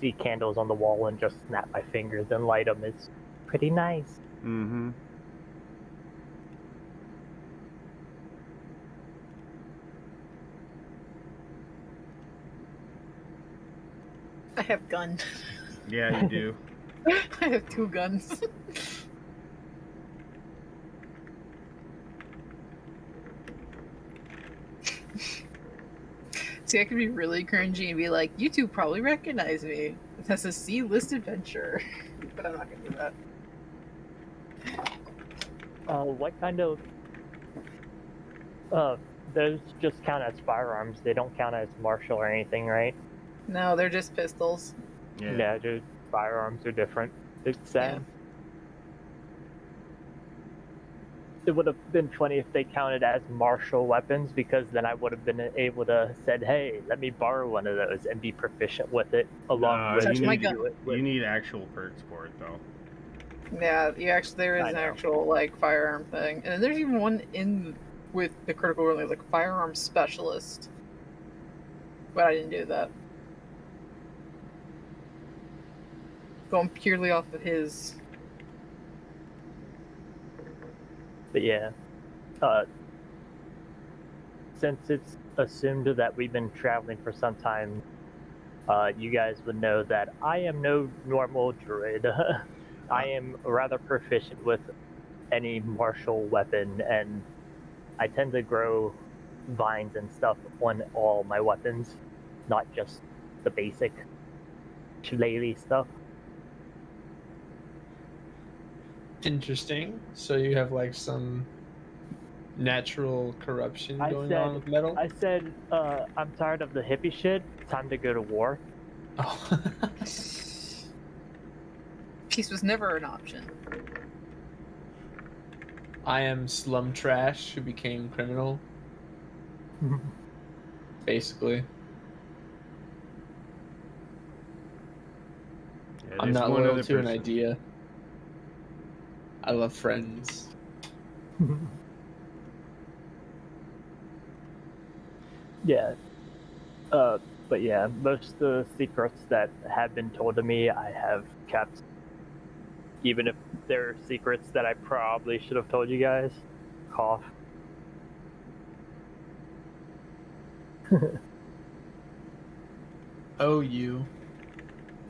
see candles on the wall and just snap my fingers and light them. It's pretty nice. Mm-hmm. I have gun. Yeah, you do. I have 2 guns. See, I could be really cringy and be like, you two probably recognize me. That's a C-list adventure. But I'm not gonna do that. What kind of... those just count as firearms. They don't count as martial or anything, right? No, they're just pistols. Yeah, just firearms are different. It's sad. Yeah. It would have been funny if they counted as martial weapons, because then I would have been able to said, "Hey, let me borrow one of those," and be proficient with it along with Touch you my need, gun. You need actual perks for it, though. Yeah, there is I an know. actual like firearm thing, and then there's even one in with the Critical Role, like firearm specialist. But I didn't do that. Going purely off of his. But yeah, since it's assumed that we've been traveling for some time, you guys would know that I am no normal druid. I am rather proficient with any martial weapon, and I tend to grow vines and stuff on all my weapons, not just the basic shillelagh stuff. Interesting. So you have like some natural corruption going on with metal? I said, I'm tired of the hippie shit. Time to go to war. Oh. Peace was never an option. I am slum trash who became criminal. Basically. Yeah, I'm there's not one loyal other to an person. idea. I love friends. Yeah. But yeah, most of the secrets that have been told to me, I have kept. Even if they're secrets that I probably should have told you guys. Cough. Oh, you.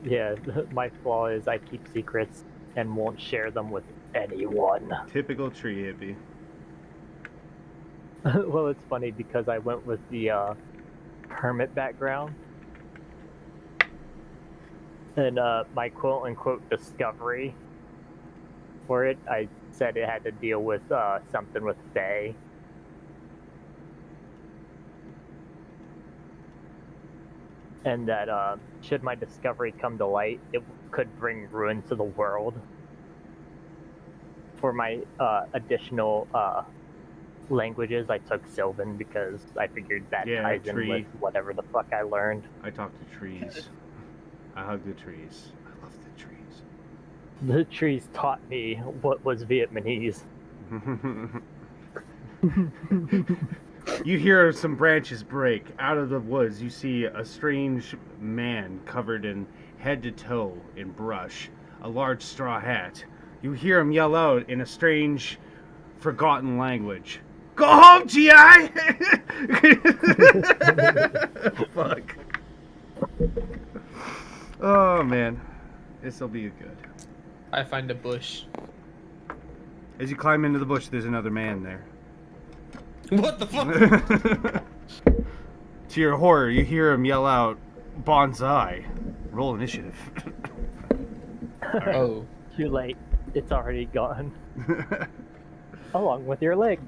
Yeah, my flaw is I keep secrets and won't share them with anyone. Typical tree hippie. Well, it's funny because I went with the hermit background. And my quote-unquote discovery for it, I said it had to deal with something with Fae. And that should my discovery come to light, it could bring ruin to the world. For my additional languages, I took Sylvan because I figured that ties in with whatever the fuck I learned. I talk to trees. I hug the trees. I love the trees. The trees taught me what was Vietnamese. You hear some branches break. Out of the woods, you see a strange man covered in head to toe in brush, a large straw hat. You hear him yell out in a strange, forgotten language. Go home, GI! Fuck. Oh, man. This'll be good. I find a bush. As you climb into the bush, there's another man there. What the fuck? To your horror, you hear him yell out, Bonsai. Roll initiative. Oh. Too late. It's already gone. Along with your leg.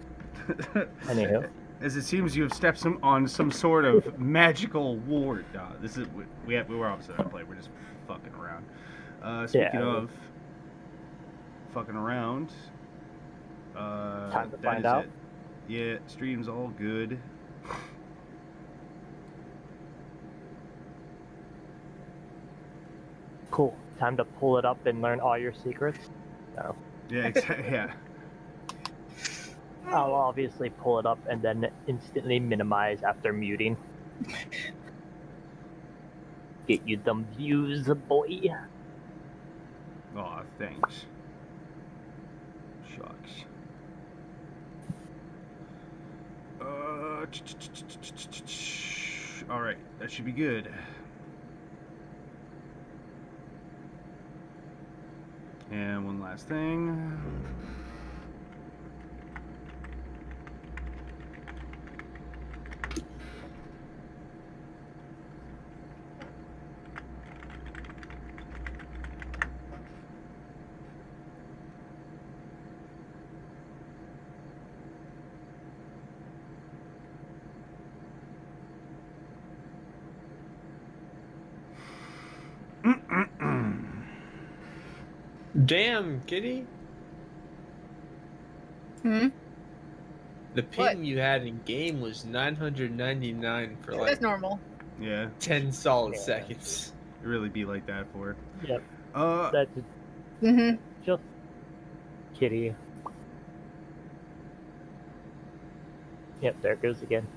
Anywho. As it seems you have stepped on some sort of magical ward. This is we were opposite of play. We're just fucking around. Speaking of fucking around, time to find out. Yeah, stream's all good. Cool. Time to pull it up and learn all your secrets. No. Yeah, yeah. I'll obviously pull it up and then instantly minimize after muting. Get you them views, boy. Aw, thanks. Shucks. Alright, that should be good. And one last thing. Damn, kitty. Hmm? The ping you had in game was 999 for like That's normal. Yeah, 10 solid Yeah. seconds. it really be like that for. Yep, Uh, that's Mm-hmm. just kitty. Yep, there it goes again.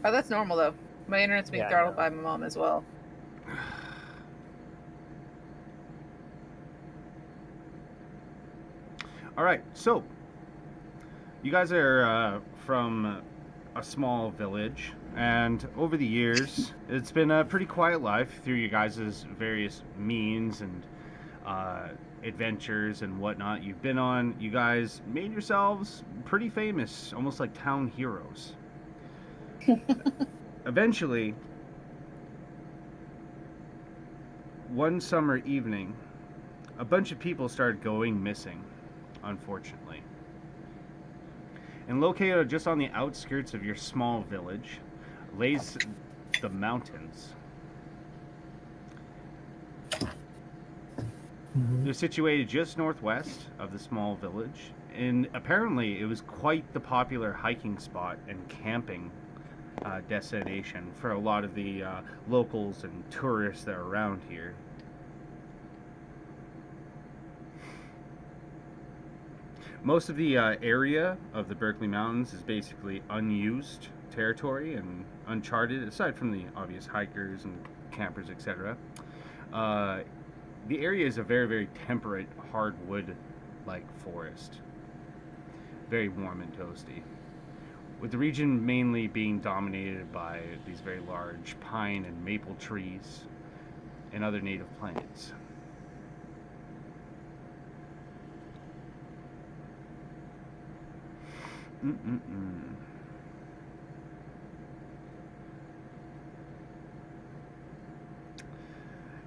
Oh, that's normal though. My internet's being Yeah, I throttled know. by my mom as well. all right, so you guys are from a small village, and over the years, it's been a pretty quiet life through you guys' various means and adventures and whatnot you've been on. You guys made yourselves pretty famous, almost like town heroes. Eventually, one summer evening, a bunch of people started going missing, unfortunately. And located just on the outskirts of your small village lays the mountains. They're situated just northwest of the small village, and apparently it was quite the popular hiking spot and camping destination for a lot of the locals and tourists that are around here. Most of the area of the Berkeley Mountains is basically unused territory and uncharted, aside from the obvious hikers and campers, etc. The area is a very, very temperate, hardwood-like forest. Very warm and toasty. With the region mainly being dominated by these very large pine and maple trees and other native plants.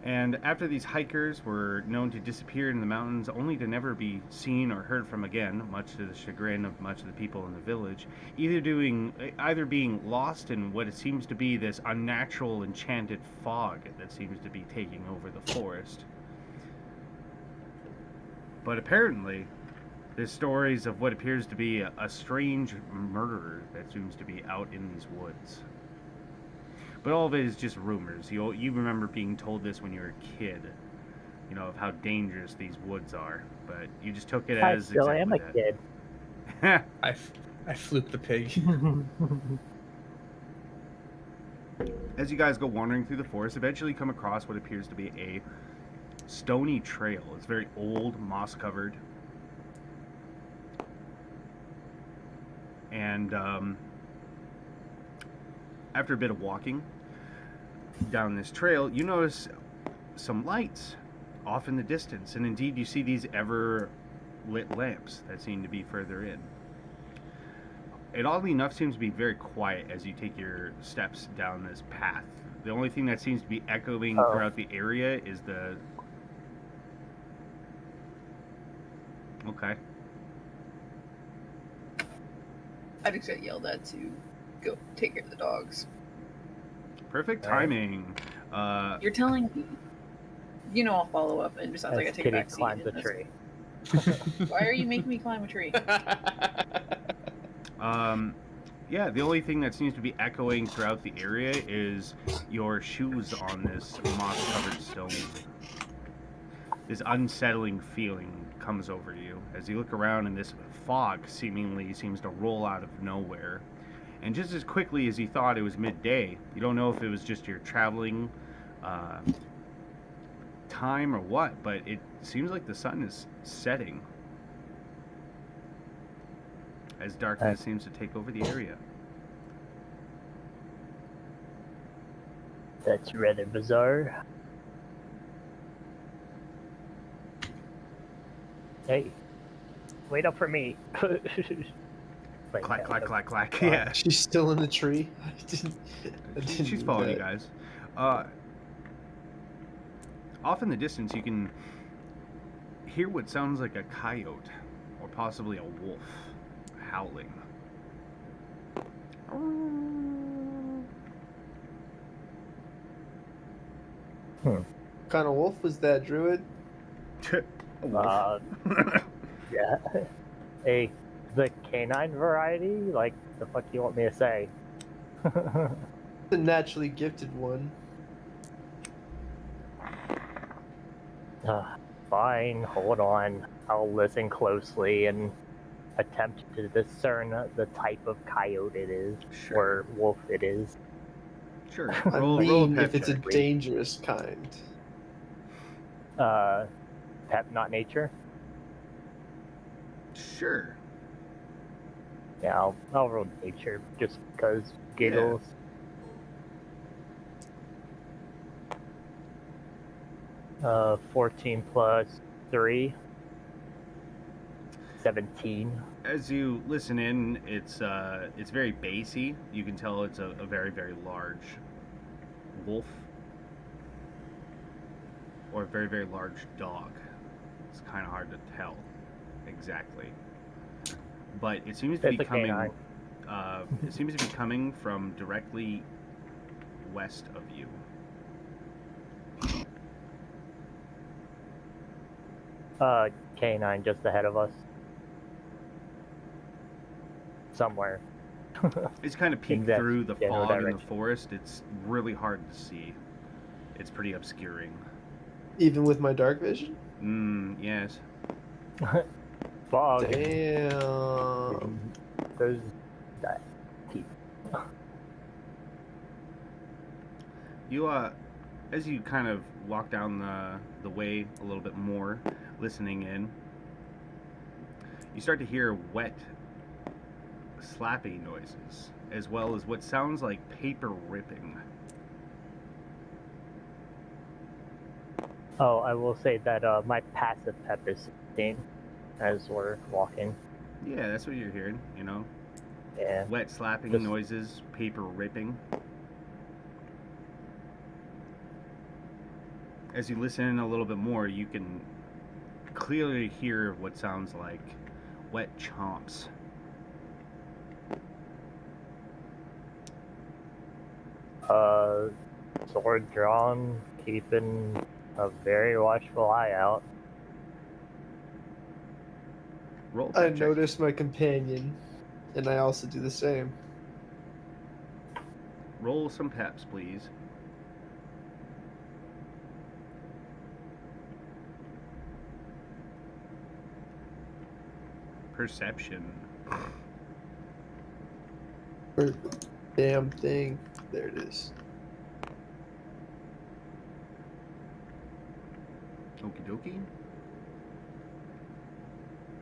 And after these hikers were known to disappear in the mountains only to never be seen or heard from again, much to the chagrin of much of the people in the village, either being lost in what it seems to be this unnatural enchanted fog that seems to be taking over the forest. But apparently, there's stories of what appears to be a strange murderer that seems to be out in these woods. But all of it is just rumors. You remember being told this when you were a kid, you know, of how dangerous these woods are. But you just took it I as still am a exactly kid. that. I flipped the pig. As you guys go wandering through the forest, eventually you come across what appears to be a stony trail. It's very old, moss-covered. And after a bit of walking down this trail, you notice some lights off in the distance, and indeed you see these ever lit lamps that seem to be further in. It oddly enough seems to be very quiet as you take your steps down this path. The only thing that seems to be echoing throughout the area is the... Okay. I just got yelled at to go take care of the dogs. Perfect timing. You're telling me. You know I'll follow up and just sounds like I As take a Kitty back seat. climbs a in this. tree. Why are you making me climb a tree? Yeah, the only thing that seems to be echoing throughout the area is your shoes on this moss-covered stone. This unsettling feeling comes over you as you look around and this fog seemingly seems to roll out of nowhere. And just as quickly as you thought it was midday, you don't know if it was just your traveling time or what, but it seems like the sun is setting as darkness seems to take over the area. That's rather bizarre. Hey, wait up for me. Like, Clack, clack, clack, clack. Oh, Yeah. she's still in the tree. I didn't She's do following you that. guys. Off in the distance, you can hear what sounds like a coyote, or possibly a wolf, howling. What kind of wolf was that, Druid? A wolf. Yeah. Hey, the canine variety? Like, the fuck you want me to say? The naturally gifted one. Fine, hold on. I'll listen closely and attempt to discern the type of coyote it is, Sure. or wolf it is. Sure. I Roll mean, a if pep it's a check. dangerous kind. Pep, not nature? Sure. Yeah, I'll roll nature just because giggles. 14 plus 3. 17. As you listen in, it's very bassy. You can tell it's a very, very large wolf. Or a very, very large dog. It's kind of hard to tell exactly. But it seems to be It's a coming. canine. It seems to be coming from directly west of you. Canine just ahead of us. Somewhere. It's kind of peeked that through the general fog in the direction. forest. It's really hard to see. It's pretty obscuring. Even with my dark vision? Yes. Fog. Damn. Those that teeth. You as you kind of walk down the way a little bit more, listening in, you start to hear wet slapping noises, as well as what sounds like paper ripping. Oh, I will say that my passive pep is 16 as we're walking. Yeah, that's what you're hearing, you know? Yeah. Wet slapping Just- noises, paper ripping. As you listen in a little bit more, you can clearly hear what sounds like wet chomps. Sword drawn, keeping a very watchful eye out. Roll I pep check. notice my companion, and I also do the same. Roll some peps, please. Perception. Or damn thing. There it is. Okie dokie.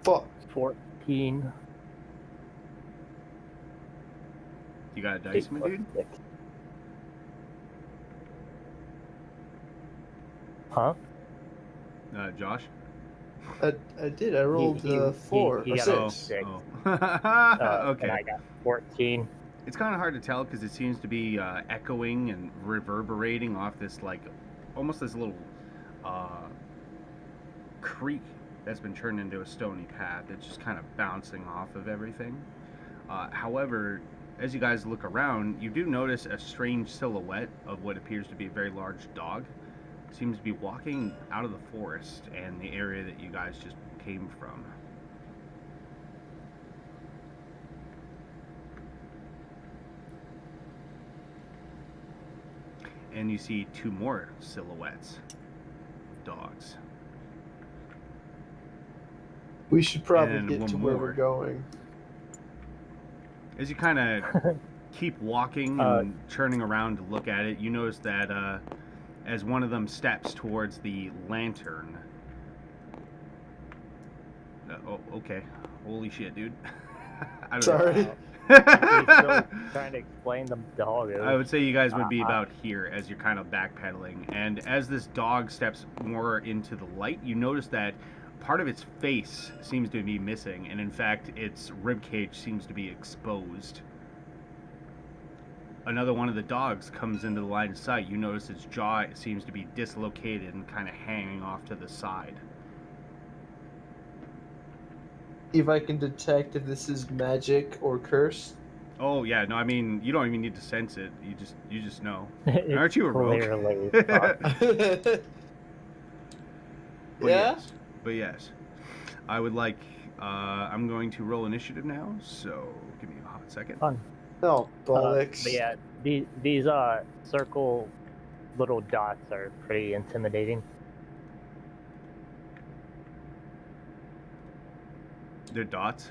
Fuck. 14. You got a dice, 8 my plus dude? 6. Huh? Josh? I did. I rolled he- 4 he or got 6. a 6. Okay. And I got 14. It's kind of hard to tell because it seems to be echoing and reverberating off this, like, almost this little creek that's been turned into a stony path. It's just kind of bouncing off of everything. However, as you guys look around, you do notice a strange silhouette of what appears to be a very large dog. Seems to be walking out of the forest and the area that you guys just came from. And you see two more silhouettes. Dogs. We should probably And get one to where more. we're going. As you kind of keep walking and turning around to look at it, you notice that as one of them steps towards the lantern. Oh, okay. Holy shit, dude. I don't Sorry. know. He's still trying to explain the dog. I would say you guys would be about here as you're kind of backpedaling. And as this dog steps more into the light, you notice that part of its face seems to be missing. And in fact, its ribcage seems to be exposed. Another one of the dogs comes into the line of sight. You notice its jaw seems to be dislocated and kind of hanging off to the side. If I can detect if this is magic or curse. Oh yeah, no, I mean you don't even need to sense it. You just know. It's Aren't you a rogue? clearly Yeah? But yes. I would like I'm going to roll initiative now, so give me a hot second. fun. Oh, bollocks. But yeah, these circle little dots are pretty intimidating. They're dots.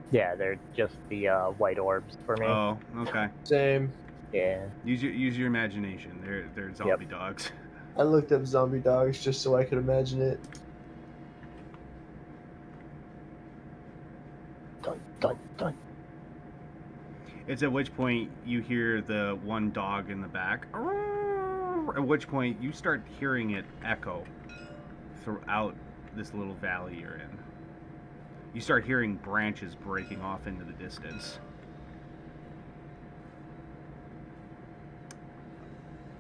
Yeah, they're just the white orbs for me. Oh, okay. Same. Yeah. Use your imagination. They're zombie dogs. I looked up zombie dogs just so I could imagine it. Dun dun dun. It's at which point you hear the one dog in the back. At which point you start hearing it echo throughout this little valley you're in. You start hearing branches breaking off into the distance.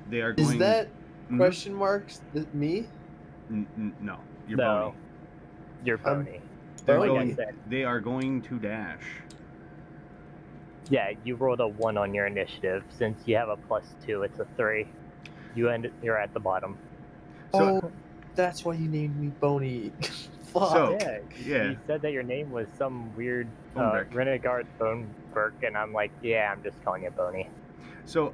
They are going. Is that Mhm. question marks me? No, you're No. Boney. You're Boney. They're Like I going. said, They are going to dash. yeah, you rolled a 1 on your initiative. Since you have a +2, it's a 3. You're at the bottom. So, Oh, that's why you named me Boney. Fuck. So- Yeah, yeah. you said that your name was some weird Boneberg. Renegade Boneberg, and I'm like, yeah, I'm just calling you Boney. So,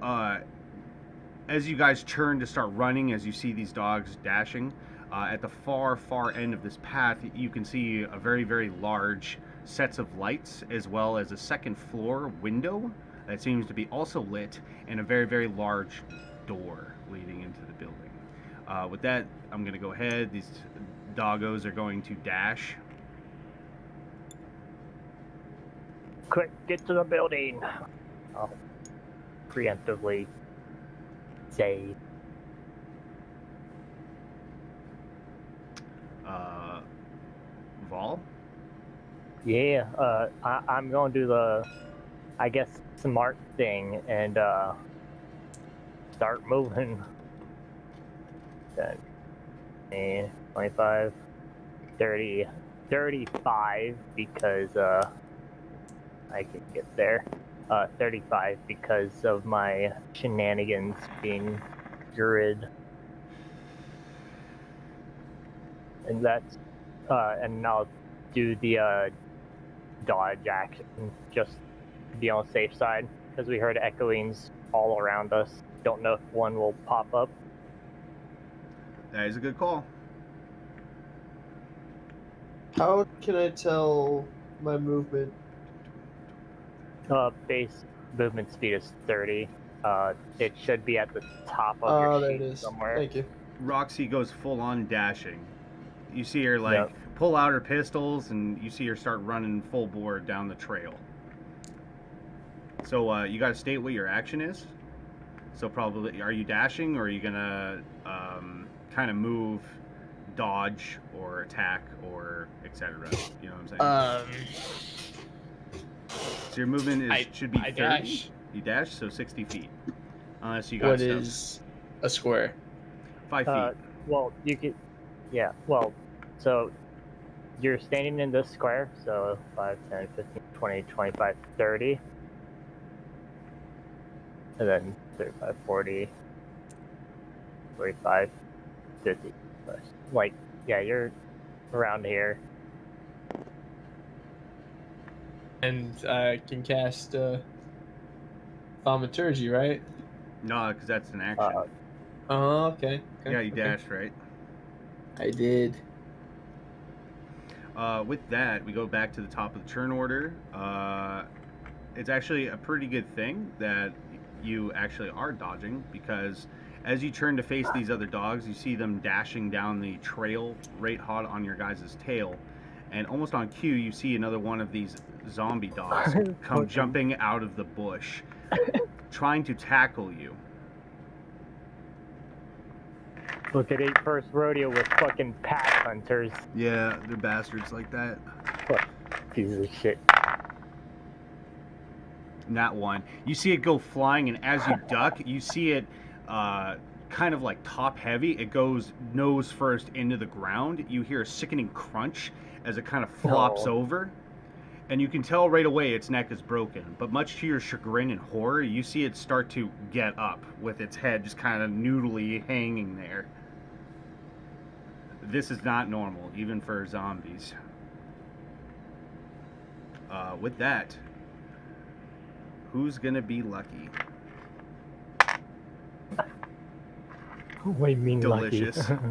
as you guys turn to start running, as you see these dogs dashing, at the far end of this path, you can see a very, very large sets of lights, as well as a second floor window that seems to be also lit, and a very, very large door leading into the building. With that, I'm going to go ahead. These doggos are going to dash. Quick, get to the building. I'll preemptively say, Vol? yeah, I'm going to do the, I guess, smart thing and start moving. 10, 25, 30, 35 because I can get there. 35 because of my shenanigans being druid. And that's and I'll do the dodge action just to be on the safe side because we heard echoings all around us. Don't know if one will pop up. That is a good call. How can I tell my movement? Base movement speed is 30. It should be at the top of Oh, your there sheet it is. somewhere. Thank you. Roxy goes full on dashing. You see her like Yep. pull out her pistols, and you see her start running full bore down the trail. So you got to state what your action is. So probably, are you dashing, or are you gonna kind of move, dodge, or attack, or etc.? You know what I'm saying? So your movement should be 30. dash. You dash, so 60 feet. Unless you got What stuff. is a square? 5 feet. Well, you could, yeah. Well, so you're standing in this square, so 5, 10, 15, 20, 25, 30. And then 35, 40, 45, 50. Like, yeah, you're around here. And I can cast Thaumaturgy, right? No, because that's an action. Oh, okay. Yeah, you dashed, right? I did. With that, we go back to the top of the turn order. it's actually a pretty good thing that you actually are dodging, because as you turn to face these other dogs, you see them dashing down the trail right hot on your guys' tail. And almost on cue, you see another one of these zombie dogs come jumping out of the bush, trying to tackle you. Look at 8 rodeo with fucking pack hunters. Yeah, they're bastards like that. Fuck, piece of shit. Not one. You see it go flying, and as you duck, you see it kind of like top heavy. It goes nose first into the ground. You hear a sickening crunch as it kind of flops over. And you can tell right away its neck is broken. But much to your chagrin and horror, you see it start to get up with its head just kind of noodly hanging there. This is not normal, even for zombies. With that, who's gonna be lucky? What do you mean Delicious. lucky?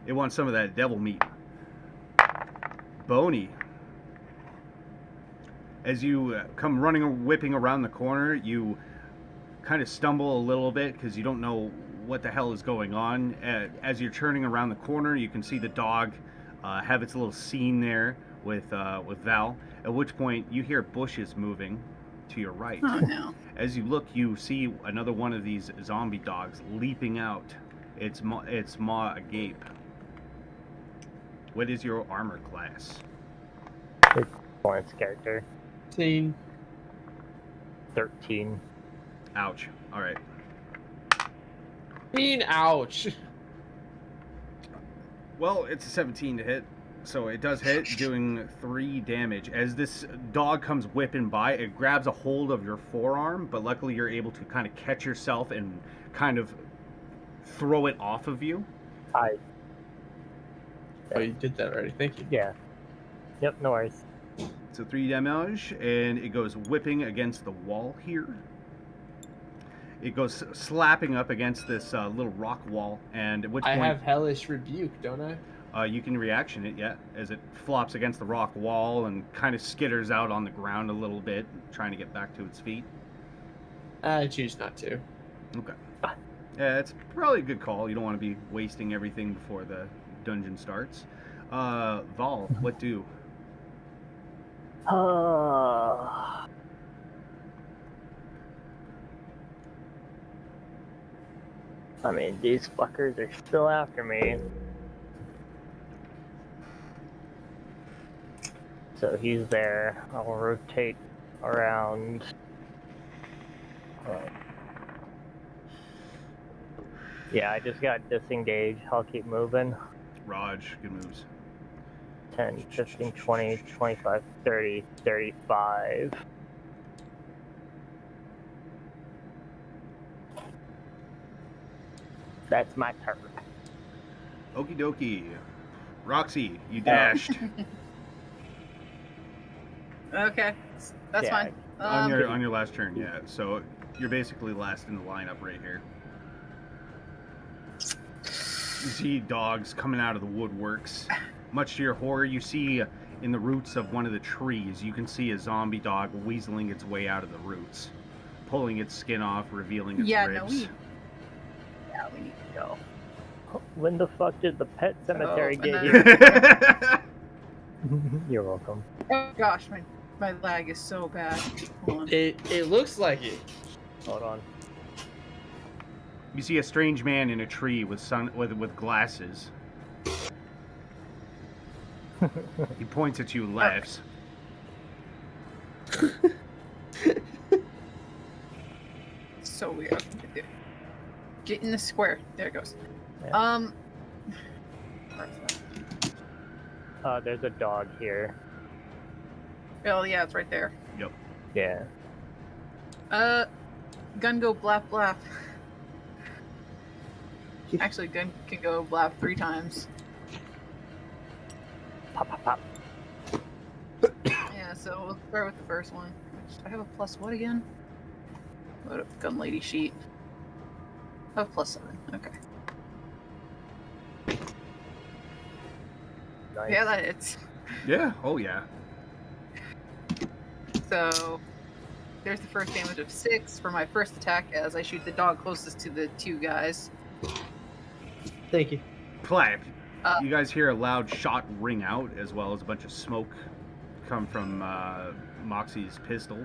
It wants some of that devil meat. Boney. As you come running, whipping around the corner, you kind of stumble a little bit because you don't know what the hell is going on. As you're turning around the corner, you can see the dog have its little scene there with Val, at which point you hear bushes moving to your right. Oh no. As you look, you see another one of these zombie dogs leaping out, its maw agape. What is your armor class? Lawrence character. 13. 13. Ouch. All right. Ouch. Well, it's a 17 to hit, so it does hit, doing 3 damage. As this dog comes whipping by, it grabs a hold of your forearm, but luckily you're able to kind of catch yourself and kind of throw it off of you. Oh, you did that already. Thank you. Yeah. Yep, no worries. So 3 damage, and it goes whipping against the wall here. It goes slapping up against this little rock wall, and at which point... I have Hellish Rebuke, don't I? You can reaction it, yeah, as it flops against the rock wall and kind of skitters out on the ground a little bit, trying to get back to its feet. I choose not to. Okay. Yeah, it's probably a good call. You don't want to be wasting everything before the dungeon starts. Val, what do? I mean, these fuckers are still after me. So he's there. I'll rotate around. Yeah, I just got disengaged. I'll keep moving. Raj, good moves. 10, 15, 20, 25, 30, 35. That's my turn. Okie dokie. Roxy, you dashed. Okay, that's Yeah. fine. on your last turn, yeah. So you're basically last in the lineup right here. You see dogs coming out of the woodworks. Much to your horror, you see in the roots of one of the trees, you can see a zombie dog weaseling its way out of the roots, pulling its skin off, revealing its ribs. We need to go. When the fuck did the pet cemetery Oh, get and here? You're welcome. Oh gosh, my lag is so bad. Hold on. It looks like it. Hold on. You see a strange man in a tree with glasses. He points at you and laughs. So weird. Get in the square. There it goes. Yeah. There's a dog here. Oh yeah, it's right there. Yep. Yeah. Gun go blap blap. Actually, gun can go blap 3 times. Pop, pop, pop. Yeah, so we'll start with the first one. I have a plus what again? What a gun lady sheet. I have +7. Okay. Nice. Yeah, that hits. Yeah. Oh yeah. So there's the first damage of 6 for my first attack as I shoot the dog closest to the 2 guys. Thank you. Clap. Uh, You guys hear a loud shot ring out, as well as a bunch of smoke come from Moxie's pistol.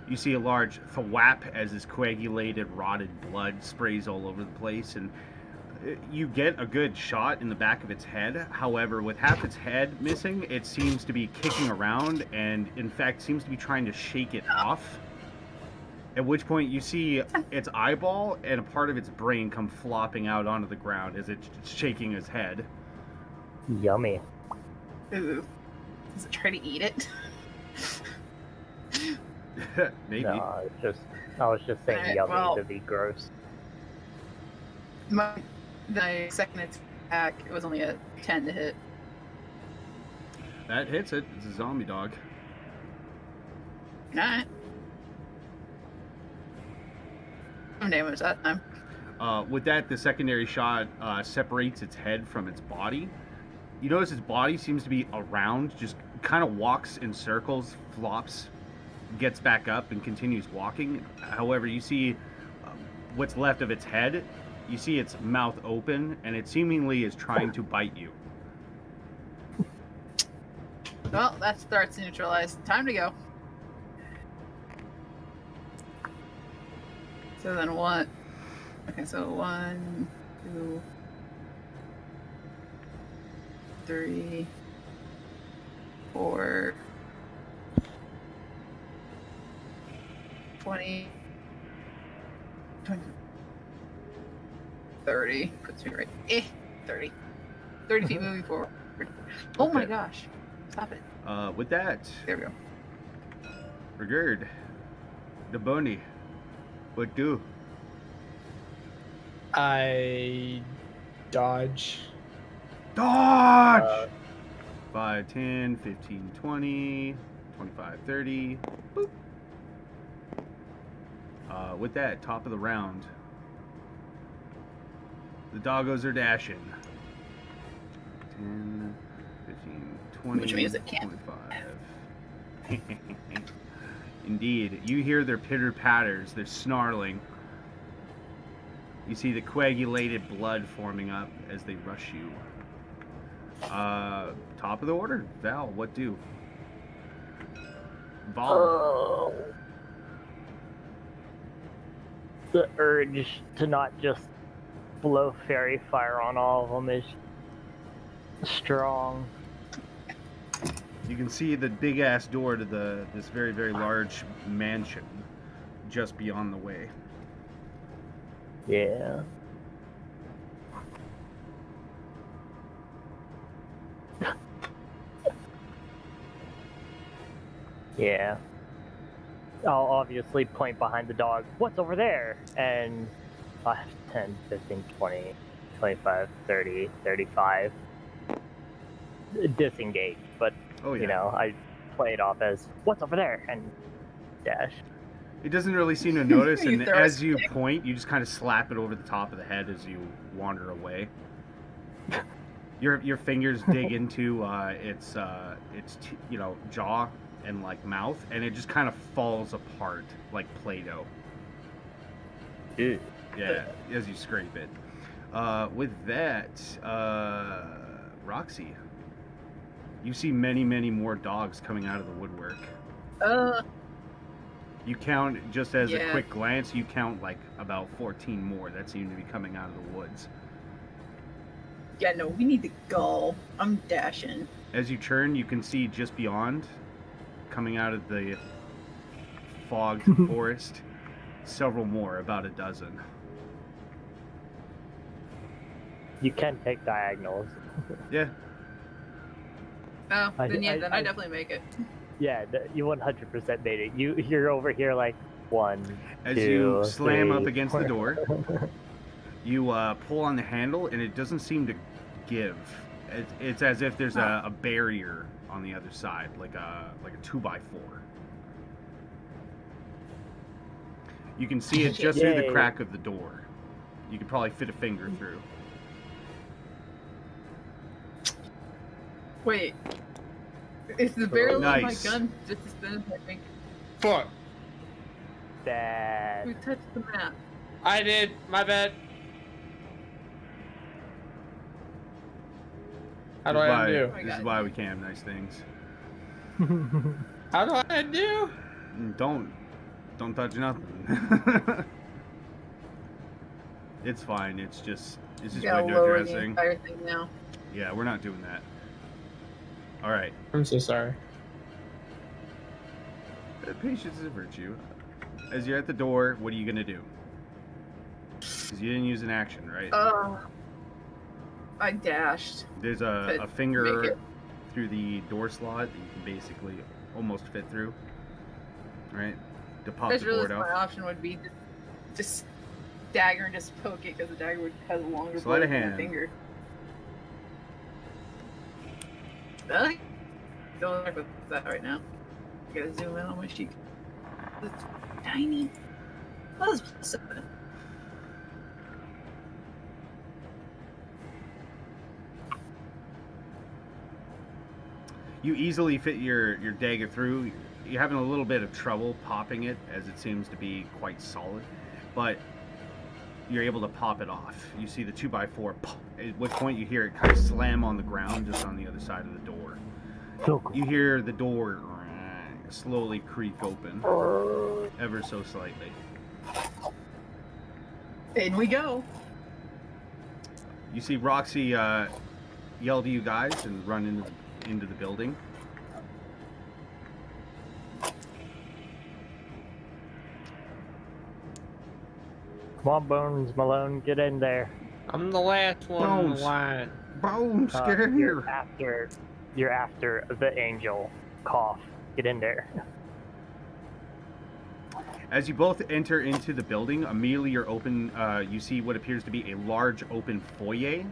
You see a large thwap as this coagulated, rotted blood sprays all over the place, and you get a good shot in the back of its head. However, with half its head missing, it seems to be kicking around and, in fact, seems to be trying to shake it off. At which point you see its eyeball and a part of its brain come flopping out onto the ground as it's shaking its head. Yummy. Ooh. Does it try to eat it? Maybe. No, I was just saying Alright, yummy well- to be gross. My second attack, it was only a 10 to hit. That hits it. It's a zombie dog. Alright. Some damage that time. With that, the secondary shot separates its head from its body. You notice its body seems to be around, just kind of walks in circles, flops, gets back up, and continues walking. However, you see what's left of its head. You see its mouth open, and it seemingly is trying to bite you. Well, that starts to neutralize. Time to go. So then what? Okay, so 1, 2, 3, 4, 20, 30. Puts me right. 30. 30 feet moving forward. Oh my Okay. gosh. Stop it. With that, There we go. Regard, the bunny, what do? I dodge. Dodge! 5, 10, 15, 20, 25, 30. Boop. With that, top of the round, the doggos are dashing. 10, 15, 20, Which means it can't. 25. Indeed. You hear their pitter-patters, their snarling. You see the coagulated blood forming up as they rush you. Top of the order. Val, what do? Val. Oh. The urge to not just blow fairy fire on all of them is strong. You can see the big ass door to this very, very large mansion just beyond the way. Yeah. Yeah. I'll obviously point behind the dog. What's over there? And 5, 10, 15, 20, 25, 30, 35. Disengage, but Oh yeah. you know, I play it off as what's over there and dash. It doesn't really seem to notice, You and throw a as you stick. point, you just kind of slap it over the top of the head as you wander away. Your fingers dig into its jaw and like mouth, and it just kind of falls apart like Play-Doh. Ew. Yeah, as you scrape it. With that, Roxy, you see many, many more dogs coming out of the woodwork. You count, just as a Yeah. quick glance, you count like about 14 more that seem to be coming out of the woods. Yeah, no, we need to go. I'm dashing. As you turn, you can see just beyond, coming out of the fogged forest, several more, about a dozen. You can take diagonals. Yeah, Oh, I- then yeah, I- then I- I definitely make it. Yeah, you 100% made it. You're over here like 1, as 2, you slam up 3, against the 4. door, you pull on the handle, and it doesn't seem to give. It's as if there's a barrier on the other side, like a 2x4. You can see it just through the Yay. crack of the door. You could probably fit a finger through. Wait. Is the barrel Nice. of my gun just as thin as I think? Fuck. That Who touched the map? I did. My bad. How do I undo? This is why we can't have nice things. How do I undo? Don't touch nothing. It's fine. It's just You gotta window lower the dressing. entire thing now. Yeah, we're not doing that. All right. I'm so sorry. Patience is a virtue. As you're at the door, what are you gonna do? Because you didn't use an action, right? I dashed. There's to a make finger it. through the door slot that you can basically almost fit through. Right? To pop Because the really board my off. option would be just dagger and just poke it because the dagger would have a longer Sleight blade of than hand. the finger. Really? Don't work with that right now. I gotta zoom in on my sheet. It's tiny. That was +7. You easily fit your dagger through. You're having a little bit of trouble popping it as it seems to be quite solid, but you're able to pop it off. You see the 2x4, pop, at which point you hear it kind of slam on the ground just on the other side of the door. so cool. You hear the door slowly creak open, ever so slightly. In we go. You see Roxy yell to you guys and run into the building. Come on, Bones Malone, get in there. I'm the last one in Bones. the line. Bones, get in You're here! after the angel. Cough. Get in there. As you both enter into the building, immediately you see what appears to be a large open foyer,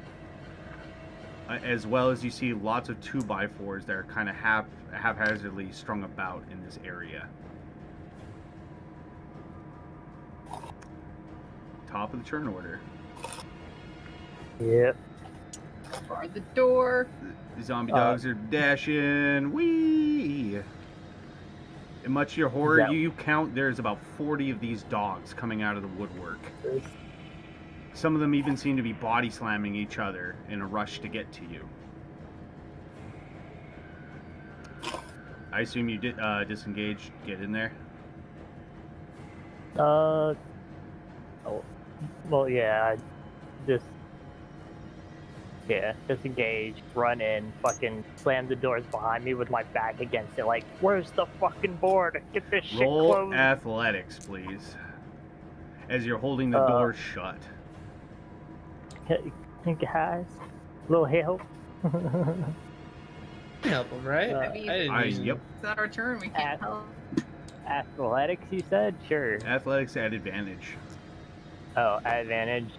as well as you see lots of 2x4s that are kind of haphazardly strung about in this area. Top of the turn order. Yep. Bar the door. The zombie dogs are dashing. Whee! And much to your horror, Yeah. you count there's about 40 of these dogs coming out of the woodwork. Some of them even seem to be body slamming each other in a rush to get to you. I assume you did disengage, get in there. Oh, well, yeah. Disengage, run in, fucking slam the doors behind me with my back against it. Like, where's the fucking board? Get this shit Roll closed. athletics, please. As you're holding the door shut. Hey guys, little help. Help him, right? Uh, I didn't use Yep. It's not our turn. We can't help. Athletics, you said? Sure. Athletics at advantage. Oh, advantage.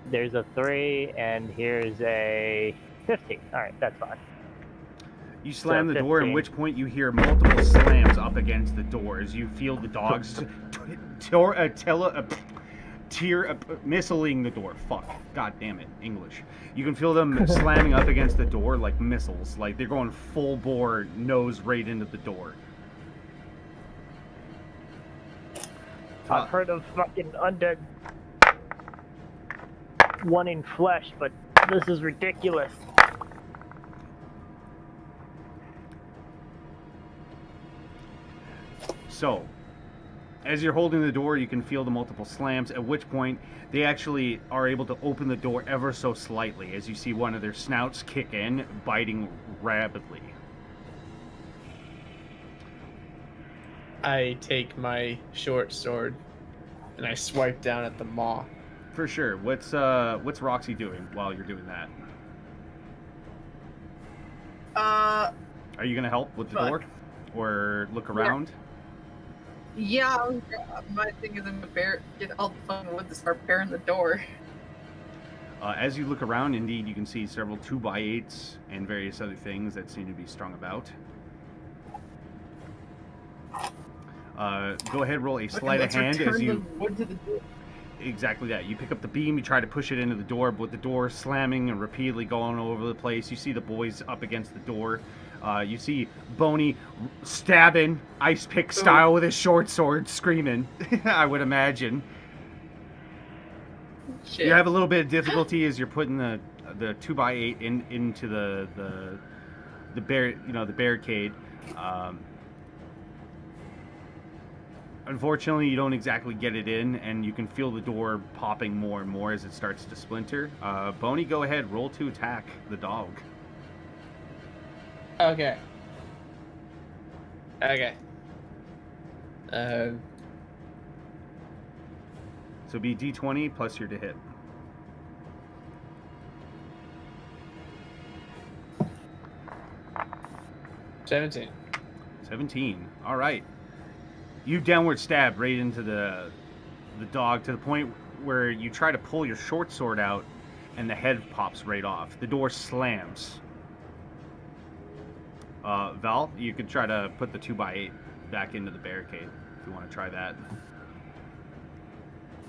There's a 3, and here's a 15. Alright, that's fine. You slam So, the door, at 15. which point you hear multiple slams up against the door as you feel the dogs missiling the door. Fuck. God damn it. English. You can feel them slamming up against the door like missiles. Like they're going full bore, nose right into the door. I've heard of fucking undead wanting flesh, but this is ridiculous. So, as you're holding the door, you can feel the multiple slams, at which point they actually are able to open the door ever so slightly as you see one of their snouts kick in, biting rapidly. I take my short sword and I swipe down at the maw. For sure. What's Roxy doing while you're doing that? Are you gonna help with the Fuck. door, or look around? Yeah, my thing is I'm gonna get all the fucking wood to start bearing the door. As you look around, indeed, you can see several 2x8s and various other things that seem to be strung about. Go ahead, roll a sleight of hand as you. The wood to the door. Exactly that. You pick up the beam, you try to push it into the door, but with the door slamming and repeatedly going all over the place, you see the boys up against the door, You see Boney stabbing ice pick style with his short sword, screaming. I would imagine. Shit. You have a little bit of difficulty as you're putting the 2x8 into the barricade. Unfortunately, you don't exactly get it in, and you can feel the door popping more and more as it starts to splinter. Boney, go ahead, roll to attack the dog. Okay. So be D20 plus your to hit. 17. 17. All right. You downward stab right into the dog to the point where you try to pull your short sword out and the head pops right off. The door slams. Val, you could try to put the 2x8 back into the barricade if you want to try that.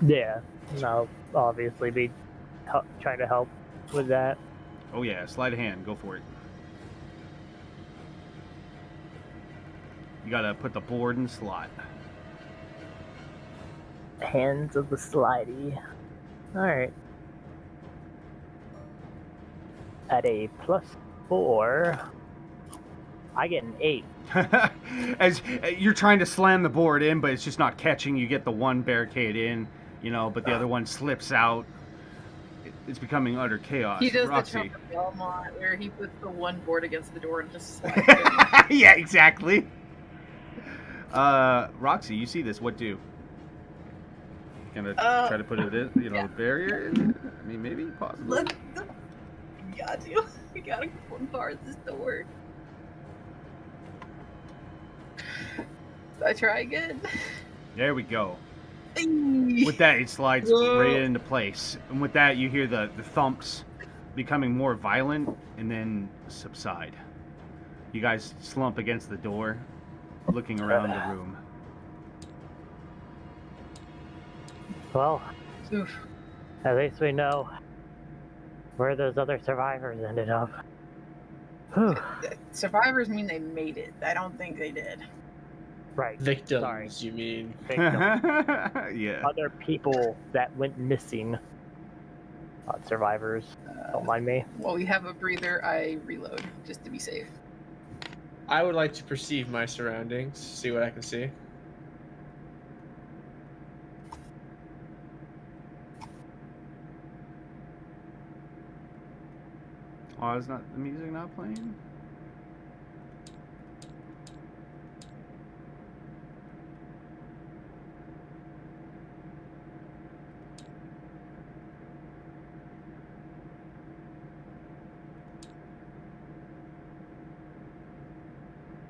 Yeah, I'll obviously be trying to help with that. Oh yeah, sleight of hand. Go for it. You gotta put the board in the slot. Hands of the slidey. Alright. At a +4, I get an 8. As you're trying to slam the board in, but it's just not catching. You get the one barricade in, but the other one slips out. It's becoming utter chaos. He does Roxy. the Trump of Belmont where he puts the one board against the door and just slides it. Yeah, exactly. Roxy, you see this? What do? Gonna try to put it in, yeah. the barrier. I mean, maybe, possibly. We gotta go far this door. I try again. There we go. With that, it slides right into place, and with that, you hear the thumps becoming more violent and then subside. You guys slump against the door, looking around the room. Well, Oof. at least we know where those other survivors ended up. Whew. Survivors mean they made it. I don't think they did. Right. Victims, Sorry. you mean? Victims. Yeah. Other people that went missing. Not survivors. Don't mind me. While we have a breather, I reload just to be safe. I would like to perceive my surroundings, see what I can see. Oh, is not the music not playing?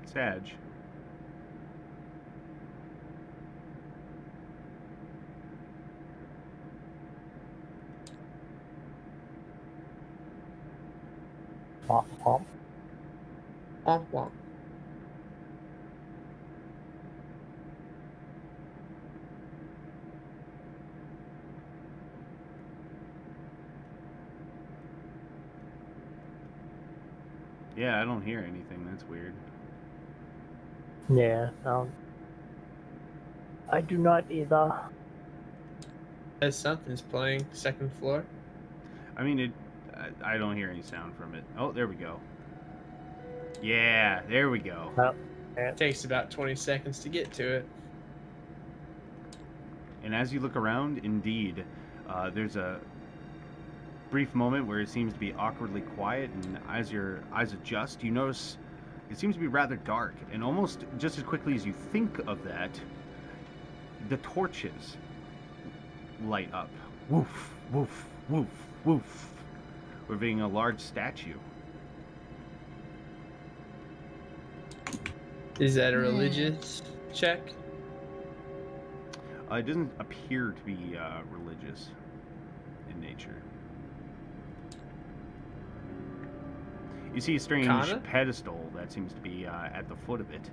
Sag. Womp womp. Womp womp. Yeah, I don't hear anything. That's weird. Yeah, I do not either. As something's playing, second floor. I mean, I don't hear any sound from it. Oh, there we go. Yeah, there we go. Oh, It takes about 20 seconds to get to it. And as you look around, indeed, there's a brief moment where it seems to be awkwardly quiet, and as your eyes adjust, you notice it seems to be rather dark, and almost just as quickly as you think of that, the torches light up. Woof, woof, woof, woof, revealing a large statue. Is that a religious check? It doesn't appear to be religious in nature. You see a strange Kana? pedestal that seems to be at the foot of it.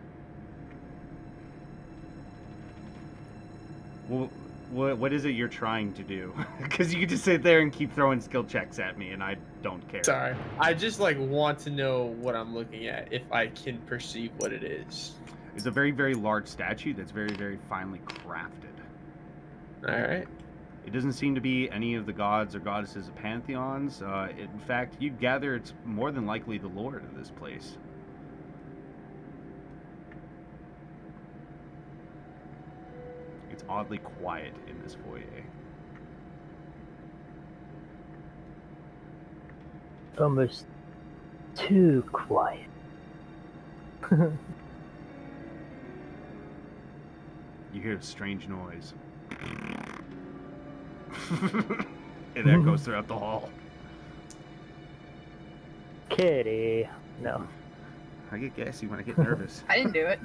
Well, What is it you're trying to do? Because you can just sit there and keep throwing skill checks at me, and I don't care. Sorry. I just like want to know what I'm looking at, if I can perceive what it is. It's a very, very large statue that's very, very finely crafted. Alright. It doesn't seem to be any of the gods or goddesses of pantheons. In fact, you'd gather it's more than likely the lord of this place. It's oddly quiet in this foyer. Almost too quiet. You hear a strange noise. It echoes throughout the hall. Kitty. No. I get gassy when I get nervous. I didn't do it.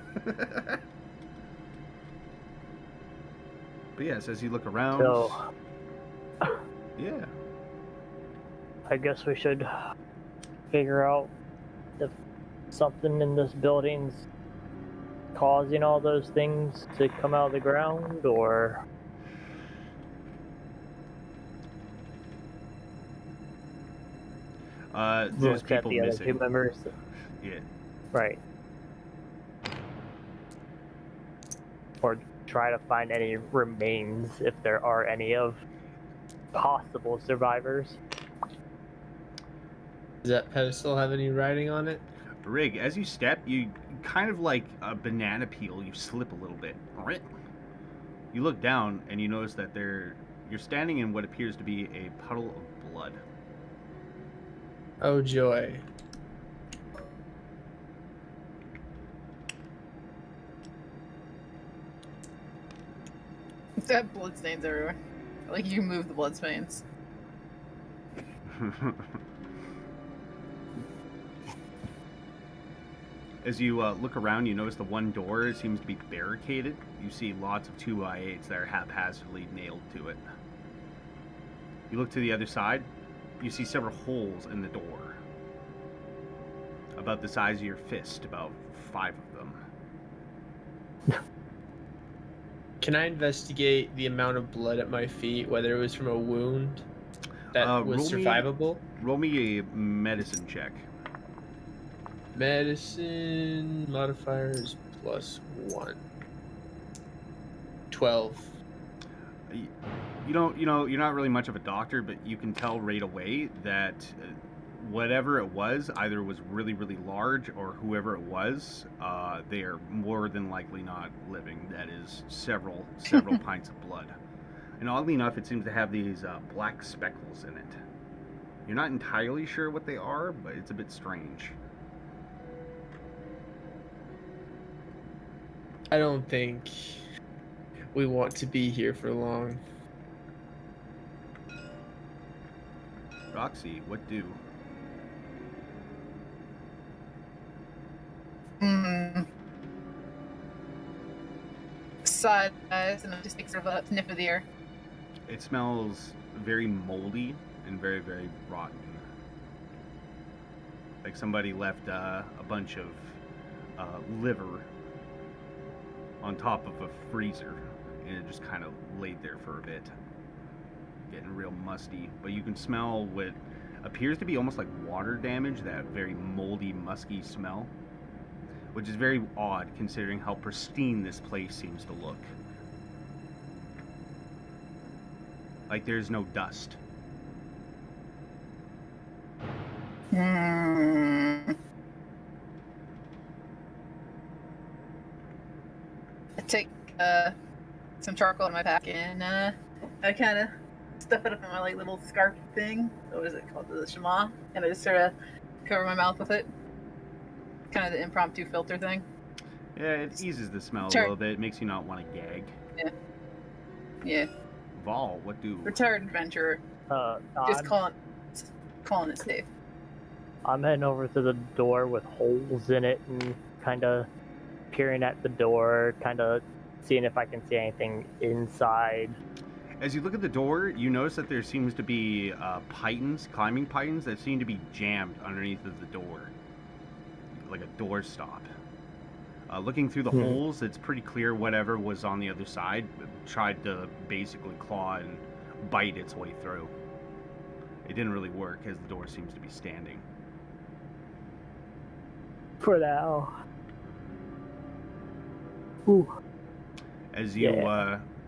But yes, as you look around, So, yeah, I guess we should figure out if something in this building's causing all those things to come out of the ground, or there's look at people the other missing. two members. Yeah, Right. Or try to find any remains, if there are any, of possible survivors. Does that pedestal have any writing on it? Rig, as you step, you kind of like a banana peel. You slip a little bit. You look down and you notice that you're standing in what appears to be a puddle of blood. Oh joy. That blood stains everywhere. Like you move the blood stains. As you look around, you notice the one door seems to be barricaded. You see lots of 2x8s that are haphazardly nailed to it. You look to the other side, you see several holes in the door. About the size of your fist, about 5 of them. Can I investigate the amount of blood at my feet, whether it was from a wound that was survivable? Roll me a medicine check. Medicine modifiers +1. 12. You're not really much of a doctor, but you can tell right away that whatever it was, either was really, really large, or whoever it was, they are more than likely not living. That is several pints of blood. And oddly enough, it seems to have these black speckles in it. You're not entirely sure what they are, but it's a bit strange. I don't think we want to be here for long. Roxy, what do? Side eyes, and I just take sort of a sniff of the air. It smells very moldy and very, very rotten. Like somebody left a bunch of liver on top of a freezer, and it just kind of laid there for a bit, getting real musty. But you can smell what appears to be almost like water damage, that very moldy, musky smell, which is very odd considering how pristine this place seems to look. Like there's no dust. I take some charcoal in my pack and I kind of stuff it up in my like little scarf thing. What is it called? The shema. And I just sort of cover my mouth with it. Kind of the impromptu filter thing. Yeah, it eases the smell Sure. a little bit. It makes you not want to gag. Yeah. Vol, what do? Retired adventurer. Just calling it safe. I'm heading over to the door with holes in it and kind of peering at the door, kind of seeing if I can see anything inside. As you look at the door, you notice that there seems to be climbing pythons that seem to be jammed underneath of the door, like a door stop. Looking through the holes, it's pretty clear whatever was on the other side tried to basically claw and bite its way through. It didn't really work as the door seems to be standing. For now. Ooh. As you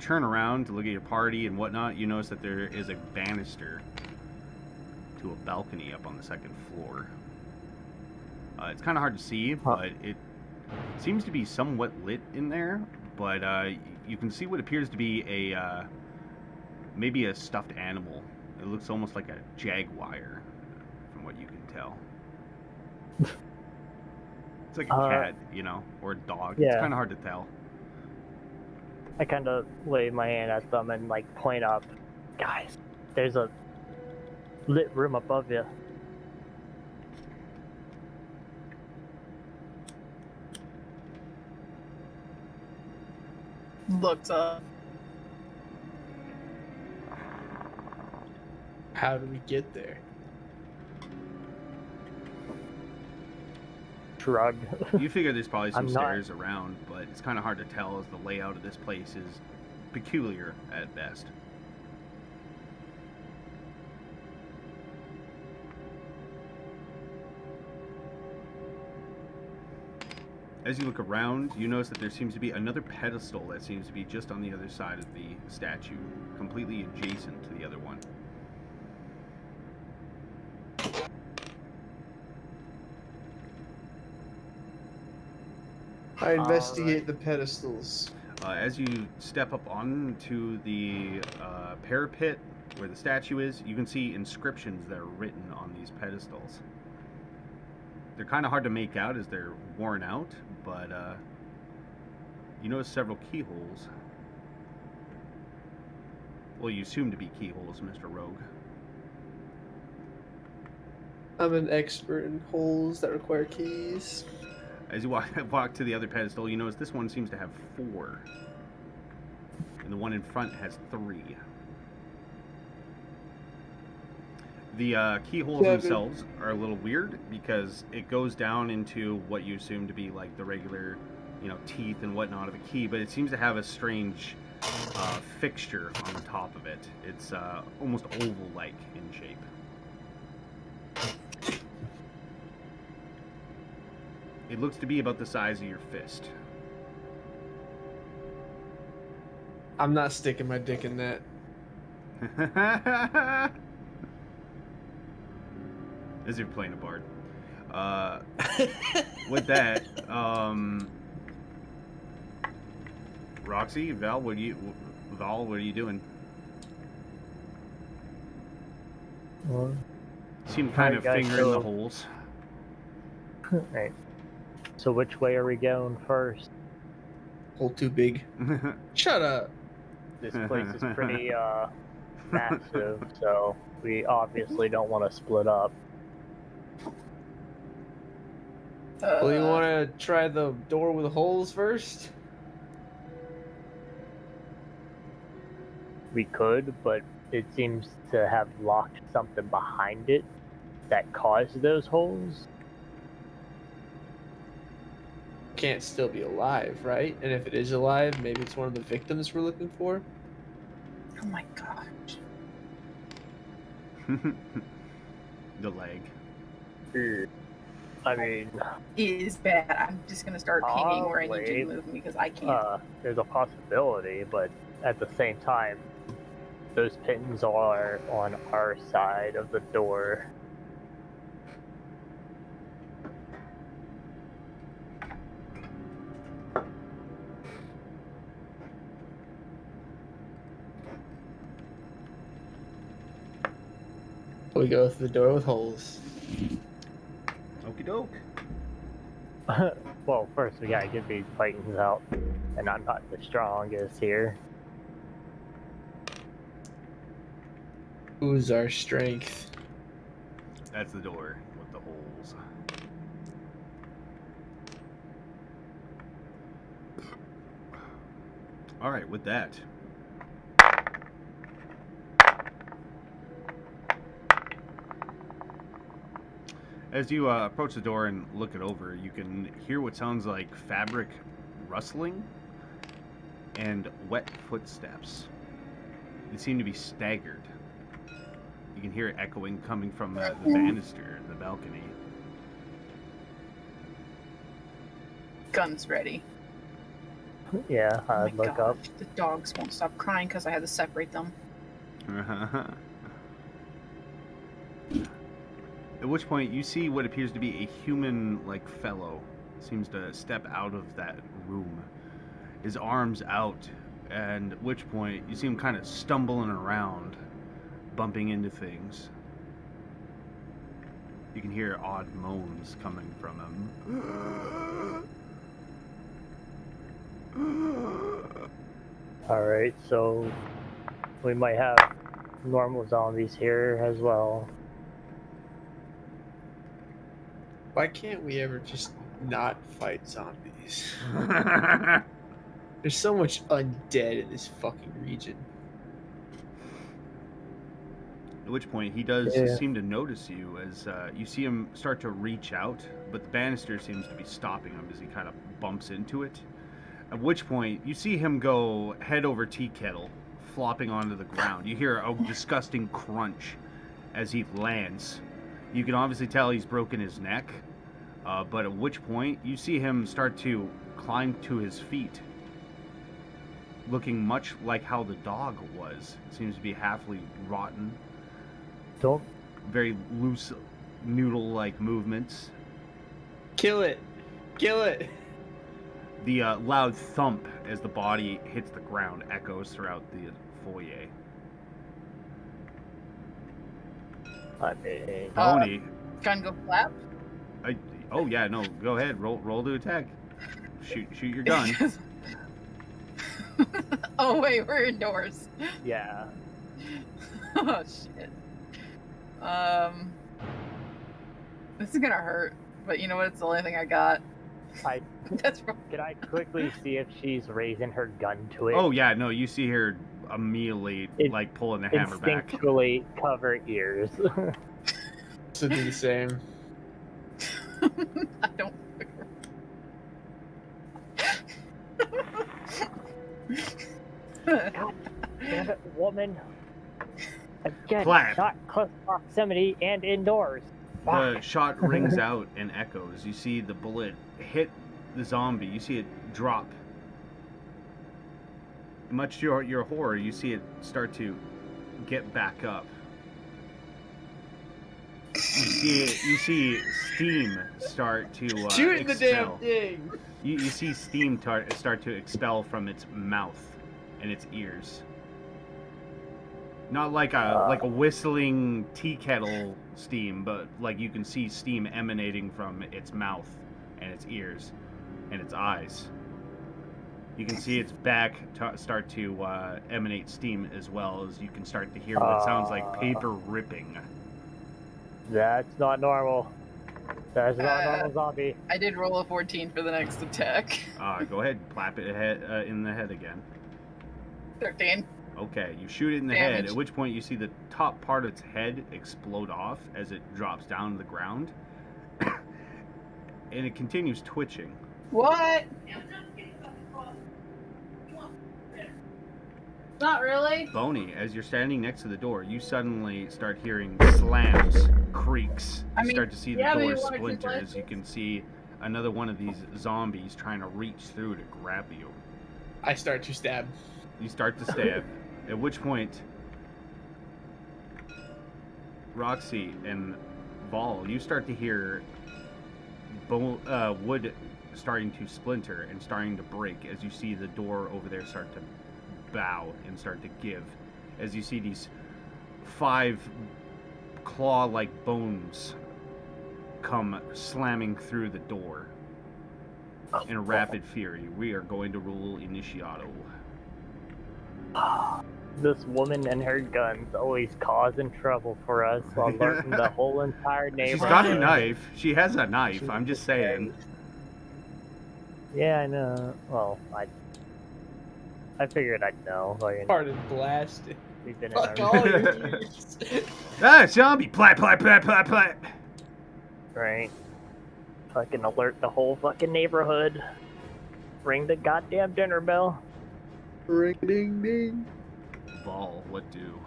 turn around to look at your party and whatnot, you notice that there is a banister to a balcony up on the second floor. It's kind of hard to see, but it seems to be somewhat lit in there. But you can see what appears to be a maybe a stuffed animal. It looks almost like a jaguar, from what you can tell. It's like a cat, you know, or a dog. Yeah. It's kind of hard to tell. I kind of wave my hand at them and like point up. Guys, there's a lit room above you. Looks up. How do we get there? Shrug. You figure there's probably some I'm not- stairs around, but it's kind of hard to tell as the layout of this place is peculiar at best. As you look around, you notice that there seems to be another pedestal that seems to be just on the other side of the statue, completely adjacent to the other one. I investigate the pedestals. As you step up onto the parapet where the statue is, you can see inscriptions that are written on these pedestals. They're kind of hard to make out as they're worn out, but you notice several keyholes. Well, you assume to be keyholes, Mr. Rogue. I'm an expert in holes that require keys. As you walk to the other pedestal, you notice this one seems to have 4. And the one in front has 3. The keyholes themselves are a little weird because it goes down into what you assume to be like the regular, you know, teeth and whatnot of a key, but it seems to have a strange fixture on the top of it. It's almost oval-like in shape. It looks to be about the size of your fist. I'm not sticking my dick in that. As if you're playing a bard. With that, Roxy, Val, what are you doing? Well, Seem kind of Alright, guys, fingering the so- holes. right. So which way are we going first? Hole too big. Shut up. This place is pretty massive, so we obviously don't want to split up. Well, you want to try the door with holes first? We could, but it seems to have locked something behind it that caused those holes. Can't still be alive, right? And if it is alive, maybe it's one of the victims we're looking for. Oh my gosh. The leg. I mean, It is bad. I'm just gonna start pinging where I need you wait. to move me because I can't. there's a possibility, but at the same time, those pins are on our side of the door. We go through the door with holes. Okie doke. Well, first we gotta get these Titans out, and I'm not the strongest here. Who's our strength? That's the door with the holes. Alright, with that. As you approach the door and look it over, you can hear what sounds like fabric rustling and wet footsteps. They seem to be staggered. You can hear it echoing coming from the banister, the balcony. Guns ready. Yeah, Oh I'd my look God. up. The dogs won't stop crying because I had to separate them. At which point you see what appears to be a human-like fellow seems to step out of that room, his arms out, and at which point you see him kind of stumbling around, bumping into things. You can hear odd moans coming from him. Alright, so we might have normal zombies here as well. Why can't we ever just not fight zombies? There's so much undead in this fucking region. At which point he does Yeah. seem to notice you as you see him start to reach out, but the banister seems to be stopping him as he kind of bumps into it. At which point you see him go head over tea kettle, flopping onto the ground. You hear a disgusting crunch as he lands. You can obviously tell he's broken his neck, but at which point you see him start to climb to his feet, looking much like how the dog was. Seems to be halfly rotten. Don't Very loose, noodle-like movements. Kill it! Kill it! The loud thump as the body hits the ground echoes throughout the foyer. I mean, Boney, Gun go flap? oh yeah, no, go ahead, roll to attack. Shoot your gun. Oh wait, we're indoors. yeah. Oh shit. This is gonna hurt, but you know what? It's the only thing I got. That's wrong. Can I quickly see if she's raising her gun to it? Oh yeah, no, you see her immediately like pulling the hammer back. Instinctually cover ears. So do the same. I don't. God damn it, woman. Again, Clap. not close proximity and indoors. The Fuck. shot rings out and echoes. You see the bullet hit the zombie. You see it drop. Much to your horror, you see it start to get back up. You see steam start to Shoot the damn expel. thing! You see steam start to expel from its mouth and its ears. Not like a whistling tea kettle steam, but like you can see steam emanating from its mouth and its ears and its eyes. You can see its back start to emanate steam as well, as you can start to hear what sounds like paper ripping. That's not normal. That's not normal zombie. I did roll a 14 for the next attack. Go ahead, clap it in the head again. 13. Okay, you shoot it in the head, Damage. at which point you see the top part of its head explode off as it drops down to the ground. And it continues twitching. What? Not really. Boney, as you're standing next to the door, you suddenly start hearing slams, creaks. You I mean, start to see the yeah, but door you wanted to splinter like as you can see another one of these zombies trying to reach through to grab you. I start to stab. You start to stab, at which point Roxy and Vol, you start to hear wood starting to splinter and starting to break as you see the door over there start to bow and start to give, as you see these 5 claw-like bones come slamming through the door in a rapid fury. We are going to roll Initiato. This woman and her guns always causing trouble for us while alerting the whole entire neighborhood. She's got a knife. She has a knife. I'm just saying. Yeah, I know. Well, I figured I'd know. Like, Pardon blasted. we've been Fuck in all our... your years. Ah, zombie! Plat, plat, plat, plat, plat! Right. Fucking alert the whole fucking neighborhood. Ring the goddamn dinner bell. Ring ding ding. Vol, what do?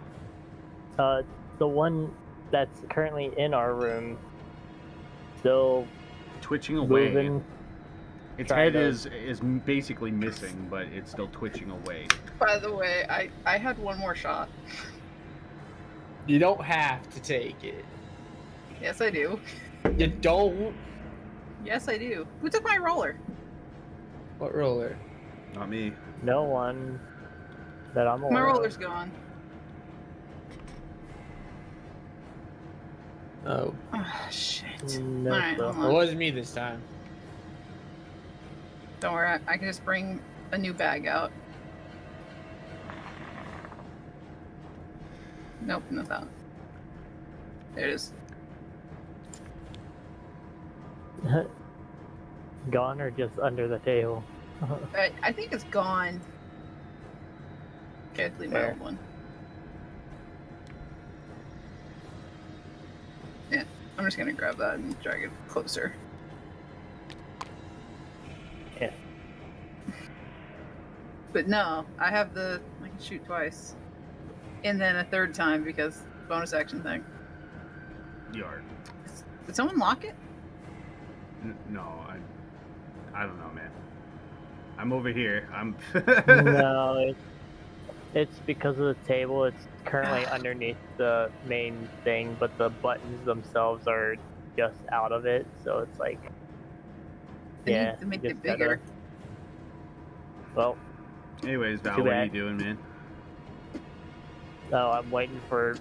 The one that's currently in our room, still Twitching away. moving. Its trying head to- is basically missing, but it's still twitching away. By the way, I had one more shot. You don't have to take it. Yes, I do. You don't. Yes, I do. Who took my roller? What roller? Not me. No one that I'm aware My of. roller's gone. Oh, Oh, shit. No, Alright, so- hold it on. wasn't me this time. Don't worry, I can just bring a new bag out. Nope, not that. There it is. Gone or just under the table? I think it's gone. Okay, I have to leave my Fair. old one. Yeah, I'm just gonna grab that and drag it closer. Yeah. But no, I have I can shoot twice. And then a third time because bonus action thing. Yard. Did someone lock it? No, I don't know, man. I'm over here. I'm. No, it's because of the table. It's currently underneath the main thing, but the buttons themselves are just out of it, so it's like. I Yeah. need to make you it just gotta- bigger. Well, Anyways, Val, Too what are you bad. doing, man? no, I'm waiting for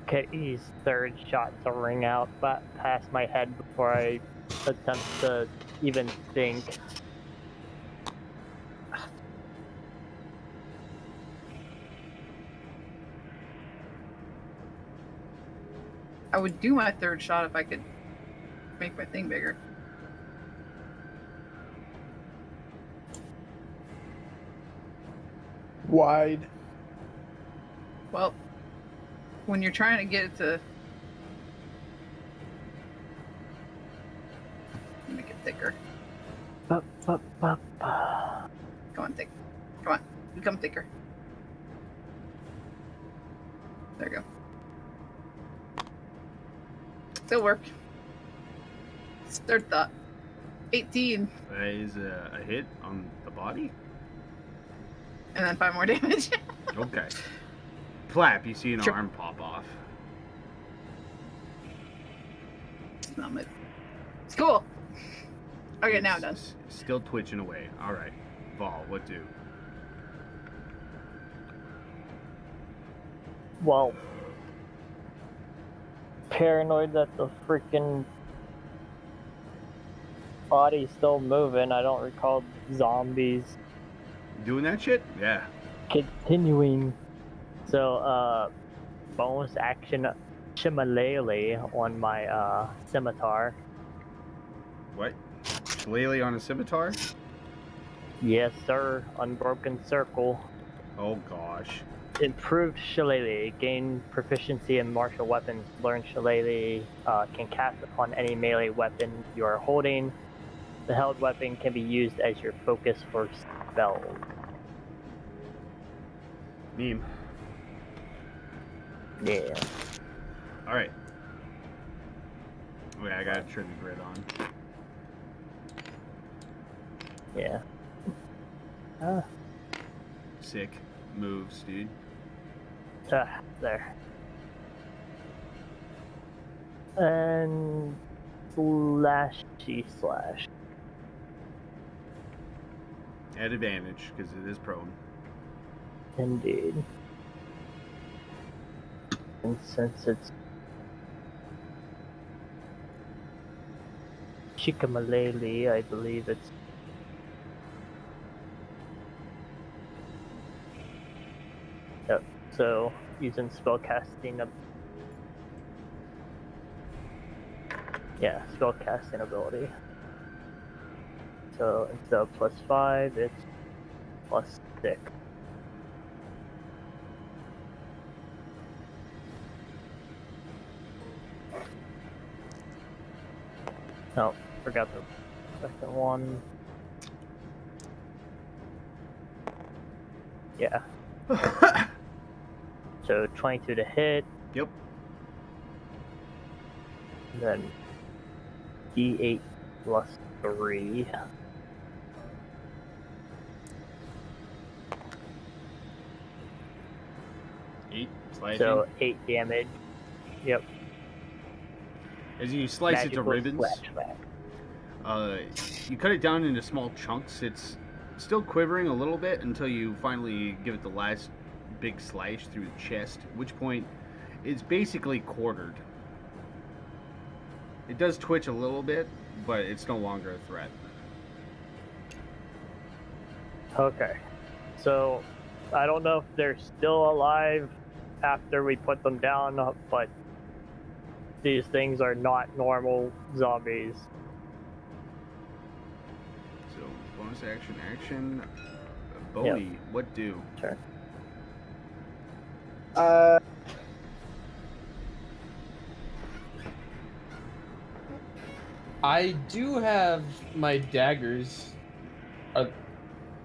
Kitty's third shot to ring out past my head before I attempt to even think. I would do my third shot if I could make my thing bigger. Wide. Well, when you're trying to get it to make it thicker. Bup, bup, bup. Come on, thick. Come on, become thicker. There you go. Still work. Third thought. 18, That is a hit on the body. and then 5 more damage. Okay. Flap, you see an Sure. arm pop off. It's not my. It's cool. Okay, now I'm done. Still twitching away. All right. Vol, what do? Well, paranoid that the freaking body's still moving. I don't recall zombies Doing that shit? Yeah. continuing. So, bonus action Shillelagh on my scimitar. What? Shillelagh on a scimitar? Yes, sir. Unbroken circle. Oh gosh. Improved Shillelagh. Gain proficiency in martial weapons. Learn Shillelagh can cast upon any melee weapon you are holding. The held weapon can be used as your focus for spells. Meme. Yeah. All right. Okay, I gotta turn the grid on. Yeah. Sick moves, dude. There. And slashy slash. At advantage because it is prone. Indeed. And since it's Chikamalele, I believe it's yep. So using spellcasting spellcasting ability. So instead of +5, it's +6. Oh, forgot the second one. Yeah. So 22 to hit. Yep. Then D8 plus 3. 8 slashing. So 8 damage. Yep. As you slice it to Magical ribbons, slash. you cut it down into small chunks. It's still quivering a little bit until you finally give it the last big slash through the chest, at which point it's basically quartered. It does twitch a little bit, but it's no longer a threat. Okay. So I don't know if they're still alive after we put them down, but these things are not normal zombies. So bonus action. Boney, what do? Sure. I do have my daggers.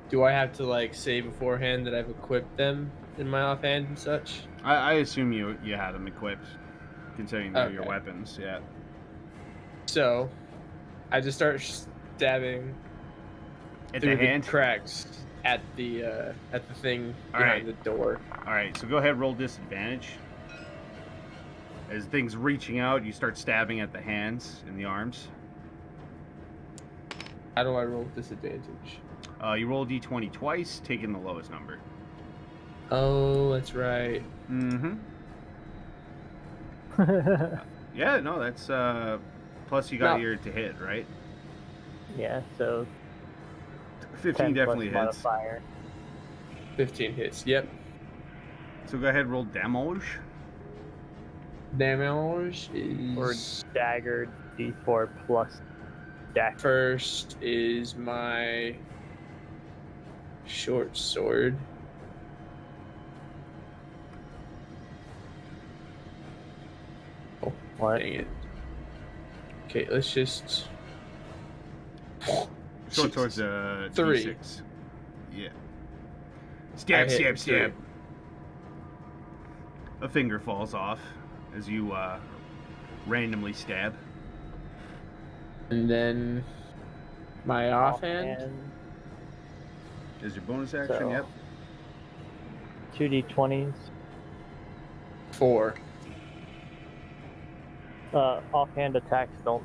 Do I have to like say beforehand that I've equipped them in my offhand and such? I assume you had them equipped, considering they're your Okay. weapons. Yeah. So, I just start stabbing At through the hand. cracks at the thing All behind right. the door. All right. So go ahead, roll disadvantage. As things reaching out, you start stabbing at the hands and the arms. How do I roll disadvantage? You roll d20 twice, taking the lowest number. Oh, that's right. Mm-hmm. Yeah, no, that's plus you got No. your to hit, right? Yeah, so 15 10 definitely plus hits. modifier. 15 hits. Yep. So go ahead, roll damage. Damage Or is dagger D4 plus dex. first is my short sword. What? Dang it. Okay, let's just. Short Jesus. sword's a 3. D6. Yeah. I Stab, hit stab, 3. stab. A finger falls off as you randomly stab. And then my offhand. Is your bonus action? So- Yep. 2d20s. 4. Offhand attacks don't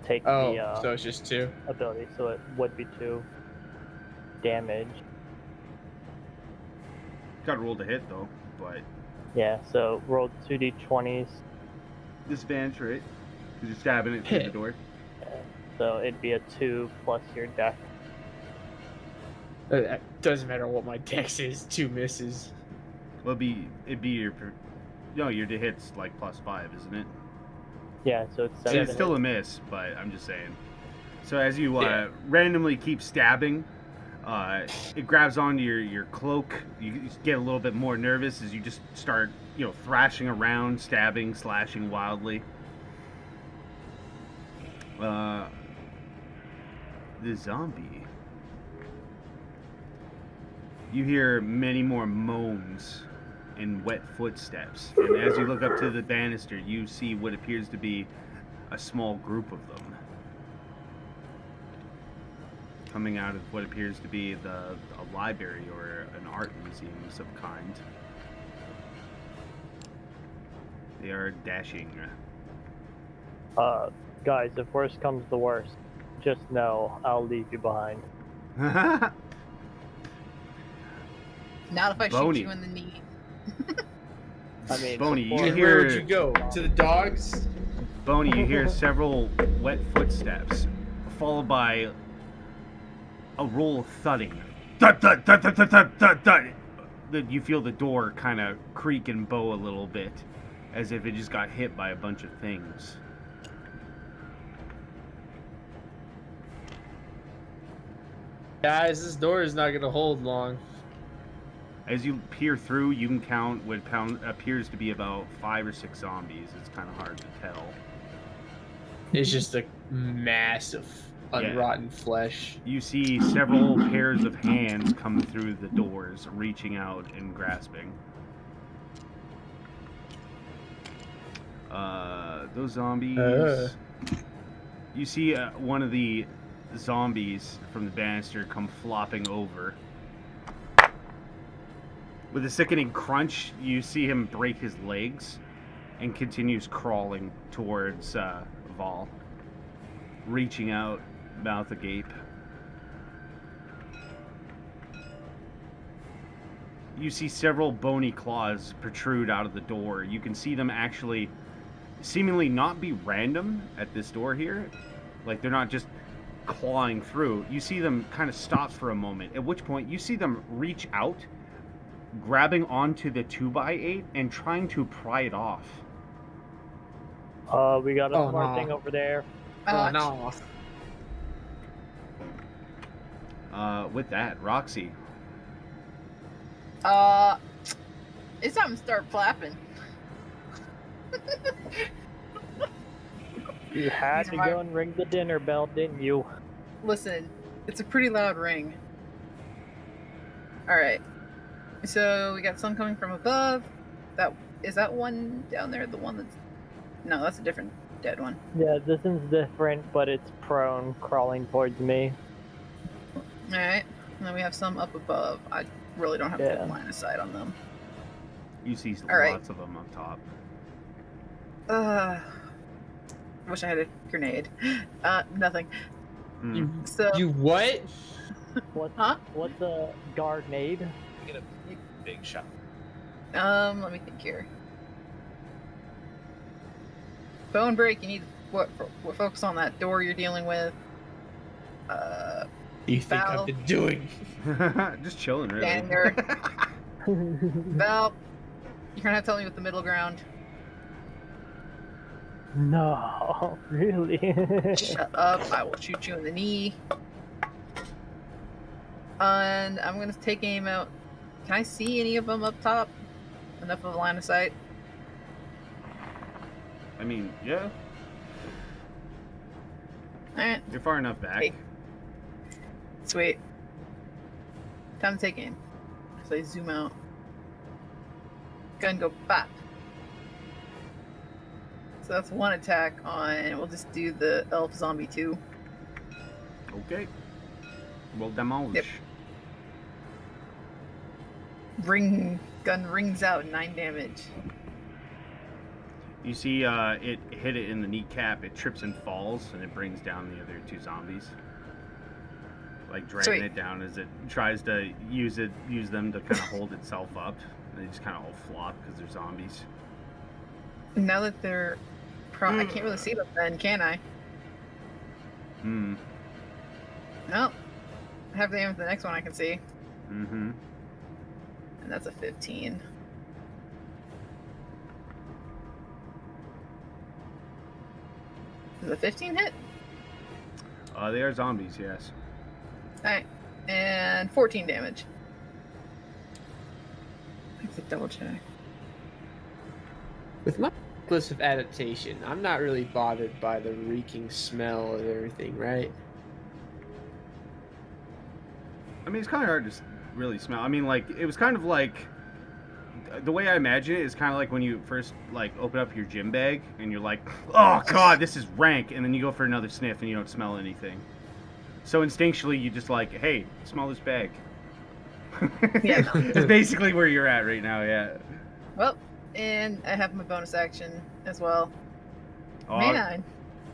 take Oh, the so it's just 2. ability, so it would be 2 damage. Got to roll to hit though, but Yeah, so roll 2d20s, disadvantage, right? Because you're stabbing it through the Hit. door. so it'd be a 2 plus your dex. It doesn't matter what my dex is, 2 misses. Well, it'd be your your to hit's like +5, isn't it? Yeah, so it's And 7. it's still a miss, but I'm just saying. So as you Yeah. randomly keep stabbing, it grabs onto your cloak. You get a little bit more nervous as you just start, thrashing around, stabbing, slashing wildly. The zombie. You hear many more moans and wet footsteps, and as you look up to the banister, you see what appears to be a small group of them coming out of what appears to be a library or an art museum of some kind. They are dashing. Guys, if worst comes to worst, just know I'll leave you behind. Not if I Boney. shoot you in the knee. I mean, Boney, you before- hear- Where would you go? To the dogs? Boney, you hear several wet footsteps, followed by a roll of thudding. Thud, thud, thud, thud, thud, thud, thud, thud. You feel the door kind of creak and bow a little bit, as if it just got hit by a bunch of things. Guys, this door is not gonna hold long. As you peer through, you can count what appears to be about 5 or 6 zombies. It's kind of hard to tell. It's just a mass of Yeah. unrotten flesh. You see several pairs of hands come through the doors, reaching out and grasping. Those zombies. You see one of the zombies from the banister come flopping over. With a sickening crunch, you see him break his legs and continues crawling towards Vol, reaching out, mouth agape. You see several bony claws protrude out of the door. You can see them actually seemingly not be random at this door here. Like, they're not just clawing through. You see them kind of stop for a moment, at which point you see them reach out, grabbing onto the 2x8 and trying to pry it off. We got a Oh, smart no. thing over there. Oh no. With that, Roxy. It's time to start flapping. You had These to are my- go and ring the dinner bell, didn't you? Listen, it's a pretty loud ring. Alright. So we got some coming from above. Is that one down there the one that's... No, that's a different dead one. Yeah, this one's different, but it's prone, crawling towards me. Alright. And then we have some up above. I really don't have a Yeah. good line of sight on them. You see All right. lots of them up top. Wish I had a grenade. Nothing. Hmm. You So you what? What's Huh? what's a guardnade? Get a big shot. let me think here. Bone break, you need what focus on that door you're dealing with. You think Foul. I've been doing? Just chilling, really. Banger. Val, you're gonna have to tell me what the middle ground. No, really? Shut up, I will shoot you in the knee. And I'm gonna take aim out. Can I see any of them up top? Enough of a line of sight? I mean, yeah, Alright, you're far enough back. Hey. Sweet. Time to take aim. So I zoom out. Gun go bop. So that's one attack on, we'll just do the elf zombie 2. Okay. Well, demolish. Yep. Gun rings out 9 damage. You see it hit it in the kneecap, it trips and falls, and it brings down the other 2 zombies. Like dragging Sweet. it down as it tries to use them to kind of hold itself up. They just kind of all flop because they're zombies. Now that they're I can't really see them then, can I? Hmm. No. I have the aim for the next one I can see. Mm-hmm. And that's a 15. Does a 15 hit? They are zombies, yes. Alright. And 14 damage. I have to double check. With my necklace of adaptation, I'm not really bothered by the reeking smell of everything, right? I mean, it's kind of hard to really smell. I mean, like, it was kind of like... The way I imagine it is kind of like when you first, like, open up your gym bag and you're like, oh, God, this is rank. And then you go for another sniff and you don't smell anything. So instinctually, you just like, hey, smell this bag. Yeah, no. That's basically where you're at right now, yeah. Well, and I have my bonus action as well. Oh, Man.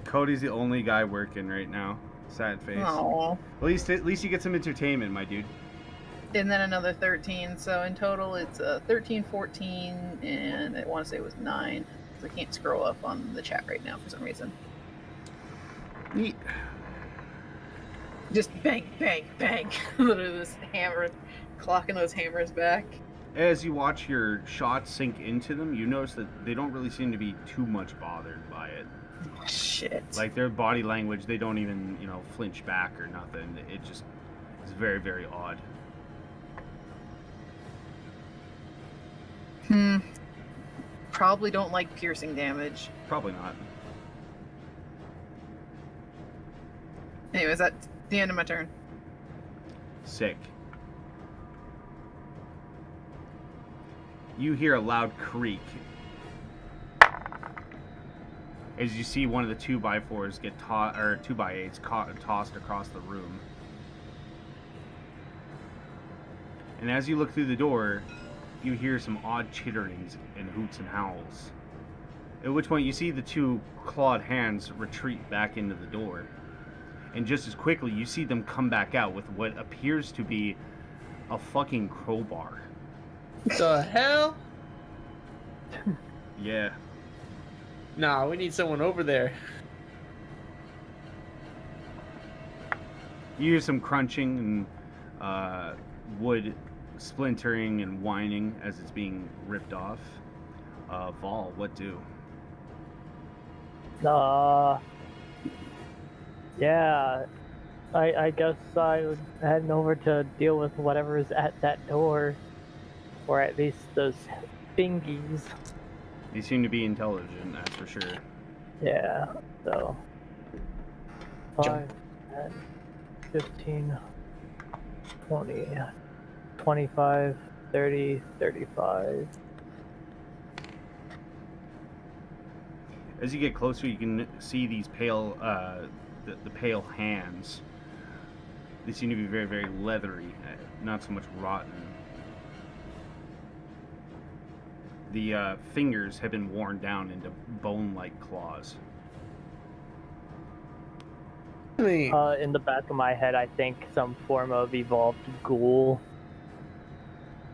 Cody's the only guy working right now. Sad face. Aww. At least you get some entertainment, my dude. And then another 13. So in total, it's 13, 14, and I want to say it was 9. I can't scroll up on the chat right now for some reason. Neat. Just bang, bang, bang. Literally this hammer, clocking those hammers back. As you watch your shots sink into them, you notice that they don't really seem to be too much bothered by it. Oh, shit. Like, their body language, they don't even, flinch back or nothing. It just is very, very odd. Probably don't like piercing damage. Probably not. Anyways, that's the end of my turn. Sick. You hear a loud creak as you see one of the 2x4s get or 2x8s tossed across the room. And as you look through the door, you hear some odd chitterings and hoots and howls. At which point you see the two clawed hands retreat back into the door. And just as quickly, you see them come back out with what appears to be a fucking crowbar. The hell? Yeah. Nah, we need someone over there. You hear some crunching and wood splintering and whining as it's being ripped off. Vol, what do? Yeah, I guess I was heading over to deal with whatever is at that door, or at least those thingies. You seem to be intelligent, that's for sure. Yeah, so 5, Jump. 10, 15, 20, 25, 30, 35. As you get closer, you can see these pale, the pale hands. They seem to be very, very leathery, not so much rotten. The fingers have been worn down into bone-like claws. I mean, In the back of my head, I think some form of evolved ghoul.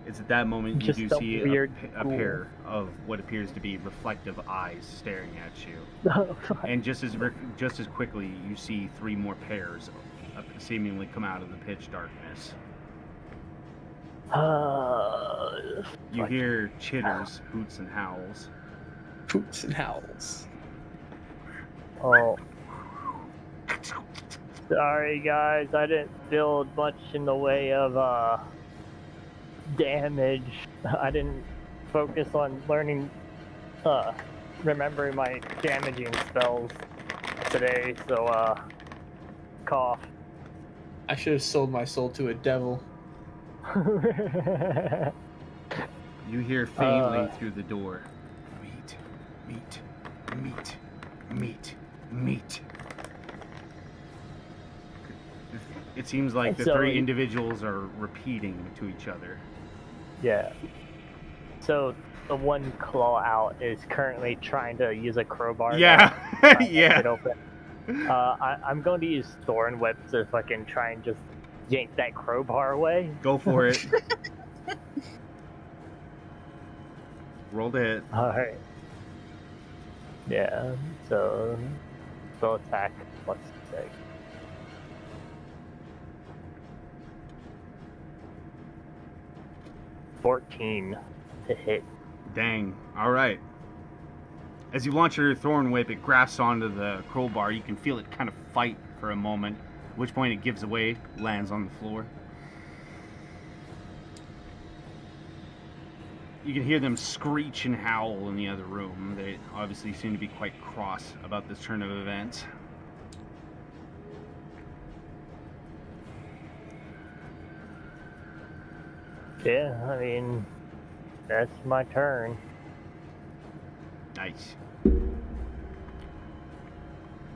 It's at that moment you Just do a see weird a ghoul. pair of what appears to be reflective eyes staring at you. And just as quickly, you see 3 more pairs seemingly come out of the pitch darkness. You hear chitters, hoots, and howls. hoots and howls. Oh. Sorry guys, I didn't build much in the way of damage. I didn't focus on learning remembering my damaging spells today, so cough. I should have sold my soul to a devil. You hear faintly through the door, meat, meat, meat, meat, meat. It seems like the So 3 individuals are repeating to each other. Yeah. So the one claw out is currently trying to use a crowbar. Yeah, to get yeah. open. I'm going to use Thorn Whip to fucking try and just yank that crowbar away. Go for it. Roll to hit. Alright. Yeah, so spell attack plus 6. $14 to hit. Dang. All right. As you launch your thorn whip, it grafts onto the crowbar. You can feel it kind of fight for a moment, at which point it gives away, lands on the floor. You can hear them screech and howl in the other room. They obviously seem to be quite cross about this turn of events. Yeah, I mean, that's my turn. Nice.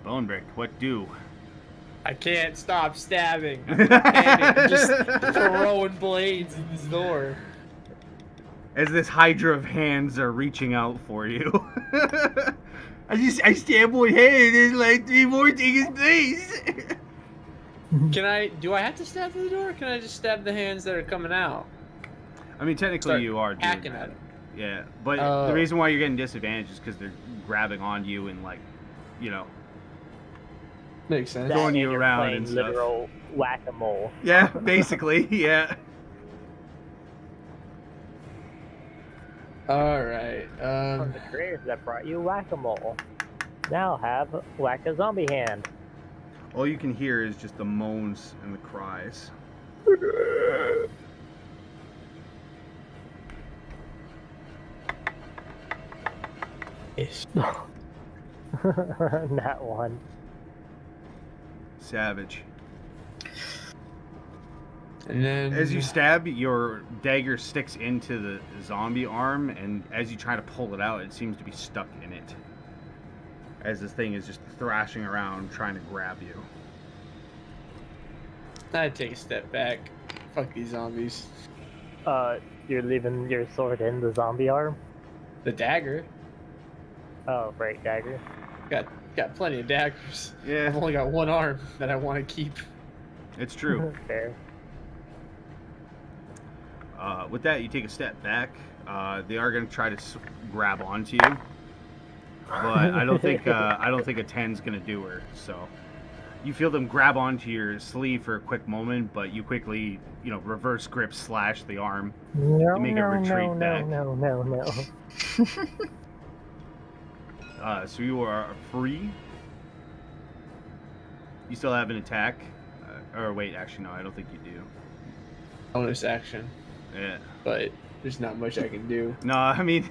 Bonebrick, what do? I can't stop stabbing. I'm just throwing blades in this door. As this hydra of hands are reaching out for you. I stab one hand and like 3 more taking place. Do I have to stab through the door, or can I just stab the hands that are coming out? I mean, technically Start you are doing hacking that. at it. Yeah, but Oh. the reason why you're getting disadvantaged is because they're grabbing on you and like, you know. Makes sense. Throwing That you you're around playing and stuff. literal whack-a-mole. Yeah, basically, yeah. Alright, From the creators that brought you whack-a-mole. Now have whack-a-zombie hand. All you can hear is just the moans and the cries. Ish. That one. Savage. And then As you stab, your dagger sticks into the zombie arm, and as you try to pull it out, it seems to be stuck in it. As this thing is just thrashing around, trying to grab you. I take a step back. Fuck these zombies. You're leaving your sword in the zombie arm? The dagger. Oh, right, dagger. Got plenty of daggers. Yeah, I've only got one arm that I want to keep. it's true. Fair. With that, you take a step back. They are going to try to grab onto you, but I don't think a 10's going to do her. So you feel them grab onto your sleeve for a quick moment, but you quickly, reverse grip slash the arm. No, make a no, retreat no, back. no. So you are free. You still have an attack, or wait, actually no, I don't think you do. Bonus action. Yeah. But there's not much I can do. No, I mean,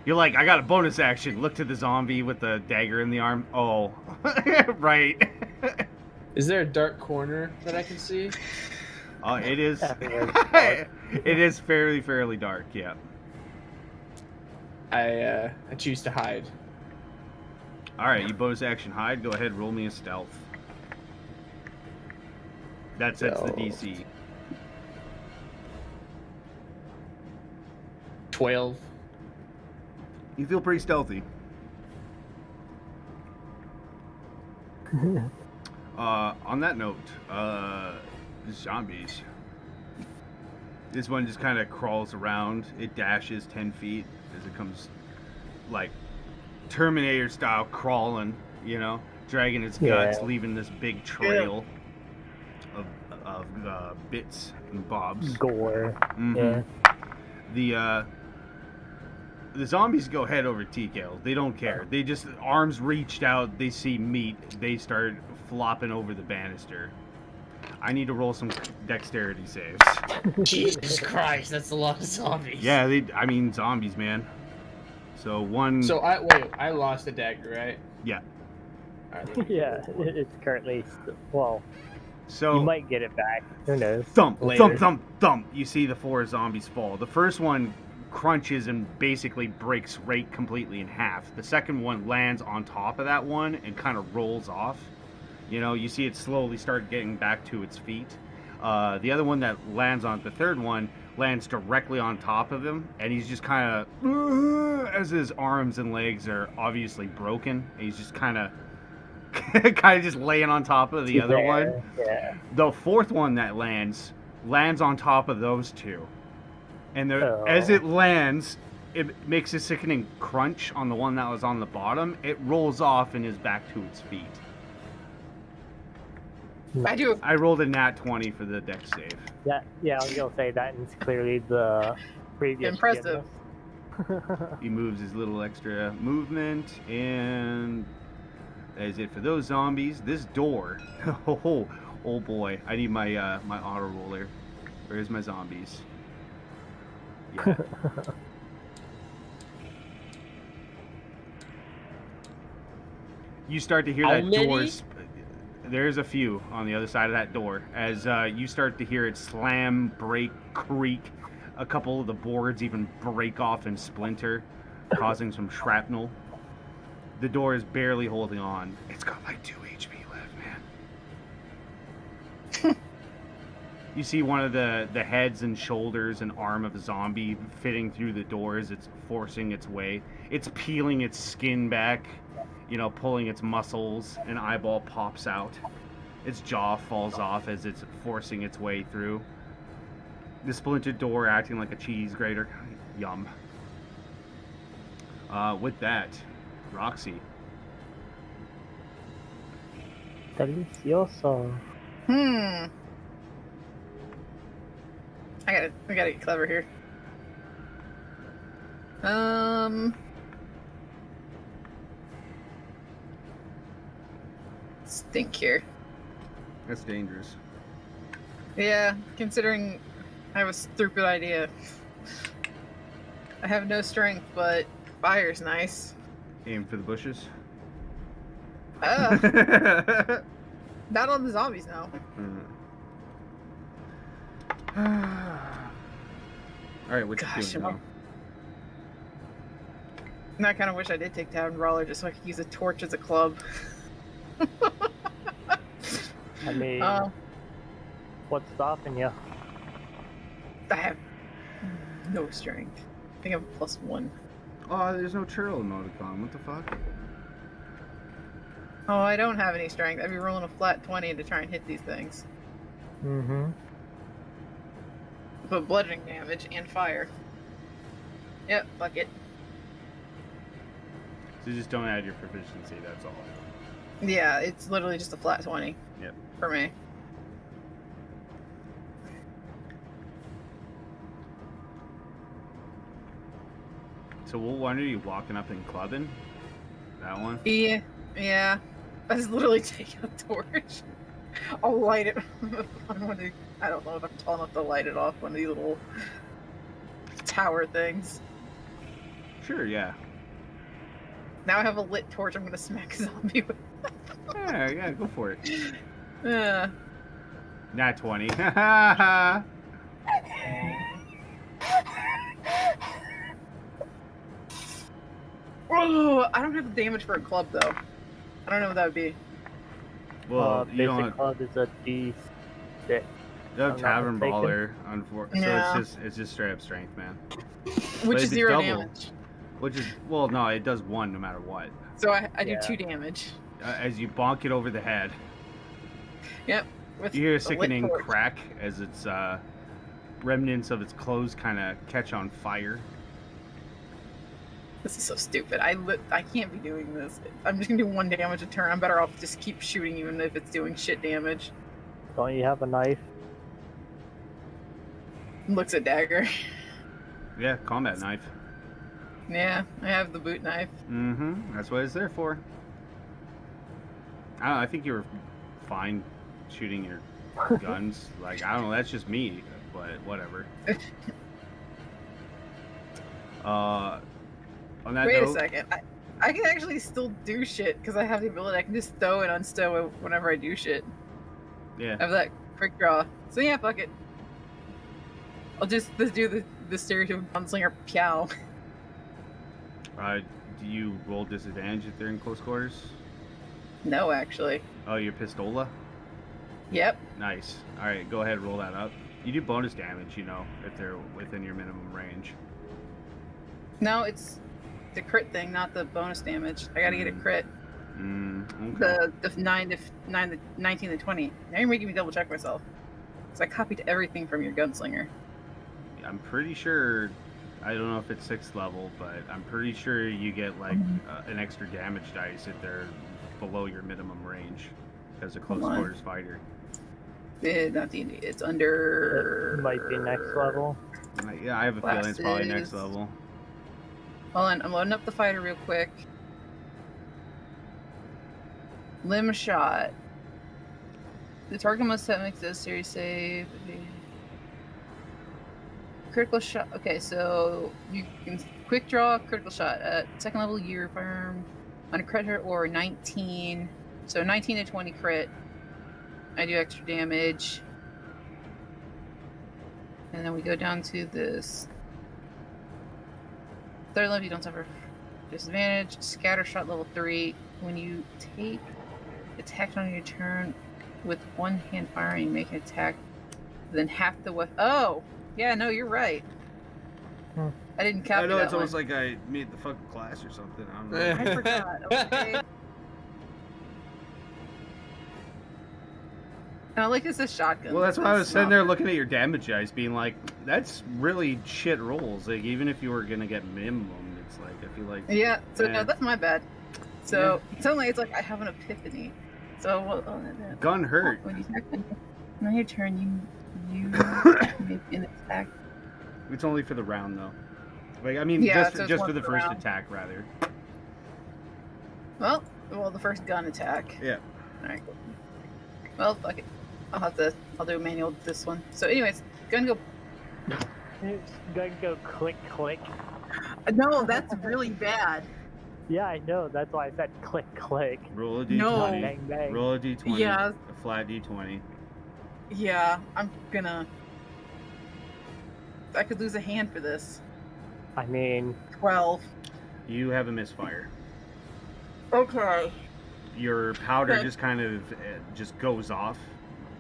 you're like, I got a bonus action. Look to the zombie with the dagger in the arm. Oh, right. Is there a dark corner that I can see? It is. Everywhere's dark. It is fairly dark. Yeah. I choose to hide. All right, you bonus action hide. Go ahead, roll me a stealth. That sets the So- DC. 12. You feel pretty stealthy. On that note, zombies. This one just kind of crawls around. It dashes 10 feet as it comes, like, Terminator style crawling, dragging its guts, Yeah. leaving this big trail of bits and bobs. Gore. Mhm. Yeah. The zombies go head over tail. They don't care. They just, arms reached out, they see meat, they start flopping over the banister. I need to roll some dexterity saves. Jesus Christ, that's a lot of zombies. Yeah, zombies, man. So one. So I lost a dagger, right? Yeah. Alright, let me Yeah, roll for it. it's currently. Well, So you might get it back. Who knows? thump, Later. thump, thump, thump. You see the 4 zombies fall. The first one crunches and basically breaks right completely in half. The second one lands on top of that one and kind of rolls off. You see it slowly start getting back to its feet. The other one that lands on the third one lands directly on top of him, and he's just kind of, as his arms and legs are obviously broken, and he's just kind of just laying on top of the other one. Yeah. The fourth one that lands on top of those two, and Oh. as it lands, it makes a sickening crunch on the one that was on the bottom. It rolls off and is back to its feet. I do. I rolled a nat 20 for the dex save. That. Yeah, I was gonna say that is clearly the previous. Impressive. forgiveness. He moves his little extra movement, and that is it for those zombies. This door, oh boy, I need my my auto roller. Where's my zombies? Yeah. You start to hear How that many? doors. There's a few on the other side of that door. As you start to hear it slam, break, creak, a couple of the boards even break off and splinter, causing some shrapnel. The door is barely holding on. It's got like 2 HP left, man. You see one of the heads and shoulders and arm of a zombie fitting through the door as it's forcing its way. It's peeling its skin back, pulling its muscles. An eyeball pops out. Its jaw falls off as it's forcing its way through. The splintered door acting like a cheese grater. Yum. With that, Roxy. Delicioso. I gotta get clever here. Let's think here. That's dangerous. Yeah, considering I have a stupid idea. I have no strength, but fire's nice. Aim for the bushes. Not on the zombies now. Alright, what Gosh, you doing now? And I kind of wish I did take down Brawler just so I could use a torch as a club. I mean, what's stopping you? I have no strength. I think I have +1. Oh, there's no churl emoticon. What the fuck? Oh, I don't have any strength. I'd be rolling a flat 20 to try and hit these things. Mm-hmm. But bludgeoning damage and fire. Yep, fuck it. So just don't add your proficiency, that's all. Yeah, it's literally just a flat 20. Yep. For me. So what one are you walking up and clubbing? That one? Yeah. I just literally take a torch. I'll light it on one of the, I don't know if I'm tall enough to light it off one of these little tower things. Sure, yeah. Now I have a lit torch I'm gonna smack a zombie with. Yeah, go for it. Nat 20. Oh, I don't have the damage for a club though. I don't know what that would be. Well, you basic don't club is a D6. you have I'm not Tavern mistaken. Brawler, Yeah. so it's just straight up strength, man. Which if is it's 0 double- damage. Which is, well, no, it does 1 no matter what. So I do Yeah. 2 damage. As you bonk it over the head, Yep. With you hear a the lit sickening torch. crack as its remnants of its clothes kind of catch on fire. This is so stupid. I can't be doing this. I'm just gonna do 1 damage a turn. I'm better off just keep shooting even if it's doing shit damage. Don't you have a knife? Looks at dagger. Yeah, combat knife. Yeah, I have the boot knife. Mm-hmm. That's what it's there for. I don't know, I think you were fine shooting your guns. Like, I don't know, that's just me, but whatever. On that Wait a note, second. I can actually still do shit because I have the ability. I can just stow and unstow it whenever I do shit. yeah. I have that quick draw. So yeah, fuck it. I'll just do the stereotypical gunslinger pyow. Do you roll disadvantage if they're in close quarters? No, actually. Oh, your pistola? Yep. Nice. Alright, go ahead, roll that up. You do bonus damage, you know, if they're within your minimum range. No, it's the crit thing, not the bonus damage. I gotta get a crit. Okay. The 19 to 20. Now you're making me double check myself. So I copied everything from your gunslinger. I'm pretty sure, I don't know if it's 6th level, but I'm pretty sure you get like an extra damage dice if they're below your minimum range as a close Hold on. quarters fighter. Not D&D. It's under. It might be next level. Yeah, I have a feeling it's probably next Classes. level. Hold on, I'm loading up the fighter real quick. Limb shot. The target must have makes this series save. Critical shot. Okay, so you can quick draw critical shot at 2nd level. Your firearm on a crit hit or 19. So 19 to 20 crit. I do extra damage. And then we go down to this. 3rd level, you don't suffer disadvantage. Scatter shot level 3. When you take attack on your turn with one hand firing, you make an attack, then half the weapon. Oh! Yeah, no, you're right. I didn't copy that one. like I made the fucking class or something. I don't I forgot. Okay. And I like this as shotgun. Well, that's why I was sitting there looking at your damage dice, being like, "That's really shit rolls." Like, even if you were gonna get minimum, it's like I feel like. Yeah. So Yeah. no, that's my bad. So suddenly it's like I have an epiphany. So Gun hurt. when you attack on your turn, you make an attack. It's only for the round, though. Like, I mean, Yeah, just so it's just one for the per first round. attack, rather. Well, the first gun attack. Yeah. All right. Cool. Well, fuck it. I'll do a manual this one. So, anyways, gun go. It's gonna go click click. No, that's really bad. Yeah, I know. That's why I said click, click. Roll a d20. No. Bang, bang. Roll a d20. Yeah. A flat d20. Yeah, I'm gonna. I could lose a hand for this. I mean, 12. You have a misfire. Okay. Your powder Okay. just kind of just goes off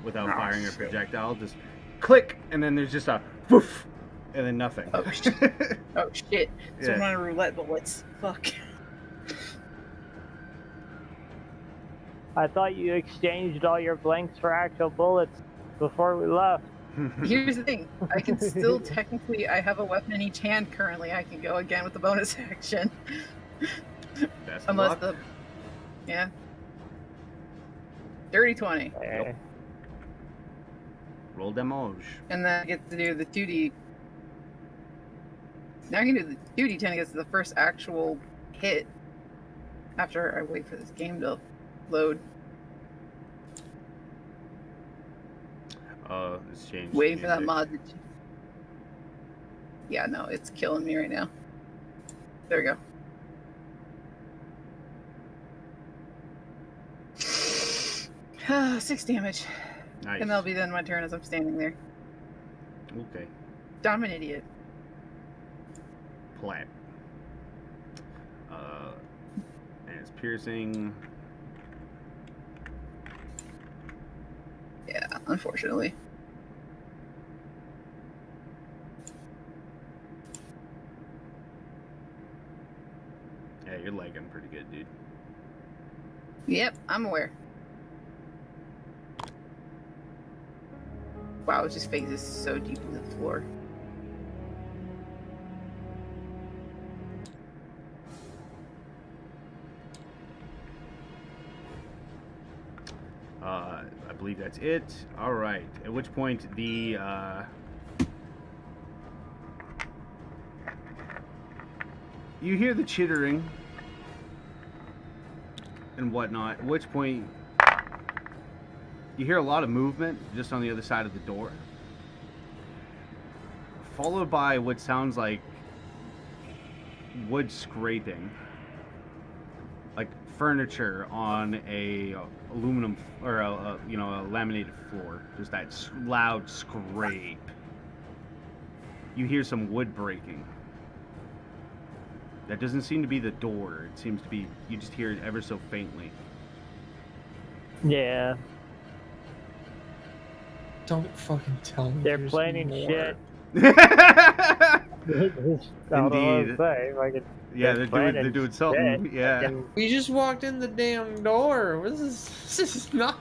without Oh, firing a shit. projectile. Just click, and then there's just a poof, and then nothing. Oh, shit. Oh shit. So Yeah. I'm on a roulette bullets. Fuck. I thought you exchanged all your blanks for actual bullets before we left. Here's the thing. I can still technically. I have a weapon in each hand currently. I can go again with the bonus action. Best of Unless luck. the. Yeah. Dirty 20. Eh. Roll damage. And then I get to do the 2D. Now I can do the 2D10 against the first actual hit after I wait for this game to load. It's changed. Waiting the for that music. mod to. Yeah, no, it's killing me right now. There we go. Six damage. Nice. And that'll be then my turn as I'm standing there. Okay. I'm an idiot. Plat. And it's piercing. Yeah, unfortunately. Yeah, you're lagging pretty good, dude. Yep, I'm aware. Wow, it just phases so deep into the floor. I believe that's it. All right. At which point the you hear the chittering and whatnot. At which point you hear a lot of movement just on the other side of the door, followed by what sounds like wood scraping, like furniture on a aluminum or a laminated floor. Just that loud scrape. You hear some wood breaking. That doesn't seem to be the door. It seems to be, you just hear it ever so faintly. Yeah, Don't fucking tell me. they're there's planning more. shit. I don't know what Indeed. to say. Like, Yeah, They're they're planning doing something. shit. Yeah. Fucking- We just walked in the damn door. This is not.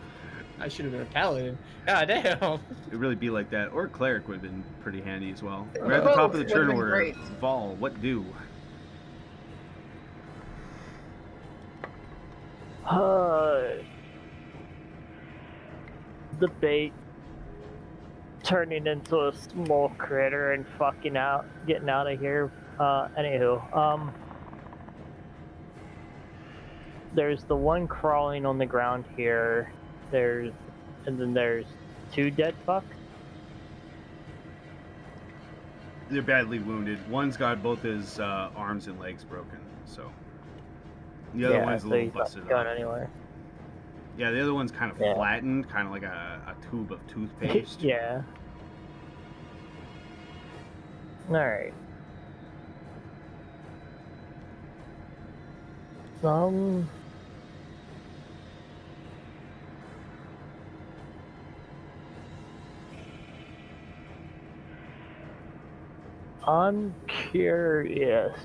I should have been a paladin. God damn. It'd really be like that. Or cleric would have been pretty handy as well. Both We're at the top of the would've been turn order. great. Vol, what do? The bait turning into a small critter and fucking out, getting out of here. Anywho, there's the one crawling on the ground here. And then there's two dead fucks. They're badly wounded. One's got both his arms and legs broken, so. The other one's a so little he's not busted going up. anywhere. Yeah, the other one's kind of Yeah. flattened, kind of like a tube of toothpaste. Yeah. Alright. I'm curious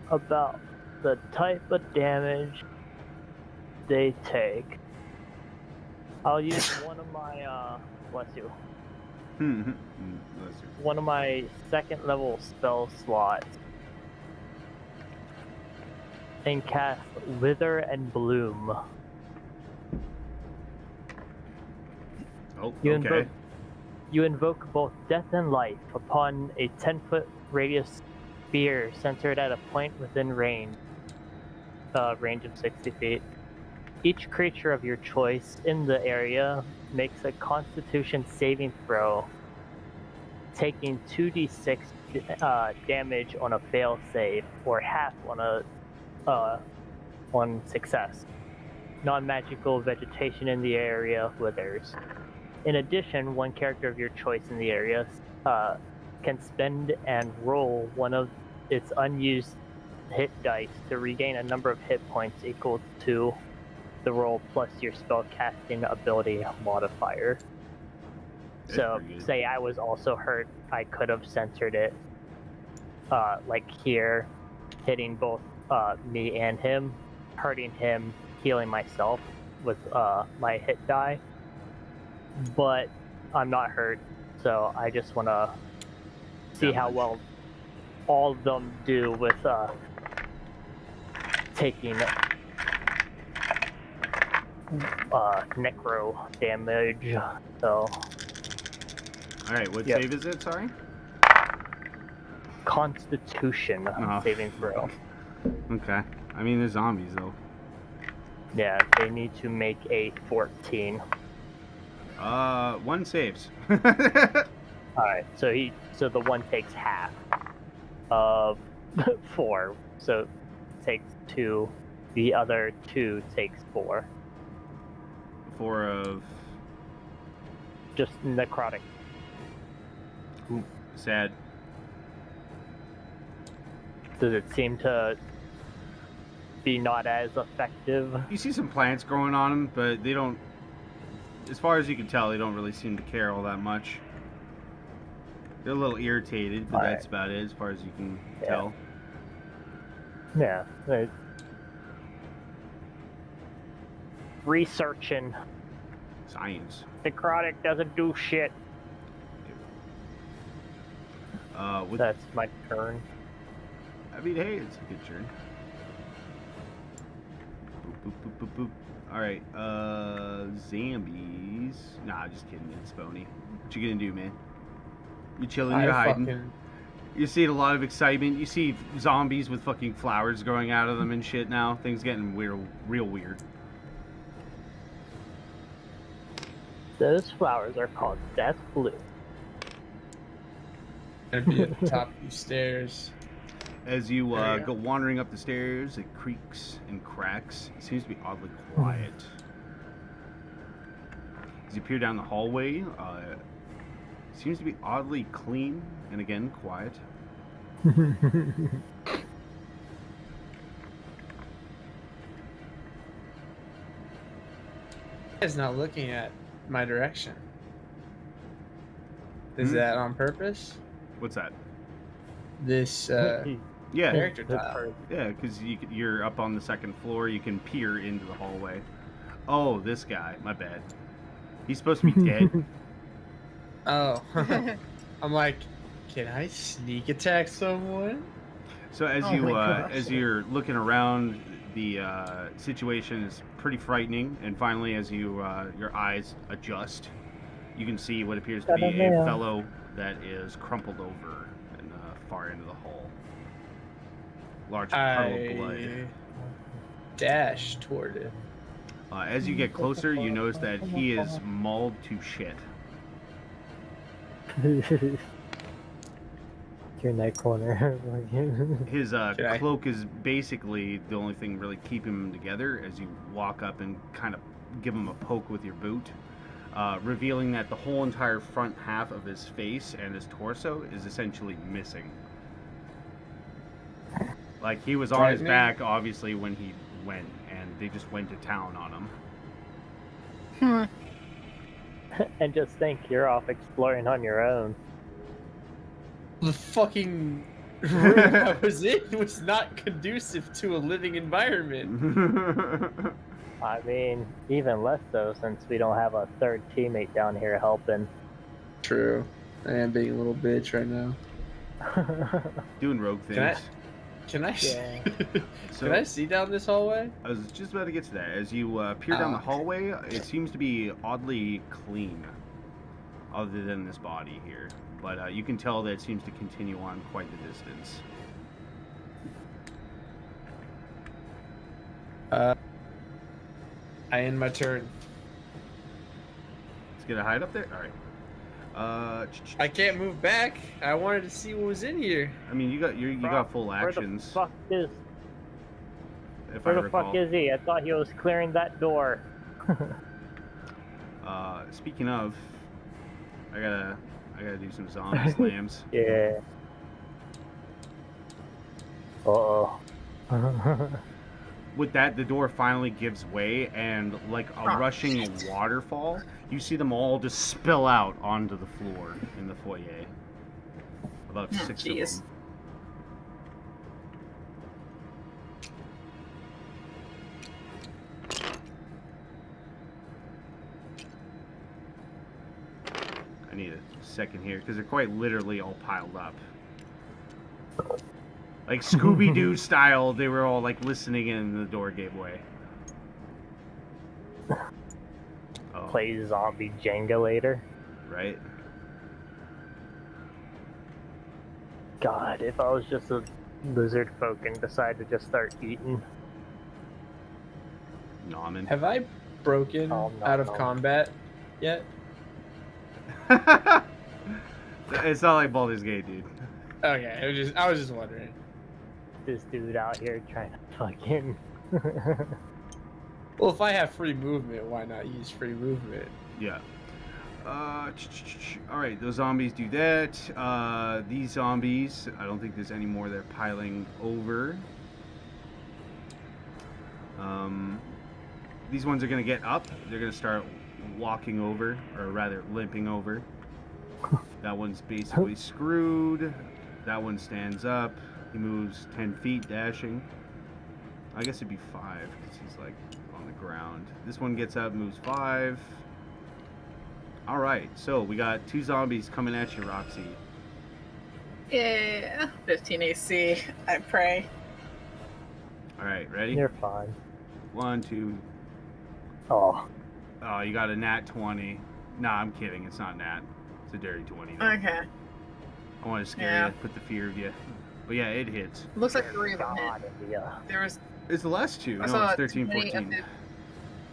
about the type of damage they take. I'll use one of my, bless you, one of my second level spell slots and cast Wither and Bloom. Oh, You okay. You invoke both death and life upon a 10-foot radius sphere centered at a point within range of 60 feet. Each creature of your choice in the area makes a Constitution saving throw, taking 2d6 damage on a fail save or half on success. Non-magical vegetation in the area withers. In addition, one character of your choice in the area can spend and roll one of its unused hit dice to regain a number of hit points equal to the roll plus your spellcasting ability modifier. That's So, pretty good. say I was also hurt, I could have censored it, like here, hitting both me and him, hurting him, healing myself with my hit die. But I'm not hurt, so I just want to see That how much. well all of them do with taking necro damage. So All right, what Yep. save is it? Sorry. Constitution Oh. saving throw. Okay. I mean, they're zombies though. Yeah, they need to make a 14. One saves. Alright, so the one takes half of 4, so it takes 2. The other 2 takes 4. 4 of Just necrotic. sad. Does it seem to be not as effective? You see some plants growing on them, but they don't. As far as you can tell, they don't really seem to care all that much. They're a little irritated, but Alright. that's about it as far as you can Yeah. tell. Yeah. Researching. Science. Necrotic doesn't do shit. With That's my turn. I mean, hey, it's a good turn. Boop, boop, boop, boop, boop. Alright, zombies. Nah, just kidding, it's Phony. What you gonna do, man? You chilling, you're hiding. fucking You're seeing a lot of excitement. You see zombies with fucking flowers growing out of them and shit now. Things getting real weird. Those flowers are called Death Blue. gonna be at the top of these stairs. As you There you go wandering up the stairs, it creaks and cracks. It seems to be oddly quiet. As you peer down the hallway, it seems to be oddly clean and again quiet. Guy's not looking at my direction. Is Hmm? that on purpose? What's that? This Yeah, character tile. yeah, because you're up on the second floor. You can peer into the hallway. Oh, this guy. My bad. He's supposed to be dead. Oh, I'm like, can I sneak attack someone? So as Oh you my gosh. as you're looking around, the situation is pretty frightening. And finally, as you your eyes adjust, you can see what appears to be a Ta-da-da. fellow that is crumpled over in the far end of the hall. Large puddle of blood. I dash toward it. As you get closer, you notice that he is mauled to shit. You're in that corner. His Should I- cloak is basically the only thing really keeping him together as you walk up and kind of give him a poke with your boot, revealing that the whole entire front half of his face and his torso is essentially missing. Like, he was on his Frightening. back, obviously, when he went, and they just went to town on him. And just think, you're off exploring on your own. The fucking room I was in was not conducive to a living environment. I mean, even less so since we don't have a third teammate down here helping. True. I am being a little bitch right now. Doing rogue things. Can I- Can I? Yeah. So, Can I see down this hallway? I was just about to get to that. As you peer down Oh. the hallway, it seems to be oddly clean, other than this body here. But you can tell that it seems to continue on quite the distance. I end my turn. Let's get a hide up there. All right. I can't move back. I wanted to see what was in here. I mean, you got full actions. Where the fuck is? If Where I the fuck recall. is he? I thought he was clearing that door. Speaking of, I gotta do some zombie slams. Yeah. Uh-oh. With that, the door finally gives way, and like a rushing waterfall, you see them all just spill out onto the floor in the foyer. About 6 of jeez. them. I need a second here, because they're quite literally all piled up. Like Scooby-Doo style, they were all like listening and the door gave way. Oh, Play zombie Jenga later. right? God, if I was just a lizard folk and decided to just start eating. Nomin. Have I broken Oh, no, out of no. combat yet? It's not like Baldur's Gate, dude. Okay, I was just wondering. This dude out here trying to fucking. Well, if I have free movement, why not use free movement? Yeah. Alright, those zombies do that. These zombies, I don't think there's any more they're piling over. These ones are gonna get up. They're gonna start walking over, or rather limping over. That one's basically screwed. That one stands up. He moves 10 feet, dashing. I guess it'd be 5, because he's like on the ground. This one gets up, moves 5. Alright, so we got 2 zombies coming at you, Roxy. Yeah, 15 AC. I pray. Alright, ready? You're fine. 1, 2. Oh, Oh, you got a nat 20. Nah, I'm kidding. It's not nat. It's a dirty 20. though. Okay. I want to scare Yeah. you, put the fear of you. But yeah, it hits. Looks like 3 of them hit. God, yeah. There was. It's the last 2. I No, saw it's 13, 20 of 14.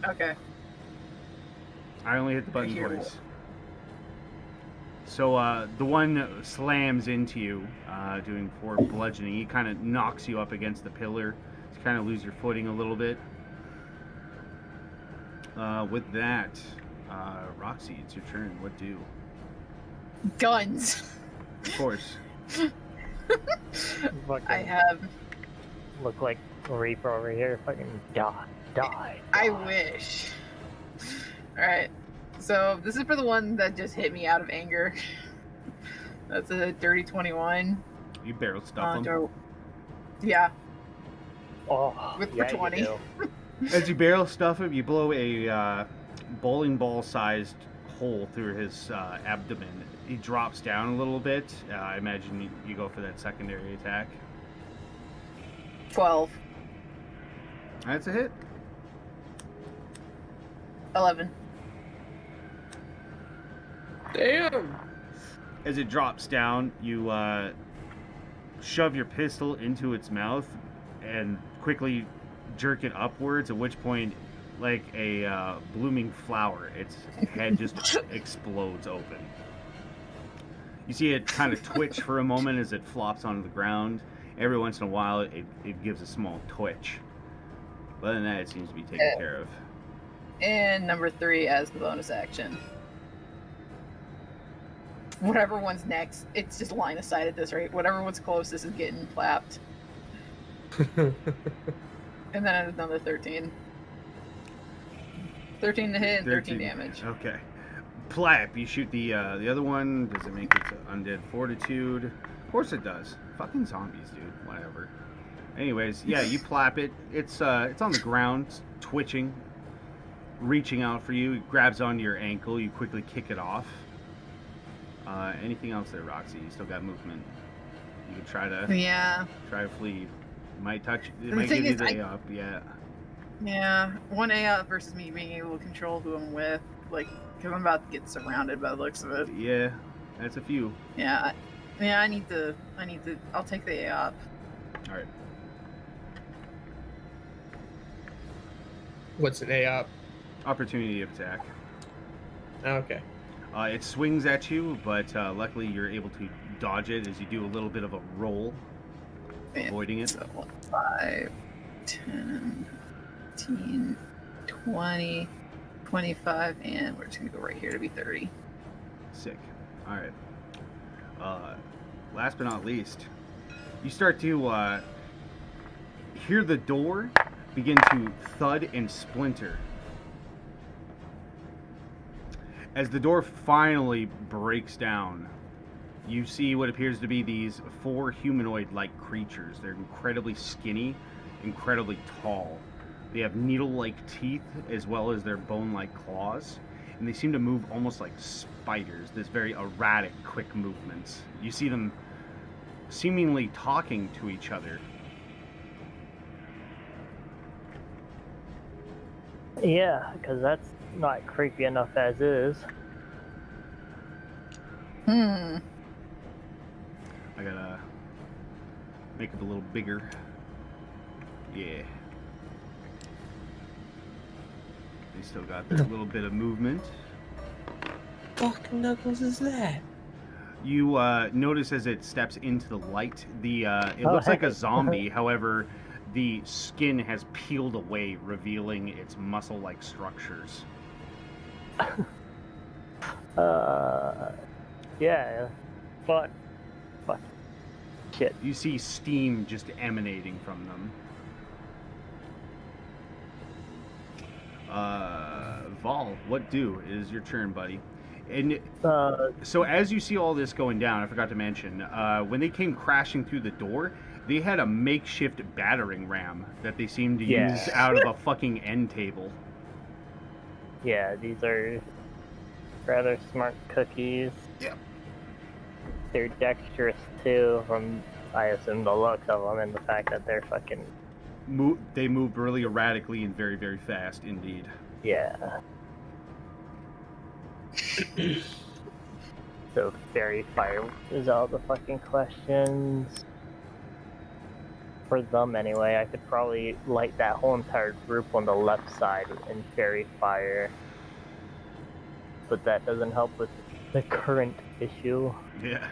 the- Okay. I only hit the button Here. twice. So the one slams into you, doing 4 bludgeoning. He kind of knocks you up against the pillar. You kind of lose your footing a little bit. With that, Roxy, it's your turn. What do? Guns. Of course. Fucking I have. look like Reaper over here. Fucking die. I wish. Alright. So, this is for the one that just hit me out of anger. That's a dirty 21. You barrel stuff him. Yeah. Oh, With yeah, for 20. You do. As you barrel stuff him, you blow a bowling ball-sized hole through his abdomen. He drops down a little bit. I imagine you go for that secondary attack. 12. That's a hit. 11. Damn! As it drops down, you shove your pistol into its mouth and quickly jerk it upwards, at which point, like a blooming flower, its head just explodes open. You see it kind of twitch for a moment as it flops onto the ground. Every once in a while, it gives a small twitch. But other than that, it seems to be taken care of. And number 3 as the bonus action. Whatever one's next, it's just line of sight at this rate. Whatever one's closest is getting clapped. And then another 13. 13 to hit and 13 damage. Okay. Plap, you shoot the other one. Does it make its undead fortitude? Of course it does. Fucking zombies, dude. Whatever. Anyways, yeah, you plap it. It's on the ground, twitching, reaching out for you. It grabs onto your ankle. You quickly kick it off. Anything else there, Roxy? You still got movement. You can try to Yeah. flee. It might touch. It The might thing give you is, the up. Yeah. Yeah. 1 A versus me being able to control who I'm with. Like, because I'm about to get surrounded by the looks of it. Yeah. That's a few. Yeah. Yeah, I need to. I'll take the AOP. All right. What's an AOP? Opportunity of attack. Okay. It swings at you, but luckily you're able to dodge it as you do a little bit of a roll, Yeah. avoiding it. So 5, 10, 15, 20, 25, and we're just gonna go right here to be 30. Sick. All right. Last but not least, you start to hear the door begin to thud and splinter. As the door finally breaks down, you see what appears to be these 4 humanoid-like creatures. They're incredibly skinny, incredibly tall. They have needle-like teeth as well as their bone-like claws, and they seem to move almost like spiders, this very erratic, quick movements. You see them seemingly talking to each other. Yeah, because that's not creepy enough as is. Hmm. I gotta make it a little bigger. Yeah. They still got their little bit of movement. Fuck Knuckles is that? You notice as it steps into the light, it Oh, looks like a hey. zombie. However, the skin has peeled away, revealing its muscle-like structures. Yeah. Fuck. Shit. You see steam just emanating from them. Vol, what do? It is your turn, buddy. And so as you see all this going down, I forgot to mention, when they came crashing through the door, they had a makeshift battering ram that they seemed to Yeah. use out of a fucking end table. Yeah, these are rather smart cookies. Yep. They're dexterous too, from I assume the looks of them and the fact that they're fucking They move really erratically and very, very fast indeed. yeah. So fairy fire is all the fucking questions for them anyway. I could probably light that whole entire group on the left side in fairy fire, but that doesn't help with the current issue. Yeah.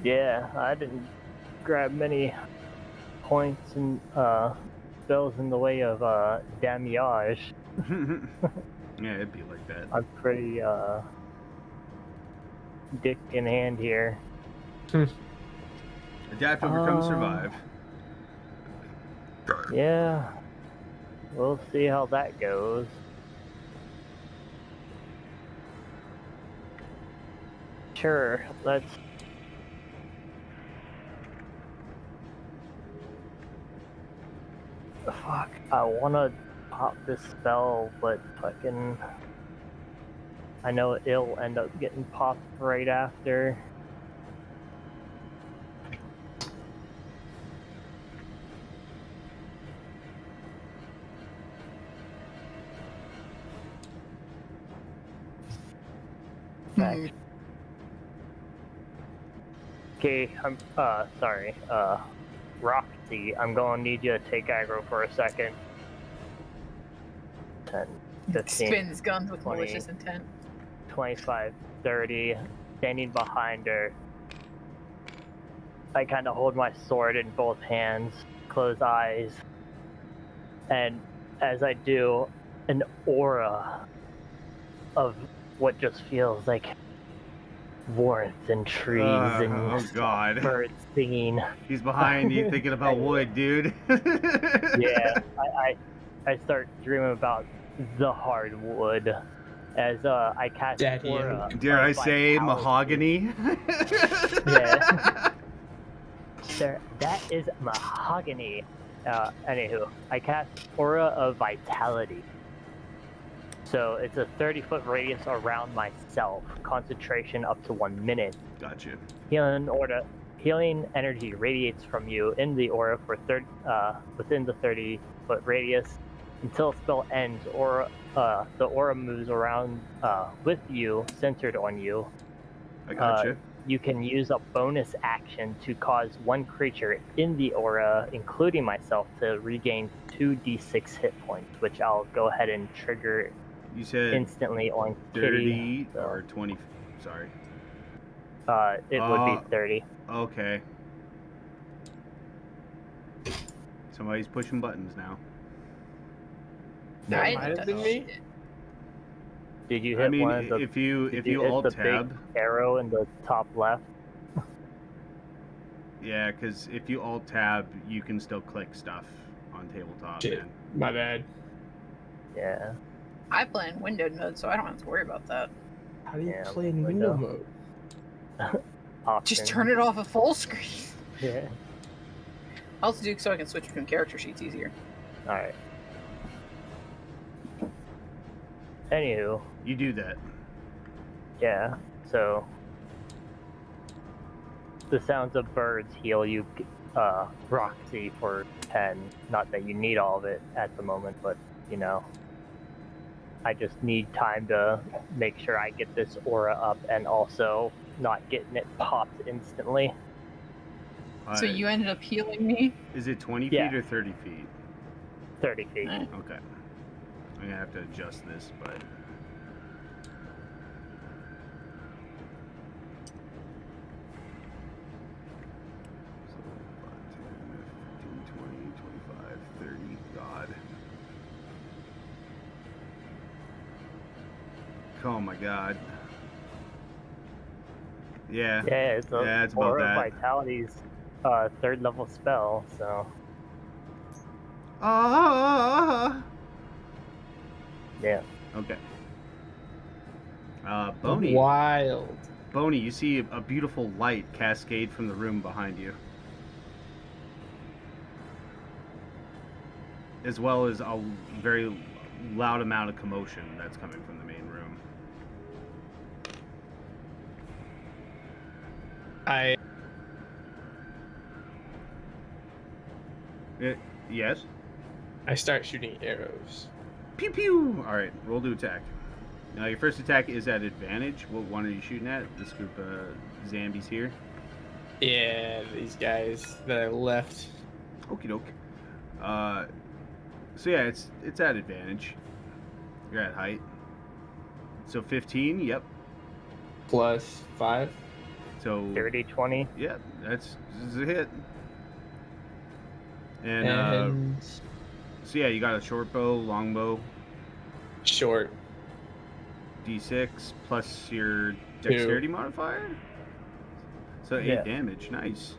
Yeah, I didn't grab many points and spells in the way of damage. Yeah, it'd be like that. I'm pretty dick in hand here. Adapt, overcome, survive. Yeah, we'll see how that goes. Sure, let's. Fuck, I wanna pop this spell, but fucking. I know it'll end up getting popped right after. Hmm. Okay, I'm sorry. Roxy, I'm gonna need you to take aggro for a second. 10, 15, Spins guns with 20. malicious intent. 25, 30, standing behind her. I kind of hold my sword in both hands, close eyes, and as I do, an aura of what just feels like warmth and trees and Oh god. birds singing. He's behind you thinking about wood, dude. Yeah, I start dreaming about the hardwood as I cast Daddy. aura. Dare I of say vitality. mahogany? Yeah. There, that is mahogany. Anywho, I cast Aura of Vitality. So it's a 30-foot radius around myself. Concentration up to 1 minute. Gotcha. Healing energy radiates from you in the aura for within the 30-foot radius. Until spell ends, or the aura moves around with you, centered on you. I gotcha. You can use a bonus action to cause one creature in the aura, including myself, to regain 2d6 hit points, which I'll go ahead and trigger You said instantly on 30 Kitty. So, or 20. Sorry. it would be 30. Okay. Somebody's pushing buttons now. That I might have touched been me. it. Did you I hit mean, one of the? if you did if you hit alt the tab, big arrow in the top left? yeah, because if you alt tab, you can still click stuff on tabletop. Shit. Man. My bad. Yeah. I play in windowed mode, so I don't have to worry about that. How do you Yeah, play in window. window mode? Just Options. turn it off at full screen. Yeah. I also do so I can switch between character sheets easier. All right. Anywho, You do that. yeah. So the sounds of birds heal you, Roxy, for 10. Not that you need all of it at the moment, but you know, I just need time to make sure I get this aura up and also not getting it popped instantly. So you ended up healing me? Is it 20 Yeah. feet or 30 feet? 30 feet. Alright. Okay. I'm gonna have to adjust this, but. So, 5, 10, 15, 20, 25, 30. God. Oh my God. Yeah. Yeah, it's a Yeah, it's about aura that. vitality's 3rd level spell, so Ah. yeah. Okay. Boney. Wild. Boney, you see a beautiful light cascade from the room behind you. As well as a very loud amount of commotion that's coming from the main room. Yes? I start shooting arrows. Pew pew! Alright, roll to attack. Now, your first attack is at advantage. What one are you shooting at? This group of zombies here? Yeah, these guys that I left. Okie doke. So yeah, it's at advantage. You're at height. So 15, yep. Plus 5. So 30, 20. yeah, this is a hit. And so yeah, you got a short bow, long bow, short. D6 plus your dexterity modifier. So 8 Yeah. damage, nice.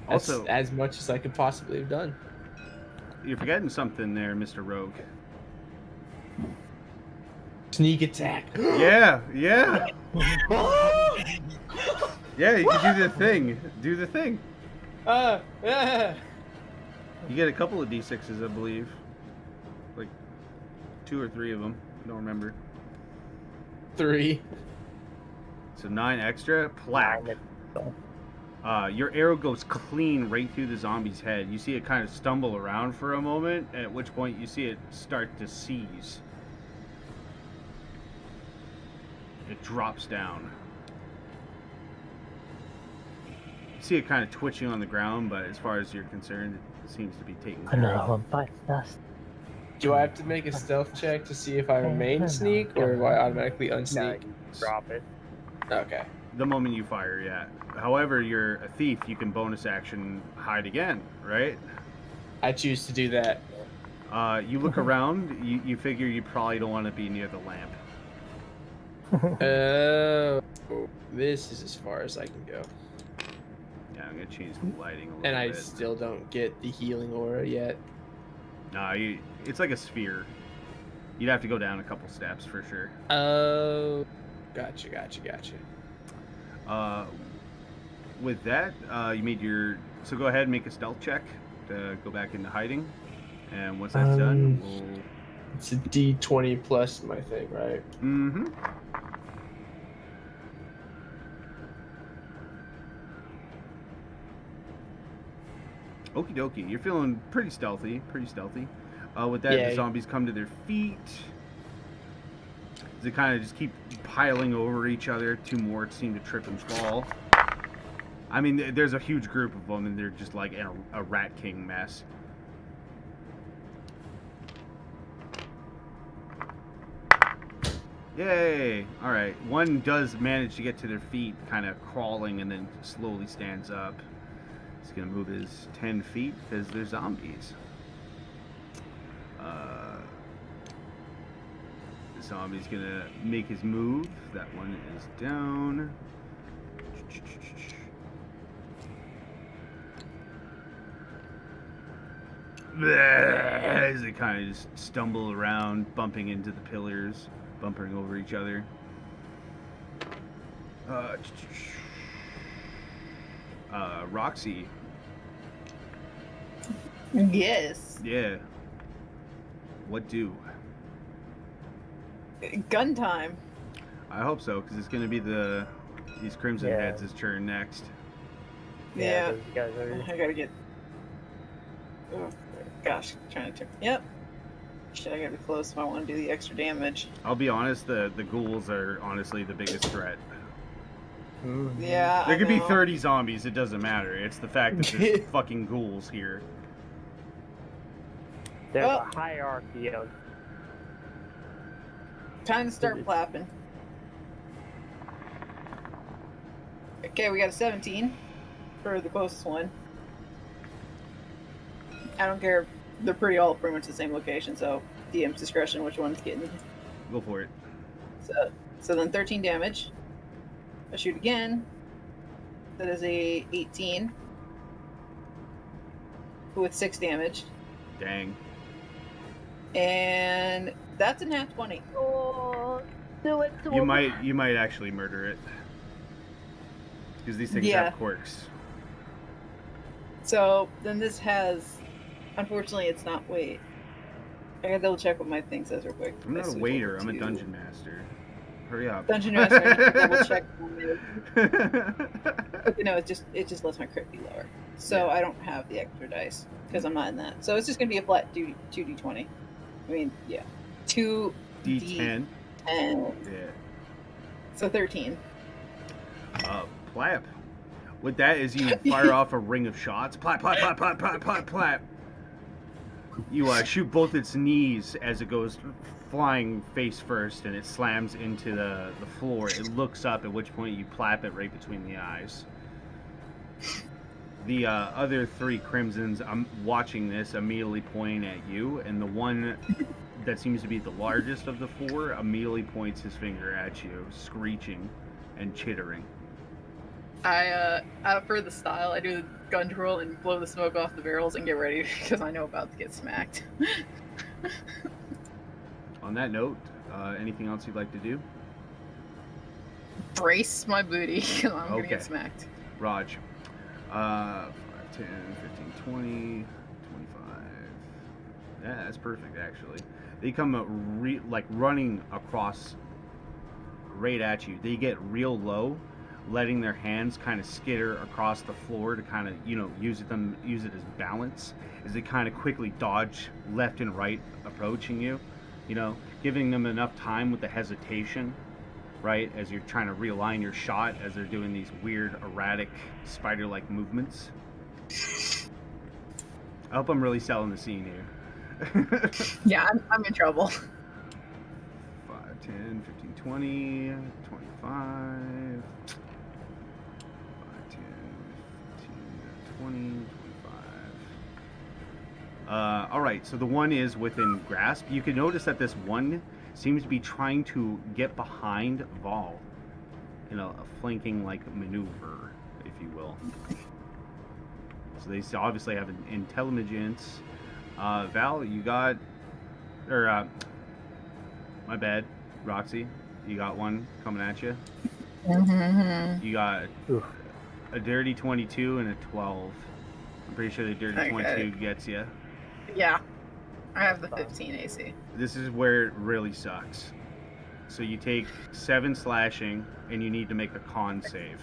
That's Also, as much as I could possibly have done. you're forgetting something there, Mr. Rogue. Sneak attack. Yeah, yeah. Yeah, you can do the thing. Do the thing. Yeah. You get a couple of D6s, I believe. Like 2 or 3 of them. I don't remember. 3. So 9 extra. Plaque. So, Your arrow goes clean right through the zombie's head. You see it kind of stumble around for a moment, at which point you see it start to seize. It drops down. You see it kind of twitching on the ground, but as far as you're concerned, it seems to be taken care another of. one bites dust. Do I have to make a stealth check to see if I remain sneak, or do I automatically No, unsneak? you drop it. Okay. The moment you fire, yeah. However, you're a thief, you can bonus action hide again, right? I choose to do that. You look around, you figure you probably don't want to be near the lamp. Oh, this is as far as I can go. Yeah, I'm gonna change the lighting a little And I bit. still don't get the healing aura yet. Nah, it's like a sphere. You'd have to go down a couple steps for sure. Oh, gotcha. With that, you made your. So go ahead and make a stealth check to go back into hiding. And once that's done, we'll. It's a D20 plus my thing, right? Mm-hmm. Okie dokie. You're feeling pretty stealthy. With that, Yay. the zombies come to their feet. They kind of just keep piling over each other. 2 more seem to trip and fall. I mean, there's a huge group of them, and they're just like in a Rat King mess. Yay! Alright, one does manage to get to their feet, kind of crawling, and then slowly stands up. He's gonna move his 10 feet because they're zombies. The zombie's gonna make his move. That one is down. As they kind of just stumble around, bumping into the pillars, bumping over each other. Roxy. Yes. Yeah. What do? Gun time. I hope so, because it's going to be these Crimson Yeah. Heads' turn next. Yeah. those guys are. I gotta get. Oh, gosh, trying to. Yep. Shit, I gotta be close if I want to do the extra damage. I'll be honest, the ghouls are honestly the biggest threat. Mhm. Yeah. There I could be know. 30 zombies, it doesn't matter. It's the fact that there's fucking ghouls here. There's Oh. a hierarchy of. Time to start flapping. Okay, we got a 17 for the closest one. I don't care. They're all pretty much the same location, so DM's discretion which one's getting. Go for it. So then 13 damage. I shoot again. That is a 18 with 6 damage, Dang. and that's a nat 20. Oh, do it to You him. might actually murder it. Because these things Yeah. have quirks. So then this has, unfortunately, it's not. Wait, I gotta double check what my thing says real quick. I'm not I a switched waiter, over I'm a to dungeon master. Hurry up. Dungeon master. I need to double check. Okay, no, it just lets my crit be lower, so Yeah. I don't have the extra dice because I'm not in that. So it's just gonna be a flat 2d20. I mean, yeah, 2 D10. and Yeah. so 13. Plap. With that is you fire off a ring of shots. Plap, plap, plap, plap, plap, plap, plap. You shoot both its knees as it goes flying face first, and it slams into the floor. It looks up, at which point you plap it right between the eyes. The other 3 Crimsons, I'm watching this, immediately pointing at you, and the one that seems to be the largest of the 4 immediately points his finger at you, screeching and chittering. For the style, I do the gun twirl and blow the smoke off the barrels and get ready because I know about to get smacked. On that note, anything else you'd like to do? Brace my booty because I'm gonna Okay. get smacked. Raj. 5, 10, 15, 20, 25. Yeah, that's perfect, actually. They come running across right at you. They get real low, letting their hands kind of skitter across the floor to kind of, use it as balance as they kind of quickly dodge left and right approaching you, giving them enough time with the hesitation, right, as you're trying to realign your shot as they're doing these weird, erratic, spider-like movements. I hope I'm really selling the scene here. Yeah, I'm in trouble. 5, 10, 15, 20, 25, 5, 10, 15, 20, 25. Alright, so the one is within grasp. You can notice that this one seems to be trying to get behind Vol. A flanking maneuver, if you will. So they obviously have an intelligence. Val, you got, my bad, Roxy, you got one coming at you. Mm-hmm. You got Oof. a dirty 22 and a 12. I'm pretty sure the dirty Okay. 22 gets you. Yeah, I have the 15 AC. This is where it really sucks. So you take 7 slashing, and you need to make a con save.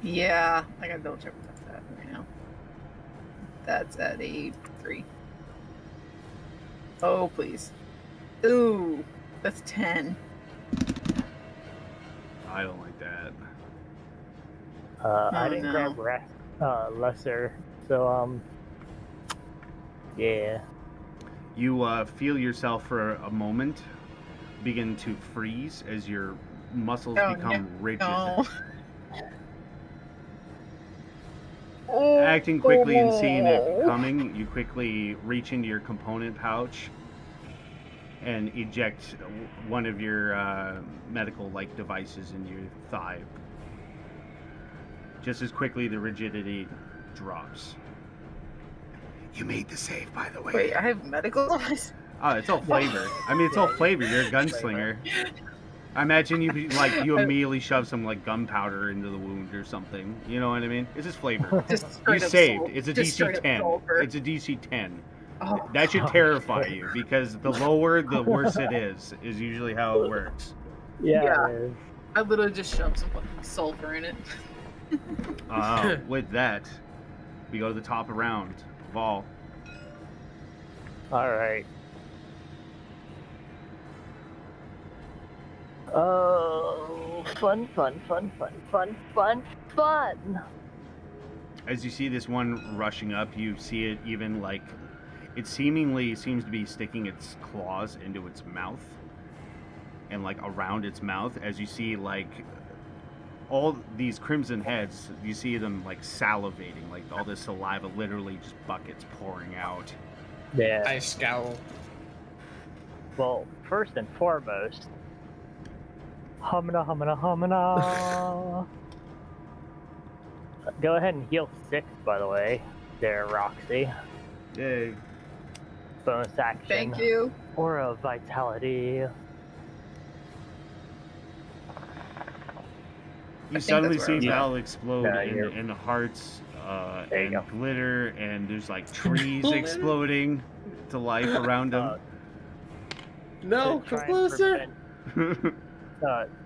Yeah, I gotta double check that right now. That's at a 3. Oh, please. Ooh, that's 10. I don't like that. I Oh, didn't no. grab lesser, so yeah. You feel yourself for a moment begin to freeze as your muscles Oh, become rigid. No. Oh, Acting quickly and seeing it coming, you quickly reach into your component pouch and eject one of your medical-like devices in your thigh. Just as quickly, the rigidity drops. You made the save, by the way. Wait, I have medical device? Oh, it's all flavor. I mean, it's all flavor. You're a gunslinger. I imagine you immediately shove some like gunpowder into the wound or something. You know what I mean? It's just flavor. Just You straight up saved. sul- It's a just straight DC up 10. sulfur. It's a DC 10. Oh, That should Oh, terrify shit. you because the lower, the worse it is usually how it works. Yeah. It is. I literally just shoved some fucking sulfur in it. With that, we go to the top of round. Vol. All right. Oh, fun. As you see this one rushing up, you see it even like it seemingly seems to be sticking its claws into its mouth and like around its mouth. As you see like all these crimson heads, you see them like salivating, like all this saliva, literally just buckets pouring out. Yeah. I scowl. Well, first and foremost, humana. Go ahead and heal 6, by the way, there, Roxy. Yay. Bonus action. Thank you. Aura of vitality. You think suddenly that's where I see was at. Val explode Yeah, you're- in hearts There you and go. glitter, and there's like trees Glitter? exploding to life around him. No, to come try and closer. prevent-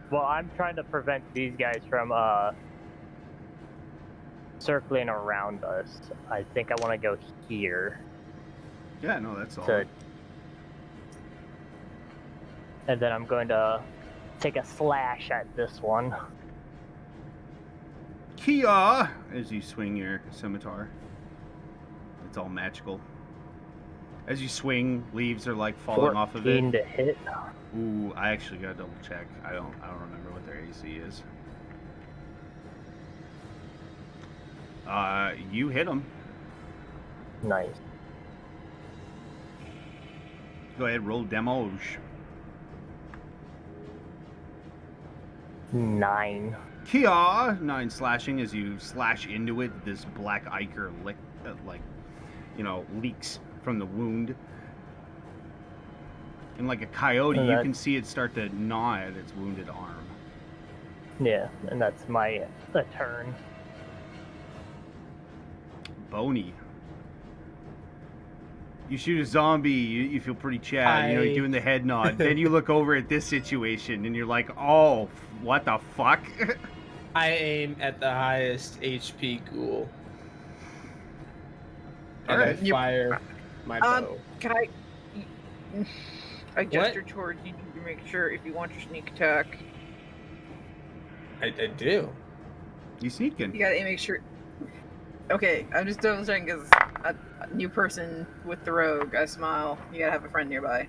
well, I'm trying to prevent these guys from circling around us. I think I want to go here Yeah, no, that's all. and then I'm going to take a slash at this one. Kia! As you swing your scimitar. It's all magical. As you swing, leaves are like falling off of it. 14 to hit. Ooh, I actually gotta double check. I don't remember what their AC is. You hit them. Nice. Go ahead, roll damage. 9. Kia! 9 slashing as you slash into it. This black ichor leaks from the wound. And like a coyote, And you that- can see it start to gnaw at its wounded arm. Yeah, and that's my turn. Bony. You shoot a zombie, you feel pretty Chad, you're doing the head nod. Then you look over at this situation and you're like, oh, what the fuck? I aim at the highest HP ghoul. And Alright. I fire my bow. Can I gesture towards you to make sure if you want your sneak attack, I do. You sneaking. you gotta make sure. Okay, I'm just double checking because a new person with the rogue. I smile. You gotta have a friend nearby.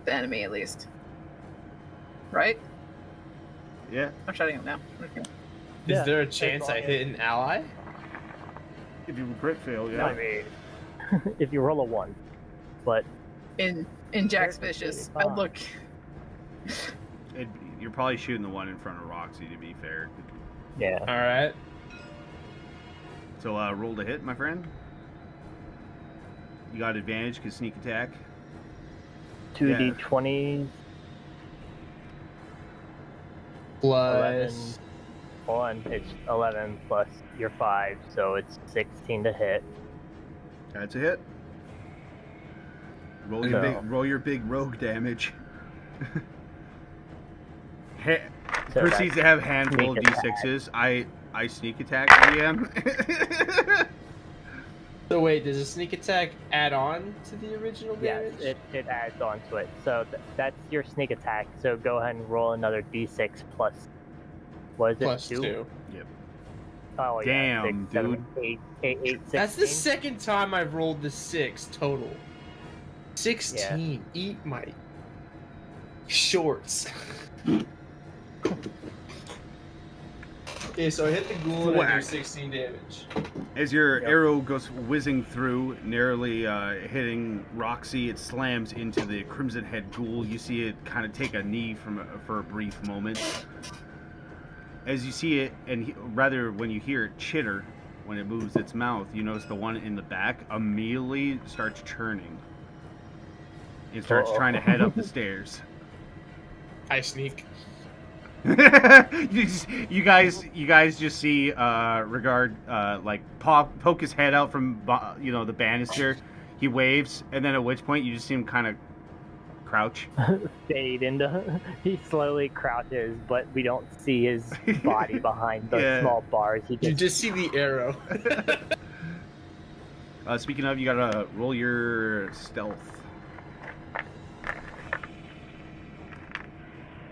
The enemy, at least. Right? Yeah. I'm shutting up now. Okay. Yeah, Is there a that's chance all I I hit an ally? If you crit fail, I mean, if you roll a 1. But In Jack's Vicious, I look. You're probably shooting the one in front of Roxy, to be fair. yeah. Alright. So roll to hit, my friend. You got advantage because sneak attack. 2d20s. Plus. 1. It's 11 plus your 5, so it's 16 to hit. That's a hit. Roll No. your big rogue damage. So Proceeds to have a handful of sneak attack. d6s. I sneak attack DM. So wait, does a sneak attack add on to the original Yes, damage? it adds on to it. So that's your sneak attack. So go ahead and roll another d6 plus. What is it? Plus 2. Oh yeah. Damn, 6, 7, dude. 8, 8, 8, 16. That's the second time I've rolled the 6 total. 16. Eat my shorts. Okay, so I hit the ghoul and I do Whack. 16 damage. As your Yep. arrow goes whizzing through, narrowly hitting Roxy, it slams into the Crimson Head Ghoul. You see it kind of take a knee for a brief moment. As you see it, and rather when you hear it chitter when it moves its mouth, you notice the one in the back immediately starts churning. It starts trying to head up the stairs. I sneak. you guys just see Regard like poke his head out from the banister. He waves, and then at which point you just see him kind of crouch. Fade into. He slowly crouches, but we don't see his body behind the Yeah. small bars. He You just just see the arrow. Speaking of, you gotta roll your stealth.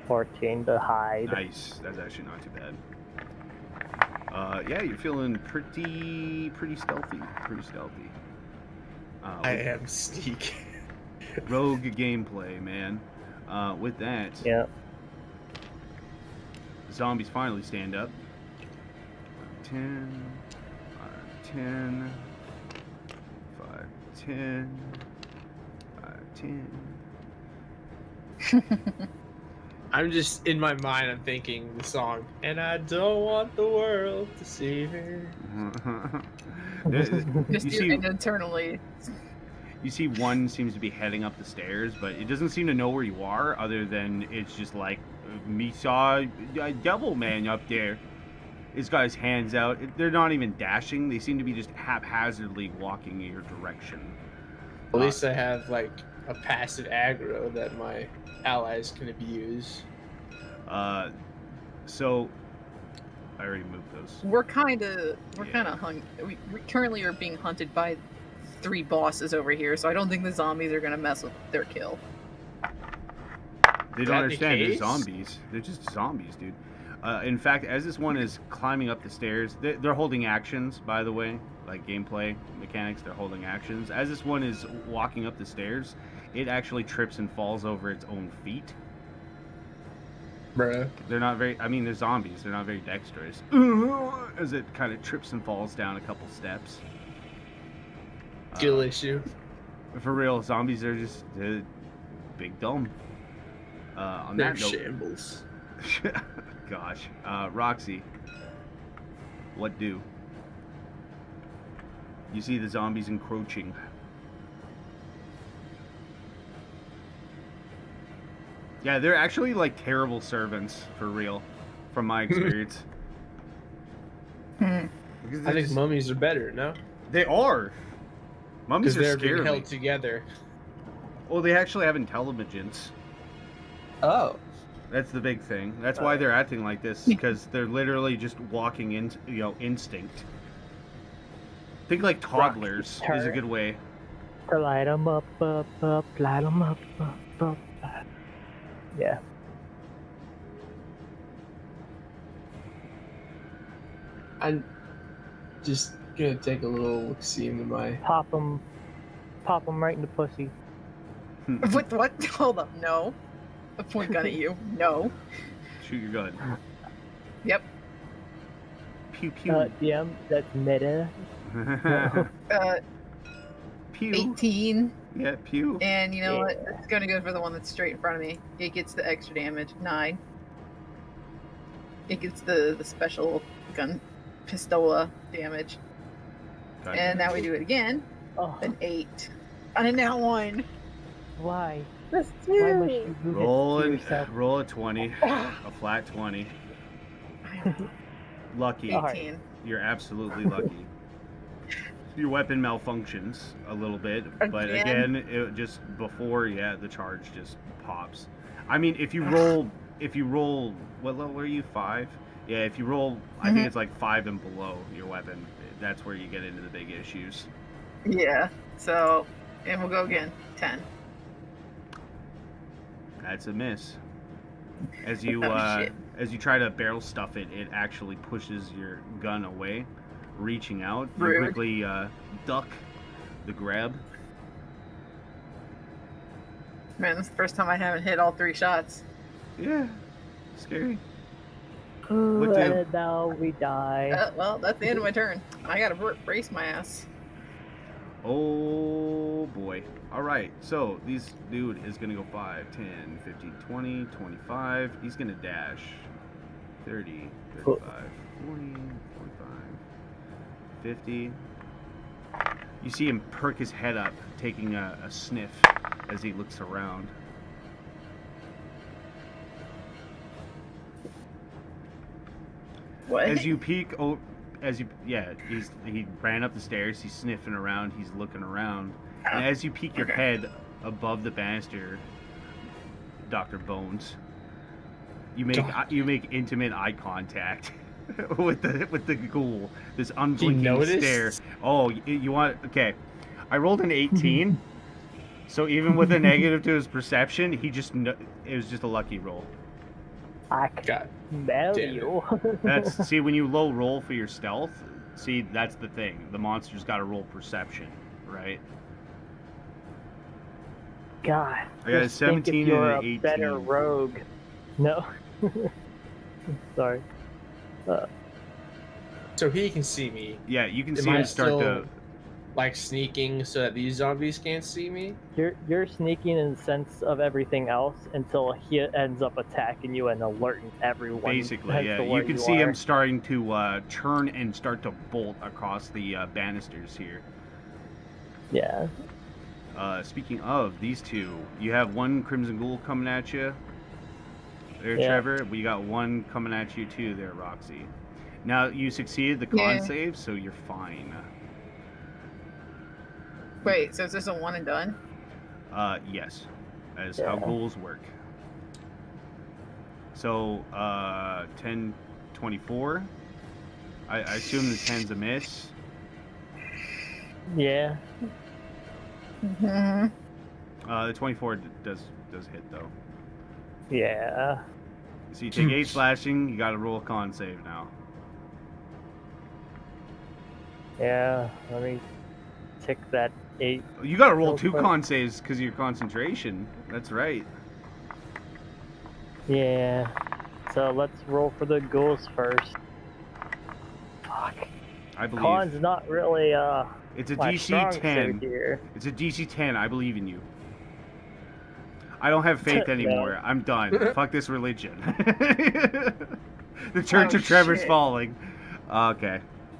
14 to hide. Nice. That's actually not too bad. Yeah, you're feeling pretty stealthy. Pretty stealthy. I am sneak. Rogue gameplay, man. With that, Yeah. zombies finally stand up. 10, 10, 5, 10, 10. I'm just in my mind. I'm thinking the song, and I don't want the world to see her. Just you see, internally. you see one seems to be heading up the stairs, but it doesn't seem to know where you are, other than it's just like, me saw a devil man up there. It's got his hands out. They're not even dashing. They seem to be just haphazardly walking in your direction. At least I have like a passive aggro that my allies can abuse. So I already moved those. We're kind of Yeah. hung. We currently are being hunted by 3 bosses over here, so I don't think the zombies are gonna mess with their kill. They Is don't that the understand they're case? zombies. They're just zombies, dude. In fact, as this one is climbing up the stairs, they're holding actions, by the way, like gameplay mechanics. They're holding actions. As this one is walking up the stairs, it actually trips and falls over its own feet. Bruh. They're not very. I mean, they're zombies. They're not very dexterous. As it kind of trips and falls down a couple steps. Skill issue. For real, zombies are just big dumb. On They're that note, shambles. gosh, Roxy, what do? You see the zombies encroaching. Yeah, they're actually like terrible servants, for real, from my experience. Hmm. Because I they're think just- mummies are better, no? they are. Mummies Because are they're being scary. held together. Well, they actually have intelligence. Oh. That's the big thing. That's why they're acting like this, because they're literally just walking in, instinct. Think like toddlers is a good way. To light 'em up, light 'em up, up. Yeah. I'm just gonna take a little look-see into my... Pop 'em right in the pussy. What? Hold up. No. A point gun at you. No. Shoot your gun. Yep. Pew pew. Yeah, that's meta. Pew. 18. Yeah, pew. And you know what? It's gonna go for the one that's straight in front of me. It gets the extra damage. 9. It gets the special gun pistola damage. God. And now we do it again. Oh, An 8. And a now 1. why? That's Why must you do this to yourself? Roll a 20. A flat 20. Lucky. 18. You're absolutely lucky. Your weapon malfunctions a little bit, but Again? again, it just before, the charge just pops. I mean, if you roll, what level are you? 5? Yeah, if you roll, I think Mhm. it's like 5 and below your weapon. That's where you get into the big issues. Yeah. So, and we'll go again. 10. That's a miss. As you Oh, shit. as you try to barrel stuff it, it actually pushes your gun away, reaching out. You Rude. quickly duck the grab. Man, this is the first time I haven't hit all 3 shots. Yeah, scary. Ooh, What do- and now we die. Well, that's the end of my turn. I gotta brace my ass. Oh boy. Alright, so this dude is gonna go 5, 10, 15, 20, 25. He's gonna dash 30, 35, 40, 45, 50. You see him perk his head up, taking a sniff as he looks around. What? As you peek, he ran up the stairs. He's sniffing around. He's looking around, and as you peek your head above the banister, Dr. Bones, you make intimate eye contact with the ghoul. This unblinking noticed? stare. Oh, you want? Okay, I rolled an 18, so even with a negative to his perception, it was just a lucky roll. I can God smell damn it. you. See, when you low roll for your stealth, see, that's the thing. The monster's got to roll perception, right? God. I got a just think 17 if you're and an a better 18. rogue. No. Sorry. So he can see me. Yeah, you can Am see I him start still, to. like, sneaking so that these zombies can't see me? You're sneaking in the sense of everything else until he ends up attacking you and alerting everyone. Basically, as yeah. to You where can you see are. him starting to turn and start to bolt across the banisters here. Yeah. Speaking of these two, you have one Crimson Ghoul coming at you there, Yeah. Trevor. We got one coming at you too there, Roxy. Now, you succeeded the con Yeah. save, so you're fine. Wait, so is this a one and done? Yes. That is how Yeah. ghouls work. So, 10, 24. I assume the 10's a miss. Yeah. Mm-hmm. The 24 does hit, though. Yeah. So you take 8 slashing, you gotta roll a con save now. Yeah. Let me tick that 8. You gotta roll Real 2 quick. con saves because of your concentration. That's right. Yeah. So let's roll for the ghouls first. Fuck. I believe. Con's not really It's a my DC strong 10. suit here. It's a DC 10. I believe in you. I don't have faith No. anymore. I'm done. Fuck this religion. The Church Oh, of Trevor's shit. falling. Okay.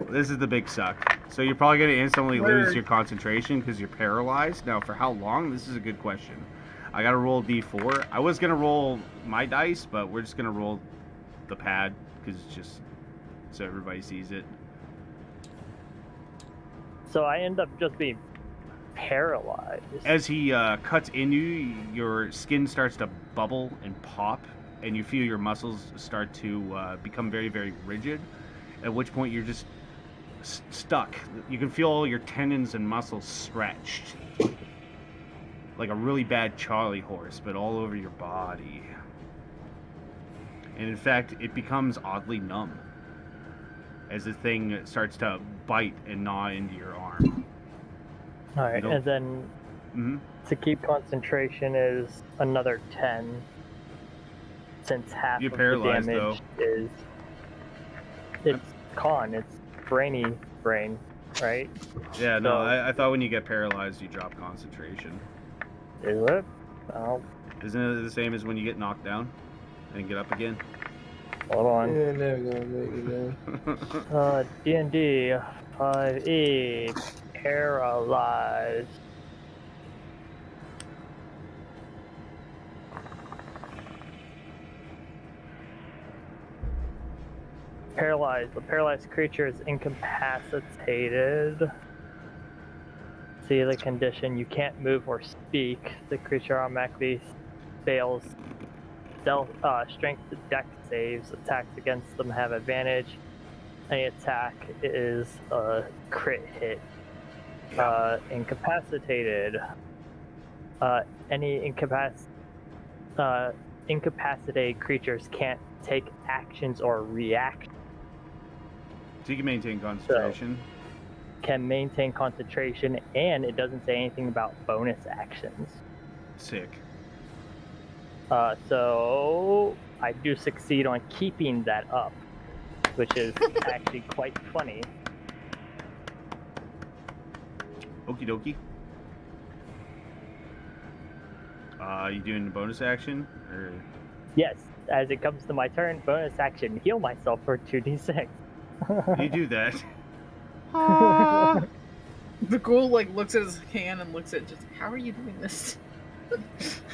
This is the big suck. So you're probably going to instantly lose Word. your concentration because you're paralyzed. Now, for how long? This is a good question. I got to roll D4. I was going to roll my dice, but we're just going to roll the pad because it's just so everybody sees it. So I end up just being paralyzed. As he cuts into you, your skin starts to bubble and pop, and you feel your muscles start to become very, very rigid, at which point you're just stuck. You can feel all your tendons and muscles stretched. Like a really bad Charlie horse, but all over your body. And in fact, it becomes oddly numb as the thing starts to bite and gnaw into your arm. Alright, Nope. and then Mm-hmm. to keep concentration is another 10. Since half You're of paralyzed, the damage is it's con, it's brainy brain, right? Yeah, no, So- I thought when you get paralyzed, you drop concentration. Is it? Oh, Isn't it the same as when you get knocked down and get up again? hold on. Yeah, never gonna make it down. D&D 5e paralyzed. Paralyzed. The paralyzed creature is incapacitated. See the condition. You can't move or speak. The creature automatically fails strength to dex saves. Attacks against them have advantage. Any attack is a crit hit. Incapacitated. Any incapacitated creatures can't take actions or react. So you can maintain concentration. Can maintain concentration, and it doesn't say anything about bonus actions. Sick. So I do succeed on keeping that up, which is actually quite funny. Okie dokie. You doing the bonus action? Or... Yes, as it comes to my turn, bonus action, heal myself for 2d6. You do that. The ghoul like looks at his hand and looks at just, how are you doing this?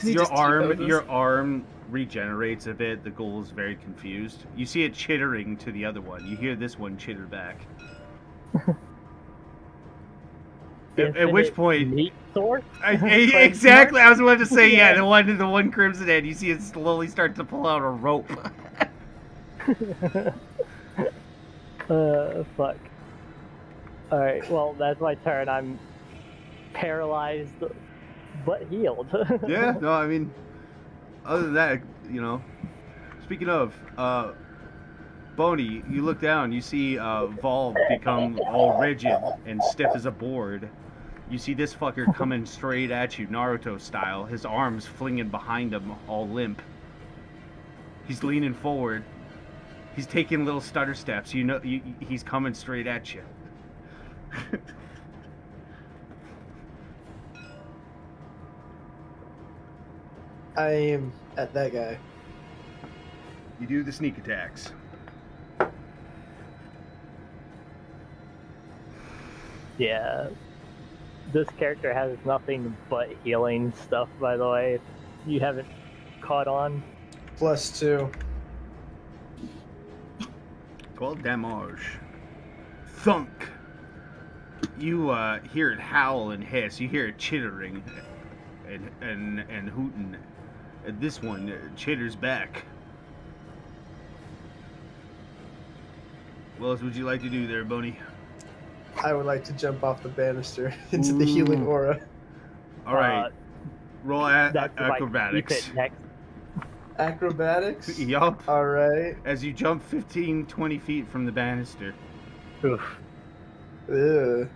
He Your just arm, T-poses. regenerates a bit. The ghoul is very confused. You see it chittering to the other one. You hear this one chitter back. At which point, Meat sword? exactly. I was about to say, yeah, the one crimson head. You see it slowly start to pull out a rope. Fuck. Alright, well, that's my turn. I'm paralyzed, but healed. Yeah, no, I mean, other than that, you know. Speaking of, Boney, you look down, you see Vol become all rigid and stiff as a board. You see this fucker coming straight at you, Naruto style, his arms flinging behind him, all limp. He's leaning forward. He's taking little stutter steps. You know, he's coming straight at you. I aim at that guy. You do the sneak attacks. Yeah. This character has nothing but healing stuff, by the way. If you haven't caught on. +2. 12 damage. Thunk. You hear it howl and hiss. You hear it chittering and hooting. This one chitters back. What else would you like to do there, Boney? I would like to jump off the banister into the healing aura. All right. Roll That's acrobatics. keep it next. Acrobatics? Yup. Alright. As you jump 15, 20 feet from the banister. Oof. Ugh.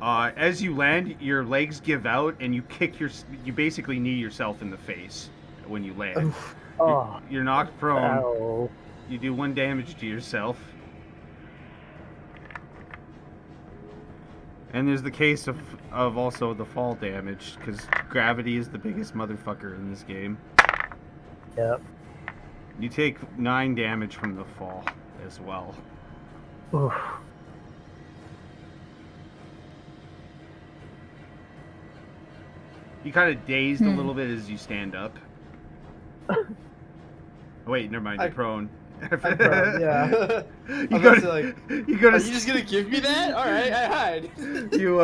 As you land, your legs give out, and you basically knee yourself in the face when you land. Oh. You're knocked prone. Ow. You do 1 damage to yourself. And there's the case of also the fall damage, because gravity is the biggest motherfucker in this game. Yep. You take 9 damage from the fall as well. Oof. You kind of dazed a little bit as you stand up. Oh, wait, never mind. You're prone. I'm prone, yeah. You I'm go about to, to, like, you go Are to you just gonna give me that? Alright, I hide. you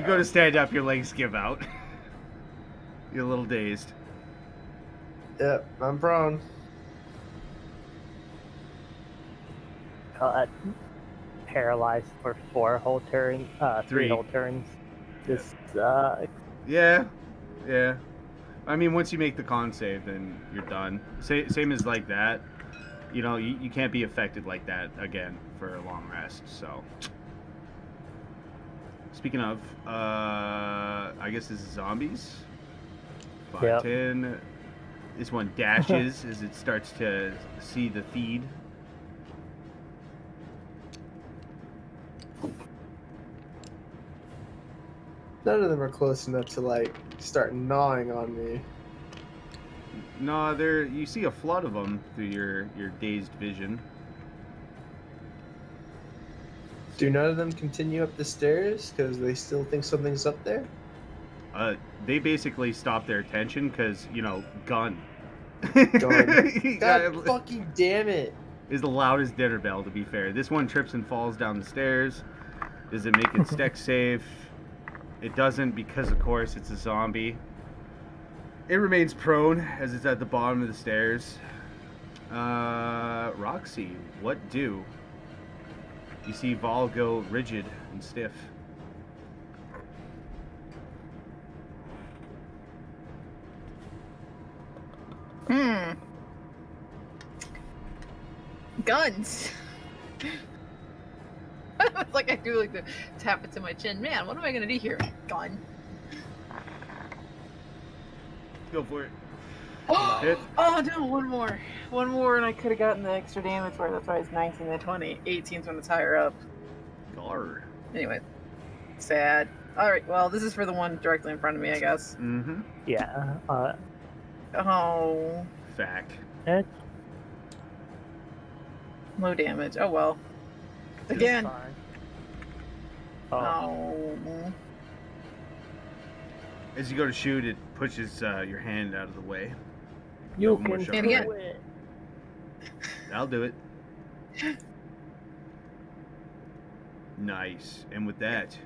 go to stand up. Your legs give out. You're a little dazed. Yep, I'm prone. Paralyzed for 4 whole turns. 3 3 whole turns. This sucks. Yeah. I mean, once you make the con save, then you're done. Same as like that. You know, you can't be affected like that again for a long rest. So, speaking of, I guess this is zombies. 5, Yep. 10. This one dashes as it starts to see the feed. None of them are close enough to, like, start gnawing on me. No, you see a flood of them through your dazed vision. Do none of them continue up the stairs because they still think something's up there? They basically stop their attention because, you know, gun. God fucking damn it! Is the loudest dinner bell, to be fair. This one trips and falls down the stairs. Does it make its deck save? It doesn't because, of course, it's a zombie. It remains prone as it's at the bottom of the stairs. Roxy, what do? You see Vol go rigid and stiff. Guns. It's like I do like to tap it to my chin. Man, what am I gonna do here? Gun. Go for it. Oh, Hit. oh no, one more. One more and I could have gotten the extra damage for it. That's why it's 19 and 20. 18's when it's higher up. Guard. Anyway. Sad. Alright, well, this is for the one directly in front of me, I guess. Mm-hmm. Yeah. Oh. Fact. It's Low damage. Oh well. Again. fine. Oh. Oh. As you go to shoot, it pushes your hand out of the way. You more can shot. And again. do it. I'll do it. Nice. And with that,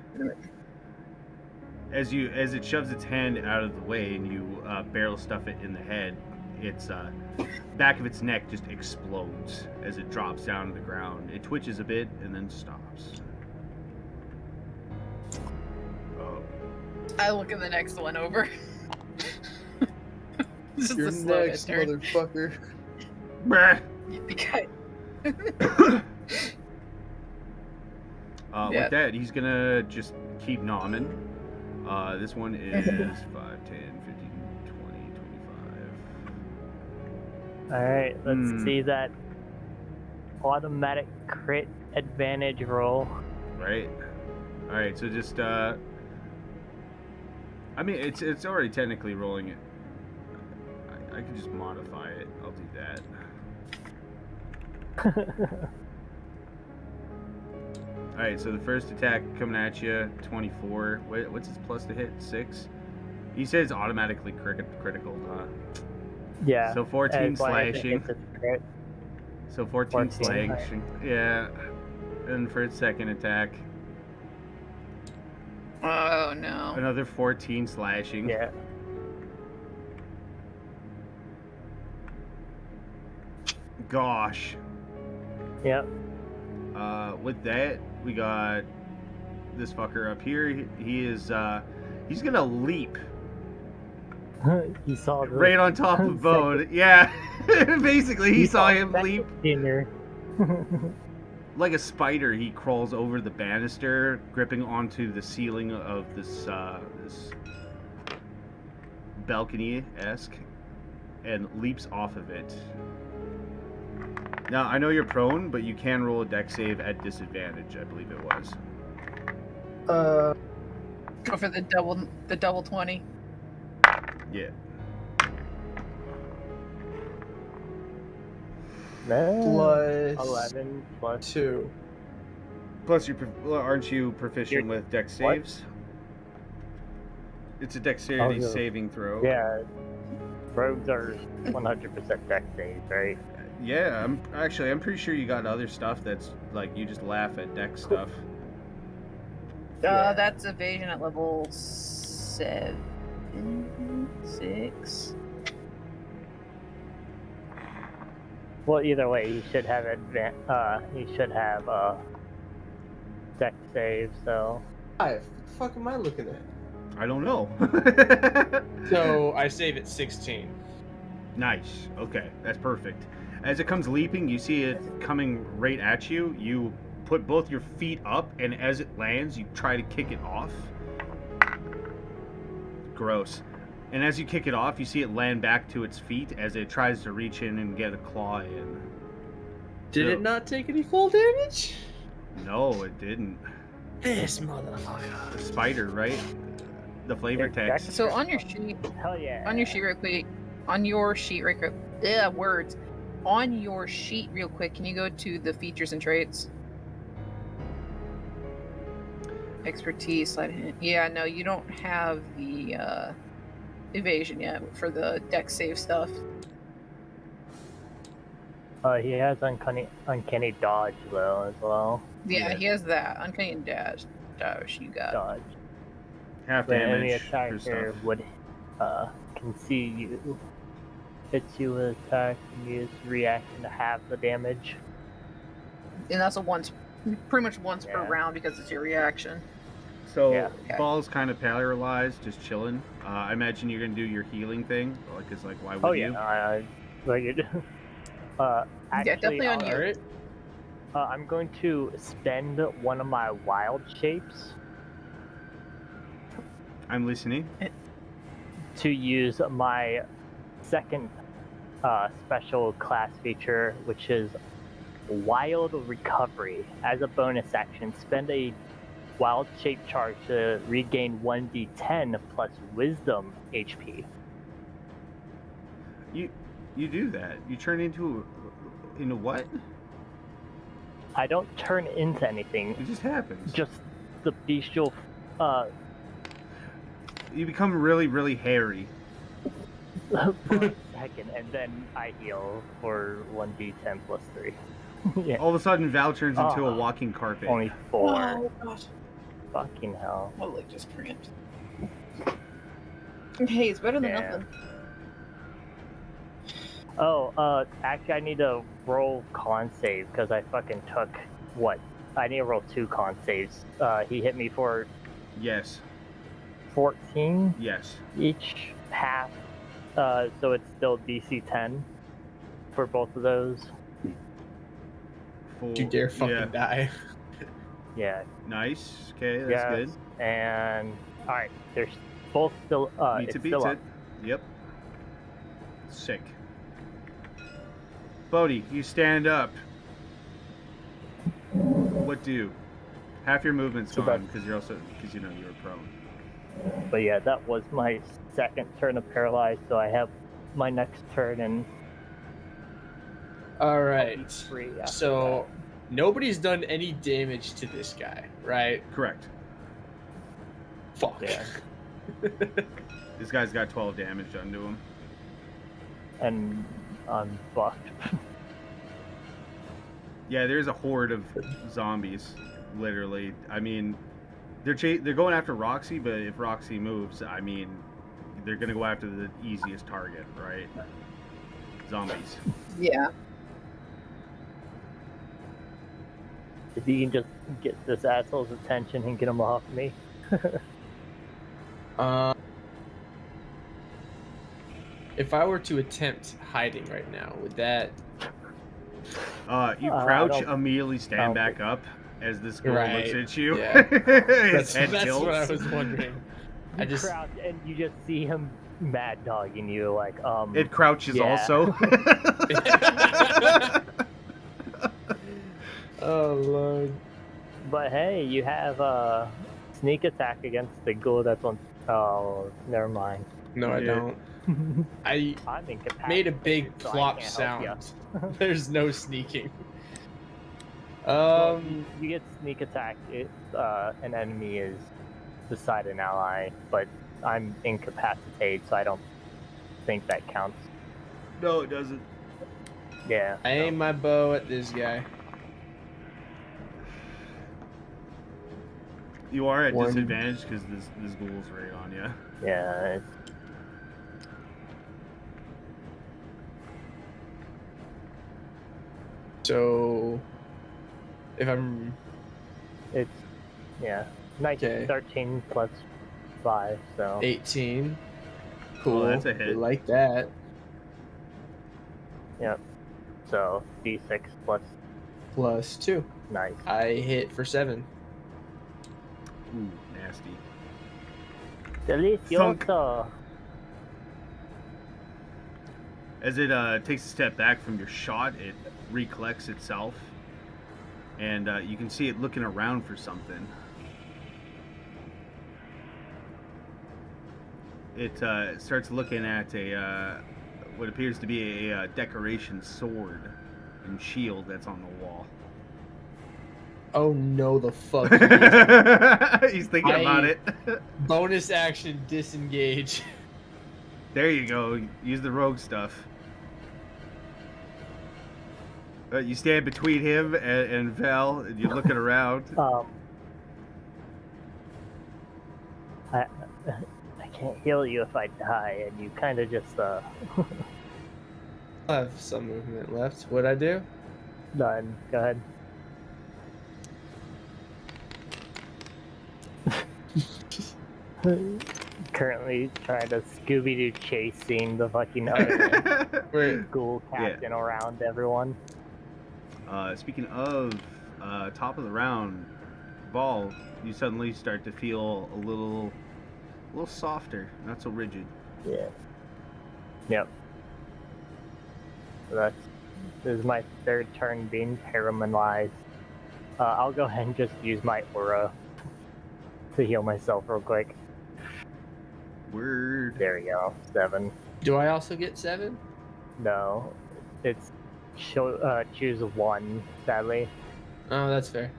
as it shoves its hand out of the way and you barrel stuff it in the head, its back of its neck just explodes as it drops down to the ground. It twitches a bit and then stops. Oh. I look at the next one over. This is You're the slow next, turn. motherfucker. Bruh. Okay. With Yeah. that, he's gonna just keep nomming. This one is 5, 10, 15, 20, 25. Alright, let's Hmm. see that automatic crit advantage roll. Right? Alright, so just, I mean, it's already technically rolling it. I could just modify it. I'll do that. Alright, so the first attack coming at you, 24. What's his plus to hit? 6? He says automatically critical, huh? Yeah. So 14 that's why slashing. it's a crit. So 14 14, slashing. Yeah. And for its second attack, Oh no. another 14 slashing. Yeah. Gosh. Yep. With that, we got this fucker up here. He is, he's gonna leap You saw the right on top of Bode. Yeah. Basically, he saw him leap. Junior. Like a spider, he crawls over the banister, gripping onto the ceiling of this this balcony-esque, and leaps off of it. Now, I know you're prone, but you can roll a dex save at disadvantage, I believe it was. Go for the double 20. Yeah. No. Plus 11 plus 2. Plus, aren't you proficient You're- with dex what? saves? It's a dexterity Oh, yeah. saving throw. Yeah. Rogues are 100% dex saves, right? Yeah, I'm pretty sure you got other stuff that's like you just laugh at dex stuff. Yeah. That's evasion at level 7. 6. Well, either way, you should have dex save. So What the fuck am I looking at? I don't know. So I save at 16. Nice. Okay, that's perfect. As it comes leaping, you see it coming right at you. You put both your feet up, and as it lands, you try to kick it off. Gross. And as you kick it off, you see it land back to its feet as it tries to reach in and get a claw in. Did No. it not take any full damage? No, it didn't. This motherfucker. The spider, right? The flavor It's text. So on your sheet, hell yeah. on your sheet real quick, on your sheet real quick, words. On your sheet real quick, can you go to the features and traits? Expertise, sleight of hand. Yeah, no, you don't have the evasion yet for the dex save stuff. He has uncanny dodge though as well. Yeah, Yeah. he has that. Uncanny dash. Dash, you got. Dodge. Half When any damage for attacker stuff. would can see you, hits you with attack, and use reaction to half the damage. And that's a once, pretty much once per Yeah. round because it's your reaction. So, Yeah. Okay. Ball's kind of paralyzed, just chilling. I imagine you're gonna do your healing thing, like, 'cause, like, why would Oh you? yeah, I figured. Actually, definitely on I'll- you. Alright. I'm going to spend one of my wild shapes I'm listening. to use my second special class feature, which is Wild Recovery. As a bonus action, spend a wild shape charge to regain 1d10 plus Wisdom HP. You do that. You turn into what? I don't turn into anything. It just happens. Just the bestial. You become really, really hairy. For a second, and then I heal for 1d10 plus 3. Yeah, All of a sudden, Val turns into a walking carpet. only 4. Oh gosh, Fucking hell. my leg just cramped. Hey, it's better than Yeah. nothing. Oh, actually, I need to roll con save because I fucking took what? I need to roll 2 con saves. He hit me for Yes. 14 Yes. each half, so it's still DC 10 for both of those. Full, You dare fucking yeah. die. Yeah. Nice. Okay, that's Yes. good. And all right, there's both still. Beats It's it, beats still it. up. Yep. Sick. Bodhi, you stand up. What do? Half your movement's So gone that's- because you know you were prone. But yeah, that was my second turn of paralyzed, so I have my next turn and All I'll be right. free after So nobody's done any damage to this guy, right? Correct. Fuck. Yeah. This guy's got 12 damage done to him. that. And I'm fucked. Yeah, there's a horde of zombies, literally. I mean, they're going after Roxy, but if Roxy moves, I mean, they're gonna go after the easiest target, right? Zombies. Yeah. If you can just get this asshole's attention and get him off me. If I were to attempt hiding right now, would that? You I crouch, don't- immediately I stand don't back up as this girl Right, looks at you. yeah. His That's, head that's what I tilts. was wondering. I You just crouch and you just see him mad dogging you like It crouches Yeah. also. oh lord. But hey, you have sneak attack against the ghoul that's on. Oh, never mind. No, I Yeah. don't. I I'm incapacitated. made a big so I plop can't help ya. sound. There's no sneaking. Well, you get sneak attack if an enemy is beside an ally, but I'm incapacitated, so I don't think that counts. No, it doesn't. Yeah. I aim my bow at this guy. You are at One. disadvantage because this ghoul's right on you. Yeah. It's, So, if I'm it's yeah. 19, Okay. 13 plus 5, so 18, cool. that's a hit. I like that. so D6 plus Plus 2. nice. I hit for 7. Ooh, nasty. Delicioso. As it takes a step back from your shot, it recollects itself, and you can see it looking around for something. It starts looking at a what appears to be a decoration sword and shield that's on the wall. Oh no, the fuck. he is. He's thinking about I- it. Bonus action disengage. There you go. Use the rogue stuff. You stand between him and Val, and you're looking around. I can't heal you if I die, and you kind of just I have some movement left. What'd I do? done. Go ahead. Currently trying to Scooby-Doo chasing the fucking other Wait, ghoul captain around everyone. Speaking of top of the round, Ball, you suddenly start to feel a little softer, not so rigid. Yeah. Yep. So this is my third turn being paralyzed. I'll go ahead and just use my aura to heal myself real quick. Word. There we go. 7. Do I also get 7? No, it's choose 1. Sadly. Oh, that's fair.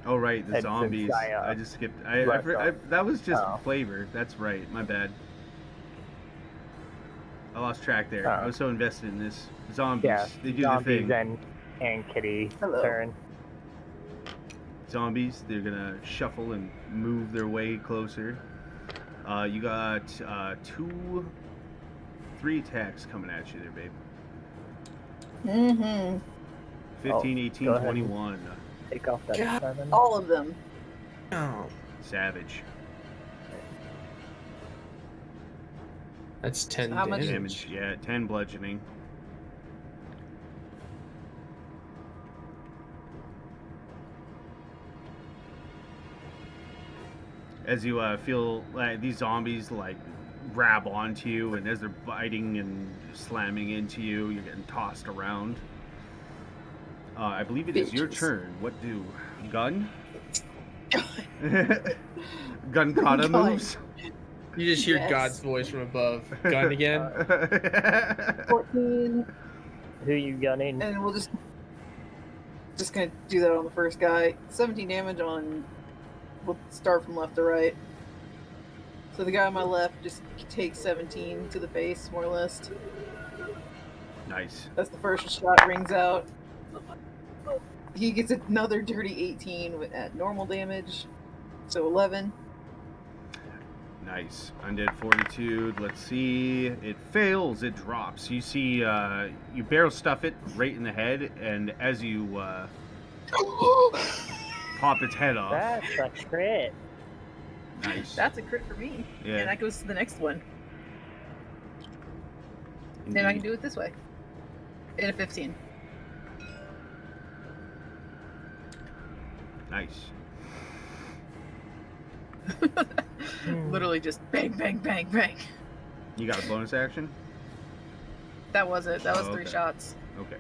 Oh right, the And zombies. since I, I just skipped. left That was just Oh. flavor. That's right. My bad. I lost track there. Oh. I was so invested in this. Zombies. Yeah, They do zombies the thing. and Kitty Hello. turn. Zombies. They're gonna shuffle and move their way closer. You got 3 attacks coming at you there, babe. Mm-hmm. 15, 18, go ahead. 21. Take off that God. 7. All of them. Oh, Savage. That's 10 So how much- Damage. Yeah, 10 bludgeoning. As you feel like these zombies like grab onto you, and as they're biting and slamming into you, you're getting tossed around. I believe it is your Bitches. turn. What do gun? Gun kata Gun. moves. You just hear Yes. God's voice from above. Gun again? 14. Who you gunning? And we'll just gonna do that on the first guy. 17 damage on. We'll start from left to right. So the guy on my left just takes 17 to the face, more or less. Nice. That's the first shot. Rings out. He gets another dirty 18 at normal damage, so 11. Nice. Undead Fortitude. Let's see. It fails. It drops. You see, you barrel stuff it right in the head, and as you pop its head off. That's a crit. Nice. That's a crit for me. Yeah. And that goes to the next one. Then I can do it this way. In a 15. Nice. Literally just bang, bang, bang, bang. You got a bonus action? That was it. That was Oh, 3 okay. shots. Okay.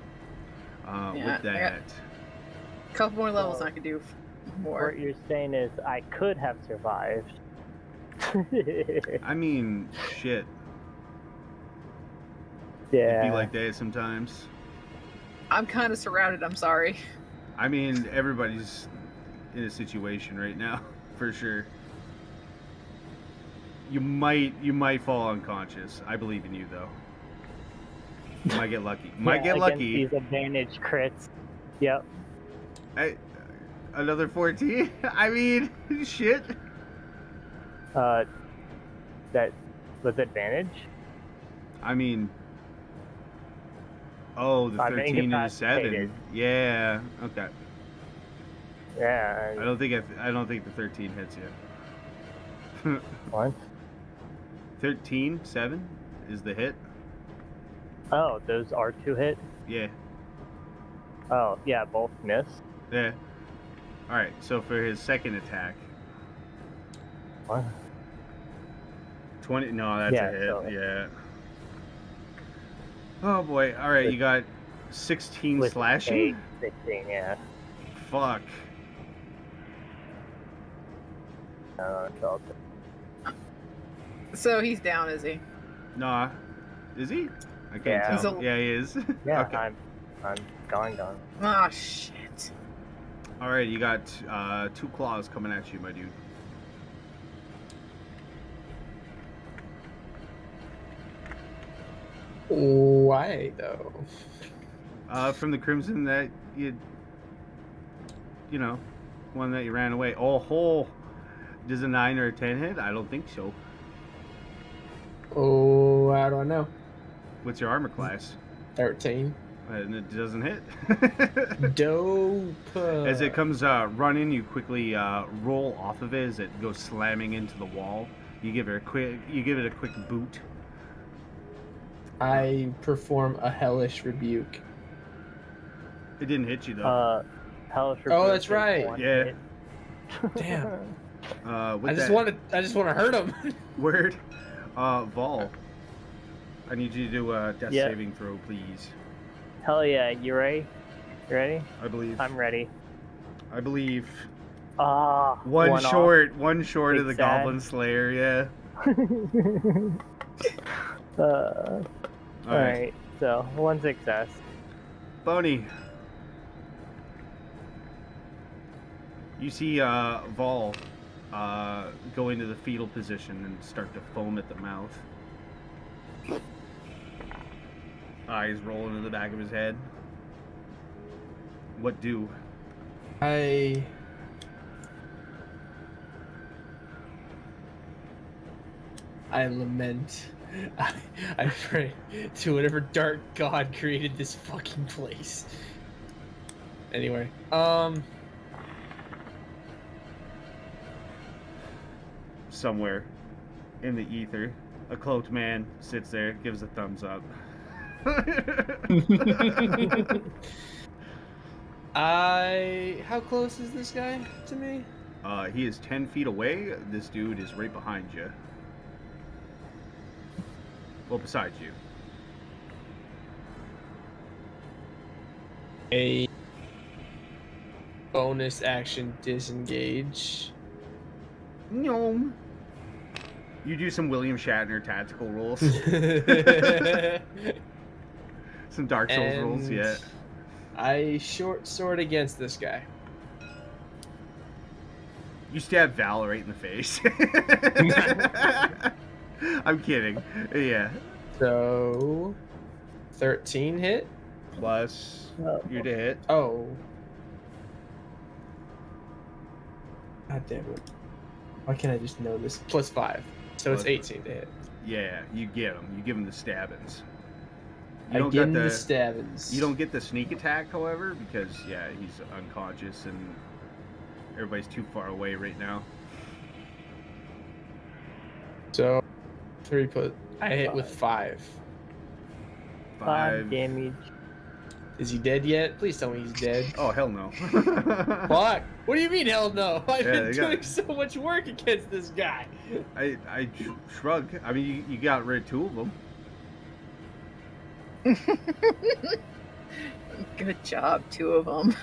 Yeah, With I got- that, A couple more levels So- and I could do more. What you're saying is I could have survived. I mean, shit. Yeah. It'd be like that sometimes. I'm kind of surrounded. I'm sorry. I mean, everybody's in a situation right now, for sure. You might fall unconscious. I believe in you, though. You might get lucky. Might get against lucky. These advantage crits. Yep. Another 14? I mean, shit. That was advantage. I mean, oh, the I'm 13 and the 7. incapacitated. Yeah. Okay. Yeah. I don't think the 13 hits you. What? 13, 7 is the hit. Oh, those are 2 hit. Yeah. Oh, yeah, both miss. Yeah. All right. So for his second attack, What? 20. No, that's Yeah, a hit. so- Yeah. Oh boy. All right. You got 16 With slashing. 16, yeah. Fuck. So, So he's down, is he? Nah. Is he? I can't Yeah. He's tell. a- Yeah, he is. yeah, Okay. I'm gone. Ah, shit. All right. You got 2 claws coming at you, my dude. Why, though? From the crimson that you know, one that you ran away. Oh, does a 9 or a 10 hit? I don't think so. Oh, I don't know. What's your armor class? 13. And it doesn't hit. Dope. As it comes running, you quickly roll off of it as it goes slamming into the wall. You give it a quick boot. I perform a hellish rebuke. It didn't hit you though. Hellish Oh, Reverse that's is right. one Yeah. hit. Damn. With I just that want to hurt him. word, Vol, I need you to do a death Yeah. saving throw, please. Hell yeah, you ready? You ready? I believe. I'm ready. I believe. One One short of the Big sad. Goblin Slayer. Yeah. All right. So one success. Boney. You see Vol go into the fetal position and start to foam at the mouth. Eyes rolling in the back of his head. What do? I lament. I pray to whatever dark god created this fucking place. Anyway, Somewhere in the ether, a cloaked man sits there, gives a thumbs up. how close is this guy to me? He is 10 feet away. This dude is right behind you. Well, beside you. A bonus action disengage. No. You do some William Shatner tactical rolls. Some Dark Souls rolls, And yeah. I short sword against this guy. You stab Val right in the face. I'm kidding. Yeah. So 13 hit. Plus your to hit. Oh. God damn it. Why can't I just know this? Plus 5. So it's Plus 18 to hit. Yeah, you get him. You give him the stabbings. You I don't give get him the the stabbings. You don't get the sneak attack, however, because yeah, he's unconscious and everybody's too far away right now. So 3 plus. I hit with 5. 5 damage. Is he dead yet? Please tell me he's dead. Oh hell no. Fuck. What do you mean, hell no? I've Yeah, been they got doing it. so much work against this guy. I shrug. I mean, you got rid of 2 of them. Good job, 2 of them.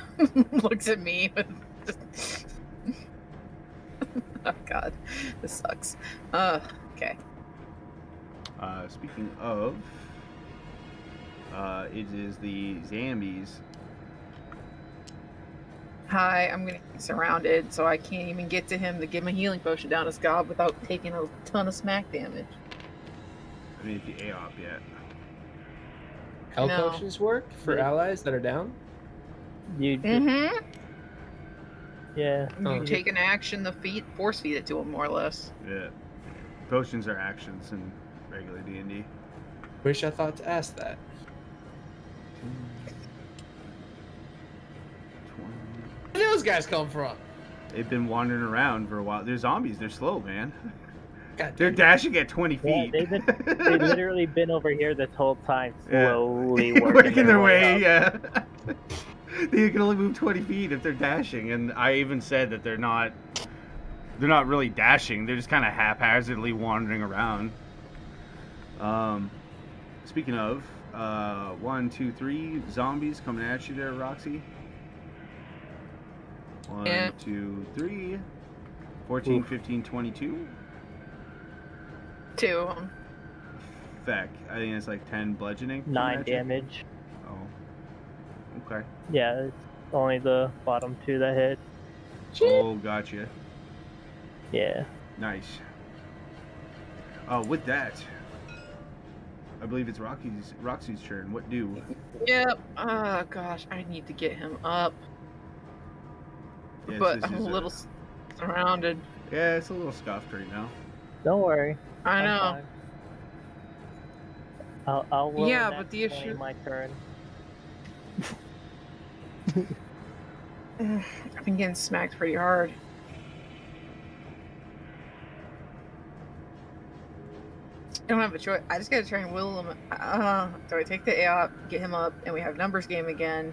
Looks at me with. Oh god, this sucks. Okay. Speaking of, it is the zombies. Hi, I'm gonna get surrounded, so I can't even get to him to give him a healing potion down his gob without taking a ton of smack damage. I mean, if you AOP yet. Health No. potions work for Yeah. allies that are down? You just, Mm-hmm. yeah. You Oh. take an action to force feed it to him, more or less. Yeah. Potions are actions in regular D&D. Wish I thought to ask that. 20. Where did those guys come from? They've been wandering around for a while. They're zombies. They're slow, man. God They're damn. dashing at 20 feet. Yeah, they've literally been over here this whole time, Yeah. slowly working their way. up. Yeah. They can only move 20 feet if they're dashing, and I even said that they're not really dashing. They're just kind of haphazardly wandering around. Speaking of, 1, 2, 3 zombies coming at you there, Roxy. 1, Yeah. 2, 3. 14, Oof. 15, 22. 2 of them. Feck. I think it's like 10 bludgeoning. coming 9 at you. damage. Oh. Okay. Yeah, it's only the bottom 2 that hit. Oh, gotcha. Yeah. Nice. With that, I believe it's Roxy's turn. What do? Yep. Oh gosh, I need to get him up, Yes, but this I'm is a little surrounded. Yeah, it's a little scuffed right now. Don't worry. I I'm know. fine. I'll roll Yeah, that but the 20 issue- my turn. I've been getting smacked pretty hard. I don't have a choice. I just gotta try and will him. Do I take the AOP, get him up, and we have numbers game again?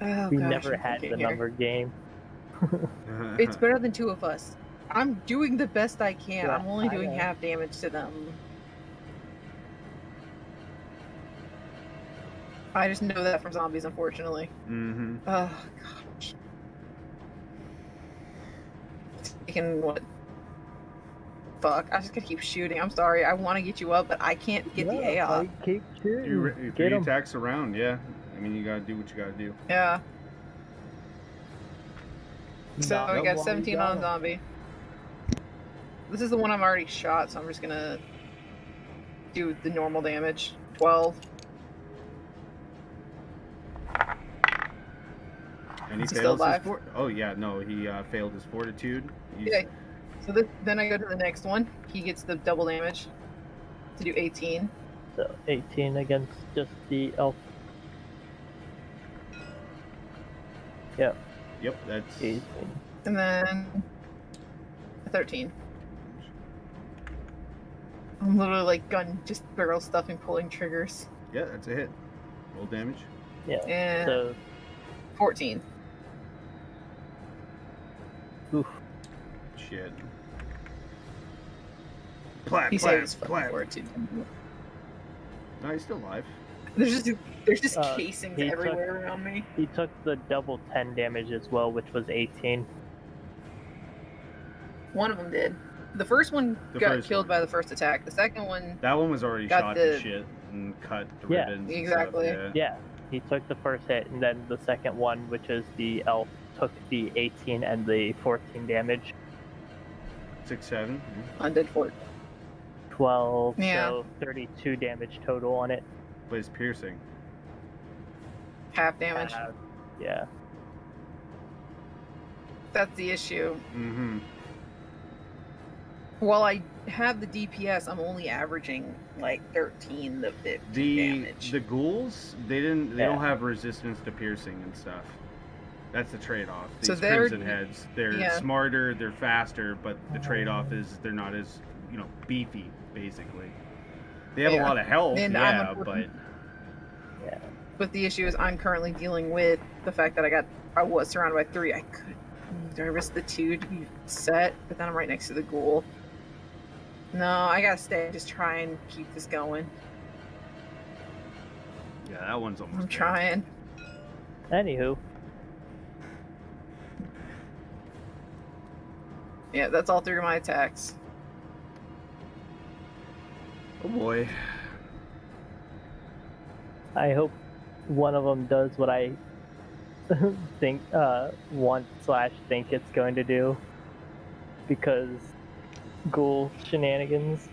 Oh, We gosh, never I'm had thinking the here. number game. It's better than 2 of us. I'm doing the best I can. Yeah, I'm only I doing know. half damage to them. I just know that from zombies, unfortunately. Mm-hmm. Oh, gosh. It's taking what? Fuck. I just gotta keep shooting. I'm sorry. I want to get you up, but I can't get the A off. Like, keep shooting. You Get three 'em. attacks around, yeah. I mean, you gotta do what you gotta do. Yeah. So Knock I 'em got while you 17 got on 'em. zombie. This is the one I've already shot, so I'm just gonna do the normal damage. 12. And he Is he still fails his alive? Oh yeah, no, he failed his fortitude. He's, Okay. So then I go to the next one. He gets the double damage to do 18. So 18 against just the elf. Yep, Yep, that's 18. And then 13. I'm literally like gun just barrel stuffing, pulling triggers. yeah, that's a hit. Roll damage. Yeah. And So 14. oof. Shit. Plat, He plat, saves fucking plat. fortitude. No, he's still alive. There's just Uh, casings he took- everywhere around me. He took the double 10 damage as well, which was 18. One of them did. The first one The got first killed one. by the first attack. The second one, That one was already Got shot the- to shit and cut the Yeah, ribbons. exactly. And stuff, Yeah, he took the first hit, and then the second one, which is the elf, took the 18 and the 14 damage. yeah. 6, 7. undead fort. 12, Yeah. so 32 damage total on it. But it's piercing. Half damage. Yeah. That's the issue. Mm-hmm. While I have the DPS, I'm only averaging like 13 to 15 damage. The ghouls, they don't Yeah. have resistance to piercing and stuff. That's the trade-off. These So they're- Crimson Heads, they're yeah. smarter, they're faster, but the trade-off is they're not as beefy, basically. They have a Yeah. lot of health, And yeah, I'm a- but But the issue is I'm currently dealing with the fact that I was surrounded by 3. I could. Do I risk the 2 to be set? But then I'm right next to the ghoul. No, I gotta stay. Just try and keep this going. yeah, that one's almost. I'm dead. trying. Anywho, Yeah, that's all 3 of my attacks. Oh boy. I hope one of them does what I think think it's going to do, because ghoul shenanigans.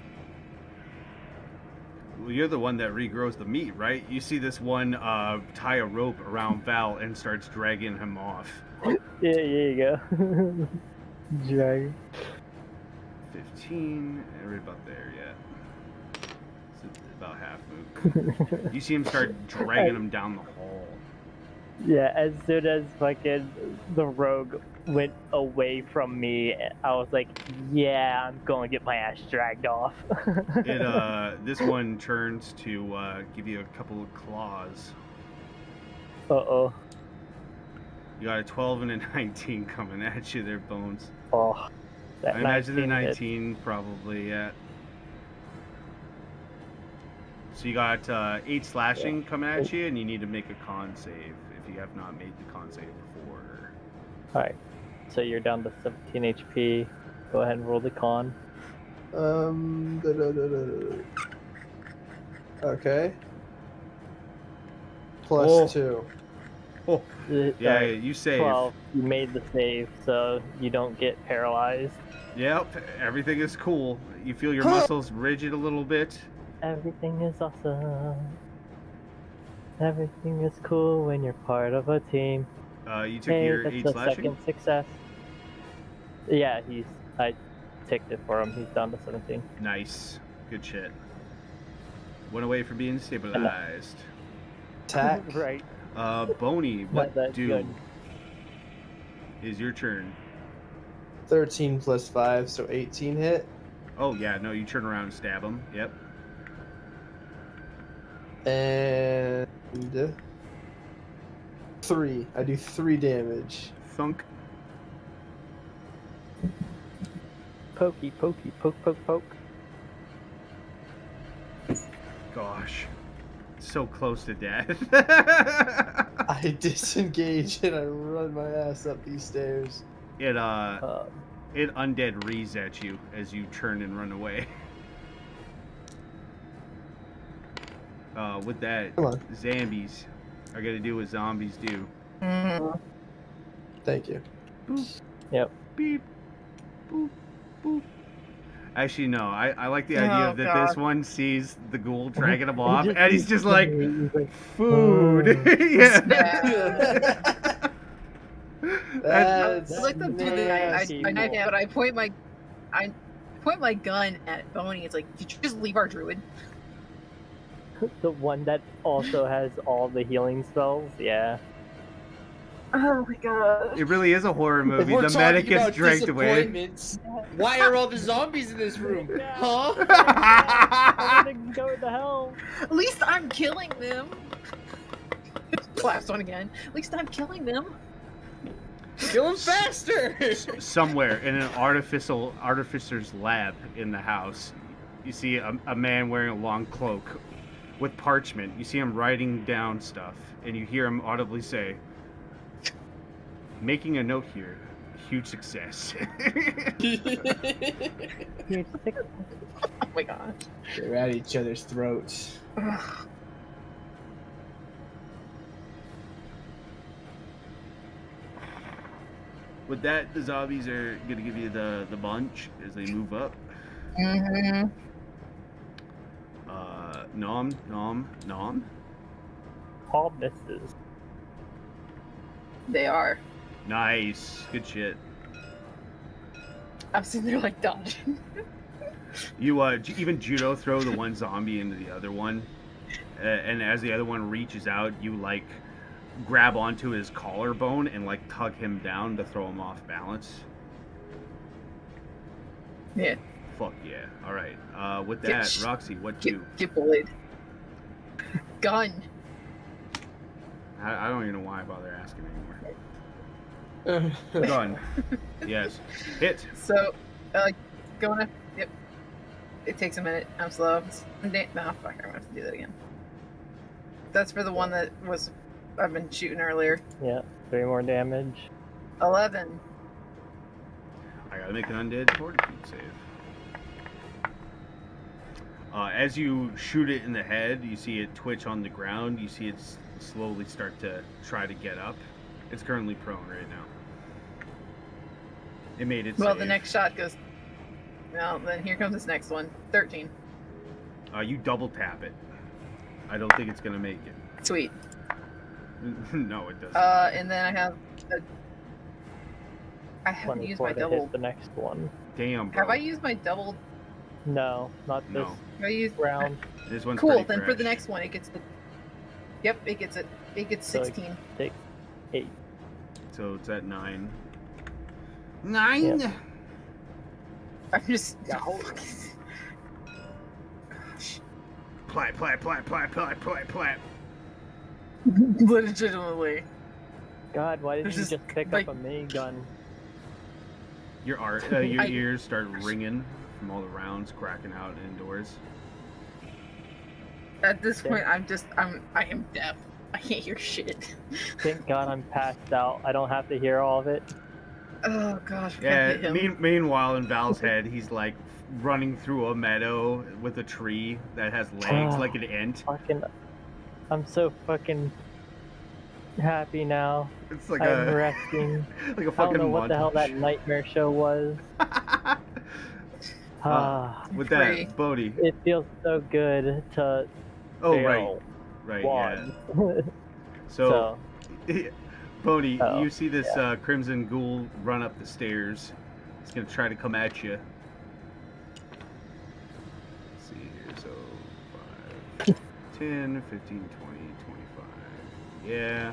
Well, you're the one that regrows the meat, right? You see this one tie a rope around Val and starts dragging him off. Yeah, there you go. Drag. 15, right about there, yeah. It's about half move. You see him start dragging him down the hall. Yeah, as soon as fucking the rogue went away from me, I was like, yeah, I'm going to get my ass dragged off. This one turns to give you a couple of claws. Uh-oh. You got a 12 and a 19 coming at you there, Bones. Oh, that I imagine the 19 hit. 19 probably, yeah. So you got 8 slashing coming at you, and you need to make a con save if you have not made the con save before. Alright, so you're down to 17 HP. Go ahead and roll the con. Okay. Plus Oh. 2. Oh, yeah, Alright, you save. 12. You made the save, so you don't get paralyzed. Yep, everything is cool. You feel your muscles rigid a little bit. Everything is awesome. Everything is cool when you're part of a team. You took Hey, your that's 8 the slashing. second success. Yeah, I ticked it for him. He's down to 17. Nice. Good shit. One away from being stabilized. Attack. Right. Boney, what that's do good. is your turn? 13 plus 5, so 18 hit. Oh yeah, no, you turn around and stab him. Yep. And 3. I do 3 damage. Thunk. Pokey, pokey, poke, poke, poke. Gosh. So close to death. I disengage and I run my ass up these stairs. It undead rees at you as you turn and run away. With that, Come on. zombies are gonna do what zombies do. Mhm. Thank you. Yep. Beep, boop, boop. Actually, no. I like the idea Oh, that God. this one sees the ghoul dragging him off, just- and he's just like, he's like, food. yeah. That's I like the dude that nasty. I knife, but I point my gun at Boney. It's like, did you just leave our druid? the one that also has all the healing spells. Yeah. Oh my god. It really is a horror If movie. we're The talking medic gets about dragged away. disappointments, why are all the zombies in this room? Huh? Everything's going to hell. At least I'm killing them. Last one again. At least I'm killing them. Kill him faster! Somewhere in an artificer's lab in the house, you see a man wearing a long cloak with parchment. You see him writing down stuff, and you hear him audibly say, "Making a note here, huge success." Here's six. Oh my god. They're at each other's throats. Ugh. With that, the zombies are gonna give you the bunch as they move up. Mhm. Nom, nom, nom. All misses. They are. Nice, good shit. I'm sitting there like dodging. You even judo throw the one zombie into the other one, and as the other one reaches out, you like grab onto his collarbone and like tug him down to throw him off balance. Yeah. Fuck yeah! All right. With Get that, sh- Roxy, what do? Get bullied. Gun. I don't even know why I bother asking anymore. Gun. Yes. Hit. So, going up. Yep. It takes a minute. I'm slow. No, fuck. I'm gonna have to do that again. That's for the one that I've been shooting earlier. Yeah. 3 more damage. 11. I gotta make an undead fortitude save. As you shoot it in the head, you see it twitch on the ground. You see it slowly start to try to get up. It's currently prone right now. It made its Well, save. the next shot goes. Well, then here comes this next one. 13. You double tap it. I don't think it's gonna make it. Sweet. No, it doesn't. And then I haven't used 24 my to double. hit the next one. Damn, bro. Have I used my double? No, not this No. Have I used? round. This one's Cool. pretty Then for the fresh. next one, it gets the. Yep, it gets it. It gets So- 16. 6, 8. So it's at 9. 9. Yep. I'm just. Plat, plat, plat, plat, plat, plat, plat. Legitimately. God, why didn't There's you just, just pick like- up a minigun? Your I- ears start ringing from all the rounds cracking out indoors. At this Yeah. point, I am deaf. I can't hear shit. Thank God I'm passed out. I don't have to hear all of it. Oh gosh. we Yeah. can't hit him. Meanwhile, in Val's head, he's like running through a meadow with a tree that has legs Oh. like an ant. Fucking, I'm so fucking happy now. It's like I'm a resting. like a I don't fucking know what the hell that montage. nightmare show was. With Free. that, Bodhi. It feels so good to Oh fail right, yeah. one. So, Bodhi, Oh, you see this crimson ghoul run up the stairs. It's gonna try to come at you. Let's see here. So 5, 10, 15, 20, 25. Yeah.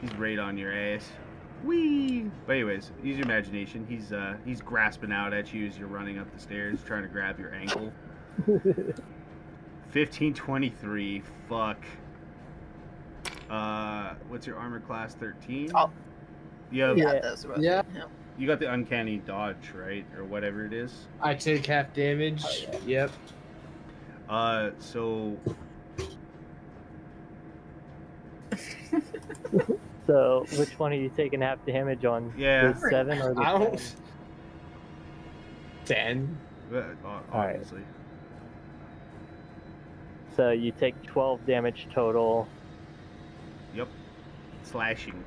He's right on your ass. Whee! But anyways, use your imagination. He's grasping out at you as you're running up the stairs, trying to grab your ankle. 1523. Fuck. What's your armor class? 13. Oh. You have, Yeah, Yeah. that's about Yeah. it. Yeah. you got the uncanny dodge, right, or whatever it is. I take half damage. Oh, Yep. So So, which one are you taking half damage on? Yeah. The 7 or the I 10? don't. 10. obviously. So you take 12 damage total. Yep. Slashing.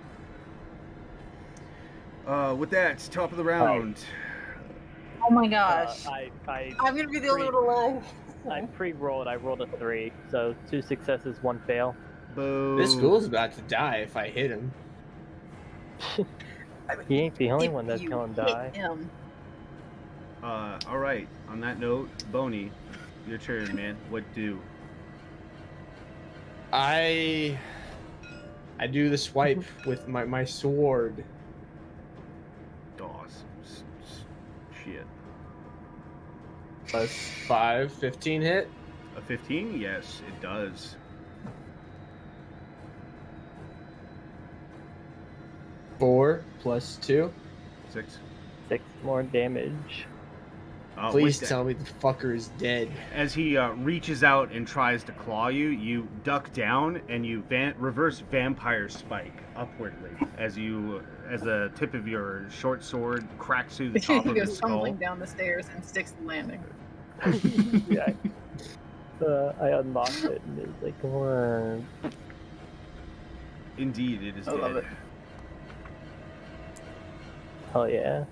With that, it's top of the round. Oh my gosh. I'm gonna be the only one alive. I pre-rolled. I rolled a 3, so 2 successes, 1 fail. Boo. This fool's about to die if I hit him. He ain't the only If one that's you gonna hit die. him. All right. On that note, Boney, your turn, man. What do? I do the swipe with my sword. Dawes. Shit. Plus 5, 15 hit. A 15? Yes, it does. 4 plus 2. 6. 6 more damage. Please with tell me the fucker is dead. As he reaches out and tries to claw you, you duck down and you reverse vampire spike upwardly as the tip of your short sword cracks through the top He of his goes skull. tumbling down the stairs and sticks the landing. Yeah. I unlocked it and it's like, come on. Indeed, it is I dead. love it. Hell yeah.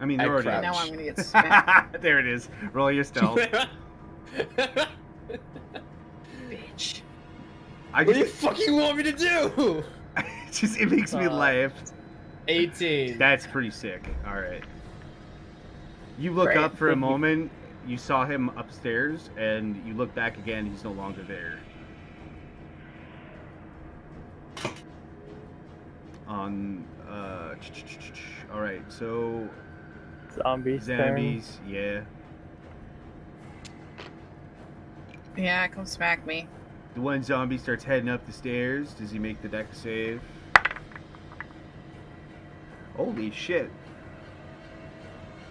I mean, I they're already. crouch. Now I'm gonna get smacked. There it is. Roll your stealth. Bitch. I What do you just, fucking want me to do? it makes me laugh. 18. That's pretty sick. All right. You look Great. up for a moment. You saw him upstairs, and you look back again. He's no longer there. All right. So Zombies. zombies. Yeah. Yeah, come smack me. The one zombie starts heading up the stairs. Does he make the deck save? Holy shit.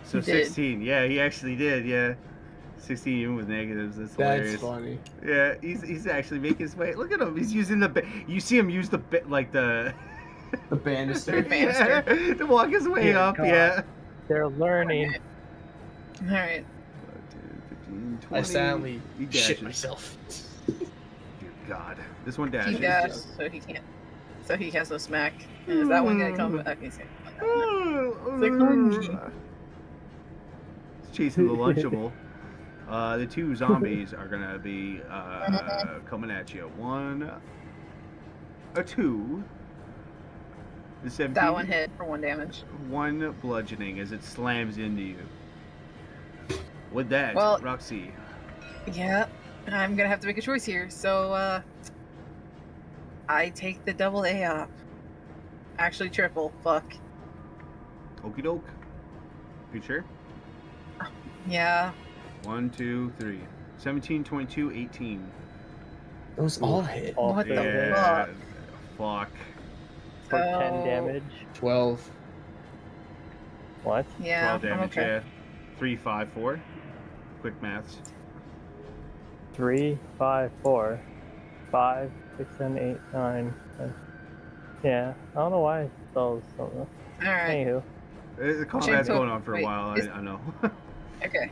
So He did. 16. Yeah, he actually did. Yeah. 16 even with negatives. That's That's hilarious. funny. Yeah, he's actually making his way. Look at him. He's using the you see him use the like the The banister. Banister. yeah, to walk his way Dear up. God. Yeah. They're learning. Alright. 10, 15, 20. I silently He shit dashes. myself. Dear God. This one He dashes. dashed, so he can't. So he has no smack. And is that one gonna come back? He's gonna come back. It's like hungry. It's chasing the Lunchable. The two zombies are gonna be coming at you. 1, a 2. The 17. That one hit for 1 damage. 1 bludgeoning as it slams into you. With that, Well- Roxy. Yeah, I'm gonna have to make a choice here. So, I take the double AOP. Actually, triple. Fuck. Okie doke. You sure? Yeah. 1, 2, 3. 17, 22, 18. Those all hit. All What the failed fuck? Fuck. For 10 So- damage. 12. What? Yeah. 12 damage, I'm okay. yeah. 3, 5, 4. Quick maths. 3, 5, 4, 5, 6, 7, 8, 9. 10. Yeah, I don't know why I spells something. All right. Anywho, The combat's Shameful- going on for a wait, while, is- I know. Okay.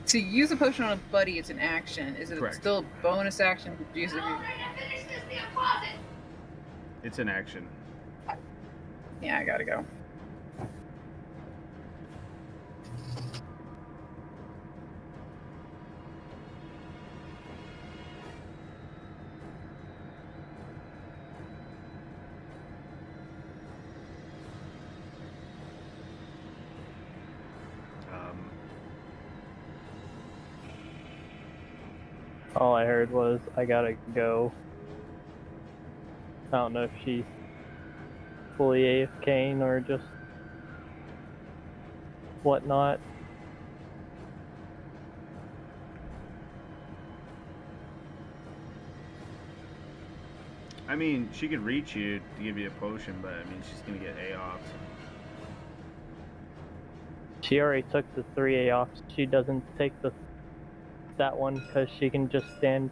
To use a potion on a buddy, it's an action. Is it Correct. still a bonus action to use it? It's an action. Yeah, I gotta go. all I heard was, I gotta go. I don't know if she's fully AFKing or just whatnot. I mean, she could reach you to give you a potion, but I mean, she's gonna get A off. She already took the 3 A off. She doesn't take that one because she can just stand.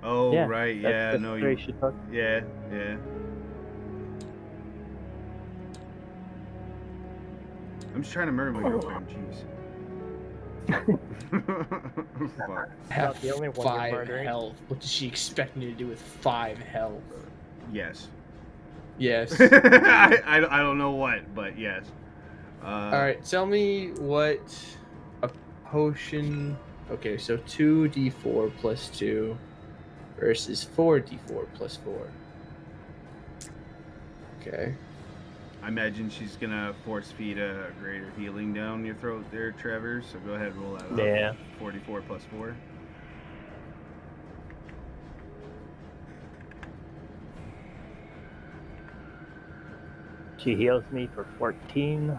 Oh, Yeah, right, That's yeah, the no, 3 you. she took. Yeah, yeah. I'm just trying to murder my girlfriend. Jeez. Fuck. I have Not the only one you're 5 murdering. health. What does she expect me to do with 5 health? Yes. Yes. I don't know what, but yes. Alright, tell me what a potion... Okay, so 2d4 plus 2 versus 4d4 plus 4. Okay. I imagine she's gonna force feed a greater healing down your throat there, Trevor. So go ahead and roll that up. Yeah. 44 plus 4. She heals me for 14.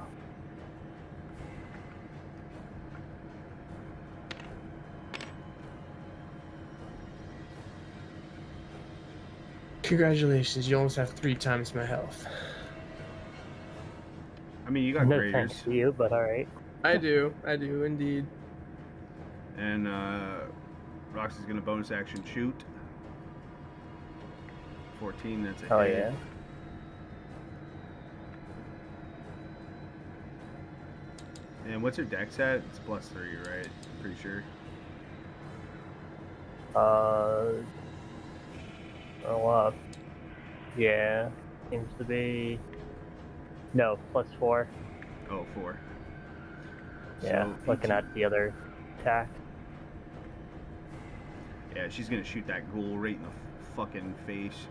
Congratulations, you almost have 3 times my health. I mean, you got No graders. thanks to you, but alright. I do indeed. And Roxy's gonna bonus action shoot. 14, that's a Oh hit. yeah. And what's her dex at? It's +3, right? Pretty sure. Oh, yeah. Seems to be. No, +4. Oh, 4. Yeah, So, looking 18. at the other attack. Yeah, she's gonna shoot that ghoul right in the fucking face.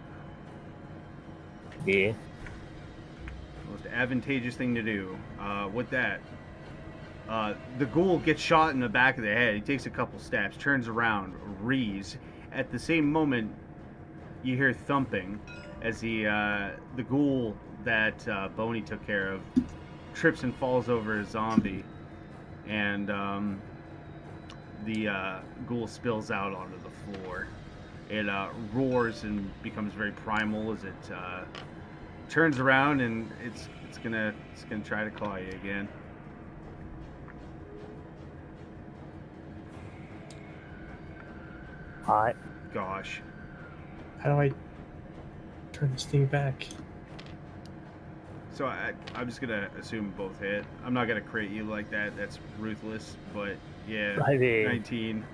Yeah. Most advantageous thing to do. With that, the ghoul gets shot in the back of the head. He takes a couple steps, turns around, rees. At the same moment, you hear thumping as the ghoul that Boney took care of trips and falls over a zombie, and the ghoul spills out onto the floor. It roars and becomes very primal as it turns around, and it's gonna try to claw you again. Hot. Gosh. How do I turn this thing back? So I'm just gonna assume both hit. I'm not gonna crate you like that. That's ruthless. But yeah, I mean, 19.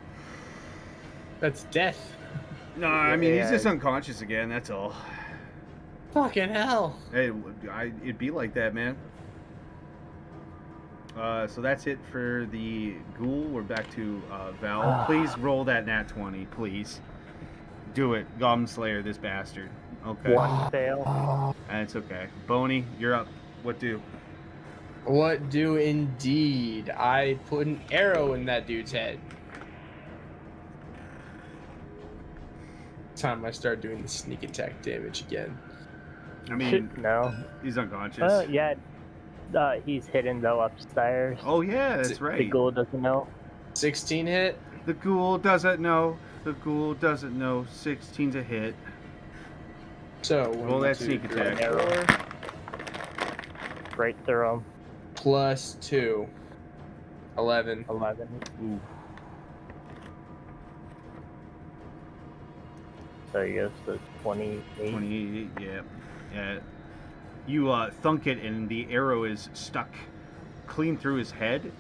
That's death. No, I mean he's Yeah. just unconscious again. That's all. Fucking hell. Hey, it'd be like that, man. So that's it for the ghoul. We're back to Val. Please roll that nat 20, please. Do it, Goblin Slayer, this bastard. Okay, one fail. it's okay. Boney, you're up. What do? What do indeed? I put an arrow in that dude's head. Time I start doing the sneak attack damage again. I mean, No. he's unconscious. Yeah. He's hidden though upstairs. Oh yeah, that's The right. ghoul doesn't know. 16 hit. The ghoul doesn't know. The ghoul doesn't know. 16's a hit. So Roll that sneak attack. Arrow. Right through him. Plus 2. 11. 11. Ooh. So he goes to 28. 28, yeah. You thunk it, and the arrow is stuck clean through his head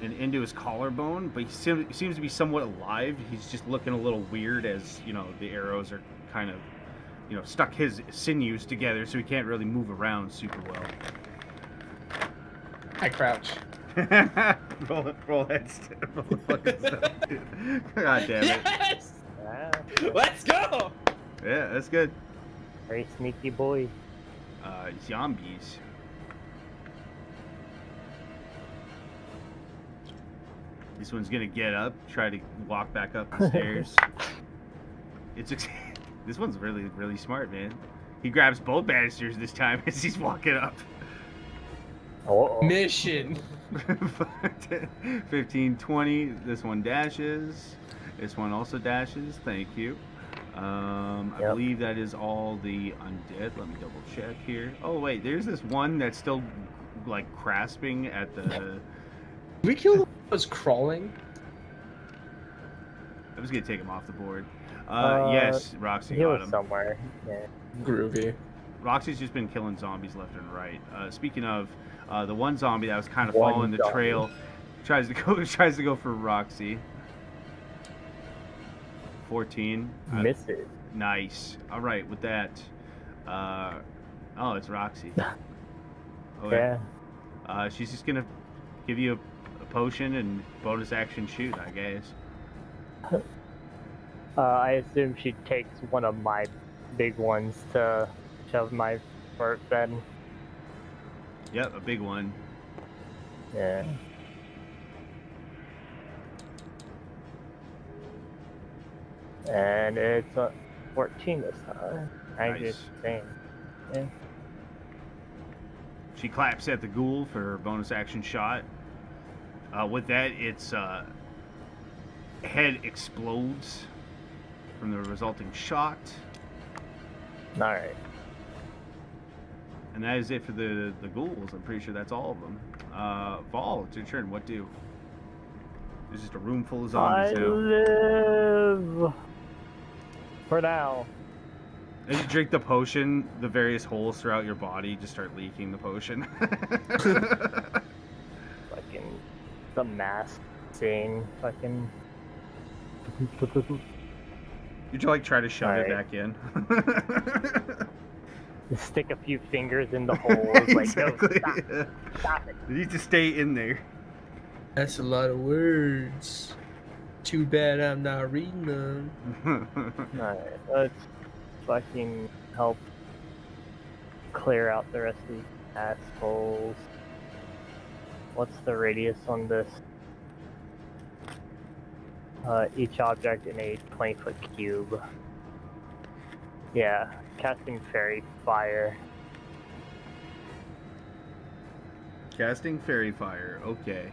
and into his collarbone, but he seems to be somewhat alive. He's just looking a little weird as, the arrows are kind of, stuck his sinews together, so he can't really move around super well. I crouch. roll that fucking stuff, dude. God damn it. Yes! Ah, Let's go! Yeah, that's good. very sneaky boy. Zombies. This one's gonna get up, try to walk back up the stairs. This one's really, really smart, man. He grabs both banisters this time as he's walking up. Oh. Mission. 15, 20. This one dashes. This one also dashes. Thank you. I Yep. believe that is all the undead. Let me double check here. Oh wait, there's this one that's still like grasping at the. Did we kill the one that was crawling? I was gonna take him off the board. Uh, Yes, Roxy He got was him. somewhere. Yeah. Groovy. Roxy's just been killing zombies left and right. Speaking of, the one zombie that was kind of One following the zombie. trail tries to go for Roxy. 14. Misses. Nice. All right, with that. Oh, it's Roxy. Yeah. She's just gonna give you a potion and bonus action shoot, I guess. I assume she takes one of my big ones to shove my fart bed. Yep, a big one. Yeah. And it's 14 this time. I Nice. just saying. Yeah. She claps at the ghoul for her bonus action shot. With that, its head explodes from the resulting shot. Alright. And that is it for the ghouls. I'm pretty sure that's all of them. Vol, it's your turn. What do? There's just a room full of I zombies now. live for now. As you drink the potion, the various holes throughout your body just start leaking the potion. Fucking the mask scene. Fucking. You like try to shove it Alright. back in. Just stick a few fingers in the holes. Like, Exactly. no, stop, stop it. You need to stay in there. That's a lot of words. Too bad I'm not reading them. Alright, let's fucking help clear out the rest of these assholes. What's the radius on this? Each object in a 20-foot cube. Yeah, casting fairy fire. Casting fairy fire. Okay.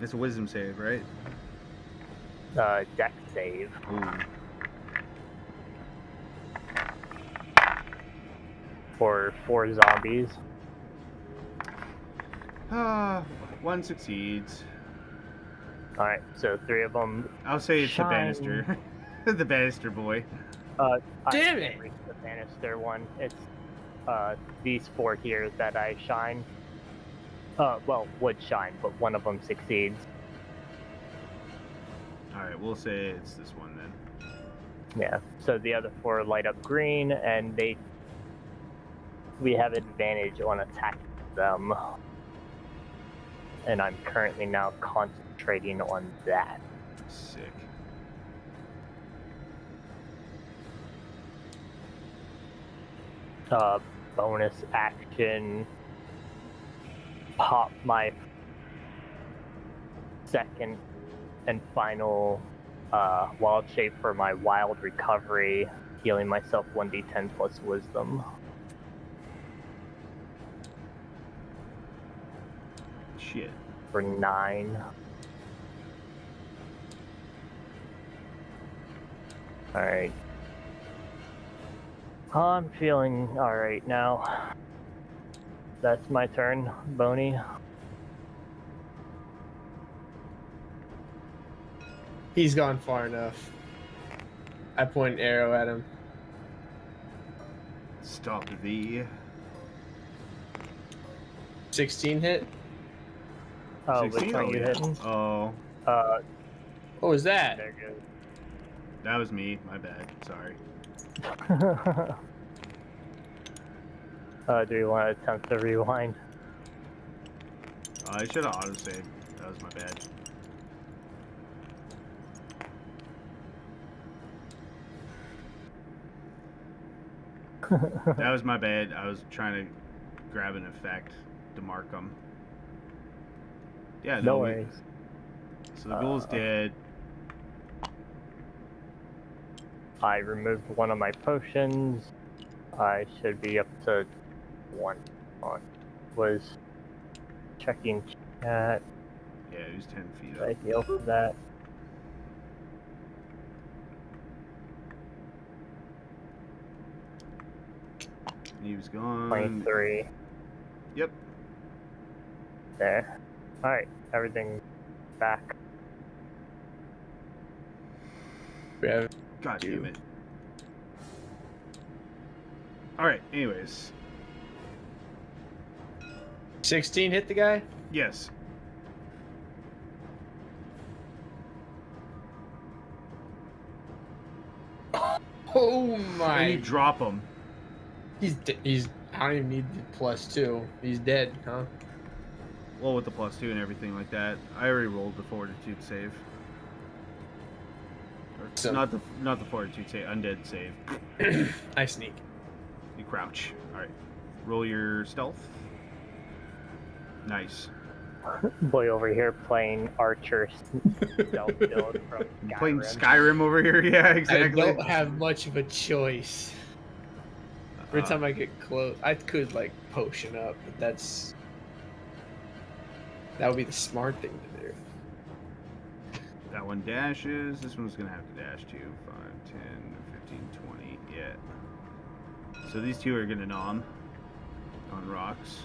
It's a wisdom save, right? Dex save. Ooh. For 4 zombies. One succeeds. Alright, so 3 of them. I'll say it's Shine. the banister. The banister boy. Damn I it! reached the banister one. It's these 4 here that I shine. Well, would shine, but one of them succeeds. Alright, we'll say it's this one then. Yeah. So the other 4 light up green, and we have advantage on attacking them. And I'm currently now concentrating on that. Sick. Bonus action. Pop my second and final wild shape for my wild recovery, healing myself 1d10 plus wisdom. Shit. For 9. Alright. I'm feeling alright now. That's my turn, Boney. He's gone far enough. I point an arrow at him. Stop thee. 16 hit? Oh, which 16? one Oh, you yeah. hitting? Oh, What was that? There that was me. My bad. Sorry. goes. Do we want to attempt to rewind? I should have autosaved. That was my bad. That was my bad. I was trying to grab an effect to mark them. Yeah, No we- worries. So the ghoul's dead. I removed one of my potions. I should be up to 1 on. Was checking chat. Yeah, he was 10 feet I up. heal for that. He was gone. 23. Yep. There. Alright, everything back. Rev. God Dude. damn it. Alright, anyways. 16 hit the guy? Yes. Oh And my. you drop him. He's I don't even need the +2. He's dead, huh? Well, with the +2 and everything like that. I already rolled the fortitude save. Or, So- not the fortitude save, undead save. I sneak. You crouch. Alright. Roll your stealth. Nice. Boy over here playing Archer stealth build from You playing Skyrim. Skyrim over here? Yeah, exactly. I don't have much of a choice. Every Uh, time I get close, I could like potion up, but that would be the smart thing to do. That one dashes. This one's going to have to dash too. 5, 10, 15, 20. Yeah. So these two are going to nom on rocks.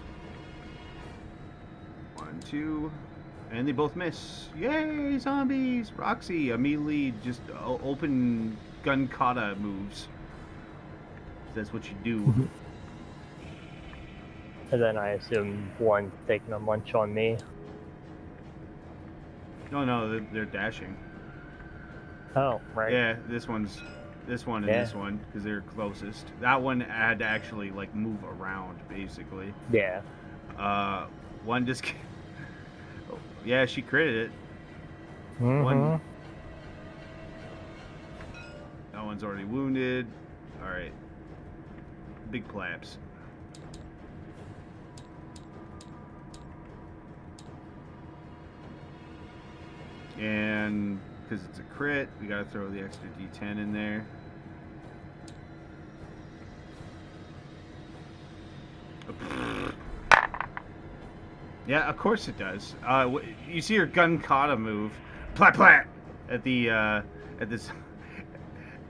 1, 2. And they both miss. Yay, zombies! Roxy immediately just open gun kata moves. That's what you do. And then I assume one's taking a munch on me. No, they're dashing. Oh, right. Yeah, this one and Yeah. this one because they're closest. That one had to actually like move around basically. Yeah. One just. Oh, yeah, she critted it. Mhm. One. That one's already wounded. All right. Big claps. And because it's a crit, we gotta throw the extra D10 in there. Yeah, of course it does. You see her gun kata move, plat plat, at the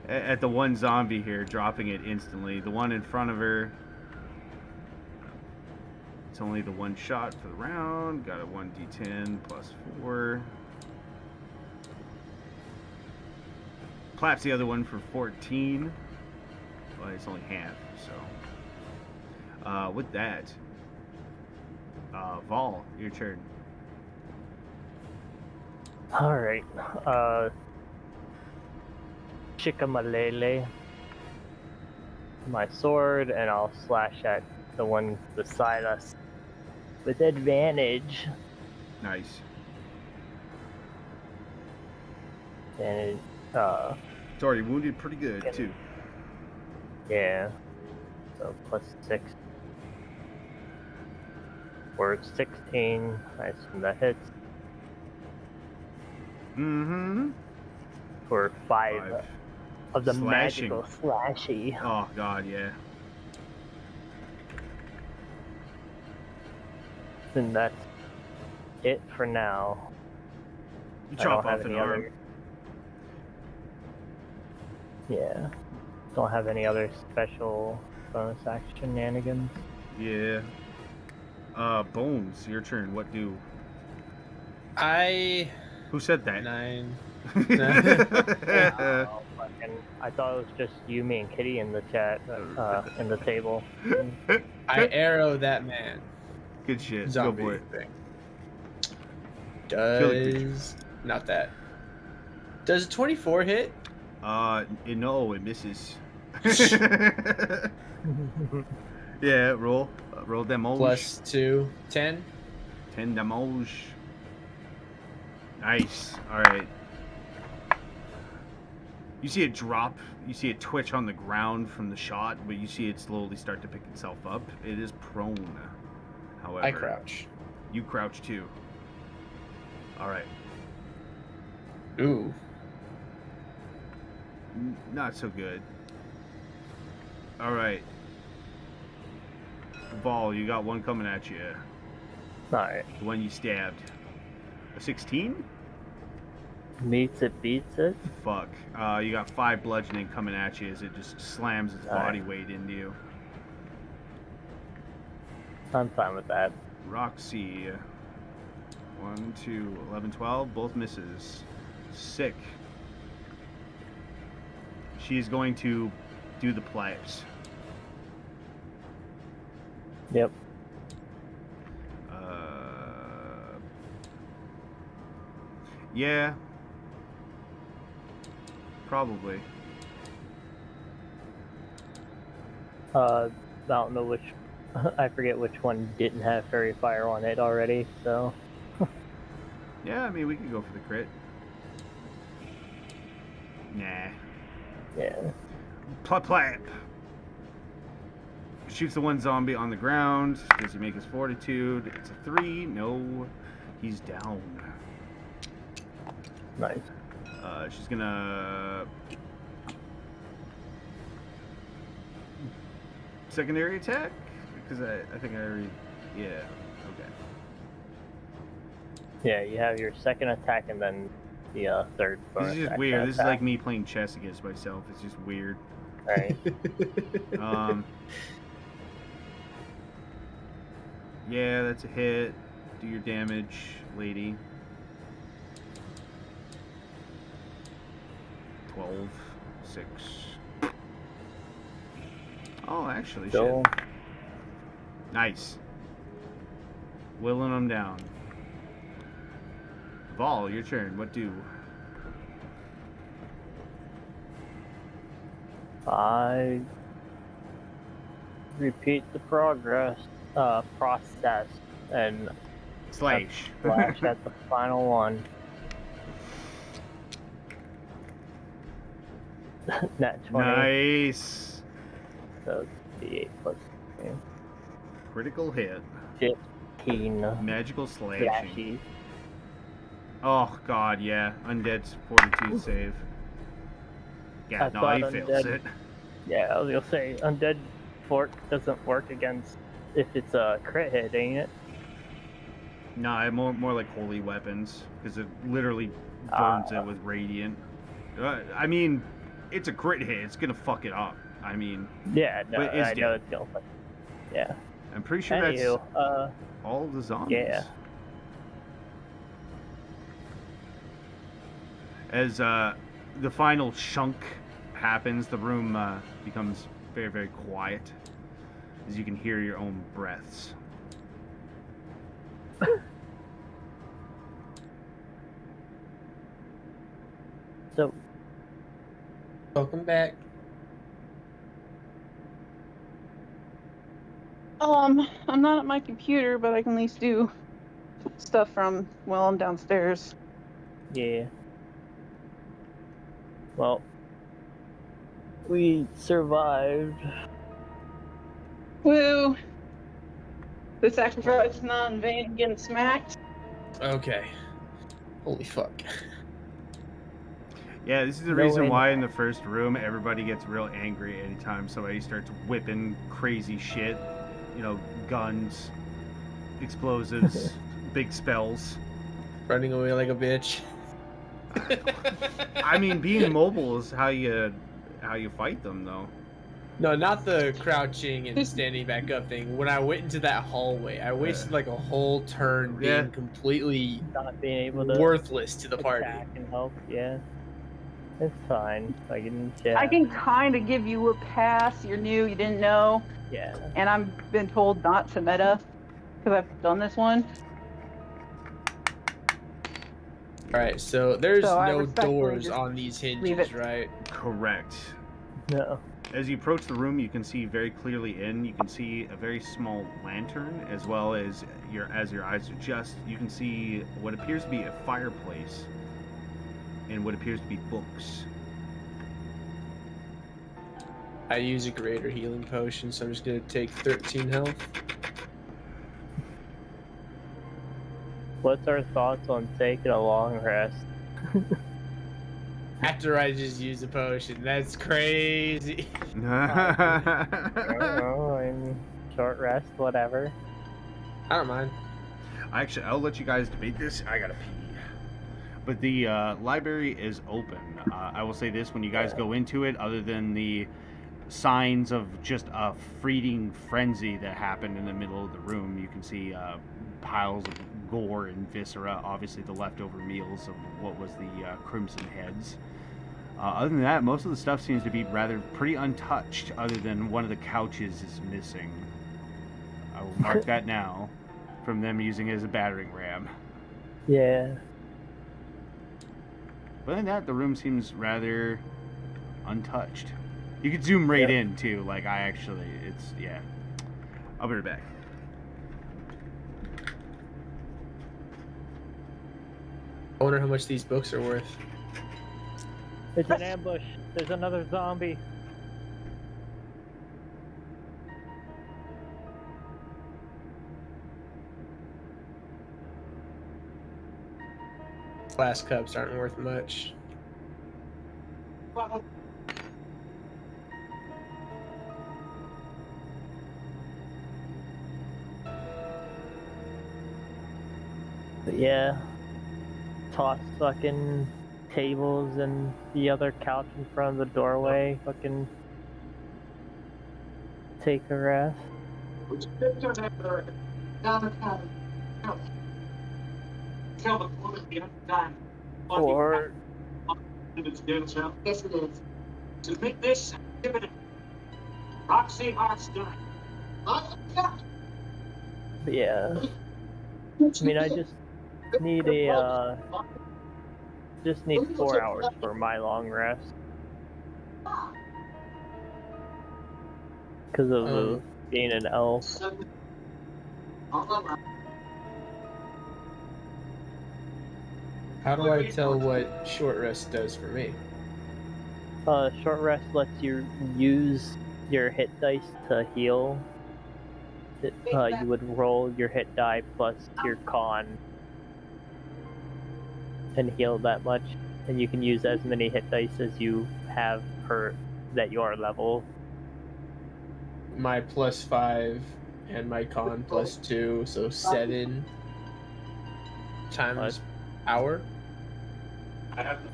at the one zombie here, dropping it instantly. The one in front of her, it's only the one shot for the round. Got a 1d10 plus 4. Claps the other one for 14. Well, it's only half, so. With that, Vol, your turn. Alright. Chikamalele. My sword, and I'll slash at the one beside us with advantage. Nice. And It's already wounded pretty good, too. yeah. So +6. We're 16. I assume that hits. Mm-hmm. For 5 of the Slashing. magical slashy. Oh, God, yeah. And that's it for now. You I chop don't have off an any arm. other. Yeah. Don't have any other special bonus action shenanigans. Yeah. Bones, your turn. What do? I Who said that? 9. Oh, fucking- I thought it was just you, me, and Kitty in the chat, in the table. I arrow that man. Good shit. Zombie Go for it. thing. Kill the creature. Does not that. Does a 24 hit? No, it misses. Yeah, roll. Roll damage. +2, 10. 10 damage. Nice. Alright. You see it drop. You see it twitch on the ground from the shot, but you see it slowly start to pick itself up. It is prone, however. I crouch. You crouch too. Alright. Ooh. Not so good. Alright. Vol, you got one coming at you. Alright. The one you stabbed. A 16? Meets it, beats it. Fuck. You got 5 bludgeoning coming at you as it just slams its Alright. body weight into you. I'm fine with that. Roxy. 1, 2, 11, 12. Both misses. Sick. She's going to do the plebs. Yep. Yeah. Probably. I don't know which. I forget which one didn't have Fairy Fire on it already. So. Yeah, I mean, we could go for the crit. Nah. Yeah. Plap. Shoots the one zombie on the ground. Does he make his fortitude? It's a 3. No. He's down. Nice. She's gonna... Secondary attack? Because I think I already... Yeah. Okay. Yeah, you have your second attack and then the third. This is just bonus weird. action This is attack. like me playing chess against myself. It's just weird. Right. Yeah, that's a hit. Do your damage, lady. 12, 6. Oh, actually, So, shit. Nice. Willing them down. Vol, your turn. What do? I repeat the process and Slash. flash at the final one. Nat 20. Nice. So D8 plus Critical hit. 15. Magical slashing. Flashy. Oh god, yeah. Undead's fortitude save. Yeah, I no, thought he fails undead- it. Yeah, I was gonna say Undead Fort doesn't work against if it's a crit hit, ain't it? Nah, more like holy weapons, because it literally burns it with radiant. I mean, it's a crit hit. It's gonna fuck it up. I mean, Yeah, no, But it's I know dead. it's gonna. Yeah. I'm pretty sure Anywho, that's all the zombies. yeah. As the final chunk happens, the room becomes very, very quiet, as you can hear your own breaths. So Welcome back. I'm not at my computer, but I can at least do stuff from while I'm downstairs. yeah. Well, we survived. Woo! The sacrifice is not in vain. Getting smacked. Okay. Holy fuck. Yeah, this is the No reason way. why in the first room everybody gets real angry anytime somebody starts whipping crazy shit. You know, guns, explosives, big spells. Running away like a bitch. I mean, being mobile is how you fight them, though. No, not the crouching and standing back up thing. When I went into that hallway, I wasted like a whole turn being Yeah. completely Not being able to worthless to the party. attack and help. Yeah. It's fine. I can. Yeah. I can kind of give you a pass. You're new. You didn't know, Yeah. and I've been told not to meta because I've done this one. Alright, so there's So I no respectfully doors just on these leave hinges, it. right? Correct. No. As you approach the room, you can see very clearly in. You can see a very small lantern, as well as your eyes adjust. You can see what appears to be a fireplace and what appears to be books. I use a greater healing potion, so I'm just gonna take 13 health. What's our thoughts on taking a long rest? After I just use a potion, that's crazy. I don't know. I mean, short rest, whatever. I don't mind. Actually, I'll let you guys debate this. I gotta pee. But the library is open. I will say this: when you guys go into it, other than the signs of just a feeding frenzy that happened in the middle of the room. You can see piles of gore and viscera, obviously the leftover meals of what was the Crimson Heads. Other than that, most of the stuff seems to be rather pretty untouched, other than one of the couches is missing. I will mark that now from them using it as a battering ram. Yeah. But other than that, the room seems rather untouched. You could zoom right in, too. Like, yeah. I'll be right back. I wonder how much these books are worth. It's an ambush. There's another zombie. Glass cups aren't worth much. But yeah. Toss fucking tables and the other couch in front of the doorway. Fucking take a rest. Or Yes, it is. Submit this activity. Roxy Hartstein. but yeah. I mean, I just need a just need 4 hours for my long rest because of being an elf. How do I tell what short rest does for me? Short rest lets you use your hit dice to heal. You would roll your hit die plus your con and heal that much, and you can use as many hit dice as you have per that your level. My +5 and my con +2, so 7 times hour.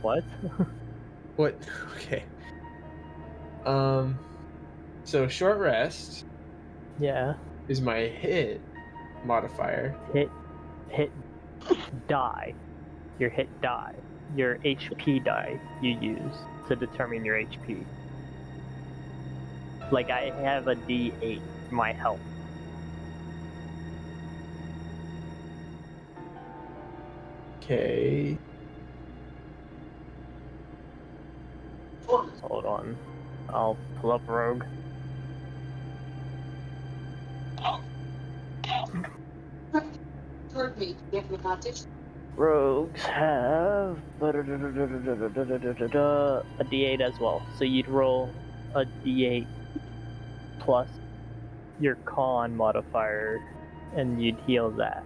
What? What? Okay. So short rest Yeah. is my hit modifier. Hit die. Your hit die. Your HP die you use to determine your HP. Like I have a D8 for my health. Okay. Hold on. I'll pull up Rogue. Rogues have a D8 as well. So you'd roll a D8 plus your con modifier, and you'd heal that.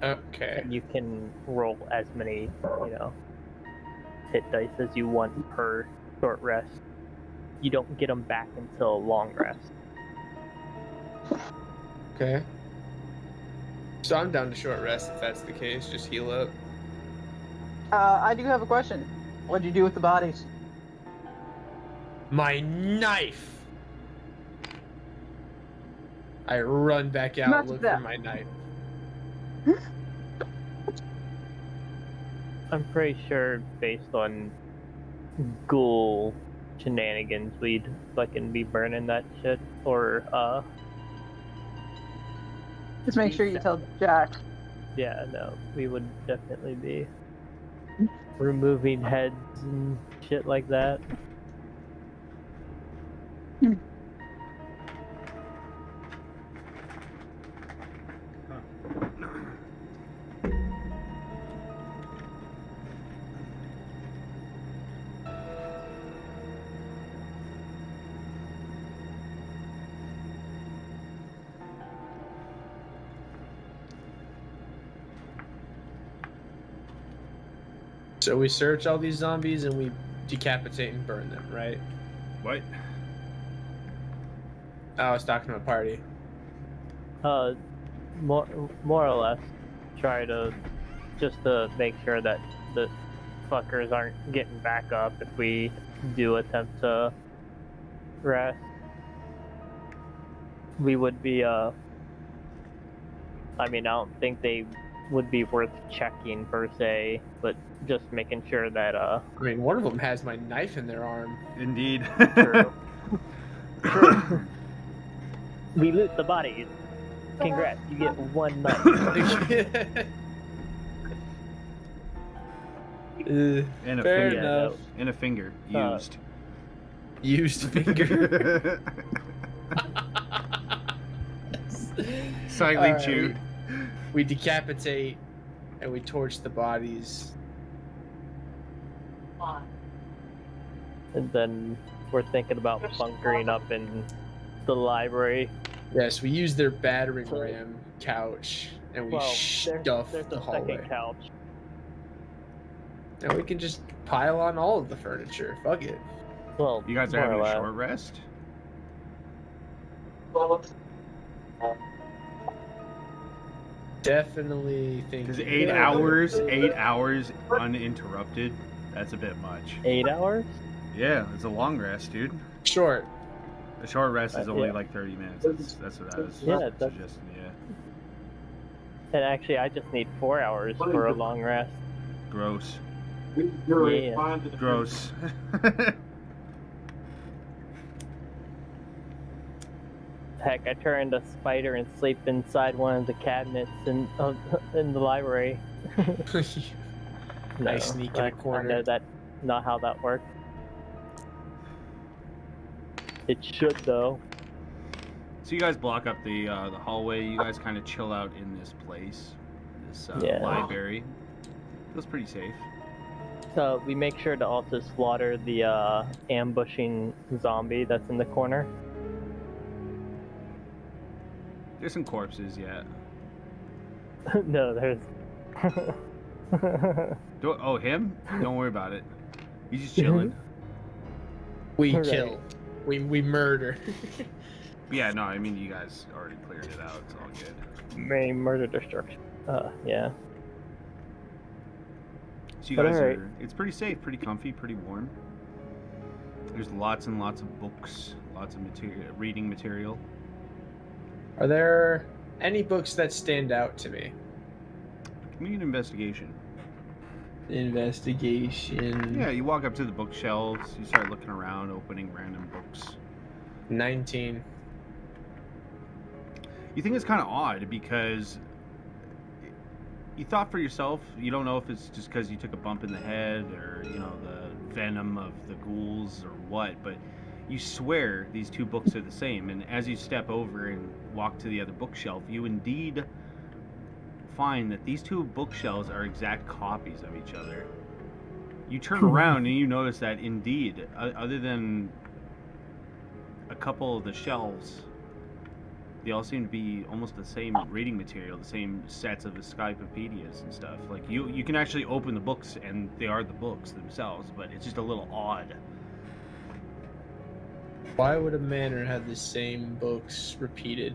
Okay. And you can roll as many, hit dice as you want per short rest. You don't get them back until long rest. Okay. So I'm down to short rest if that's the case. Just heal up. I do have a question. What'd you do with the bodies? My knife! I run back out, Not look that. for my knife. I'm pretty sure based on ghoul shenanigans, we'd fucking be burning that shit. Or, Just make sure you tell Jack. yeah, no, we would definitely be removing heads and shit like that. So we search all these zombies and we decapitate and burn them, right? What? I was talking to a party. More or less, try to just to make sure that the fuckers aren't getting back up if we do attempt to rest, we would be I mean, I don't think they would be worth checking per se, but just making sure that I mean, one of them has my knife in their arm. Indeed. True. True. We loot the bodies. Congrats, you get one knife. And a Fair finger. enough. And a finger Uh, used. Used finger. Slightly Alright, chewed. We decapitate and we torch the bodies. And then we're thinking about bunkering up in the library. Yes, we use their battering ram couch and we Well, stuff there's the a hallway. second couch. And we can just pile on all of the furniture. Fuck it. Well, You guys are more having or a less. short rest? Definitely think Because 8 hours uninterrupted, that's a bit much. 8 hours? Yeah, it's a long rest, dude. Short. A short rest is only Yeah. like 30 minutes. That's what I was Yeah, that's- suggesting, yeah. And actually, I just need 4 hours for a long rest. Gross. Yeah. Gross. Heck, I turned a spider and sleep inside one of the cabinets in the library. No, I sneak in a I corner. know that's not how that works. It should, though. So you guys block up the hallway. You guys kind of chill out in this place, this Yeah. library. Feels pretty safe. So we make sure to also slaughter the ambushing zombie that's in the corner. There's some corpses, yeah. No, there's. Oh, him? Don't worry about it. He's just chilling. We Right. kill. We murder. Yeah, no, I mean you guys already cleared it out. It's all good. Main murder destruction. Yeah. So you But guys alright. are. It's pretty safe, pretty comfy, pretty warm. There's lots and lots of books, lots of reading material. Are there any books that stand out to me? Give me an investigation. Investigation. Yeah, you walk up to the bookshelves, you start looking around, opening random books. 19. You think it's kind of odd because you thought for yourself, you don't know if it's just because you took a bump in the head or, you know, the venom of the ghouls or what, but you swear these two books are the same. And as you step over and walk to the other bookshelf, you indeed find that these two bookshelves are exact copies of each other. You turn around and you notice that indeed, other than a couple of the shelves, they all seem to be almost the same reading material, the same sets of encyclopedias and stuff. Like you can actually open the books and they are the books themselves, but it's just a little odd. Why would a manor have the same books repeated?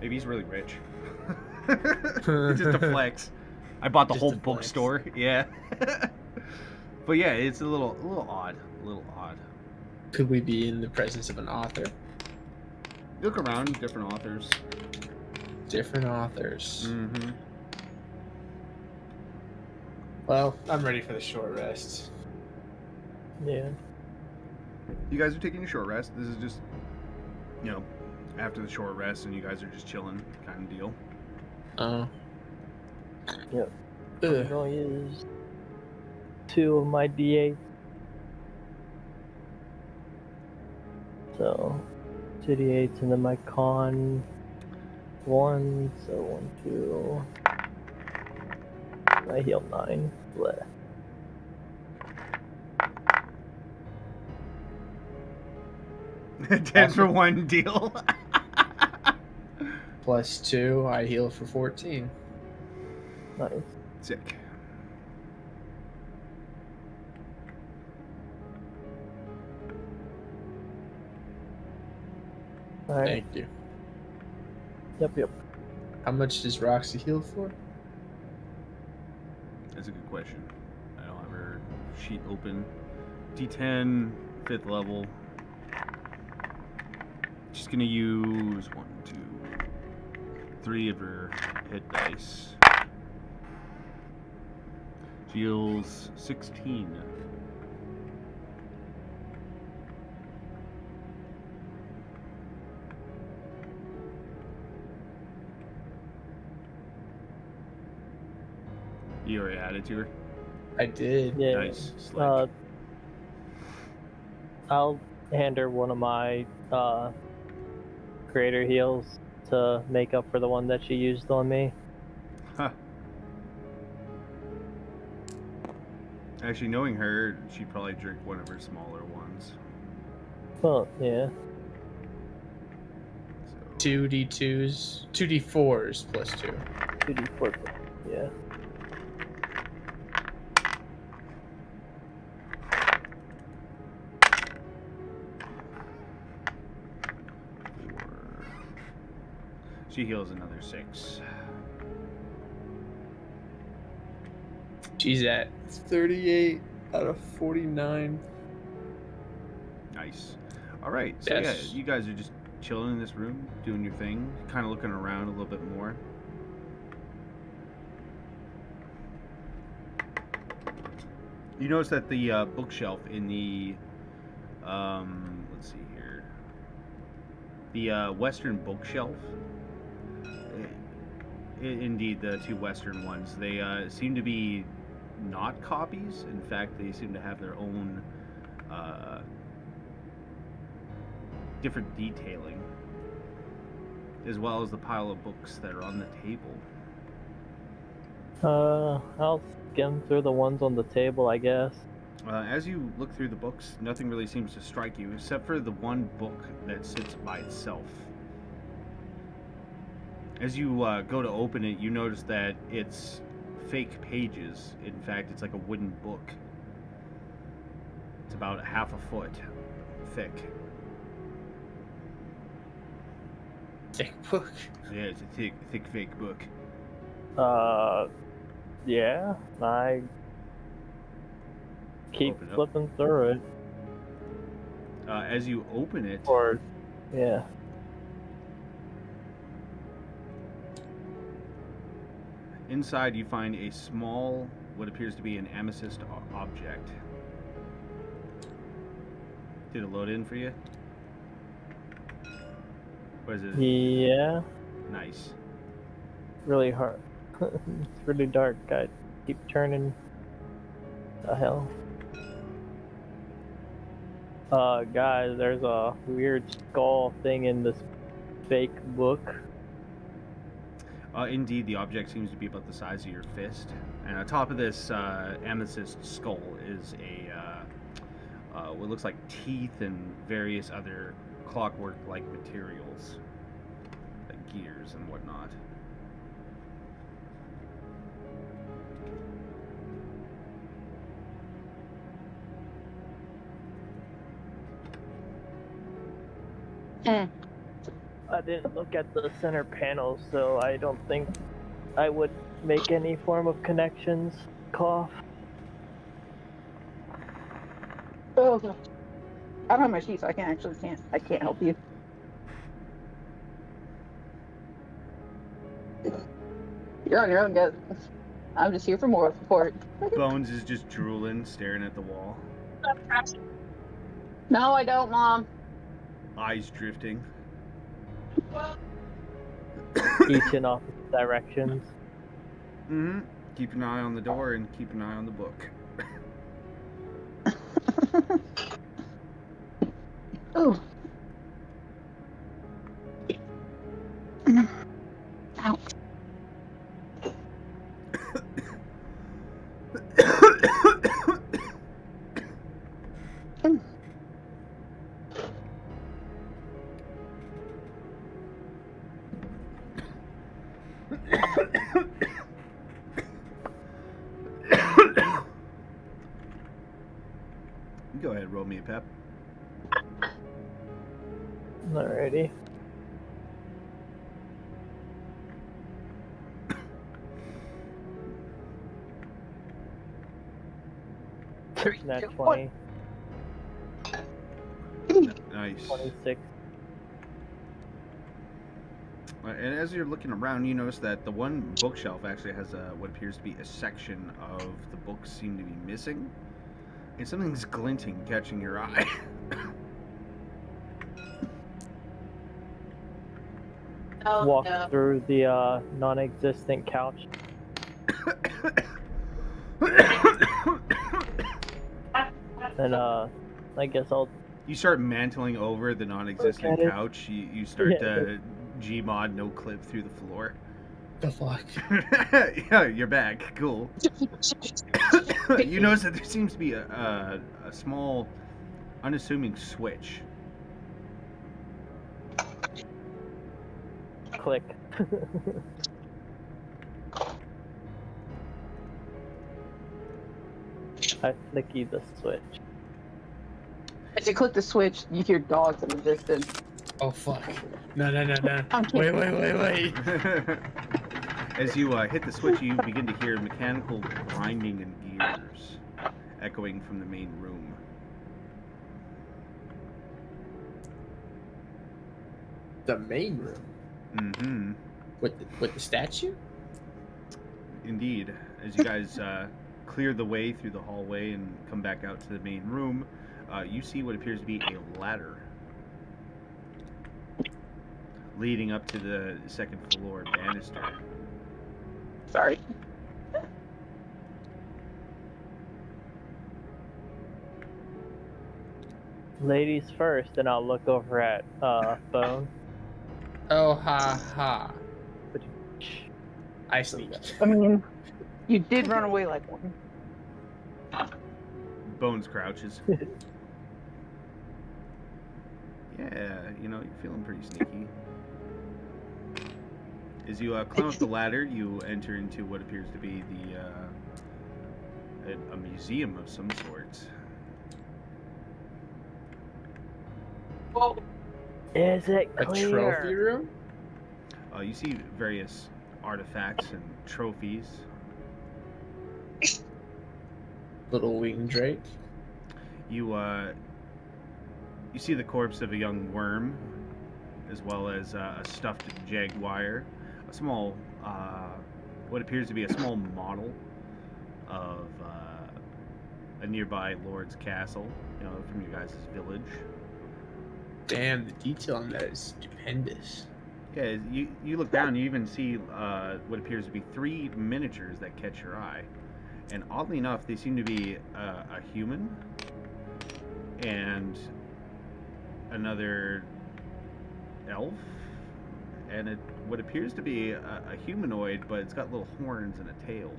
Maybe he's really rich. It's just a flex. I bought the Just whole a flex. bookstore. Yeah. But yeah, it's a little odd. A little odd. Could we be in the presence of an author? Look around, different authors. Different authors. Mm-hmm. Well, I'm ready for the short rest. Yeah. You guys are taking a short rest. This is just, you know, after the short rest, and you guys are just chilling, kind of deal. Oh. Yep. I'm Ugh. gonna use 2 of my D8. So, 2 D8s and then my con 1, so 1, 2. I heal 9. Bleh. Ten for one deal. Plus 2, I heal for 14. Nice. Sick. Alright. Thank you. Yep. How much does Roxy heal for? That's a good question. I don't have her sheet open. D10, 5th level. She's gonna use 1, 2, 3 of her hit dice. She heals 16. You already added to her? I did. Yeah. Nice. Slick. I'll hand her one of my creator heals to make up for the one that she used on me. Huh. Actually, knowing her, she'd probably drink one of her smaller ones. Well, yeah. So, 2d2s, 2d4s plus 2. 2d4. Yeah. she heals another 6. She's at 38 out of 49. Nice. All right. So Yes. yeah, you guys are just chilling in this room, doing your thing, kind of looking around a little bit more. You notice that the bookshelf in the let's see here, the western bookshelf. Indeed, the 2 western ones. They seem to be not copies. In fact, they seem to have their own different detailing, as well as the pile of books that are on the table. I'll skim through the ones on the table, I guess. As you look through the books, nothing really seems to strike you, except for the one book that sits by itself. As you go to open it, you notice that it's fake pages. In fact, it's like a wooden book. It's about half a foot thick. Thick book. Yeah, it's a thick fake book. Yeah, I keep Open it up. flipping through it. As you open it, Or, yeah. inside you find a small, what appears to be an amethyst object. Did it load in for you? Or is it? Yeah, Nice. really hard. It's really dark. I keep turning. The hell? Guys, there's a weird skull thing in this fake book. Indeed, the object seems to be about the size of your fist. And on top of this amethyst skull is a what looks like teeth and various other clockwork-like materials, like gears and whatnot. I didn't look at the center panel, so I don't think I would make any form of connections. Cough. Oh, God. I don't have my sheets, so I can't help you. You're on your own, guys. I'm just here for more support. Bones is just drooling, staring at the wall, No, I don't, Mom. eyes drifting. Each in opposite directions. Mm-hmm. Keep an eye on the door and keep an eye on the book. Oh. Ouch. Go ahead, roll me a pep. Alrighty. Nat 20. Nice. 26. And as you're looking around, you notice that the one bookshelf actually has what appears to be a section of the books seem to be missing, and something's glinting, catching your eye. Walk through the non-existent couch. And I guess I'll You start mantling over the non-existent Okay. couch. You start Yeah. to Gmod no clip through the floor. The fuck? Yeah, you're back. Cool. You notice that there seems to be a small, unassuming switch. click. I flicky the switch. As you click the switch, you hear dogs in the distance. Oh fuck! No! I'm kidding. Wait! As you hit the switch, you begin to hear mechanical grinding in gears echoing from the main room. The main room Mm-hmm. with the statue. Indeed. As you guys clear the way through the hallway and come back out to the main room, you see what appears to be a ladder leading up to the second floor banister. Sorry. Ladies first, and I'll look over at Bone. Oh ha ha! I sneak. I mean, you did run away like one. Bones crouches. Yeah, you know, you're feeling pretty sneaky. As you climb up the ladder, you enter into what appears to be a museum of some sort. Is it A clear? trophy room? You see various artifacts and trophies. Little winged drake. You see the corpse of a young worm, as well as a stuffed jaguar, a small, what appears to be a small model of a nearby lord's castle, you know, from your guys' village. Damn, the detail on that is stupendous. Yeah, you look down, you even see what appears to be 3 miniatures that catch your eye. And oddly enough, they seem to be a human and another elf, and what appears to be a humanoid, but it's got little horns and a tail.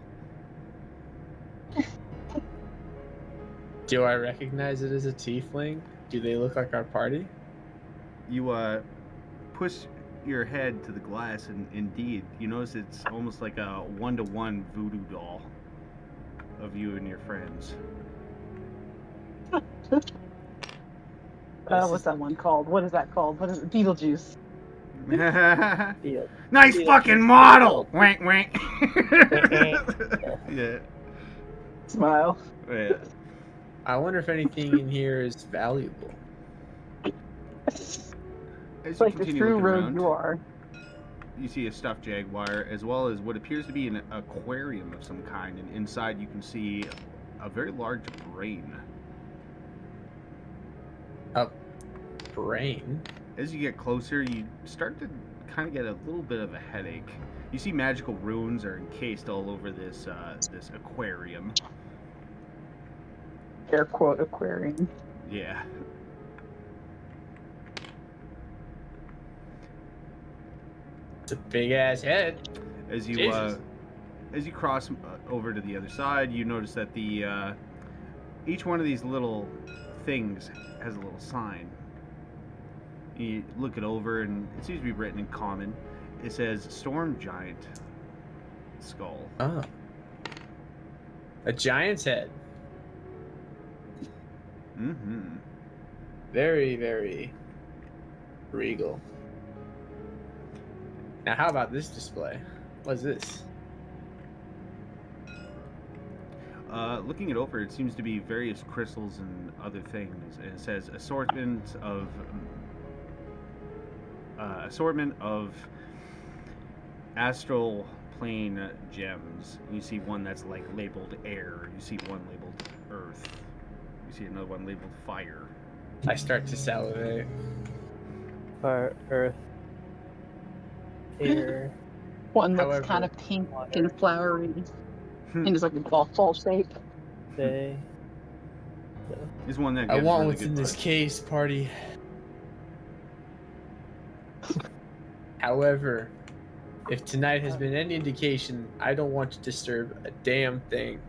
Do I recognize it as a tiefling? Do they look like our party? You push your head to the glass, and indeed, you notice it's almost like a 1-to-1 voodoo doll of you and your friends. What's that one called? What is that called? What is it? Beetlejuice. Yeah. Nice Yeah. fucking model! Wank wank. Yeah. Smile. Yeah. I wonder if anything in here is valuable. As It's you like the continue true looking rogue around, you are. you see a stuffed jaguar, as well as what appears to be an aquarium of some kind, and inside you can see a very large brain. Brain. As you get closer, you start to kind of get a little bit of a headache. You see magical runes are encased all over this this aquarium. Air quote aquarium. Yeah. It's a big ass head. As you Jesus. as you cross over to the other side, you notice that the each one of these little things has a little sign. You look it over, and it seems to be written in common. It says Storm Giant Skull. Oh. A giant's head. Mm-hmm. Very, very regal. Now, how about this display? What's this? looking it over, it seems to be various crystals and other things. And it says assortment of astral plane gems. You see one that's like labeled air. You see one labeled earth. You see another one labeled fire. I start to salivate. Fire, earth, air. One that's However, kind of pink water. and flowery, and is like a ball shape. Day. Is one that I gives want really what's good in this vibes. case, party. However, if tonight has been any indication, I don't want to disturb a damn thing.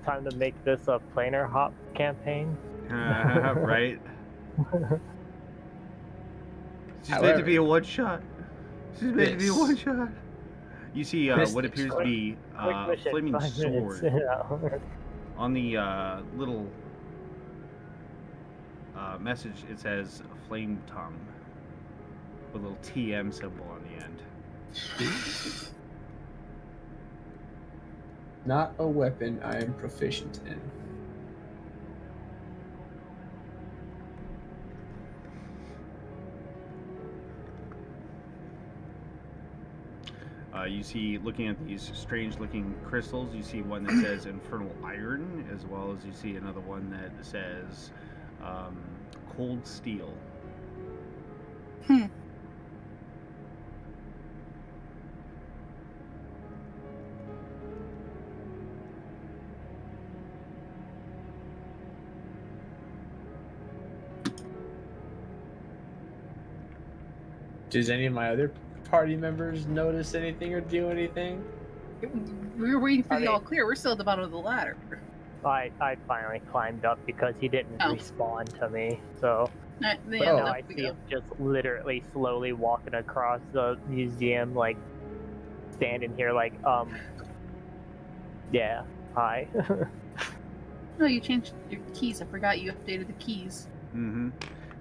Time to make this a planar hop campaign. Right? She's meant to However, be a one shot. She's meant to be a this- one shot. You see this what is appears to quick- be Quick a mission, flaming 5 sword minutes. Yeah. on the little message. It says flame tongue with a little TM symbol on the end. Not a weapon I am proficient in. You see, looking at these strange-looking crystals, you see one that says infernal iron, as well as you see another one that says cold steel. Does any of my other party members notice anything or do anything? We were waiting for Are the they- all clear. We're still at the bottom of the ladder. I finally climbed up because he didn't Oh. respond to me. So Alright, but yeah, now up I we see go. him just literally slowly walking across the museum, like standing here, like yeah, hi. No, you changed your keys. I forgot you updated the keys. Mm-hmm.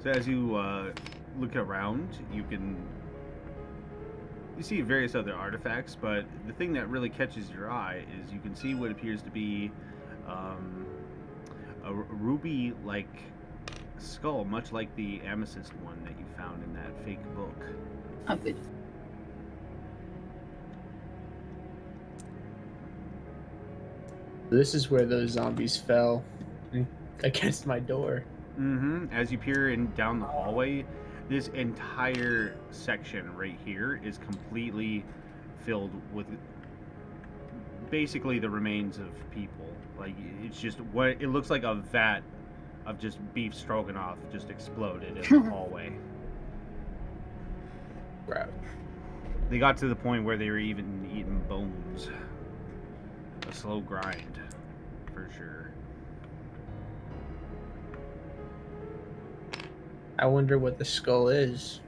So as you look around, you see various other artifacts, but the thing that really catches your eye is you can see what appears to be a ruby-like skull, much like the amethyst one that you found in that fake book. Oh, good. This is where those zombies fell against my door. Mm-hmm. As you peer in down the hallway, this entire section right here is completely filled with basically the remains of people. Like, it's just what it looks like, a vat of just beef stroganoff just exploded in the hallway. Crap. They got to the point where they were even eating bones. A slow grind, for sure. I wonder what the skull is.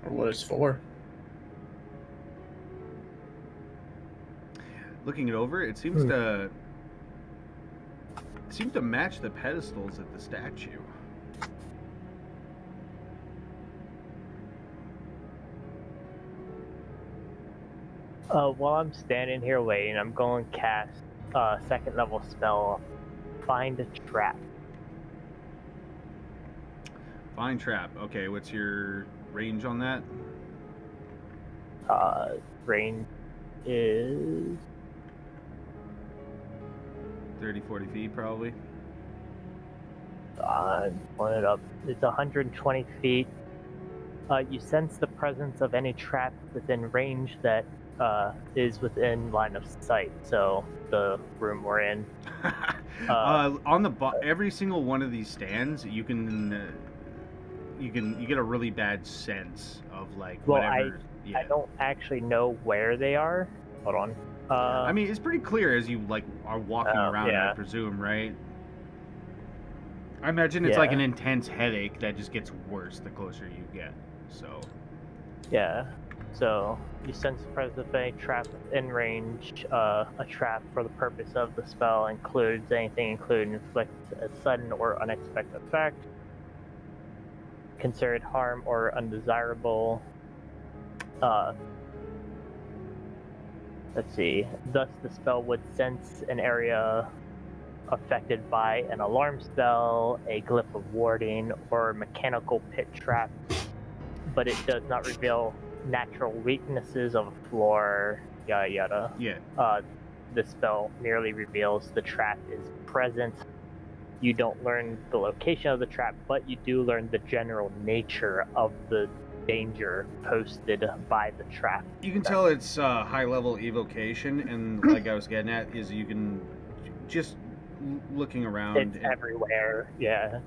Or what it's for. Looking it over, it seems to match the pedestals at the statue. While I'm standing here waiting, I'm going to cast second level spell, Find a Trap. Find trap. Okay, what's your range on that? Range is 30, 40 feet, probably. pulling it up. It's 120 feet. You sense the presence of any trap within range that is within line of sight. So the room we're in. On the every single one of these stands, you get a really bad sense of like Well, whatever. I don't actually know where they are. Hold on. I mean, it's pretty clear as you like are walking around. yeah. I presume, right? I imagine it's like Yeah. an intense headache that just gets worse the closer you get. So. Yeah. So you sense the presence of any trap in range. A trap for the purpose of the spell includes anything including inflict a sudden or unexpected effect, considered harm or undesirable, let's see. Thus, the spell would sense an area affected by an alarm spell, a glyph of warding, or mechanical pit trap, but it does not reveal natural weaknesses of a floor, yada yada. Yeah. The spell merely reveals the trap is present. You don't learn the location of the trap, but you do learn the general nature of the danger posted by the trap. You can tell it's high level evocation, and like I was getting at, is you can just looking around. It's everywhere. Yeah.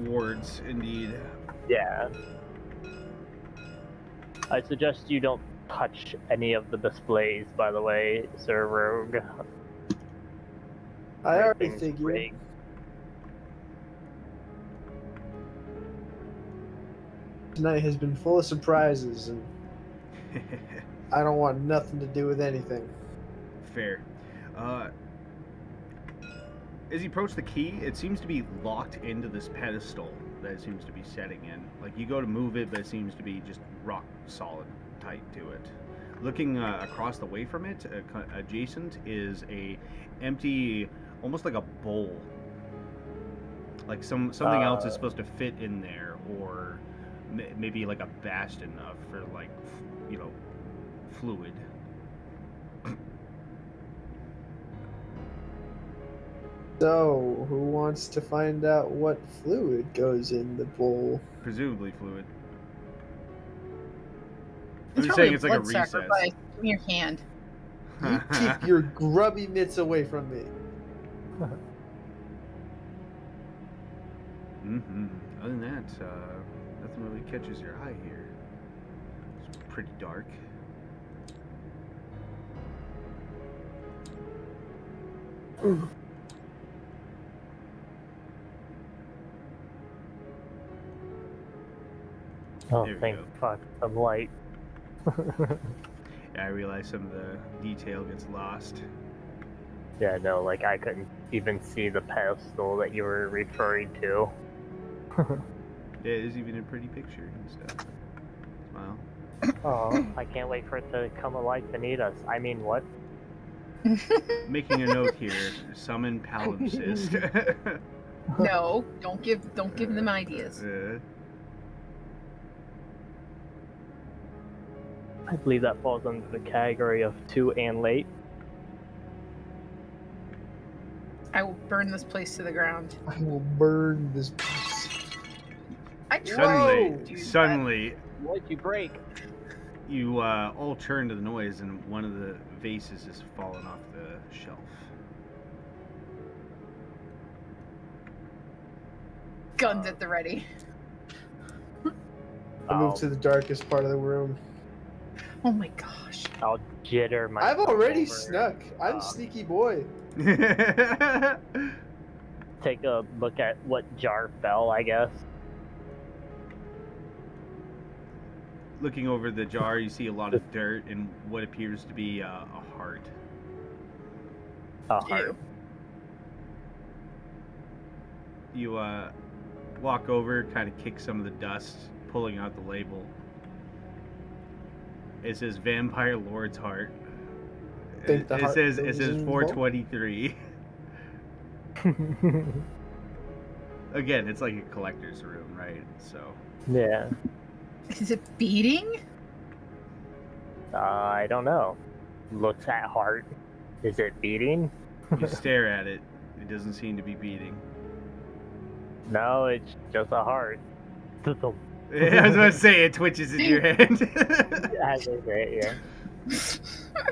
Wards, indeed. Yeah. I suggest you don't touch any of the displays, by the way, Sir Rogue. I already Everything's figured. rigged. Tonight has been full of surprises, and I don't want nothing to do with anything. Fair. As you approach the key, it seems to be locked into this pedestal that it seems to be setting in. Like, you go to move it, but it seems to be just rock solid tight to it. Looking across the way from it, adjacent, is a empty, almost like a bowl. Like something else is supposed to fit in there, or maybe like a bastion for, like, you know, fluid. So, who wants to find out what fluid goes in the bowl? Presumably fluid. It's I'm probably saying it's like a blood recess. sacrifice. Give me your hand. You keep your grubby mitts away from me. Mm-hmm. Other than that, nothing really catches your eye here. It's pretty dark. Oh, There we thank go. fuck, some light. Yeah, I realize some of the detail gets lost. Yeah, no, like I couldn't even see the pedestal that you were referring to. Yeah, it is even a pretty picture and stuff. Smile. Oh, I can't wait for it to come alive and eat us. I mean, what? Making a note here, summon palimpsest. No, don't give them ideas. I believe that falls under the category of too and late. I will burn this place to the ground. I will burn this place. I tried to do Suddenly, What'd you break? you all turn to the noise, and one of the vases has fallen off the shelf. that. Guns at the ready. I moved to the darkest part of the room. Oh my gosh. I'll jitter my. I've already over. snuck. I'm a sneaky boy. Take a look at what jar fell, I guess. Looking over the jar, you see a lot of dirt and what appears to be a heart. A heart. You walk over, kind of kick some of the dust, pulling out the label. It says Vampire Lord's Heart. Think the It heart says goes in the vault? 423. Again, it's like a collector's room, right? So Yeah. Is it beating? I don't know. Looks at heart. Is it beating? you stare at it. It doesn't seem to be beating. No, it's just a heart. I was about to say it twitches in your hand. As I say, yeah.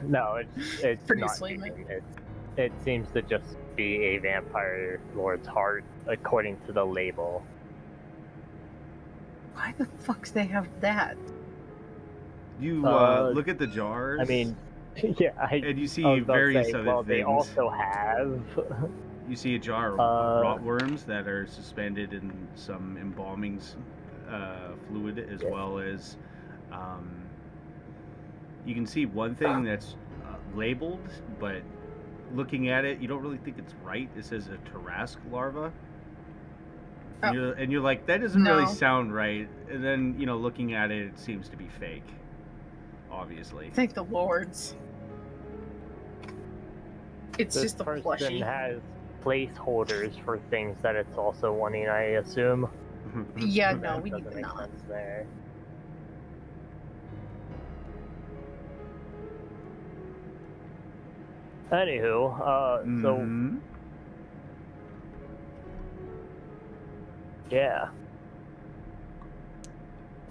No, it's Pretty not sweet, beating. It seems to just be a vampire lord's heart, according to the label. Why the fucks they have that? You look at the jars. I mean, yeah, and you I see was about to various say, other well, things. they also have. You see a jar of rotworms that are suspended in some embalming fluid, as well as you can see one thing that's labeled, but looking at it, you don't really think it's right. It says a Tarrasque larva. And you're like, that doesn't really No. sound right. And then, looking at it, it seems to be fake. Obviously. Thank the lords. It's This just a person plushie. has placeholders for things that it's also wanting, I assume. Yeah, So no, that we need doesn't the make non. sense there. Anywho, so Mhm. yeah.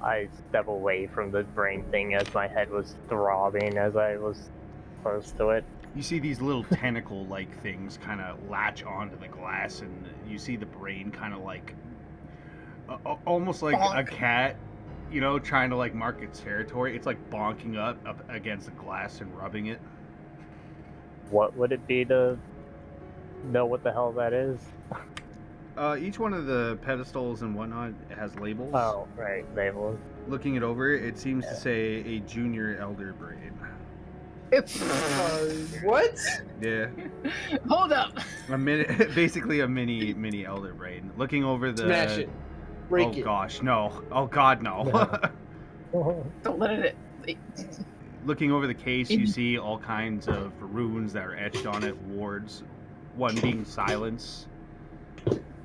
I step away from the brain thing as my head was throbbing as I was close to it. You see these little tentacle-like things kind of latch onto the glass, and you see the brain kind of like, almost like a Bonk. cat, you know, trying to like mark its territory. It's like bonking up against the glass and rubbing it. What would it be to know what the hell that is? Each one of the pedestals and whatnot has labels. Oh, right, labels. Looking it over, it seems to say a junior elder brain. What? Yeah, Hold up. basically a mini elder brain. Looking over the. Smash it. Break Oh it. gosh, no! Oh God, no! No. Don't let it. Looking over the case, you see all kinds of runes that are etched on it. Wards, one being silence.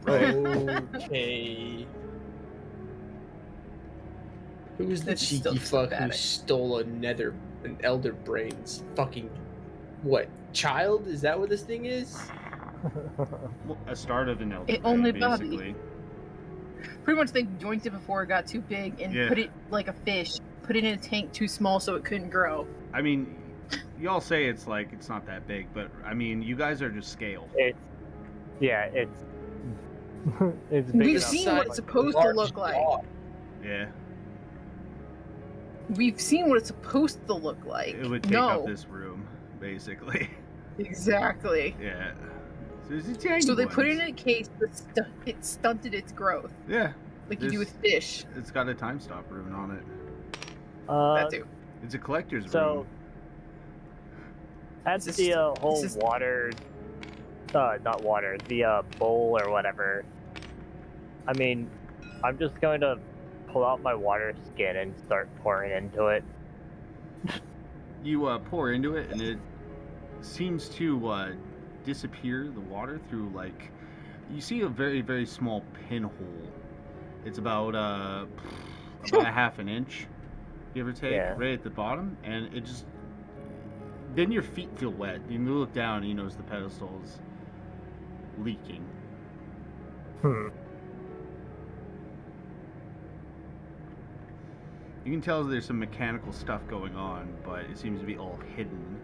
Okay. Who's the That's still cheeky fuck who pathetic. stole an elder brain's fucking what child? Is that what this thing is? Well, a start of an elder It brain, only Bobby. basically. Pretty much they joined it before it got too big and Yeah. put it like a fish. Put it in a tank too small so it couldn't grow. I mean, y'all say it's like it's not that big, but I mean, you guys are just scale. It's it's it's big We've enough. seen to, what it's supposed to Large look like. dog. Yeah, We've seen what it's supposed to look like. it would take no, up this room, basically. exactly. Yeah. So, it's a tiny So they put it in ones. a case, but it stunted its growth, Yeah, like you do This- with fish. it's got a time stop rune on it. That too. It's a collector's So- room. at This the is- whole this is- water, not water, the bowl or whatever. I mean, I'm just going to pull out my water skin and start pouring into it. You pour into it, and it seems to disappear the water through like you see a very very small pinhole. It's about a half an inch, give or take, Yeah. right at the bottom, and it just then your feet feel wet. You look down, and you notice the pedestal's leaking. You can tell there's some mechanical stuff going on, but it seems to be all hidden.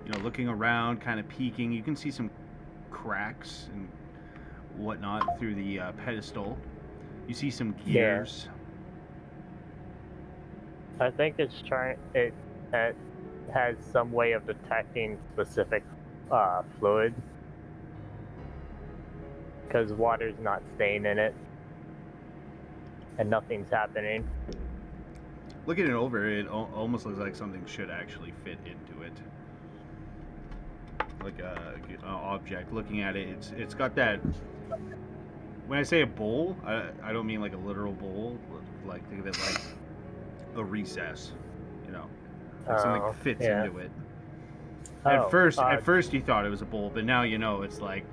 You know, looking around, kind of peeking, you can see some cracks and whatnot through the pedestal. You see some gears. I think it's it has some way of detecting specific fluid because water's not staying in it and nothing's happening. Looking it over, it almost looks like something should actually fit into it. Like a object. Looking at it, it's got that. When I say a bowl, I don't mean like a literal bowl. Like think of it like a recess. You know, like something fits yeah. into it. Oh, At first you thought it was a bowl, but now you know it's like.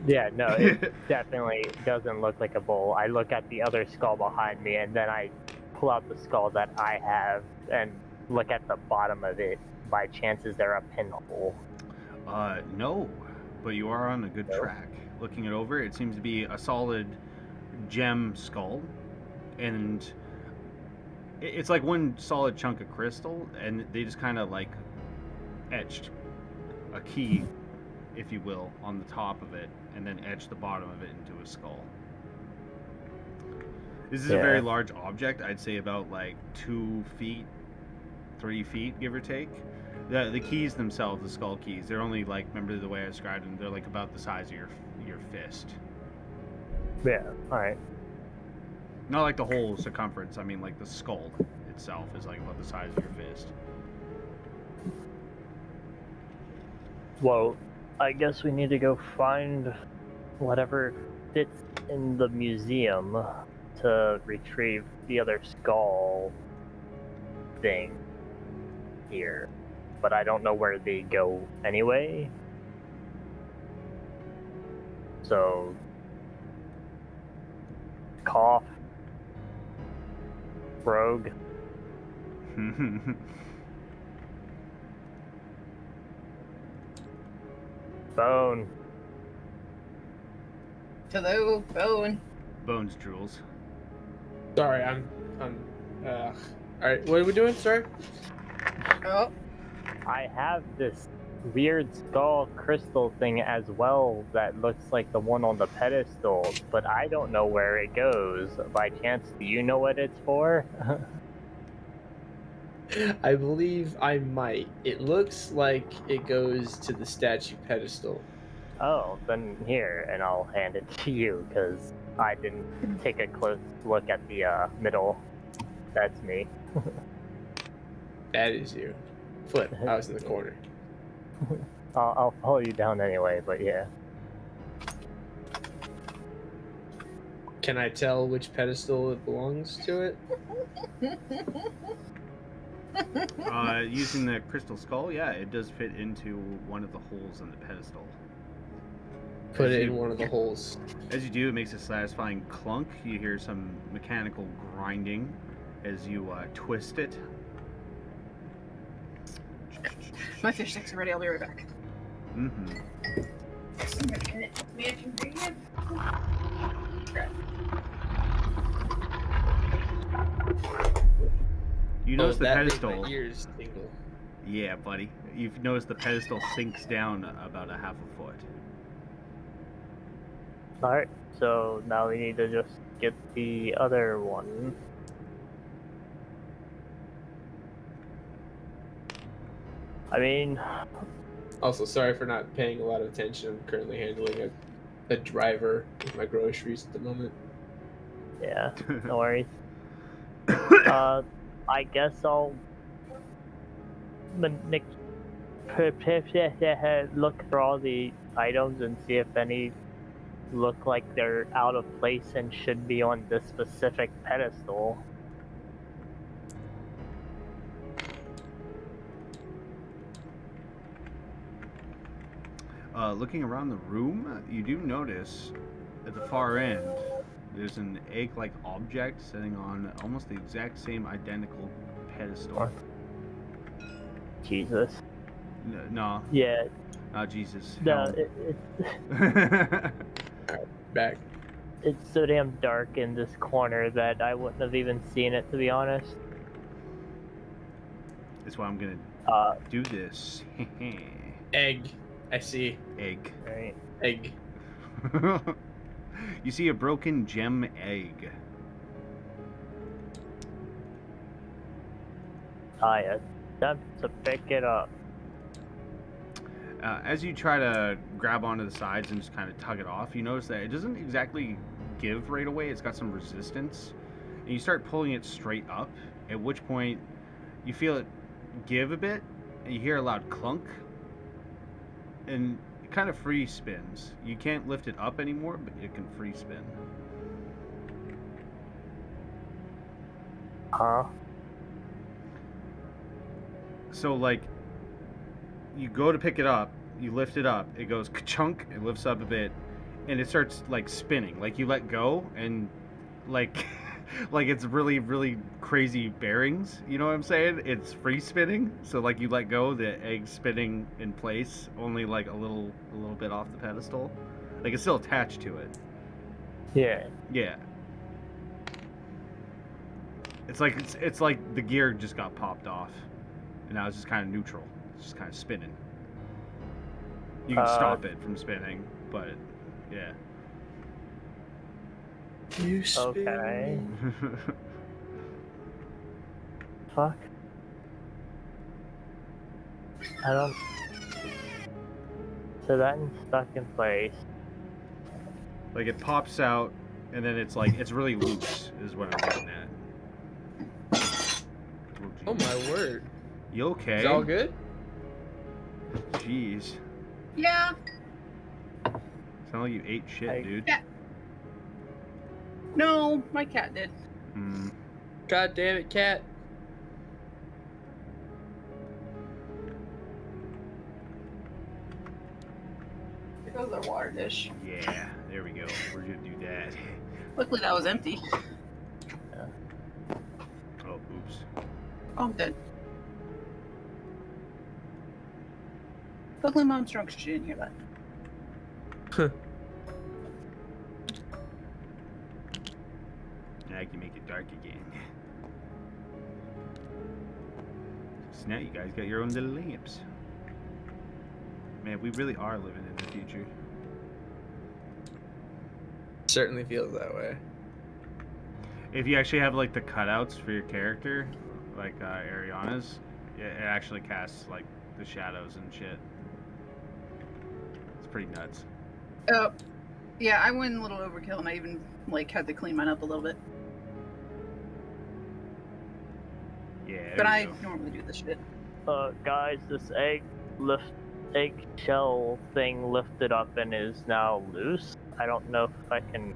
yeah, no, it definitely doesn't look like a bowl. I look at the other skull behind me and then I pull out the skull that I have and look at the bottom of it. By chance, is there a pinhole? No, but you are on a good No. track. Looking it over, it seems to be a solid gem skull, and it's like one solid chunk of crystal, and they just kind of like etched a key, if you will, on the top of it, and then etched the bottom of it into a skull. This is a very Yeah. large object. I'd say about like 2 feet, 3 feet, give or take. The keys themselves, the skull keys, they're only like, remember the way I described them, they're like about the size of your fist. Yeah, alright. Not like the whole circumference, I mean like the skull itself is like about the size of your fist. Well, I guess we need to go find whatever fits in the museum to retrieve the other skull. thing here, but I don't know where they go anyway. So, cough, rogue. Bone. Hello, Bone. Bones drools. Sorry, I'm. All right, what are we doing? Sorry. Oh, I have this weird skull crystal thing as well that looks like the one on the pedestal, but I don't know where it goes. By chance, do you know what it's for? I believe I might. It looks like it goes to the statue pedestal. Oh, then here, and I'll hand it to you, because I didn't take a close look at the middle. That's me. That is you. Flip. I was in the corner. I'll follow you down anyway, but yeah. Can I tell which pedestal it belongs to it? Using the crystal skull, yeah, it does fit into one of the holes in the pedestal. Put As it you- in one of the holes. As you do, it makes a satisfying clunk. You hear some mechanical grinding as you twist it. my fish sticks are ready. I'll be right back. Mm-hmm. You notice the that made pedestal. my ears tingle. Yeah, buddy. You've noticed the pedestal sinks down about a half a foot. Alright, so now we need to just get the other one. I mean, Also, sorry for not paying a lot of attention. I'm currently handling a driver with my groceries at the moment. yeah, no worries. I guess I'll look for all the items and see if any look like they're out of place and should be on this specific pedestal. Looking around the room, you do notice at the far end there's an egg-like object sitting on almost the exact same identical pedestal. What? Jesus. No, Yeah, not Jesus. no, Hell. Back. it's so damn dark in this corner that I wouldn't have even seen it, to be honest. That's why I'm gonna do this. Egg. I see. Egg. Right. Egg. You see a broken gem egg. I attempt to pick it up. As you try to grab onto the sides and just kind of tug it off, you notice that it doesn't exactly give right away. It's got some resistance. And you start pulling it straight up, at which point you feel it give a bit, and you hear a loud clunk, and it kind of free spins. You can't lift it up anymore, but it can free spin. Huh? So, like, you go to pick it up, you lift it up, it goes ka-chunk, it lifts up a bit, and it starts, like, spinning. Like, you let go, and, like, like it's really, really crazy bearings, you know what I'm saying? It's free spinning, so, like, you let go, the egg's spinning in place, only, like, a little bit off the pedestal. Like, it's still attached to it. Yeah. Yeah. It's like the gear just got popped off, and now it's just kind of neutral. It's just kind of spinning. You can stop it from spinning, but yeah. You spin. Okay. Fuck. I don't. So that's stuck in place. Like it pops out, and then it's like it's really loose, is what I'm getting at. Oh my word. You okay? Is it all good? Jeez. Yeah. Sound like you ate shit, Hey. dude. Yeah. No, my cat did. Hmm. God damn it, cat. dish. Yeah, there we go. We're gonna do that. Luckily, that was empty. Oh, oops. Oh, I'm dead. Luckily, Mom's drunk, so she didn't hear that. Now I can make it dark again. So now you guys got your own little lamps. Man, we really are living in the future. Certainly feels that way. If you actually have like the cutouts for your character, like Ariana's, it actually casts like the shadows and shit. It's pretty nuts. Oh, yeah, I went a little overkill, and I even like had to clean mine up a little bit. Yeah. there But we I go. normally do this shit. Guys, this eggshell thing lifted up and is now loose. I don't know if I can.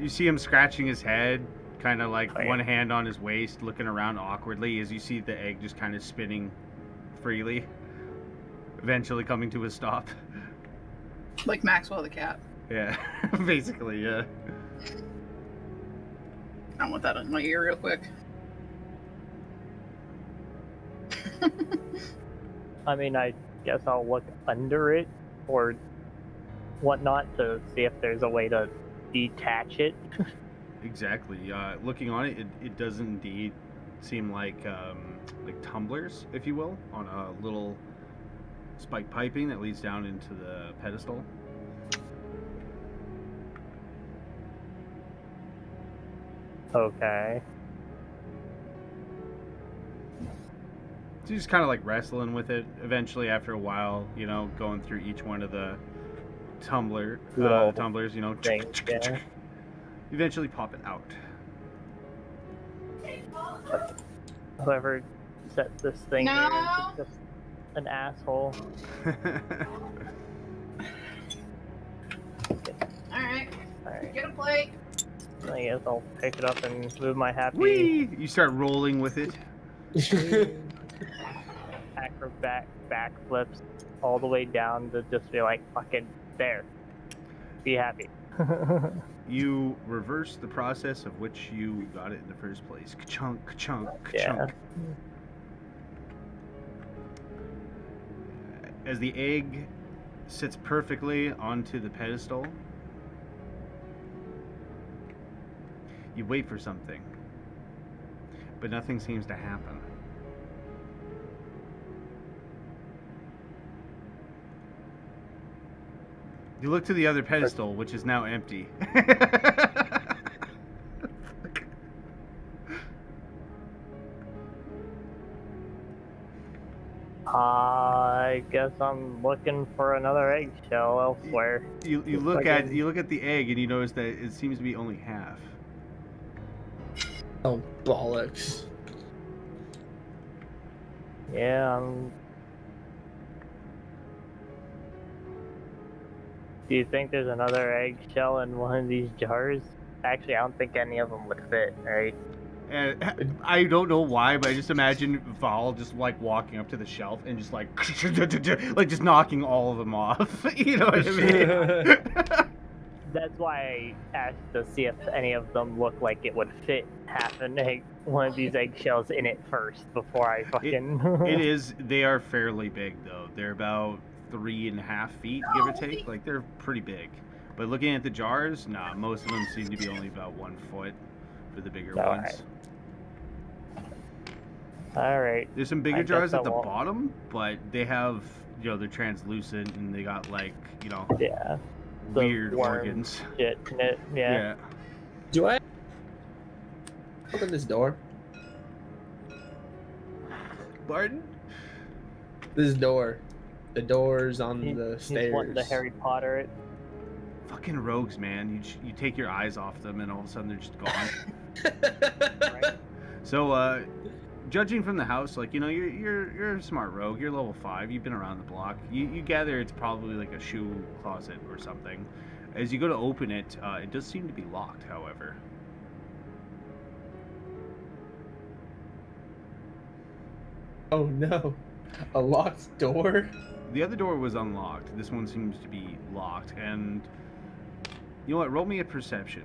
You see him scratching his head, kind of like Oh, yeah. one hand on his waist, looking around awkwardly as you see the egg just kind of spinning freely, eventually coming to a stop. Like Maxwell the cat. Yeah, basically, yeah. I want that in my ear real quick. I mean, I guess I'll look under it or whatnot to see if there's a way to detach it. Exactly. Looking on it, it does indeed seem like tumblers, if you will, on a little spike piping that leads down into the pedestal. Okay. So you're just kind of like wrestling with it. Eventually, after a while, you know, going through each one of the Little tumblers, you know, things, yeah. eventually pop it out. Whoever set this thing here No. is just an asshole. Alright, Alright, get a plate. I guess I'll pick it up and move my happy Whee! You start rolling with it. acrobat backflips all the way down to just be like, fucking there. Be happy. You reverse the process of which you got it in the first place. Ka-chunk, ka-chunk, Yeah. ka-chunk. As the egg sits perfectly onto the pedestal, you wait for something, but nothing seems to happen. You look to the other pedestal, which is now empty. I guess I'm looking for another eggshell elsewhere. You look at the egg and you notice that it seems to be only half. Oh, bollocks. Yeah, do you think there's another eggshell in one of these jars? Actually, I don't think any of them would fit, right? And I don't know why, but I just imagine Val just like walking up to the shelf and just like like just knocking all of them off. You know what I mean? That's why I asked to see if any of them look like it would fit half an egg, one of these eggshells in it first before I fucking. It is. They are fairly big though. They're about 3.5 feet, give or take. Like they're pretty big. But looking at the jars, nah, most of them seem to be only about 1 foot for the bigger All ones. All right. There's some bigger I guess jars I at the won't. bottom, but they have, you know, they're translucent and they got like, you know, Yeah. The weird worm organs. Shit in it. Yeah. Do I open this door? Pardon? This door. The door's on the He's stairs. wanting to Harry Potter it. Fucking rogues, man. You take your eyes off them and all of a sudden they're just gone. Right. So, judging from the house, like, you know, you're a smart rogue. You're level 5. You've been around the block. You gather it's probably like a shoe closet or something. As you go to open it, it does seem to be locked, however. Oh no. A locked door? the other door was unlocked. This one seems to be locked. And you know what? Roll me a perception.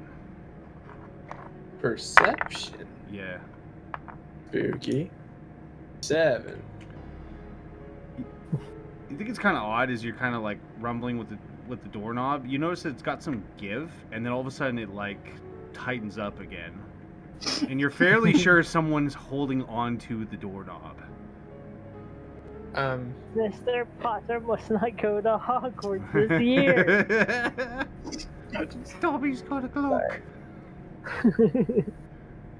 Perception. Yeah. Spooky. 7. You think it's kind of odd as you're kind of like rumbling with the doorknob. You notice that it's got some give, and then all of a sudden it like tightens up again, and you're fairly sure someone's holding on to the doorknob. Mr. Potter must not go to Hogwarts this year. Dobby's got a cloak.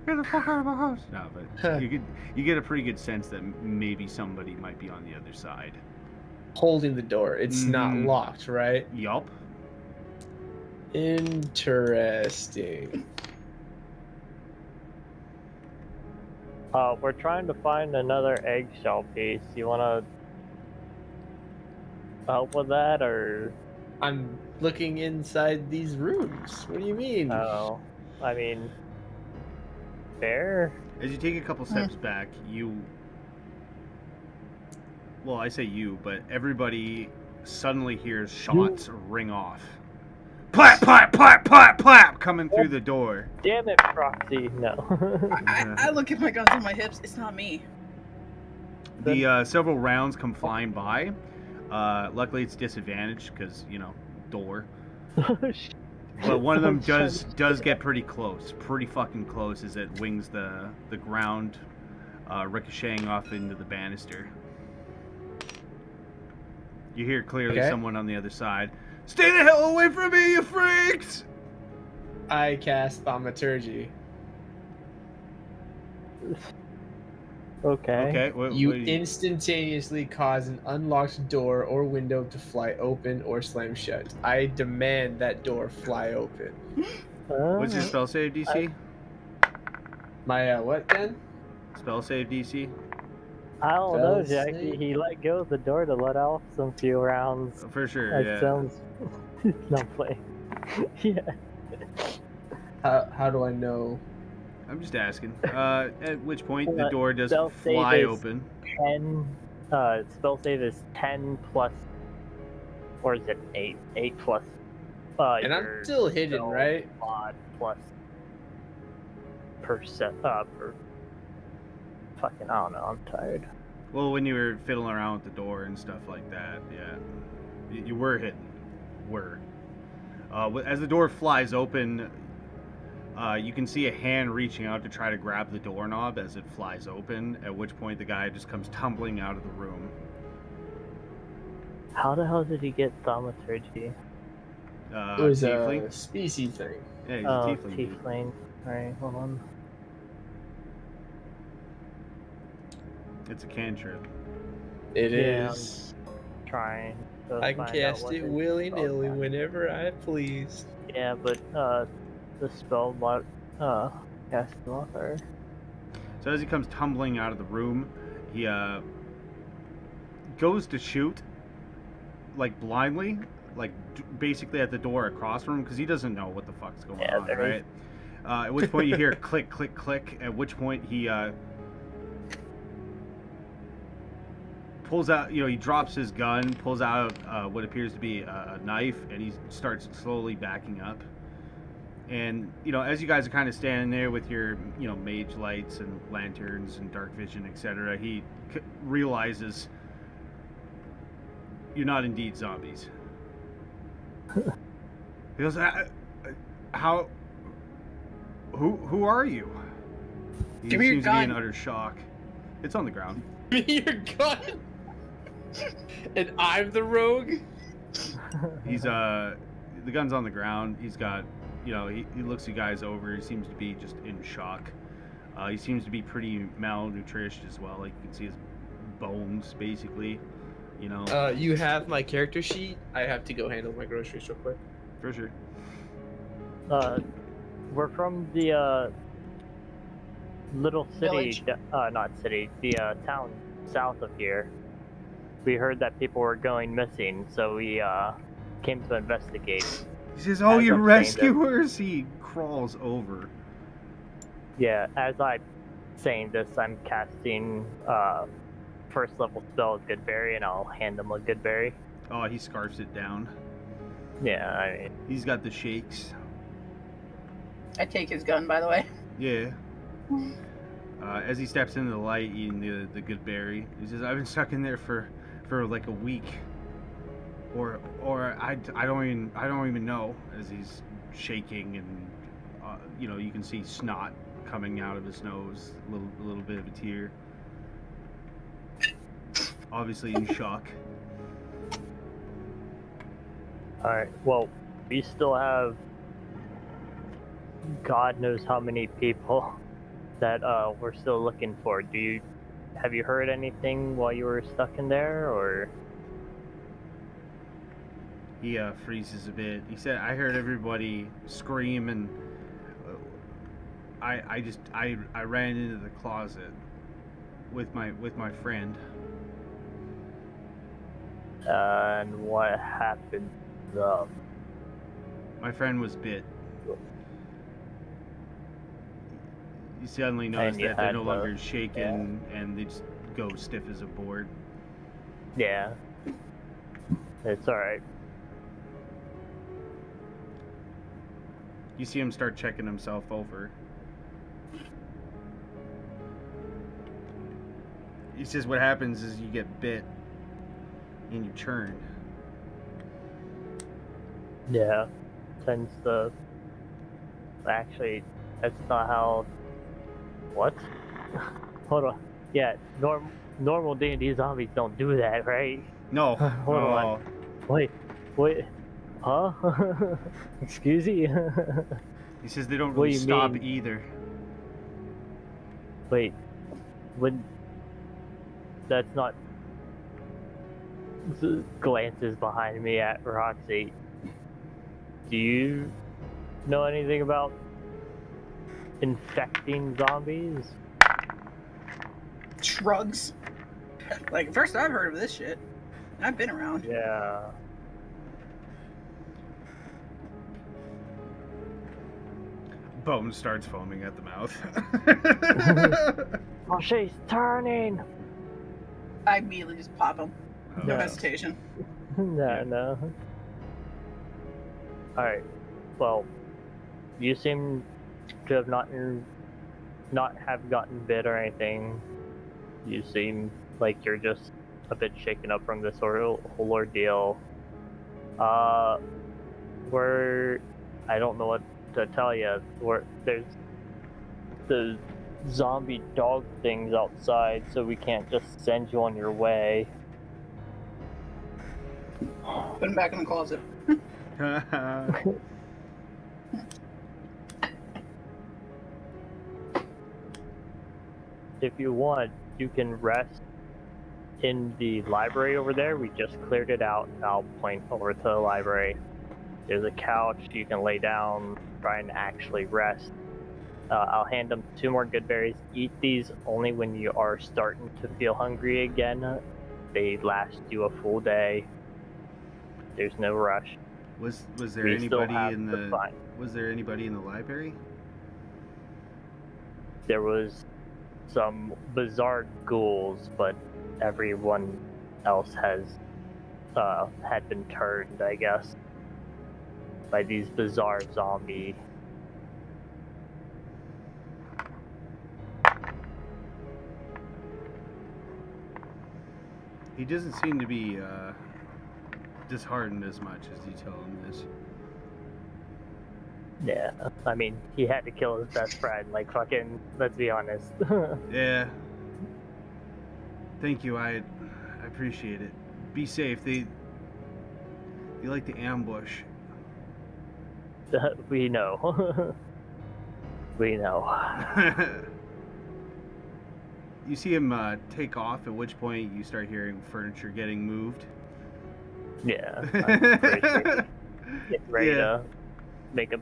Get the fuck out of my house. No, but you get a pretty good sense that maybe somebody might be on the other side. Holding the door. It's not Mhm. locked, right? Yup. Interesting. We're trying to find another eggshell piece. You wanna help with that, or? I'm looking inside these rooms. What do you mean? Oh, I mean, fair. As you take a couple steps back, well, I say you, but everybody suddenly hears shots ring off. Plap, plap, plap, plap, plap, coming through the door. Damn it, Proxy. No. I look at my guns on my hips. It's not me. The several rounds come flying by. Luckily, it's disadvantaged because door. But one of them does get pretty close, pretty fucking close, as it wings the ground, ricocheting off into the banister. You hear clearly someone on the other side. Stay the hell away from me, you freaks! I cast Thaumaturgy. Okay. Okay. You instantaneously cause an unlocked door or window to fly open or slam shut. I demand that door fly open. What's your spell save DC? My what then? Spell save DC? I don't know, Spell Jackie. save? He let go of the door to let off some few rounds. For sure. That Yeah. sounds. Not playing. Yeah. How do I know? I'm just asking. At which point the door does Spell save fly is open. 10. Spell save is 10 plus. Or is it 8? 8 plus. And I'm your still hidden, spell right? mod plus. Per. Fucking, I don't know. I'm tired. Well, when you were fiddling around with the door and stuff like that, yeah, you were hidden. As the door flies open, you can see a hand reaching out to try to grab the doorknob as it flies open. At which point, the guy just comes tumbling out of the room. How the hell did he get thaumaturgy? It was tiefling. a species thing. Yeah, he's Oh, a tiefling. dude. tiefling. Alright, hold on. It's a cantrip. It Yeah. is. Trying. to I can find out cast what it his willy-nilly spell whenever I please. Yeah, but the spell mod cast author. So as he comes tumbling out of the room, he goes to shoot, like blindly, like basically at the door across from him, because he doesn't know what the fuck's going on, there right? At which point you hear click, click, click. At which point he pulls out, he drops his gun, pulls out what appears to be a knife, and he starts slowly backing up. And, as you guys are kind of standing there with your, mage lights and lanterns and dark vision, etc., he realizes you're not indeed zombies. He goes, who are you? He Give me your seems to be in gun. utter shock. It's on the ground. Your gun. And I'm the rogue. He's the gun's on the ground. He's got, he looks you guys over. He seems to be just in shock. He seems to be pretty malnourished as well. Like, you can see his bones, basically. You have my character sheet. I have to go handle my groceries real quick. For sure. We're from the little city, Village. not city, the town south of here. We heard that people were going missing, so we came to investigate. He says, "Oh, As you're I'm saying rescuers!" He crawls over. Yeah, as I'm saying this, I'm casting first level spell is Good Berry, and I'll hand him a Good Berry. Oh, he scarfs it down. Yeah, I mean, He's got the shakes. I take his gun, by the way. Yeah. As he steps into the light, eating the good berry, he says, "I've been stuck in there for like a week, or I don't even know." As he's shaking, and you can see snot coming out of his nose, a little bit of a tear. Obviously in shock. alright, well, we still have God knows how many people that we're still looking for. Have you heard anything while you were stuck in there, or? He freezes a bit. He said, "I heard everybody scream, and I ran into the closet with my friend." And what happened? My friend was bit. You suddenly notice you that they're had no the- longer shaking, and they just go stiff as a board. Yeah. It's alright. You see him start checking himself over. He says what happens is you get bit and you churn. Yeah. Tends to... Actually, that's not how... What? Hold on. Yeah, normal D&D zombies don't do that, right? No. Hold on. Wait. Huh? Excuse me? He says they don't What really do you stop mean? either. Wait. When... That's not... Glances behind me at Roxy. Do you know anything about infecting zombies? Shrugs. Like, first I've heard of this shit. I've been around. Yeah. Bone starts foaming at the mouth. Oh, she's turning! I immediately just pop them. No Yeah. hesitation. No. Alright. Well, you seem to have not have gotten bit or anything. You seem like you're just a bit shaken up from this whole ordeal. I don't know what to tell you. There's the zombie dog things outside, so we can't just send you on your way. Put them back in the closet. If you want, you can rest in the library over there. We just cleared it out. I'll point over to the library. There's a couch. You can lay down, try and actually rest. I'll hand them 2 more good berries. Eat these only when you are starting to feel hungry again. They last you a full day. There's no rush. Was there We still anybody have in the the fun. Was there anybody in the library? There was some bizarre ghouls, but everyone else has had been turned, I guess, by these bizarre zombie. He doesn't seem to be disheartened as much as you tell him this. Yeah, I mean, he had to kill his best friend. Like, fucking, let's be honest. Yeah. Thank you. I appreciate it. Be safe. They like to ambush. We know. We know. You see him take off, at which point you start hearing furniture getting moved. Yeah, I'm pretty sure he's ready Yeah. to make a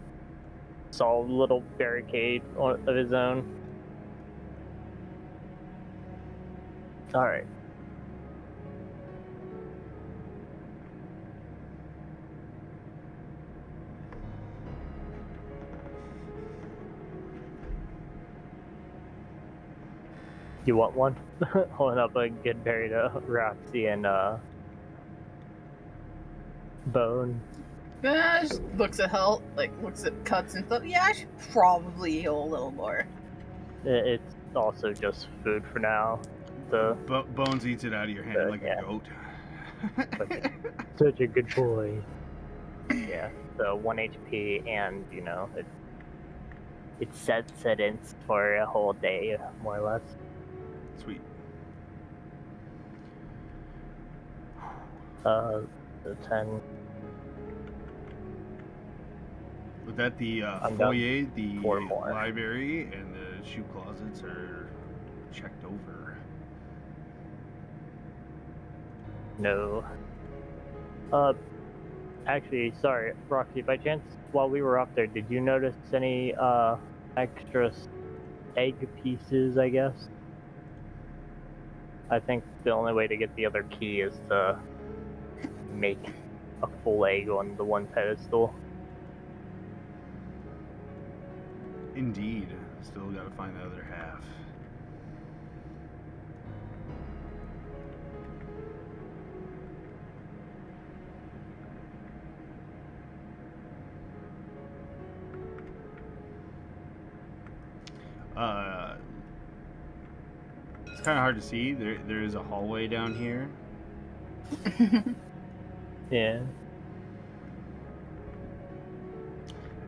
solid little barricade of his own. Alright. You want one? Holding up a good berry to Roxy and Bone. Just looks at health, like looks at cuts and stuff. Yeah, I should probably heal a little more. It's also just food for now. So Bones eats it out of your hand like yeah. a goat. Such a good boy. Yeah. So 1 HP, and you know it sets sedents for a whole day, more or less. Sweet. So 10. With that, the I'm foyer, done. the 4 more. library, and the shoe closets are checked over. No. Actually, sorry, Roxy, by chance, while we were up there, did you notice any, extra egg pieces, I guess? I think the only way to get the other key is to make a full egg on the one pedestal. Indeed. Still gotta find the other half. It's kind of hard to see. There is a hallway down here. Yeah.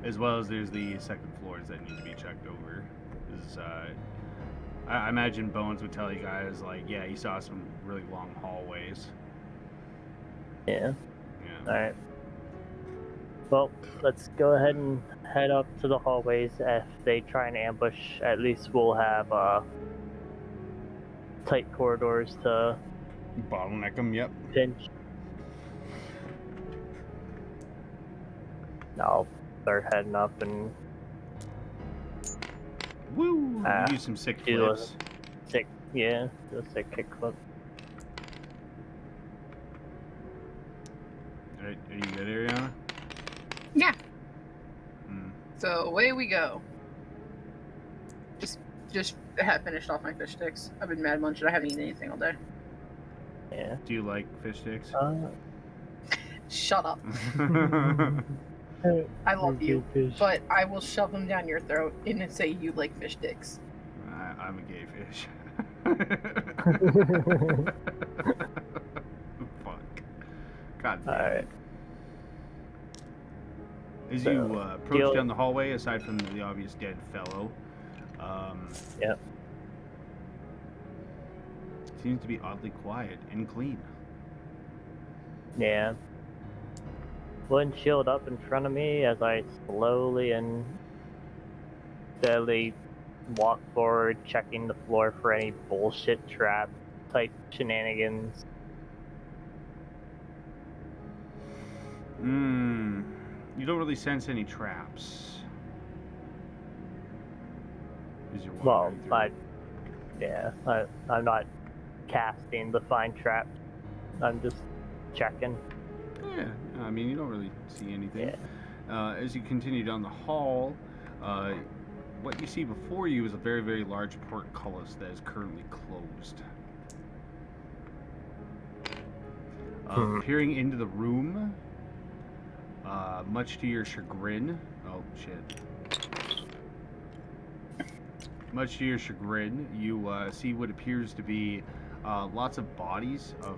As well as there's the second floors that need to be checked over. I imagine Bones would tell you guys, like, yeah, he saw some really long hallways. Yeah. Yeah. Alright. Well, let's go ahead and head up to the hallways. If they try and ambush, at least we'll have tight corridors to Bottleneck them, yep. pinch. I'll start heading up and Woo! Do some sick do a flips. sick, yeah, do a sick kickflip. Are you good, Ariana? Yeah. Hmm. So away we go. Just have finished off my fish sticks. I've been mad munching. I haven't eaten anything all day. Yeah. Do you like fish sticks? Shut up. I love you, but I will shove them down your throat and say you like fish sticks. I'm a gay fish. Fuck. God damn. Alright. As So, you approach down the hallway, aside from the obvious dead fellow, Yep. seems to be oddly quiet and clean. Yeah. Windshield up in front of me as I slowly and steadily walk forward, checking the floor for any bullshit trap type shenanigans. You don't really sense any traps. As you're Well, wandering through. I'm not casting the find trap. I'm just checking. Yeah, I mean, you don't really see anything. Yeah. As you continue down the hall, what you see before you is a very, very large portcullis that is currently closed. Peering into the room, much to your chagrin. Oh, shit. Much to your chagrin, you see what appears to be lots of bodies of...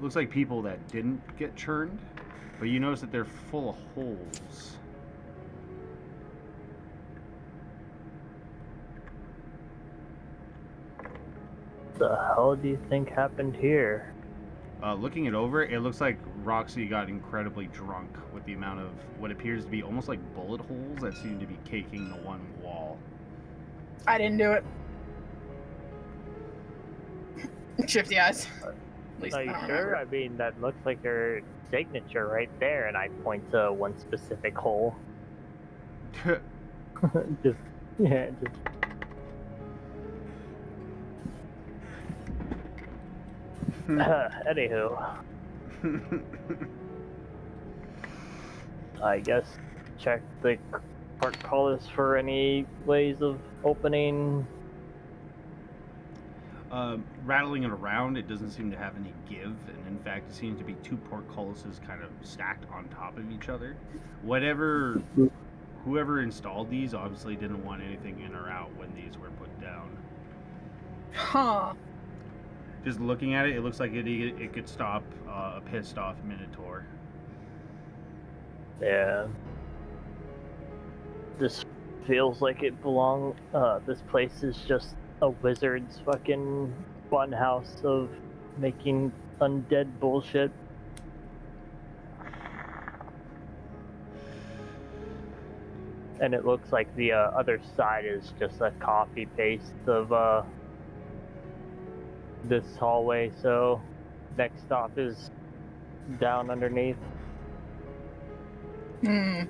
Looks like people that didn't get churned, but you notice that they're full of holes. The hell do you think happened here? Looking it over, it looks like Roxy got incredibly drunk with the amount of what appears to be almost like bullet holes that seem to be caking the one wall. I didn't do it. Shifty eyes. At least Are I you don't sure? remember. I mean, that looks like her signature right there, and I point to one specific hole. Just, yeah, just. Anywho, I guess check the portcullis for any ways of opening Rattling it around, it doesn't seem to have any give, and in fact, it seems to be two portcullises kind of stacked on top of each other. Whoever installed these obviously didn't want anything in or out when these were put down. Huh. Just looking at it, it looks like it could stop a pissed off Minotaur. Yeah. This feels like it belongs. This place is just a wizard's fucking fun house of making undead bullshit. And it looks like the other side is just a copy paste of this hallway. So next stop is down underneath. Hmm.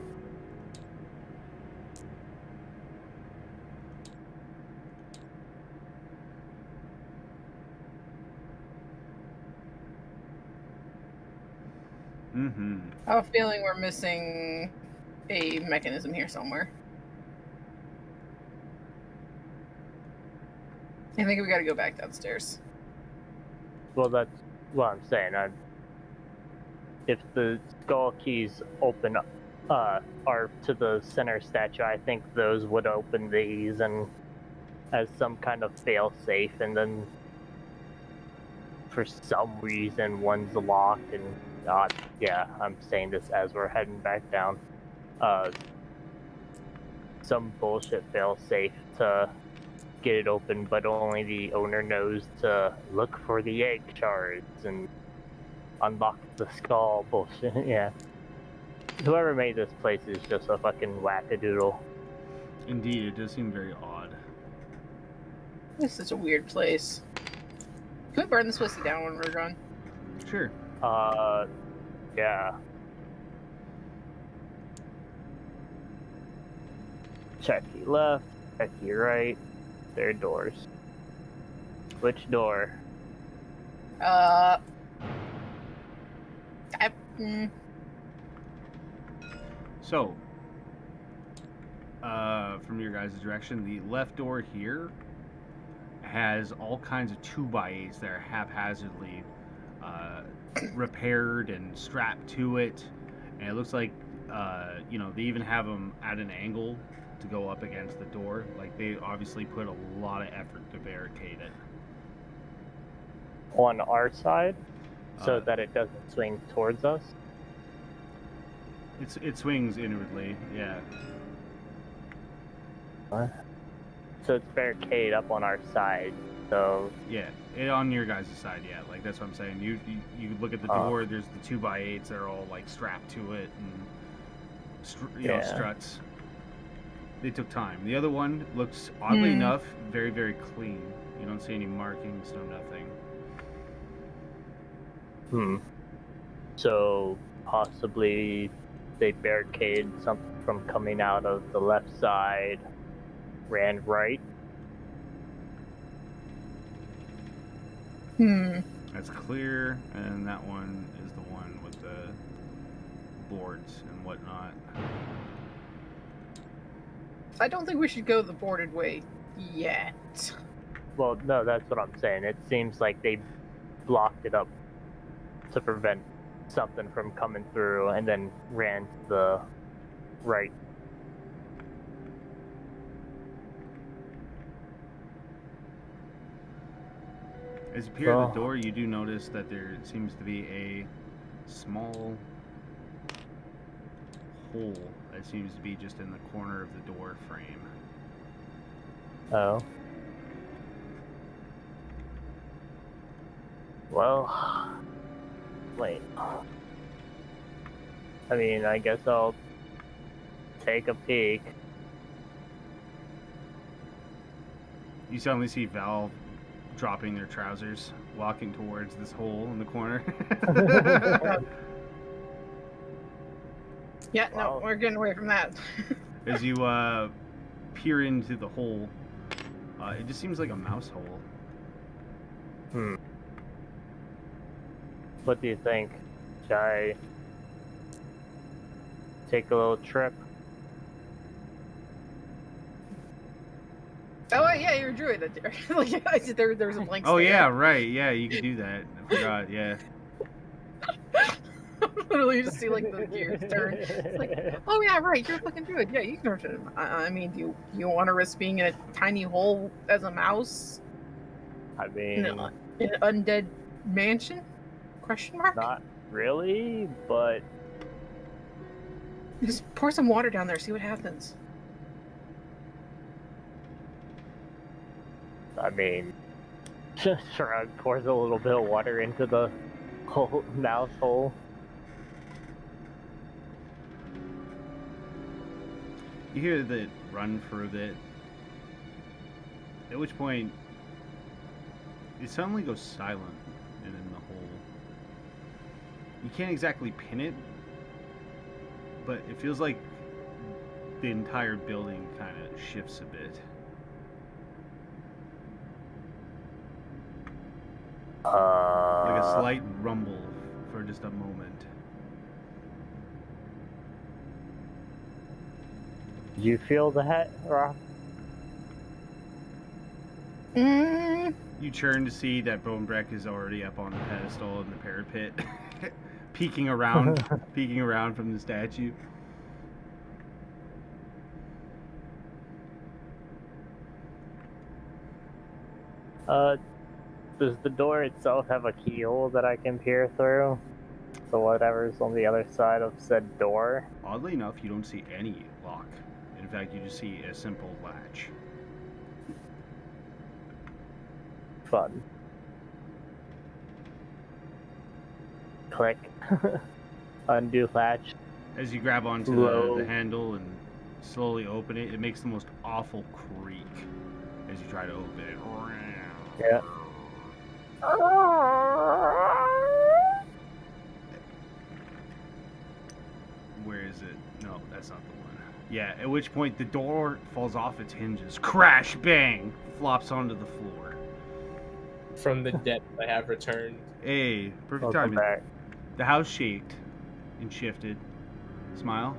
Mm-hmm. I have a feeling we're missing a mechanism here somewhere. I think we gotta go back downstairs. Well, that's what I'm saying. If the skull keys open up, are to the center statue, I think those would open these and as some kind of fail safe, and then for some reason one's locked and yeah, I'm saying this as we're heading back down. Some bullshit fail safe to get it open, but only the owner knows to look for the egg shards and unlock the skull bullshit. Yeah. Whoever made this place is just a fucking wackadoodle. Indeed, it does seem very odd. This is a weird place. Can we burn this whiskey down when we're gone? Sure. Yeah. Check your left, check your right. There are doors. Which door? So, from your guys' direction, the left door here has all kinds of 2x8s that are haphazardly repaired and strapped to it, and it looks like they even have them at an angle to go up against the door. Like, they obviously put a lot of effort to barricade it. On our side, so Uh, that it doesn't swing towards us. It swings inwardly, yeah. So it's barricade up on our side. So Yeah, on your guys' side, yeah. Like, that's what I'm saying. You look at the Oh. door. There's the 2x8s that are all like strapped to it and Yeah. struts. They took time. The other one looks oddly Hmm. enough very, very clean. You don't see any markings, no nothing. So possibly they barricaded something from coming out of the left side, ran right. That's clear, and that one is the one with the boards and whatnot. I don't think we should go the boarded way yet. Well, no, that's what I'm saying. It seems like they blocked it up to prevent something from coming through, and then ran to the right. As you peer at Oh. the door, you do notice that there seems to be a small hole that seems to be just in the corner of the door frame. Oh. Well, wait. I mean, I guess I'll take a peek. You suddenly see Val dropping their trousers, walking towards this hole in the corner. Yeah, no, Wow. we're getting away from that. As you peer into the hole, it just seems like a mouse hole. What do you think? Should I take a little trip? Oh yeah, you're a druid. Like I said, there's a blank. Oh stare. yeah, right. Yeah, you could do that. I forgot. Yeah. Literally, just see like the gears turn. It's like, oh yeah, right. You're a fucking druid. Yeah, you can return him. I mean, do you want to risk being in a tiny hole as a mouse I in mean, an undead mansion? Question mark. not really, but Just pour some water down there. See what happens. I mean, Shrug pours a little bit of water into the whole mouse hole. You hear that run for a bit. At which point, it suddenly goes silent and in the hole. You can't exactly pin it, but it feels like the entire building kind of shifts a bit. Like a slight rumble for just a moment. You feel that, Rock? You turn to see that Bonebreck is already up on the pedestal in the parapet, peeking around from the statue. Does the door itself have a keyhole that I can peer through? So whatever's on the other side of said door? Oddly enough, you don't see any lock. In fact, you just see a simple latch. Fun. Click. Undo latch. As you grab onto Low. the handle and slowly open it, it makes the most awful creak as you try to open it. Yeah. Where is it? No, that's not the one. Yeah, at which point the door falls off its hinges. Crash! Bang! Flops onto the floor. From the depth I have returned. Hey, perfect Welcome timing. back. The house shaked and shifted. Smile.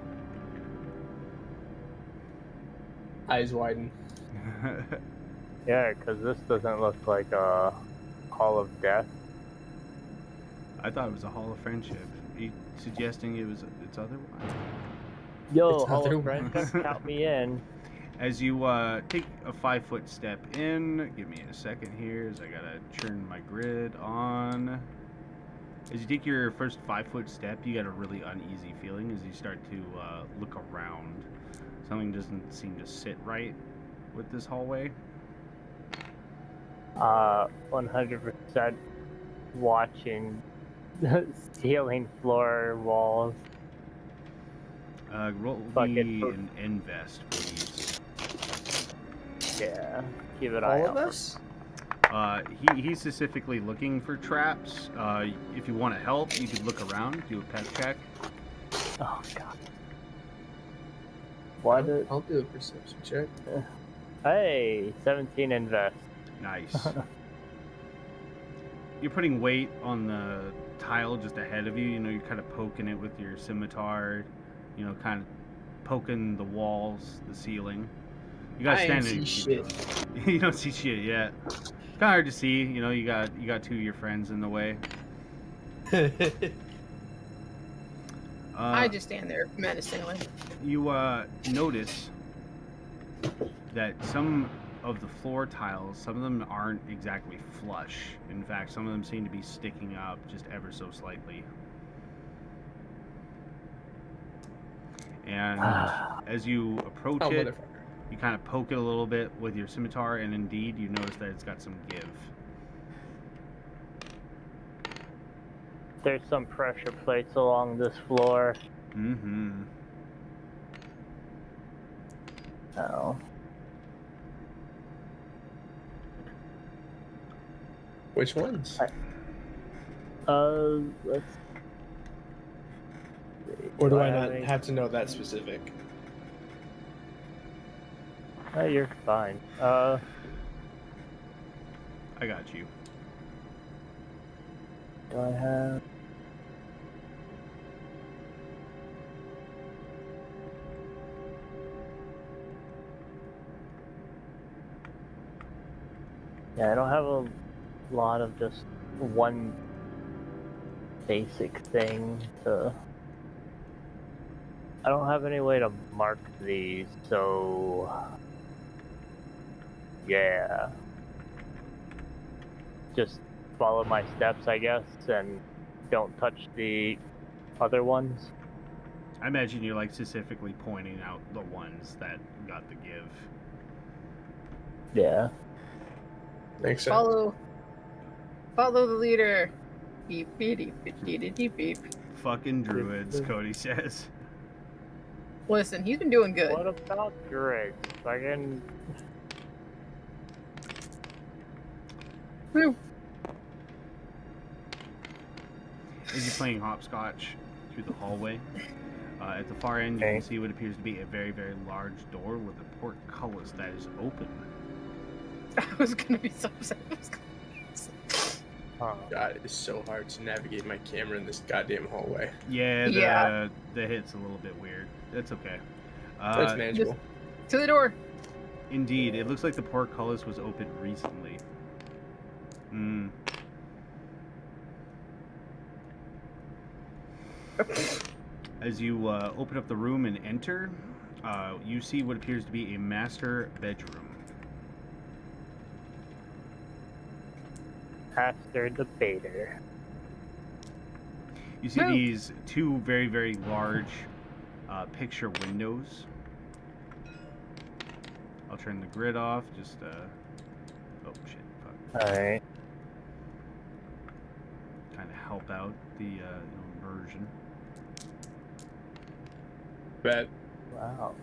Eyes widen. Yeah, because this doesn't look like a Hall of Death. I thought it was a Hall of Friendship. Are you suggesting it was its other one? Yo, It's Hall of otherwise. Friendship, count me in. As you take a 5-foot step in, give me a second here as I gotta turn my grid on. As you take your first 5-foot step, you get a really uneasy feeling as you start to look around. Something doesn't seem to sit right with this hallway. 100% watching ceiling, floor, walls. Roll Fuck it. me an invest, please. Yeah, keep an eye All out. of us? He's specifically looking for traps. If you want to help, you could look around, do a pet check. Oh god. What? I'll do a perception check. Hey, 17 invest. Nice. You're putting weight on the tile just ahead of you. You know, you're kind of poking it with your scimitar. You know, kind of poking the walls, the ceiling. You gotta I stand ain't in. see shit. You don't see shit yet. It's kind of hard to see. You know, you got two of your friends in the way. I just stand there menacingly. You notice that some of the floor tiles, some of them aren't exactly flush. In fact, some of them seem to be sticking up just ever so slightly. And as you approach Oh, it, motherfucker. you kind of poke it a little bit with your scimitar, and indeed, you notice that it's got some give. There's some pressure plates along this floor. Mm-hmm. Oh. Which ones? Let's. Or do I not Firing. have to know that specific? Oh, you're fine. I got you. Do I have? Yeah, I don't have a lot of just one basic thing to. I don't have any way to mark these, so. Yeah. Just follow my steps, I guess, and don't touch the other ones. I imagine you're like specifically pointing out the ones that got the give. Yeah. Makes sense. Follow the leader. Beep beep beep beep beep beep beep. Fucking druids, Cody says. Listen, he's been doing good. What about druids? Fucking. Woo. As you're playing hopscotch through the hallway, at the far end you Okay. can see what appears to be a very, very large door with a portcullis that is open. I was gonna be so upset. Huh. God, it's so hard to navigate my camera in this goddamn hallway. Yeah, Yeah. the hit's a little bit weird. That's okay. That's manageable. To the door. Indeed, it looks like the portcullis was opened recently. Hmm. As you open up the room and enter, you see what appears to be a master bedroom. Master debater. You see Woo. these two very, very large picture windows. I'll turn the grid off. Just oh shit, fuck. Alright. Kind of help out the immersion. Bet. Wow.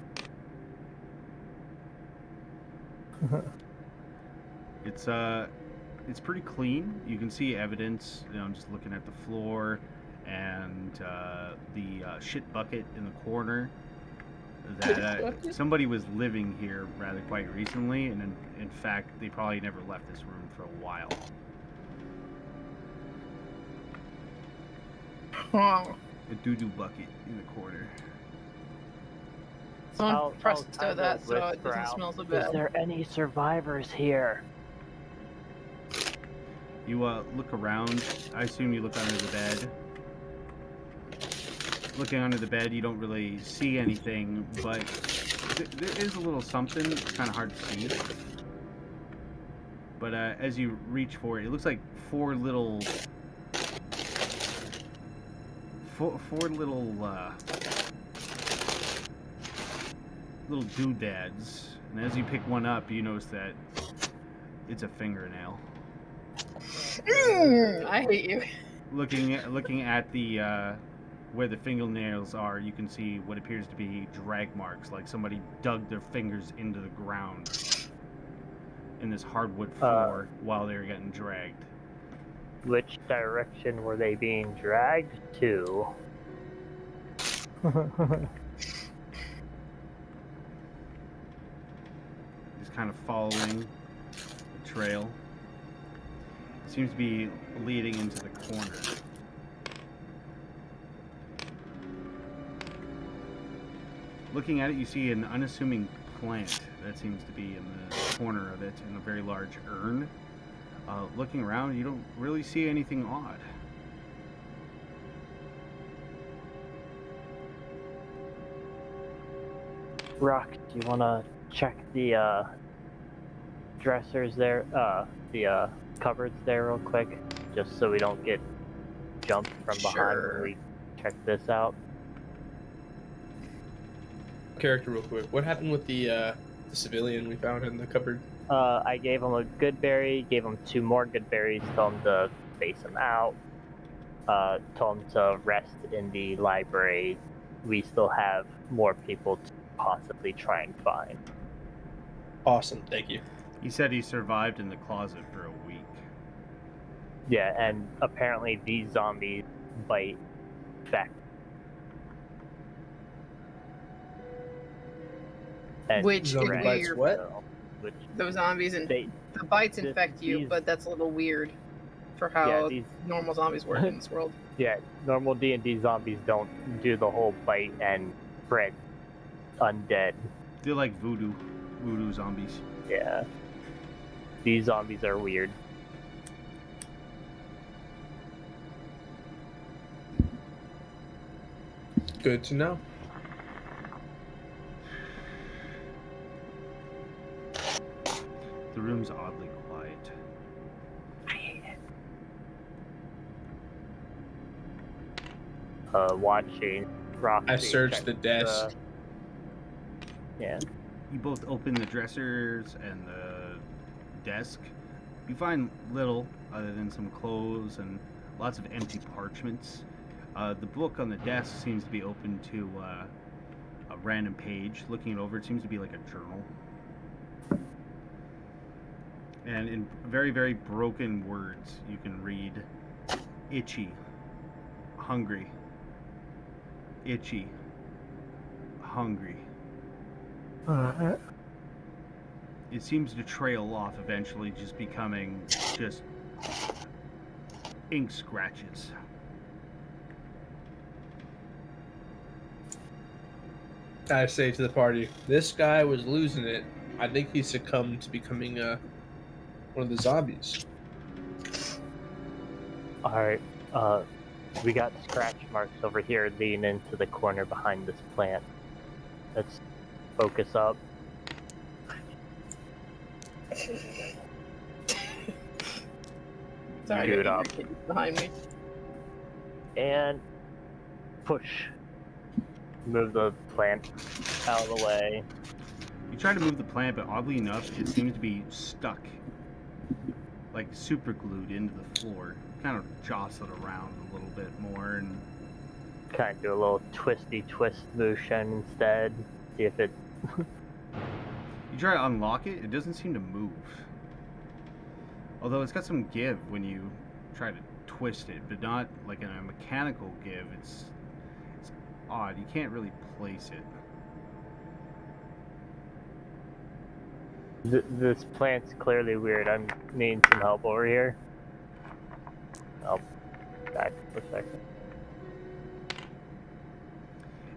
It's pretty clean. You can see evidence. I'm just looking at the floor and the shit bucket in the corner. That somebody was living here rather quite recently, and in fact, they probably never left this room for a while. Oh, A doo-doo bucket in the corner. someone press I'll to that so it whisper doesn't out, smell so Is bad. there any survivors here? You look around. I assume you look under the bed. Looking under the bed, you don't really see anything, but there is a little something. It's kind of hard to see. But as you reach for it, it looks like four little little doodads. And as you pick one up, you notice that it's a fingernail. I hate you. Looking at the where the fingernails are, you can see what appears to be drag marks, like somebody dug their fingers into the ground in this hardwood floor while they were getting dragged. Which direction were they being dragged to? Just kind of following the trail. It seems to be leading into the corner. Looking at it, you see an unassuming plant that seems to be in the corner of it in a very large urn. Looking around, you don't really see anything odd. Rock, do you want to check the dressers there, the cupboards there real quick? Just so we don't get jumped from behind Sure. when we check this out. Character, real quick. What happened with the civilian we found in the cupboard? I gave him a good berry, gave him 2 more good berries, told him to face him out, told him to rest in the library. We still have more people to possibly try and find. Awesome, thank you. He said he survived in the closet for a week. Yeah, and apparently these zombies bite back. And Which Zombie could be bites your, what? so, which those zombies and they the bites this- infect you, these- but that's a little weird for yeah how these normal zombies work in this world. yeah normal D&D zombies don't do the whole bite and spread undead. They're like voodoo zombies. Yeah. These zombies are weird. Good to know. The room's oddly quiet. Watching Roxy. I searched check the desk. Yeah. You both open the dressers and the desk. You find little other than some clothes and lots of empty parchments. The book on the desk seems to be open to a random page. Looking it over, it seems to be like a journal. And in very, very broken words, you can read itchy, hungry, itchy, hungry. It seems to trail off eventually, just becoming just ink scratches. I say to the party, this guy was losing it. I think he succumbed to becoming one of the zombies. Alright, we got scratch marks over here leading into the corner behind this plant. Let's focus up. Sorry, Dude, I got kids behind me. And push. Move the plant out of the way. You try to move the plant, but oddly enough, it seems to be stuck, like super glued into the floor. Kind of jostle it around a little bit more, and Kind of do a little twisty twist motion instead. See if it. you try to unlock it. It doesn't seem to move. Although it's got some give when you try to twist it, but not like in a mechanical give. It's odd. You can't really place it. This plant's clearly weird. I'm needing some help over here. I'll back for a second.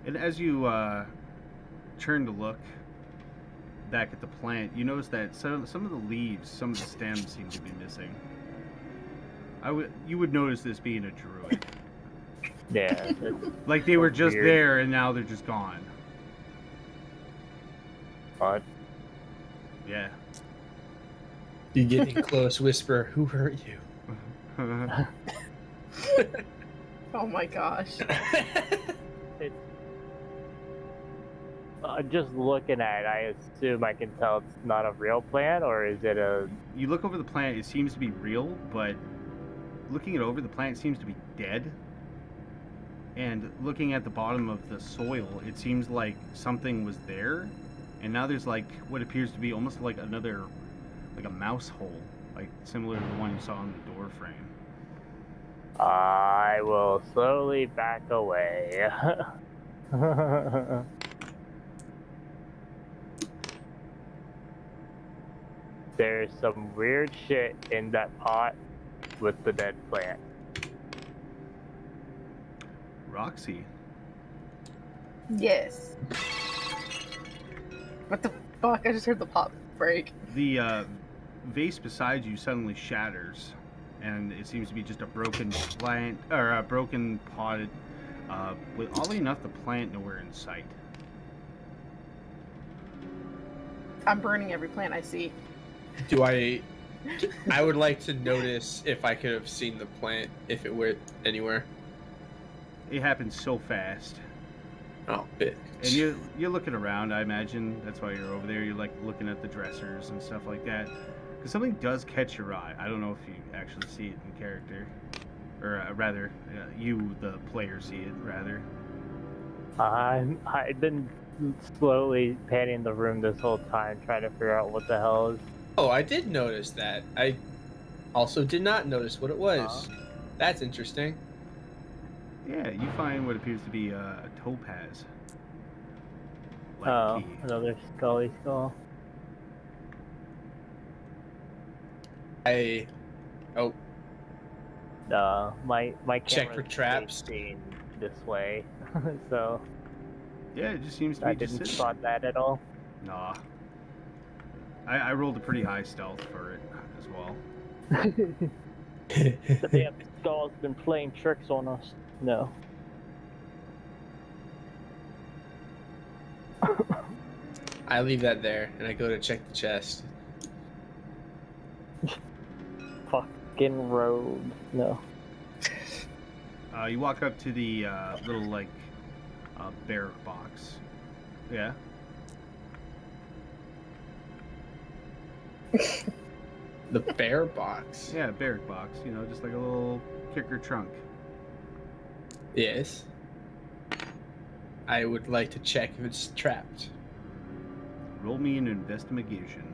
And as you turn to look back at the plant, you notice that some of the leaves, some of the stems seem to be missing. You would notice this being a druid. Yeah. It's Like they were just Weird. there and now they're just gone. odd. Yeah. You getting close, whisper, who hurt you? Oh my gosh. Just looking at it, I assume I can tell it's not a real plant, or is it a? You look over the plant, it seems to be real, but looking it over, the plant seems to be dead. And looking at the bottom of the soil, it seems like something was there, and now there's like what appears to be almost like another, like a mouse hole, like similar to the one you saw on the door frame. I will slowly back away. There's some weird shit in that pot with the dead plant. Roxy, Yes. What the fuck? I just heard the pop break. the vase beside you suddenly shatters, and it seems to be just a broken plant or a broken pot. With oddly enough, the plant nowhere in sight. I'm burning every plant I see. Do I would like to notice if I could have seen the plant if it were anywhere. It happened so fast. Oh, bitch. And you're looking around, I imagine. That's why you're over there. You're like looking at the dressers and stuff like that. Because something does catch your eye. I don't know if you actually see it in character. Or rather, you, the player, see it, rather. I've been slowly panning the room this whole time, trying to figure out what the hell is. Oh, I did notice that. I also did not notice what it was. That's interesting. Yeah, you find what appears to be a topaz. Like Oh, key. another scully skull. Oh, My Check for camera's traps. facing this way, so Yeah, it just seems to be I just didn't sitting spot that at all. there. Nah. I rolled a pretty high stealth for it as well. The damn skull's been playing tricks on us. No. I leave that there and I go to check the chest. Fucking road. No. You walk up to the little like barrack box. Yeah. The bear box. Yeah, barrack box. You know, just like a little kicker trunk. Yes. I would like to check if it's trapped. Roll me an investigation.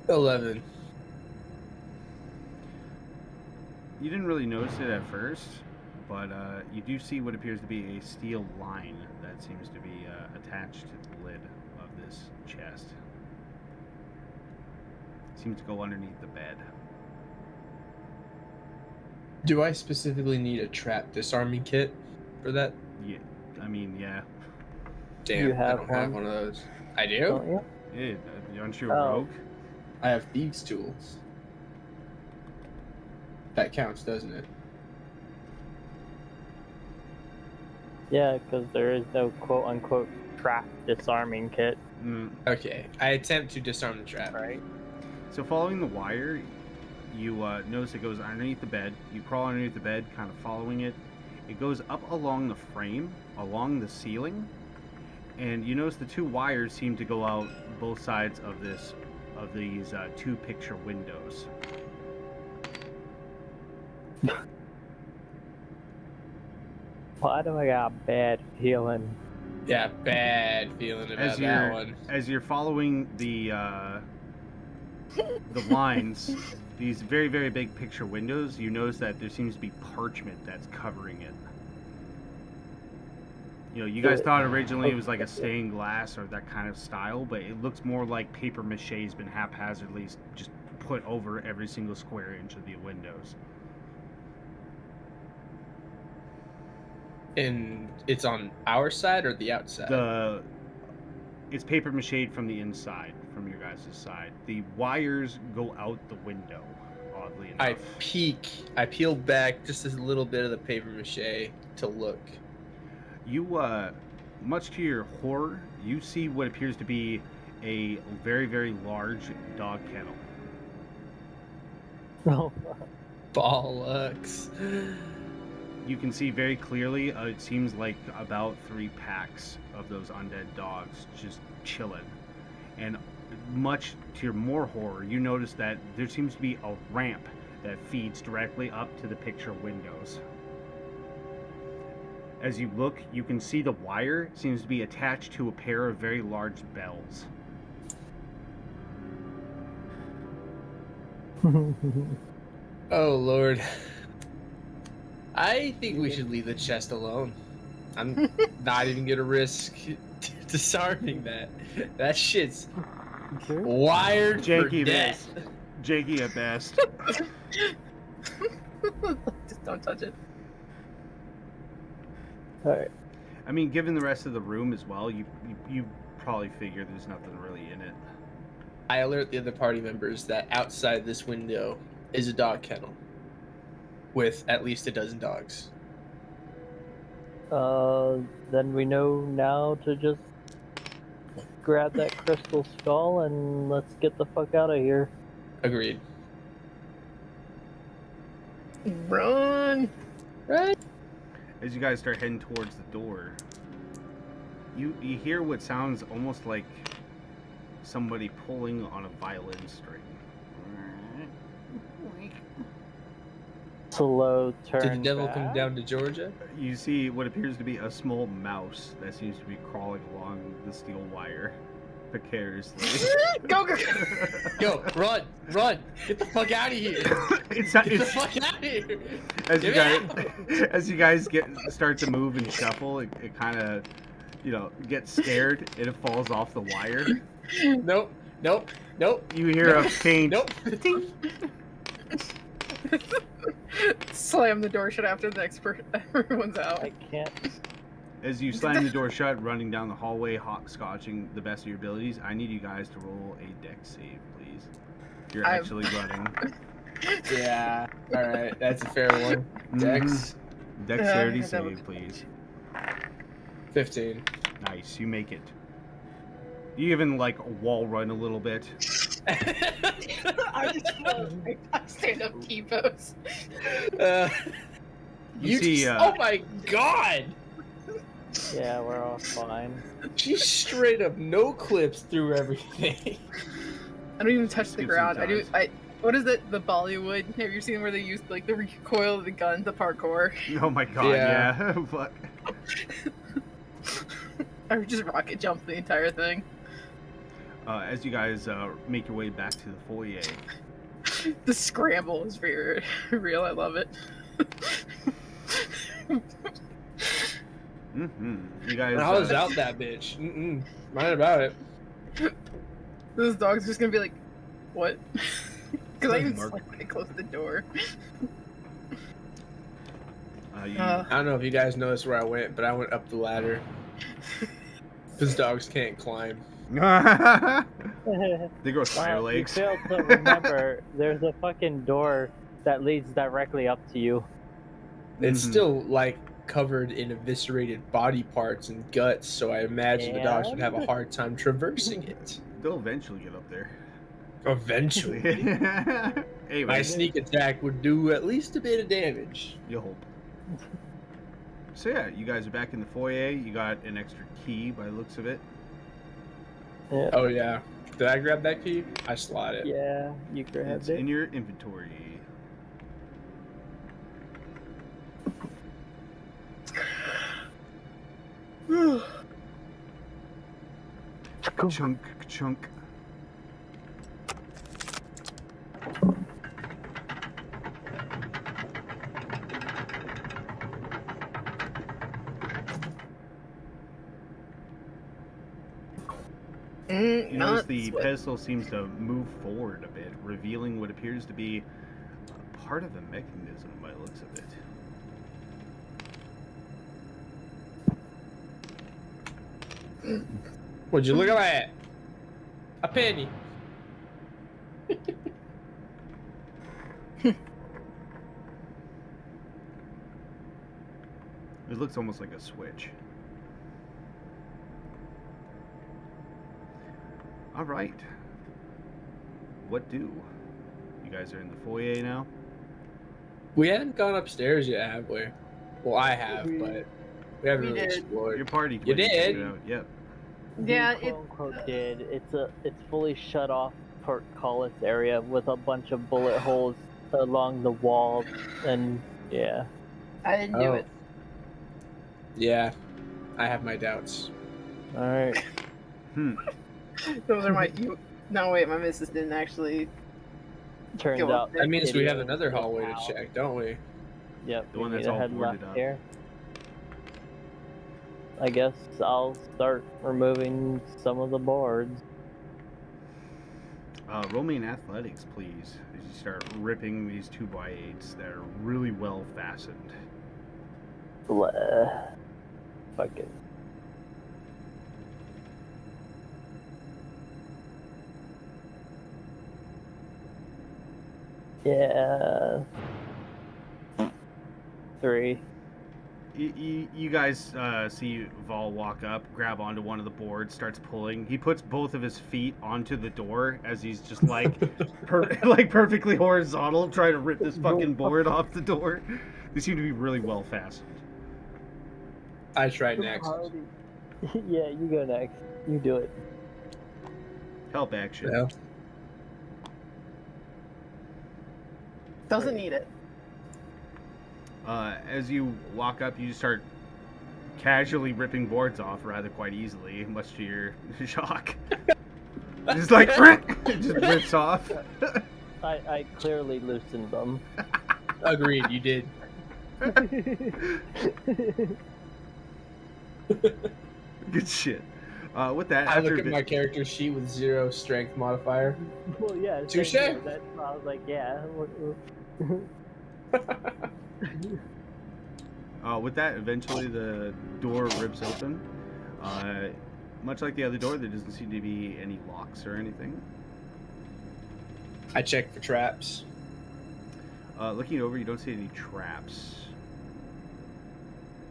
$11. You didn't really notice it at first, but you do see what appears to be a steel line that seems to be attached to the lid of this chest. Seems to go underneath the bed. Do I specifically need a trap disarming kit for that? Yeah, I mean, yeah. Damn, You have I don't have one? one of those. I do? Don't you? Yeah, aren't you a Oh. rogue? I have thieves' tools. That counts, doesn't it? Yeah, because there is no quote unquote trap disarming kit, Mm. Okay, I attempt to disarm the trap. right? So following the wire, you notice it goes underneath the bed. You crawl underneath the bed, kind of following it. It goes up along the frame, along the ceiling, and you notice the two wires seem to go out both sides of these two picture windows. Why do I got a bad feeling? Yeah, bad feeling about As that you're one. as you're following the lines, these very, very big picture windows, you notice that there seems to be parchment that's covering it. You know, you guys thought originally it was like a stained glass or that kind of style, but it looks more like paper mache has been haphazardly just put over every single square inch of the windows. And it's on our side or the outside? It's paper mache from the inside, from your guys' side. The wires go out the window, oddly enough. I peel back just a little bit of the paper mache to look. You, much to your horror, you see what appears to be a very, very large dog kennel. Oh, Bollocks. You can see very clearly, it seems like about 3 packs of those undead dogs just chilling. And much to your more horror, you notice that there seems to be a ramp that feeds directly up to the picture windows. As you look, you can see the wire seems to be attached to a pair of very large bells. Oh, Lord. I think we should leave the chest alone. I'm not even gonna risk disarming that. That shit's wired for Janky death. Janky at best. Just don't touch it. Alright. I mean, given the rest of the room as well, you probably figure there's nothing really in it. I alert the other party members that outside this window is a dog kennel with at least a dozen dogs. Then we know now to just grab that crystal skull and let's get the fuck out of here. Agreed. Run! Right? As you guys start heading towards the door, you hear what sounds almost like somebody pulling on a violin string. Slow turn. Did the devil back. come down to Georgia? You see what appears to be a small mouse that seems to be crawling along the steel wire precariously. Go, go, Yo, run! Get the fuck out of here! it's, Get the it's fuck out of here! as you Get guys me as you guys start to move and shuffle, it kind of gets scared and it falls off the wire. Nope. You hear a faint Nope. ting. Slam the door shut after the next everyone's out. I can't. As you slam the door shut, running down the hallway, hopscotching the best of your abilities, I need you guys to roll a dex save, please. You're I'm- actually running. Yeah. All right, that's a fair one. Dex Dexterity that was- save, please. 15. Nice, you make it. You even like wall run a little bit. I just stand up T-pose. You see, oh my god! Yeah, we're all fine. She straight up no clips through everything. I don't even touch the Skip ground. sometimes. What is it? The Bollywood? Have you seen where they use like the recoil of the gun to parkour? Oh my god, Yeah. yeah. Fuck. I would just rocket jump the entire thing. As you guys make your way back to the foyer, The scramble is very real. I love it. you guys. I was out that bitch. Mind about it. Those dogs just gonna be like, what? Because I even Mark. slightly closed the door. You, I don't know if you guys noticed where I went, but I went up the ladder. Because dogs can't climb. they grow spider You legs. fail to remember, there's a fucking door that leads directly up to you. It's Mhm. still like covered in eviscerated body parts and guts, so I imagine the dogs would have a hard time traversing it. They'll eventually get up there. Eventually. Anyway, My sneak attack would do at least a bit of damage. you hope. So yeah, you guys are back in the foyer. You got an extra key by the looks of it. Yeah, Oh yeah. Did I grab that key? I slot it. yeah, you It's grabbed in it. your inventory. Chunk, chunk. You notice the pedestal seems to move forward a bit, revealing what appears to be a part of the mechanism by the looks of it. Would you look at that? A penny. It looks almost like a switch. All right. What do? You guys are in the foyer now? We haven't gone upstairs yet, have we? Well, I have, but we haven't We really did. explored. Your party You went and did? figured it out. Yep. Yeah, We quote-unquote did. It's fully shut off portcullis area with a bunch of bullet holes along the walls, and yeah. I didn't do Oh. it. Yeah, I have my doubts. All right. Those are my. No, wait, my missus didn't actually. Turns Go up out there. That means we have video another was hallway to out. check, don't we? Yep. The one we that's need to all head boarded left up. here. I guess I'll start removing some of the boards. Roll me in athletics, please, as you start ripping these 2x8s that are really well fastened. Blah. Fuck it. Yeah. 3. You guys see Vol walk up, grab onto one of the boards, starts pulling. He puts both of his feet onto the door as he's just like, like perfectly horizontal, trying to rip this fucking board off the door. They seem to be really well fastened. I tried next. Yeah, you go next. You do it. Help action. Yeah. Doesn't need it. As you walk up, you start casually ripping boards off rather quite easily, much to your shock. Just like, it just rips off. I clearly loosened them. Agreed, you did. Good shit. With that, I after look a at bit- my character sheet with 0 strength modifier. Well, yeah. Touche. same here. That's why I was like, yeah. With that, eventually the door rips open. Much like the other door, there doesn't seem to be any locks or anything. I check for traps. Looking over, you don't see any traps.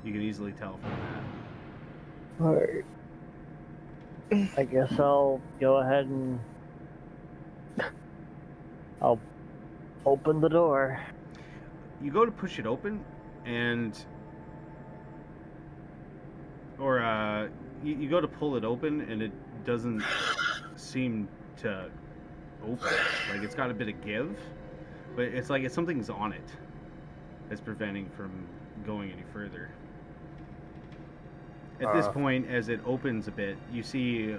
You can easily tell from that. Alright. I guess I'll go ahead and I'll open the door. You go to push it open, and you go to pull it open, and it doesn't seem to open. Like it's got a bit of give, but it's like something's on it that's preventing from going any further. At this point, as it opens a bit, you see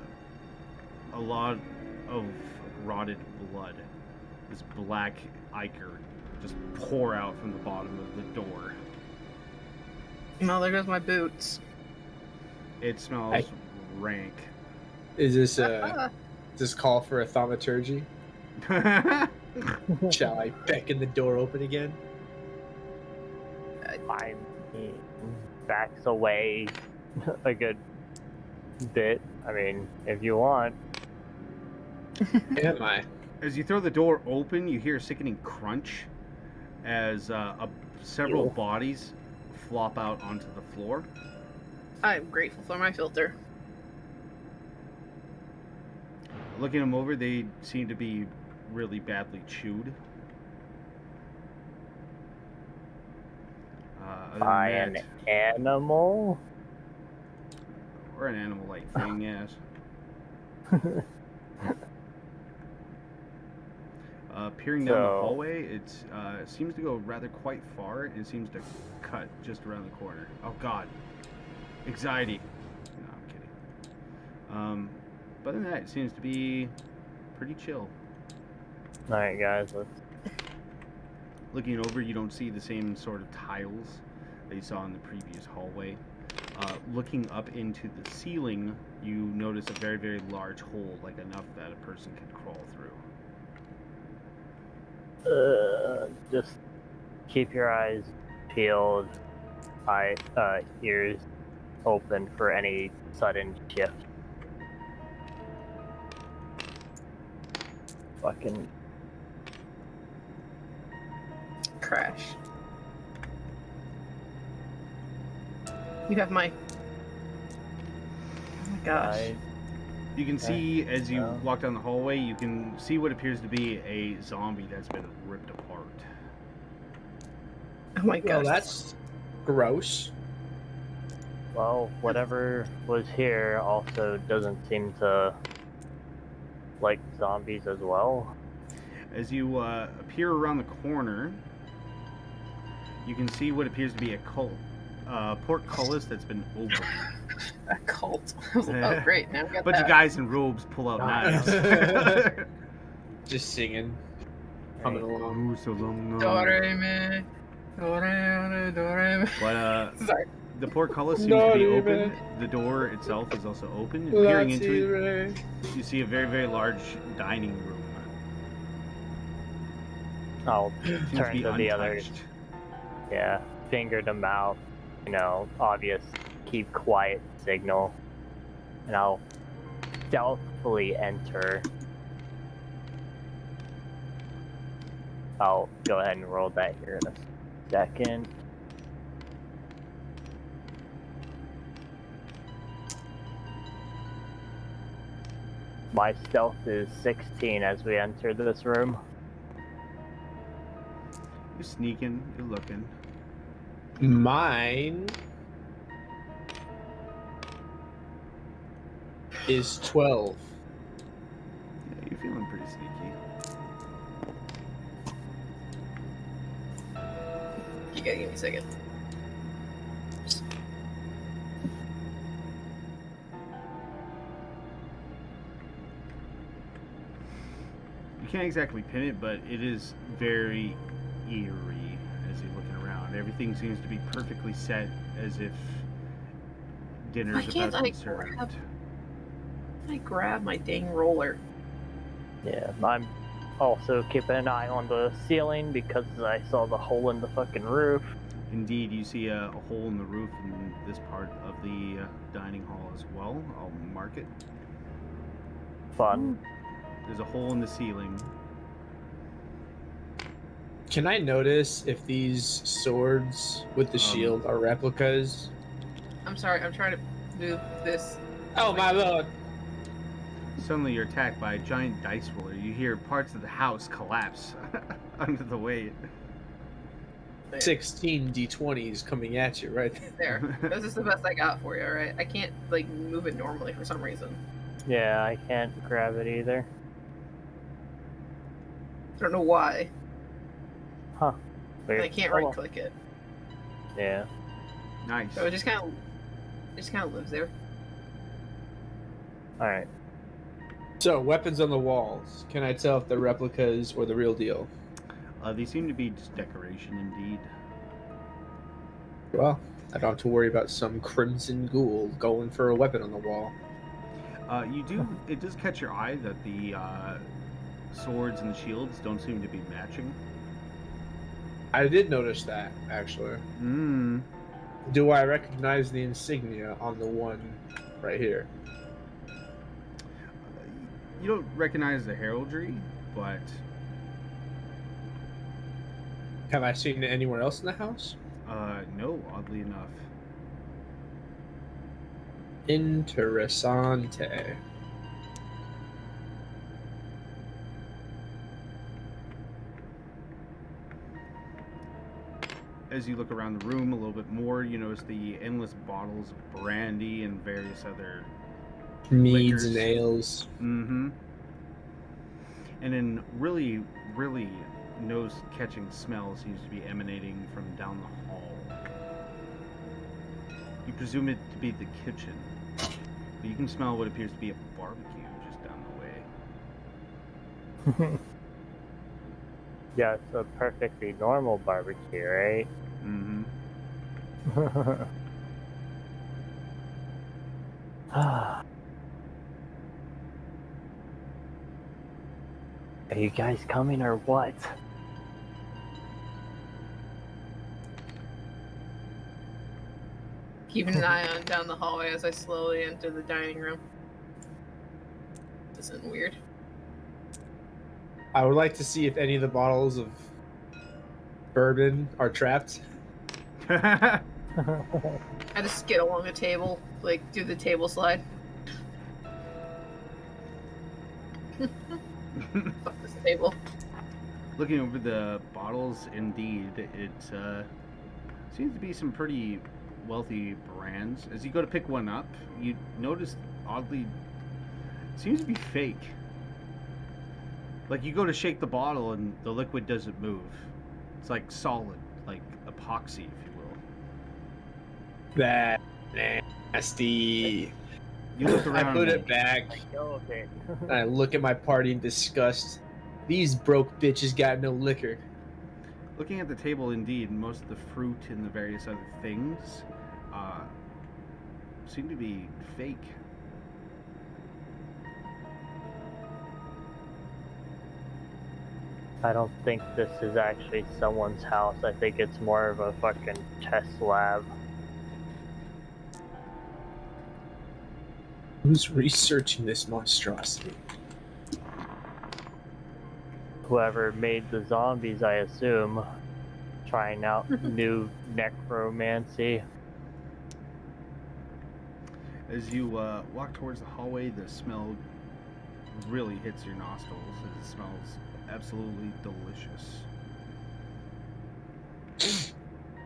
a lot of rotted blood. This black ichor just pour out from the bottom of the door. No, there goes my boots. It smells rank. Is this call for a thaumaturgy? Shall I beckon the door open again? I backs away a good bit. I mean, if you want. Am I? As you throw the door open, you hear a sickening crunch as several Ew. bodies flop out onto the floor. I'm grateful for my filter. Looking them over, they seem to be really badly chewed. Other By than an that, animal? or an animal-like thing, yes. Peering down the So- hallway, it seems to go rather quite far. It seems to cut just around the corner. Oh God, anxiety. No, I'm kidding. But other than that, it seems to be pretty chill. Alright, guys, let's. Looking over, you don't see the same sort of tiles that you saw in the previous hallway. Looking up into the ceiling, you notice a very, very large hole, like enough that a person could crawl through. Just keep your eyes peeled, ears open for any sudden shift. Fucking Crash. You have my. Oh my gosh. You can see as you Oh. walk down the hallway, you can see what appears to be a zombie that's been ripped apart. Oh my Well, gosh. that's gross. Well, whatever was here also doesn't seem to like zombies as well. As you appear around the corner, you can see what appears to be a portcullis that's been opened. A cult. I was like, oh, great. Now we got Bunch that. of guys in robes pull out Nice. knives. Just singing, humming along. Doreme. Doreme. Doreme. But Sorry. the portcullis seems to be Not open. even. The door itself is also open. And peering into it, you see a very, very large dining room. I'll Seems to turn be to the other. untouched. Yeah, finger to mouth. You know, obvious keep quiet signal. And I'll stealthily enter. I'll go ahead and roll that here in a second. My stealth is 16 as we enter this room. You're sneaking, you're looking. Mine is 12. Yeah, you're feeling pretty sneaky. You gotta give me a second. You can't exactly pin it, but it is very eerie as you're looking around. Everything seems to be perfectly set, as if dinner's Why can't about to be I served. grab- I grab my dang roller. Yeah, I'm also keeping an eye on the ceiling because I saw the hole in the fucking roof. Indeed, you see a hole in the roof in this part of the dining hall as well. I'll mark it. Fun. There's a hole in the ceiling. Can I notice if these swords with the shield are replicas? I'm sorry, I'm trying to move this. Oh my lord! Suddenly you're attacked by a giant dice roller. You hear parts of the house collapse under the weight. 16 d20s coming at you right There. This is the best I got for you, alright? I can't, like, move it normally for some reason. Yeah, I can't grab it either. I don't know why. Huh. And Weird. I can't Oh, right well. click it. Yeah. Nice. So it just kind of lives there. Alright. So, weapons on the walls. Can I tell if they're replicas or the real deal? They seem to be just decoration, indeed. Well, I don't have to worry about some crimson ghoul going for a weapon on the wall. It does catch your eye that the swords and the shields don't seem to be matching. I did notice that, actually. Do I recognize the insignia on the one right here? You don't recognize the heraldry, but Have I seen it anywhere else in the house? no, oddly enough. Interessante. As you look around the room a little bit more, you notice the endless bottles of brandy and various other Meads liquors. and ales. Mm-hmm. And then really, really nose-catching smell seems to be emanating from down the hall. You presume it to be the kitchen, but you can smell what appears to be a barbecue just down the way. Yeah, it's a perfectly normal barbecue, right? Mm-hmm. Are you guys coming or what? Keeping an eye on down the hallway as I slowly enter the dining room. This isn't weird. I would like to see if any of the bottles of bourbon are trapped. I just skid along the table, like do the table slide. Fuck this table. Looking over the bottles, indeed, it seems to be some pretty wealthy brands. As you go to pick one up, you notice, oddly, it seems to be fake. Like, you go to shake the bottle and the liquid doesn't move. It's like solid, like epoxy, if you will. That nasty. You look around. I put and- it back. Go with it. And I look at my party in disgust. These broke bitches got no liquor. Looking at the table, indeed, most of the fruit and the various other things seem to be fake. I don't think this is actually someone's house. I think it's more of a fucking test lab. Who's researching this monstrosity? Whoever made the zombies, I assume, trying out new necromancy. As you walk towards the hallway, the smell really hits your nostrils. It smells absolutely delicious.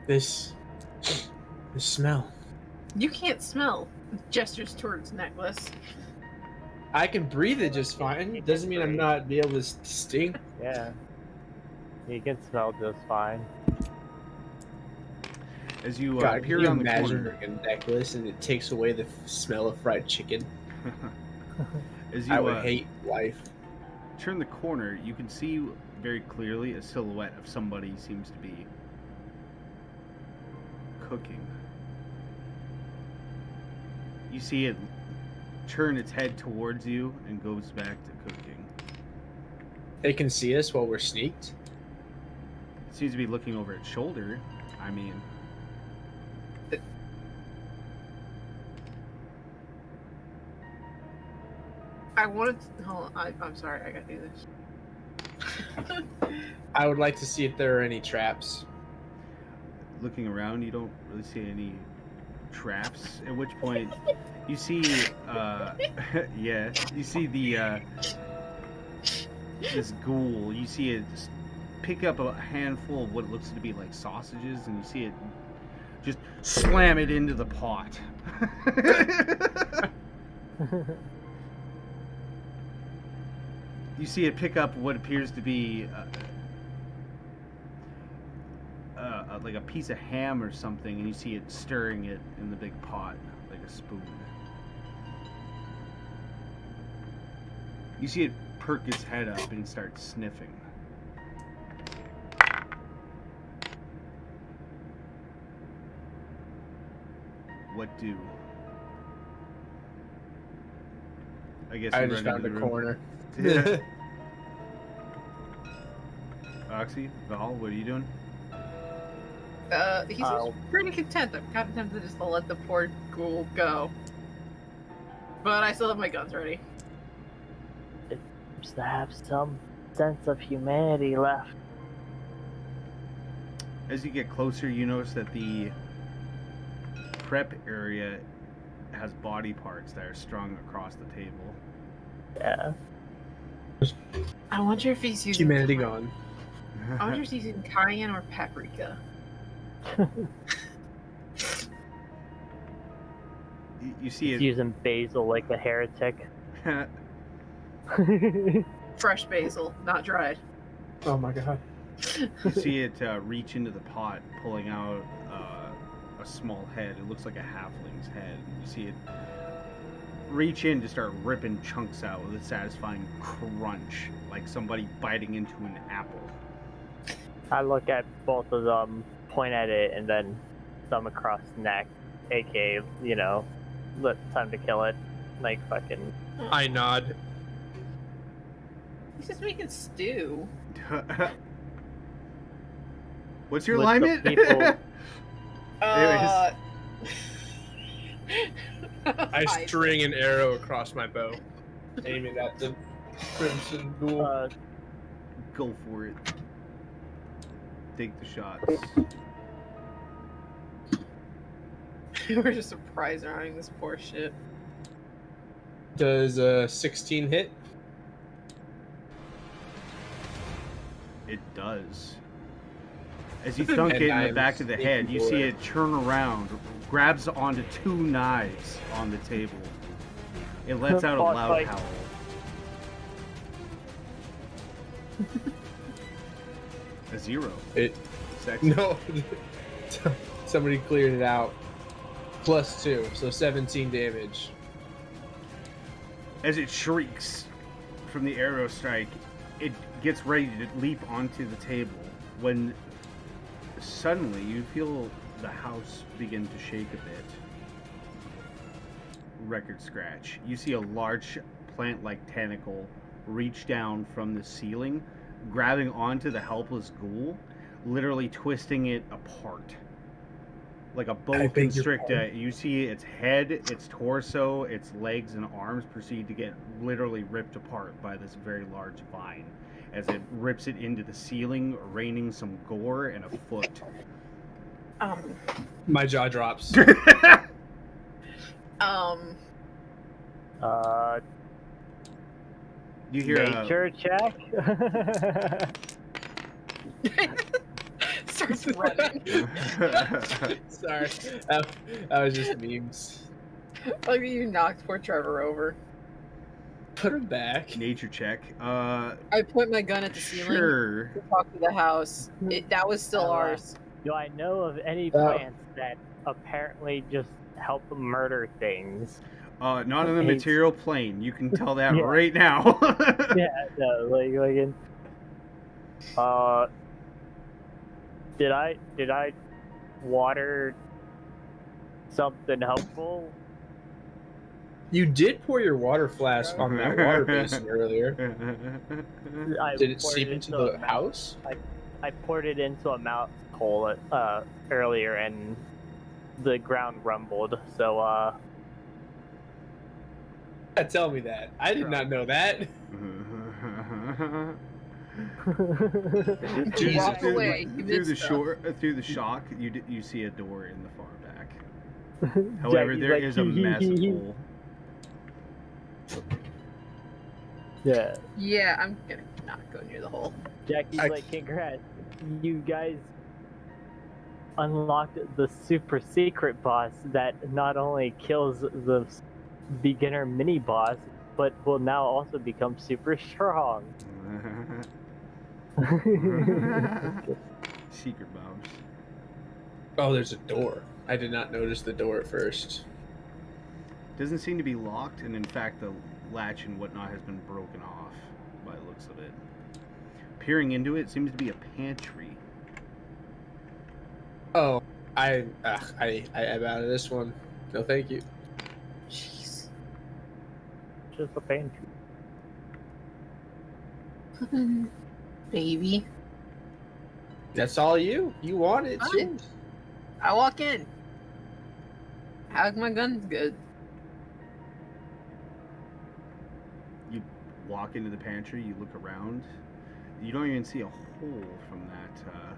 This smell. You can't smell. Gestures towards necklace. I can breathe it just fine. Doesn't mean I'm not be able to stink. Yeah. You can smell just fine. As you God, appear can you around the imagine corner, a necklace and it takes away the smell of fried chicken? as you I would hate life. turn the corner, you can see very clearly a silhouette of somebody seems to be cooking. You see it turn its head towards you and goes back to cooking. They can see us while we're sneaked. Seems to be looking over its shoulder. I mean, I wanted to. Hold on, I'm sorry, I gotta do this. I would like to see if there are any traps. looking around, you don't really see any traps. At which point, you see, yeah, you see the this ghoul. You see it just pick up a handful of what looks to be like sausages, and you see it just slam it into the pot. You see it pick up what appears to be like a piece of ham or something, and you see it stirring it in the big pot like a spoon. You see it perk its head up and start sniffing. What do? I guess I you just run found into a the room. corner. Yeah. Oxy, Val, what are you doing? He seems pretty content. I'm kind of tempted just to let the poor ghoul go. But I still have my guns ready. Seems to have some sense of humanity left. As you get closer, you notice that the prep area has body parts that are strung across the table. Yeah. I wonder if he's using Humanity gone. I wonder if he's using cayenne or paprika. You see He's it. using basil like a heretic. Fresh basil, not dried. Oh my god. You see it reach into the pot, pulling out a small head. It looks like a halfling's head. You see it reach in to start ripping chunks out with a satisfying crunch, like somebody biting into an apple. I look at both of them, point at it, and then thumb across the neck, aka, you know, time to kill it. Like fucking. I nod. He's just making stew. What's your With the alignment? people- I string an arrow across my bow, aim it at the crimson ghoul. Go for it. Take the shots. We're just surprised around this poor shit. Does a 16 hit? It does. As you thunk it in the back of the head, you see it turn around, grabs onto 2 knives on the table. It lets out a Boss loud fight. howl. A 0. It Sexy. no. Somebody cleared it out. +2, so 17 damage. As it shrieks from the arrow strike, it gets ready to leap onto the table when suddenly you feel the house begin to shake a bit. Record scratch. You see a large plant-like tentacle reach down from the ceiling, grabbing onto the helpless ghoul, literally twisting it apart. Like a boa beg your constrictor, pardon? you see its head, its torso, its legs and arms proceed to get literally ripped apart by this very large vine as it rips it into the ceiling, raining some gore and a foot. My jaw drops. You hear Nature check. Starts running. Sorry, that was just memes. Like you knocked poor Trevor over. Put him back. nature check. I point my gun at the ceiling Sure. to talk to the house. That was still ours. Do I know of any Oh. plants that apparently just help murder things? Not on the Hates- material plane. You can tell that Yeah. right now. Yeah, no, did I water something helpful? You did pour your water flask on that water basin earlier. I Did it poured seep into a the mouth- house? I poured it into a mouse hole earlier, and the ground rumbled. So Yeah, tell me that. I did not know that. You walk through, away. You through missed the stuff. through the shock, you see a door in the far back. However, Jackie's there like, is a massive hole. Yeah, Yeah, I'm gonna not go near the hole. Jackie's I- like, congrats, you guys unlocked the super secret boss that not only kills the beginner mini boss, but will now also become super strong. Secret bombs. Oh, there's a door. I did not notice the door at first. Doesn't seem to be locked, and in fact, the latch and whatnot has been broken off by the looks of it. Peering into it, seems to be a pantry. Oh, I'm out of this one. No, thank you. Jeez. Just a pantry. Baby. That's all you. You want it. It's Fine. yours. I walk in. How's my guns good? You walk into the pantry, you look around. You don't even see a hole from that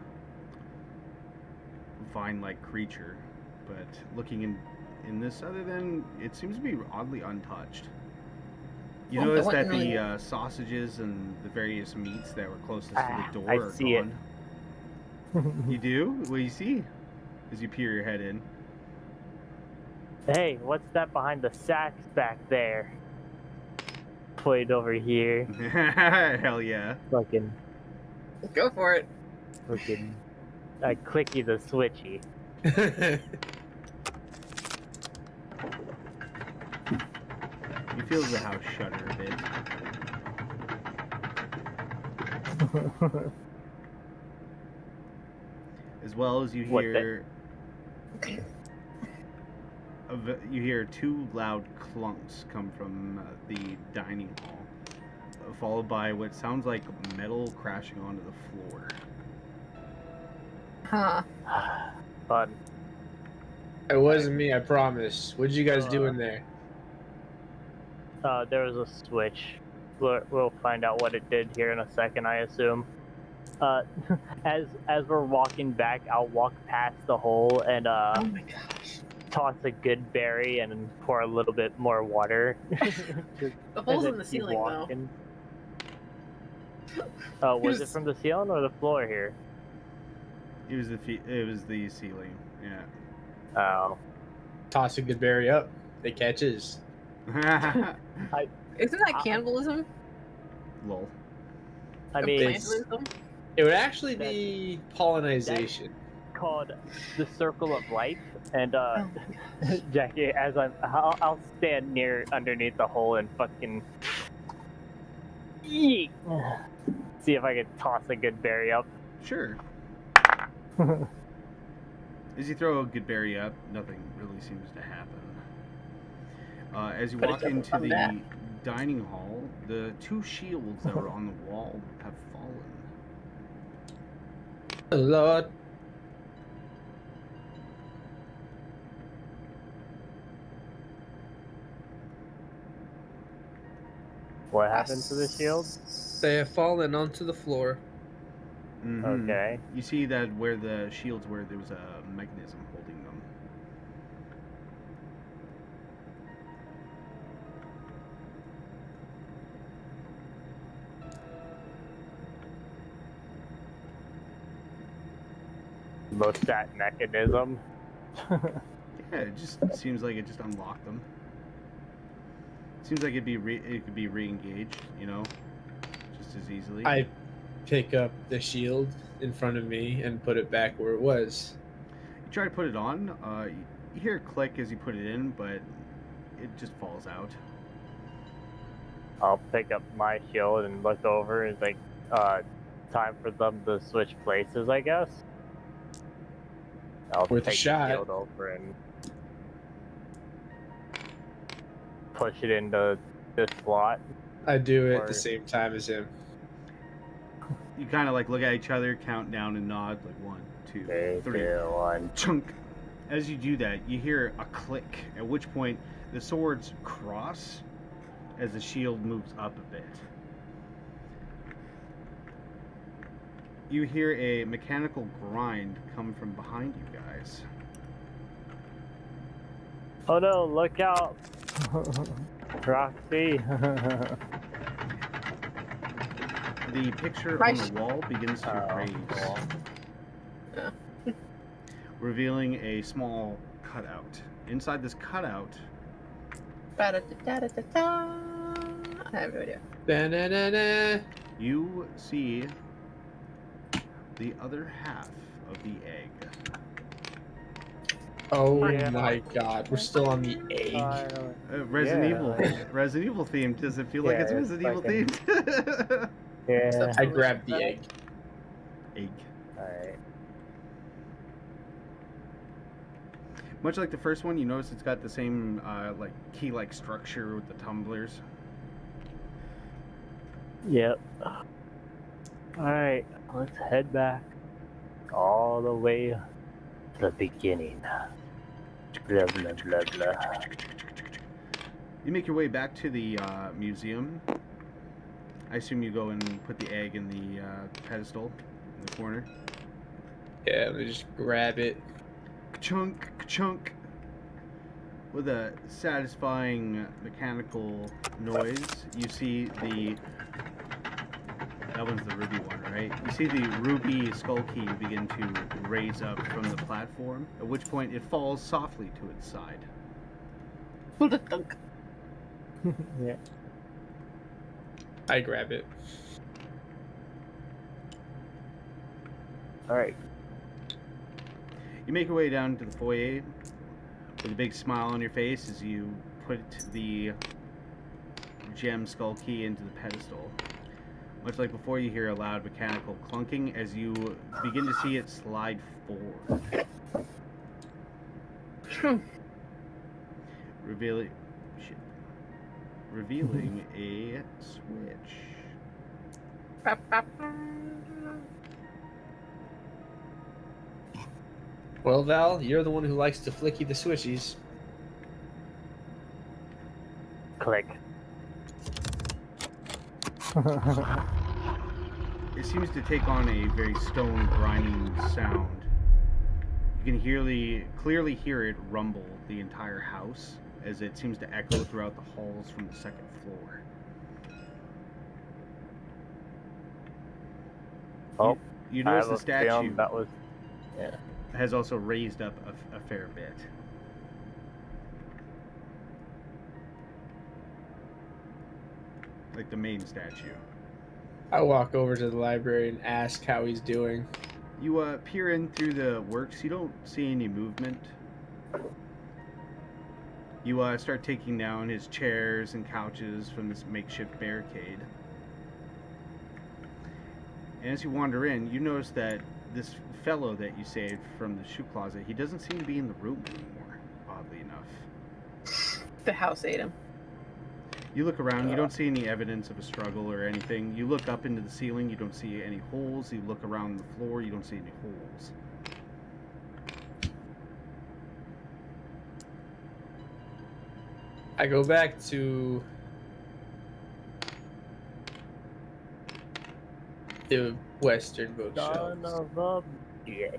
vine-like creature. But looking in this, other than it seems to be oddly untouched. You Well, notice I that wouldn't the really- sausages and the various meats that were closest Ah, to the I door are see it. gone. You do? What do you see? As you peer your head in. Hey, what's that behind the sacks back there? Point over here. Hell yeah. Fucking, Go for it. I clicky the switchy. You feel the house shudder a bit. As well as you What the- hear you hear two loud clunks come from the dining hall, followed by what sounds like metal crashing onto the floor. Huh. Fun. It wasn't me, I promise. What'd you guys do in there? There was a switch. We'll find out what it did here in a second, I assume. As we're walking back, I'll walk past the hole and Oh my gosh. toss a good berry and then pour a little bit more water. The And hole's then in the keep ceiling though. walking. Was it Who's- from the ceiling or the floor here? It was the ceiling. Yeah. Oh, Toss a good berry up. It catches. Isn't that I- cannibalism? Lol. I Or mean, It's- plantilism? It would actually be pollinization. called the circle of life. And Oh Jackie, as I'll stand underneath the hole and fucking yeet. See if I can toss a good berry up. Sure. As you throw a good berry up, nothing really seems to happen. As you But it walk doesn't into come the back. dining hall, the two shields that were on the wall have fallen. Lord. What happened to the shield? They have fallen onto the floor. Mhm. Okay. You see that where the shields were, there was a mechanism holding them. Most that mechanism. Yeah, it just seems like it just unlocked them. Seems like it could be re-engaged, you know, just as easily. I pick up the shield in front of me and put it back where it was. You try to put it on. You hear a click as you put it in, but it just falls out. I'll pick up my shield and look over. It's like, time for them to switch places, I guess. I'll Worth a take shot. the shield over and push it into this slot. I do it at Or- the same time as him. You kind of like look at each other, count down, and nod like 1, 2, 3, 3. 2, 1. Chunk. As you do that, you hear a click, at which point the swords cross as the shield moves up a bit. You hear a mechanical grind come from behind you guys. Oh no, look out! Roxy! The picture My on the wall begins to Oh, raise, cool. revealing a small cutout. Inside this cutout, Ba-da-da-da-da-da. I have no idea. Da-na-na-na. you see the other half of the egg. Oh Yeah. my god, we're still on the egg. Finally. Resident Yeah. Evil. Resident Evil themed. Does it feel like Yeah, it's it's Resident Evil fucking- themed? Yeah. I grabbed the egg. Egg. Alright. Much like the first one, you notice it's got the same like key-like structure with the tumblers. Yep. Alright, let's head back all the way to the beginning. Blah blah blah blah. You make your way back to the museum. I assume you go and put the egg in the pedestal in the corner. Yeah, let me just grab it. Chunk, chunk. With a satisfying mechanical noise, you see the. That one's the ruby one, right? You see the ruby skull key begin to raise up from the platform, at which point it falls softly to its side. Dunk. Yeah. I grab it. Alright. You make your way down to the foyer with a big smile on your face as you put the gem skull key into the pedestal. Much like before, you hear a loud mechanical clunking as you begin to see it slide forward. Revealing a switch. Well, Val, you're the one who likes to flicky the switchies. Click. It seems to take on a very stone grinding sound. You can clearly hear it rumble the entire house as it seems to echo throughout the halls from the second floor. Oh, You I notice have the a feeling statue that was. Yeah. has also raised up a fair bit. Like the main statue. I walk over to the library and ask how he's doing. You peer in through the works. You don't see any movement. You start taking down his chairs and couches from this makeshift barricade. And as you wander in, you notice that this fellow that you saved from the shoe closet, he doesn't seem to be in the room anymore, oddly enough. The house ate him. You look around, you don't see any evidence of a struggle or anything. You look up into the ceiling, you don't see any holes. You look around the floor, you don't see any holes. I go back to the Western bookshelves. Son of a bitch.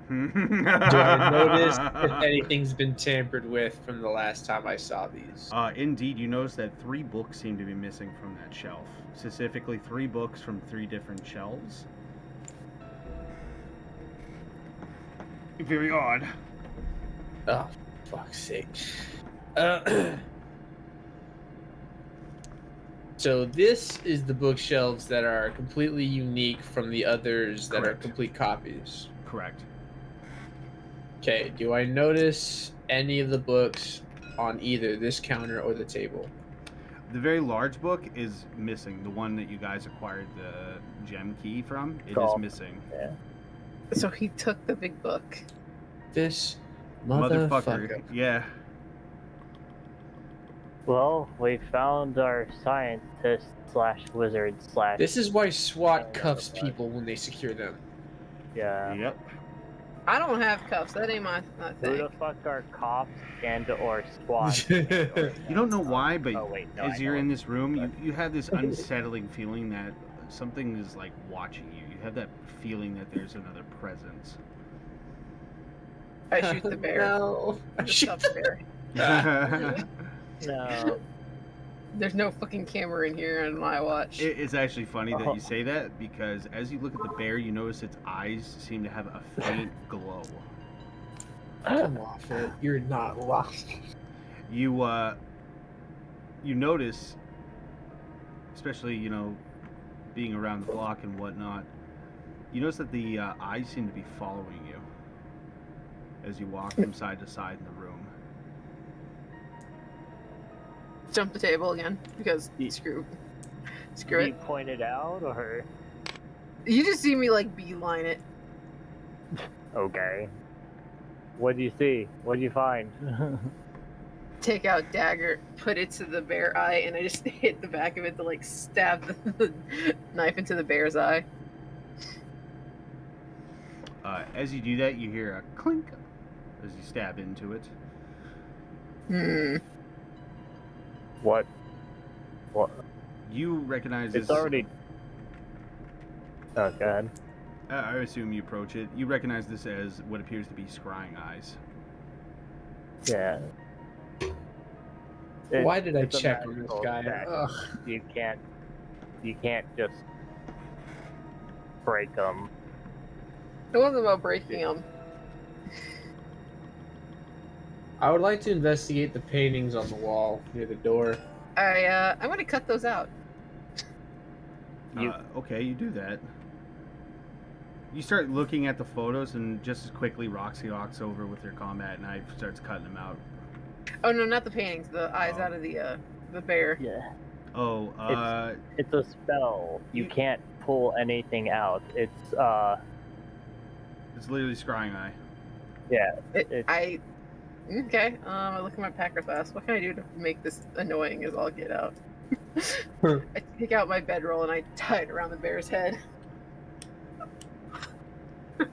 Do I notice if anything's been tampered with from the last time I saw these? Indeed, you notice that 3 books seem to be missing from that shelf. Specifically, 3 books from 3 different shelves. Very odd. Oh, fuck's sake. So this is the bookshelves that are completely unique from the others that Correct. are complete copies. Correct. Okay, do I notice any of the books on either this counter or the table? The very large book is missing. The one that you guys acquired the gem key from, it is Oh. missing. Yeah. So he took the big book. This motherfucker. Motherfucker. Yeah. Well, we found our scientist slash wizard slash. This is why SWAT Oh, cuffs God. people when they secure them. Yeah. Yep. I don't have cuffs. That ain't my Who thing. the fuck are cops and or SWAT? You don't know why, but Oh, wait, no, as I you're know. in this room, you have this unsettling feeling that something is like watching you. You have that feeling that there's another presence. I shoot the bear. No. I just stuff the bear. No. There's no fucking camera in here on my watch. It's actually funny that you say that because as you look at the bear, you notice its eyes seem to have a faint glow. Come off it. You're not lost. You notice, especially being around the block and whatnot, you notice that the eyes seem to be following you as you walk from side to side in the room. Jump the table again because screw Did you it. point it out or? You just see me like beeline it. Okay. What do you see? What do you find? Take out dagger, put it to the bear eye, and I just hit the back of it to like stab the knife into the bear's eye. As you do that, you hear a clink as you stab into it. Hmm. What? What? You recognize It's this. already. Oh, God. I assume you approach it. You recognize this as what appears to be scrying eyes. Yeah. Why did I it's a check on this magical guy? effect. Ugh. You can't just break them. It wasn't about breaking them. I would like to investigate the paintings on the wall near the door. I'm gonna cut those out. Okay, you do that. You start looking at the photos, and just as quickly, Roxy walks over with her combat knife, starts cutting them out. Oh no, not the paintings. The eyes Oh. out of the bear. Yeah. Oh, It's a spell. You can't pull anything out. It's it's literally scrying eye. yeah. It's- Okay. I look at my Packer fast. What can I do to make this annoying as all get out? I take out my bedroll and I tie it around the bear's head.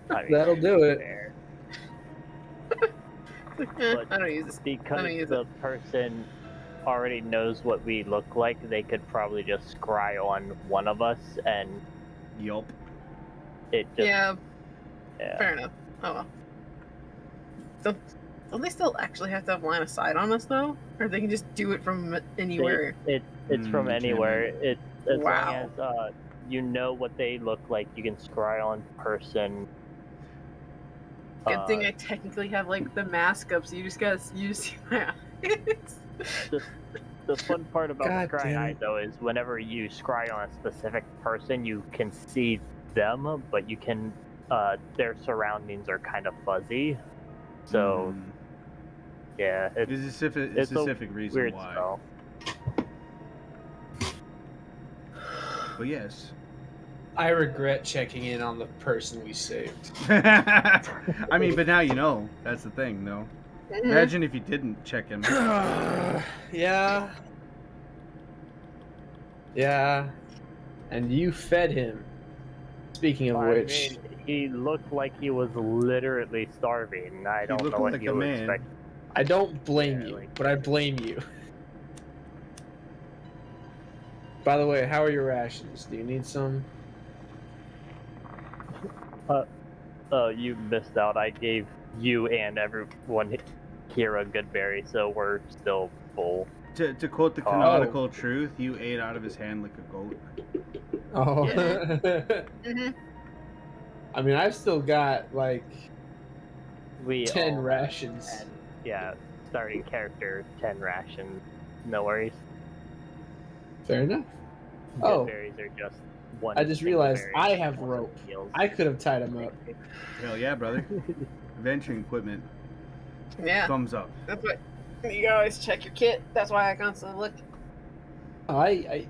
I mean, That'll do it. fair. I don't use this. Because use the person already knows what we look like, they could probably just scry on one of us, and Yup. it just Yeah, yeah. fair enough. Oh well. Don't they still actually have to have line of sight on us though, or they can just do it from anywhere? It's from you anywhere. It's as Wow. long as you know what they look like, you can scry on person. Good thing I technically have like the mask up, so you just see my eyes. The fun part about God scrying damn eye it. though is whenever you scry on a specific person, you can see them, but you can their surroundings are kind of fuzzy. So yeah, it's There's a specific, it's a specific reason weird why. spell. But yes. I regret checking in on the person we saved. I mean, but now you know. That's the thing, though. Mm-hmm. Imagine if you didn't check him. Yeah. Yeah. And you fed him. Speaking of I which, mean, he looked like he was literally starving. I don't looked know what like you a would man. expect. I don't blame Yeah, you, like- but I blame you. By the way, how are your rations? Do you need some? Oh, you missed out. I gave you and everyone here a good berry, so we're still full. To quote the Oh. canonical truth, you ate out of his hand like a goat. Oh. Mhm. I mean, I've still got like We 10 all rations. had- yeah, starting character 10 rations. No worries. Fair enough. Good Oh. berries are just one. I just single realized berry. I have rope. Heals. I could have tied him up. Hell yeah, brother. Adventuring equipment. Yeah, Thumbs up. that's what you always check your kit. That's why I constantly look. I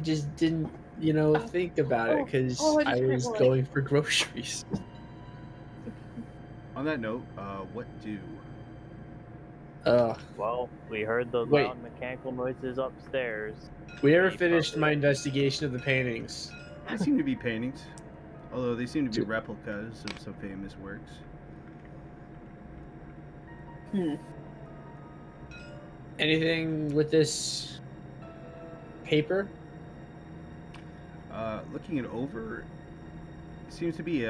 just didn't, think about it because oh, I I just was realized. going for groceries. On that note, what do? Well, we heard the Wait. loud mechanical noises upstairs. We never They finished probably- my investigation of the paintings. They seem to be paintings, although they seem to be replicas of some famous works. Anything with this paper? Looking it over, it seems to be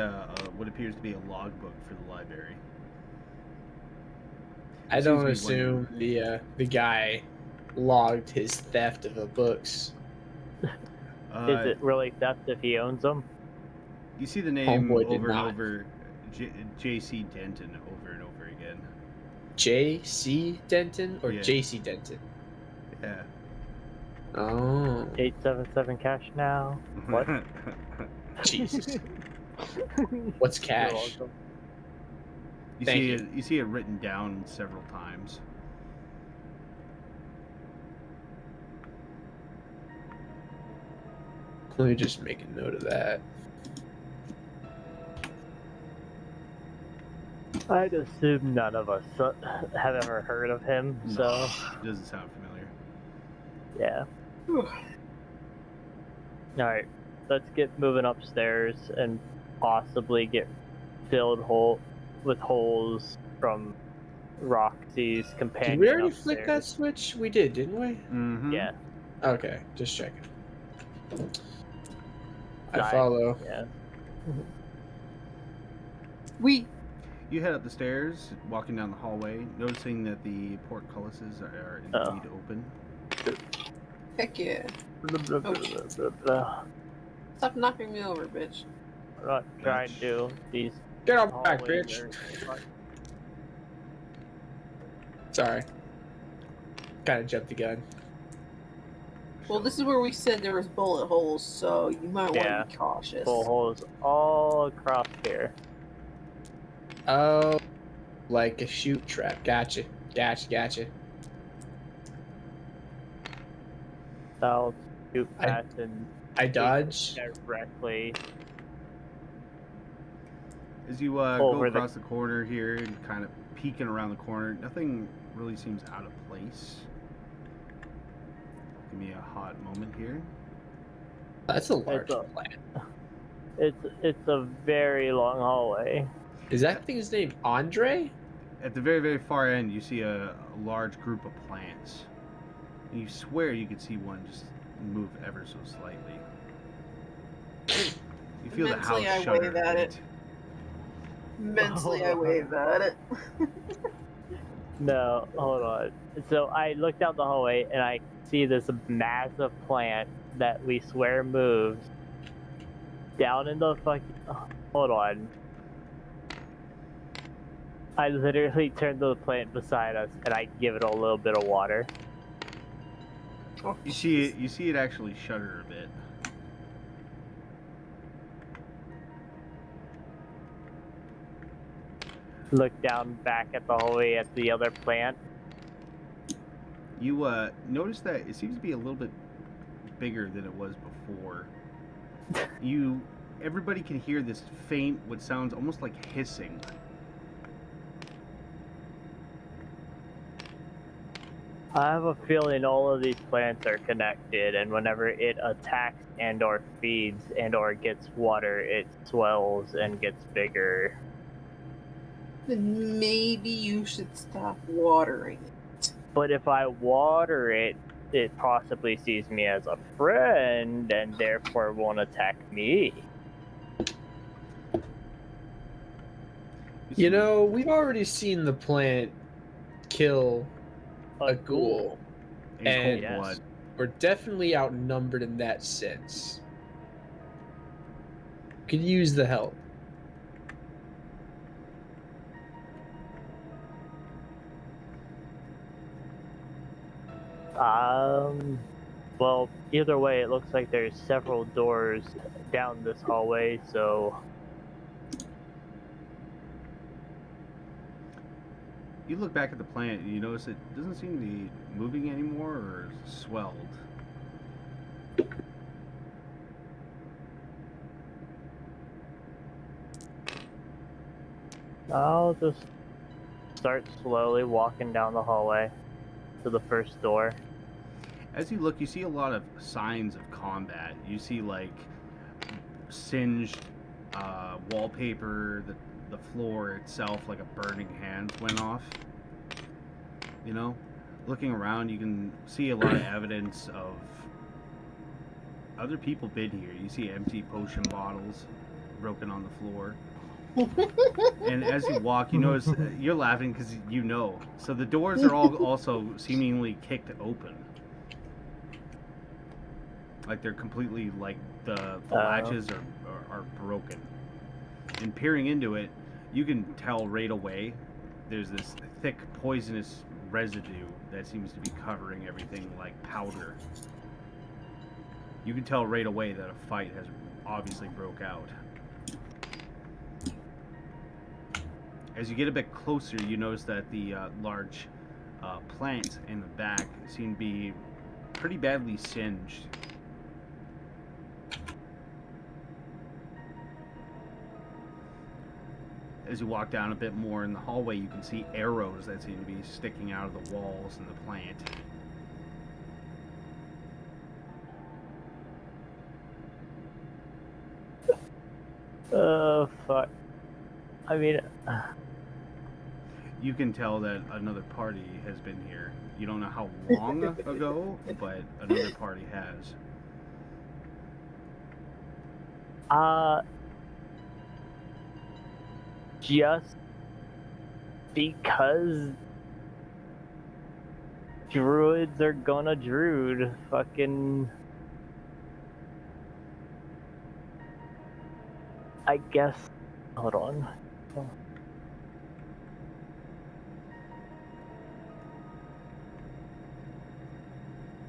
what appears to be a logbook for the library. I Seems don't to be assume the guy logged his theft of the books. Is it really theft if he owns them? You see the name Homeboy did over and not. over, J.C. Denton, over and over again. J.C. Denton or Yeah. J.C. Denton? Yeah. Oh, 877 cash now. What? Jesus. What's You're cash? welcome. You Thank see you. it. You see it written down several times. Let me just make a note of that. I'd assume none of us have ever heard of him, so It doesn't sound familiar. yeah. Alright, let's get moving upstairs and possibly get filled with holes from Roxy's companion. Did we already upstairs. flick that switch? We did, didn't we? Mm-hmm. Yeah, Okay, just checking. I Nice. follow. yeah. We You head up the stairs, walking down the hallway, noticing that the portcullises are indeed open. heck yeah. Blah, blah, blah, blah, blah, blah. Stop knocking me over, bitch. I'm not trying to. These Get on back, hallways bitch. are- Sorry. Kind of jumped the gun. Well, this is where we said there was bullet holes, so you might want Yeah. to be cautious. full holes all across here. Oh, like a shoot trap. Gotcha. Gotcha. I'll shoot I- past and I dodge. directly. As you go Over the- across the corner here and kind of peeking around the corner, nothing really seems out of place. Give me a hot moment here. That's a large a- plant. It's a very long hallway. Is that thing's name Andre? At the very, very far end, you see a large group of plants. And you swear you could see one just move ever so slightly. You feel the Mentally, house I shudder. wave at it. Mentally, I wave at it. No, hold on. So I look down the hallway and I see this massive plant that we swear moves down in the fucking. Hold on. I literally turn to the plant beside us and I give it a little bit of water. Oh, You see it. You see it actually shudder a bit. Look down back at the hallway at the other plant. You notice that it seems to be a little bit bigger than it was before. Everybody can hear this faint, what sounds almost like hissing. I have a feeling all of these plants are connected, and whenever it attacks and or feeds and or gets water, it swells and gets bigger. Then maybe you should stop watering it. But if I water it, it possibly sees me as a friend and therefore won't attack me. You know, we've already seen the plant kill a ghoul. In and- cold blood. We're definitely outnumbered in that sense. Could use the help. Well, either way, it looks like there's several doors down this hallway, so You look back at the plant and you notice it doesn't seem to be moving anymore or swelled. I'll just start slowly walking down the hallway to the first door. As you look, you see a lot of signs of combat. You see like singed wallpaper, the floor itself, like a burning hand went off. You know, looking around, you can see a lot of evidence of other people been here. You see empty potion bottles broken on the floor. And as you walk, you notice you're laughing because you know. So the doors are all also seemingly kicked open. Like they're completely like the latches are broken. And peering into it, you can tell right away there's this thick poisonous residue that seems to be covering everything like powder. You can tell right away that a fight has obviously broke out. As you get a bit closer, you notice that the large plants in the back seem to be pretty badly singed. As you walk down a bit more in the hallway, you can see arrows that seem to be sticking out of the walls and the plant. Fuck. I mean, You can tell that another party has been here. You don't know how long ago, but another party has. just because druids are gonna druid, fucking... I guess... Hold on.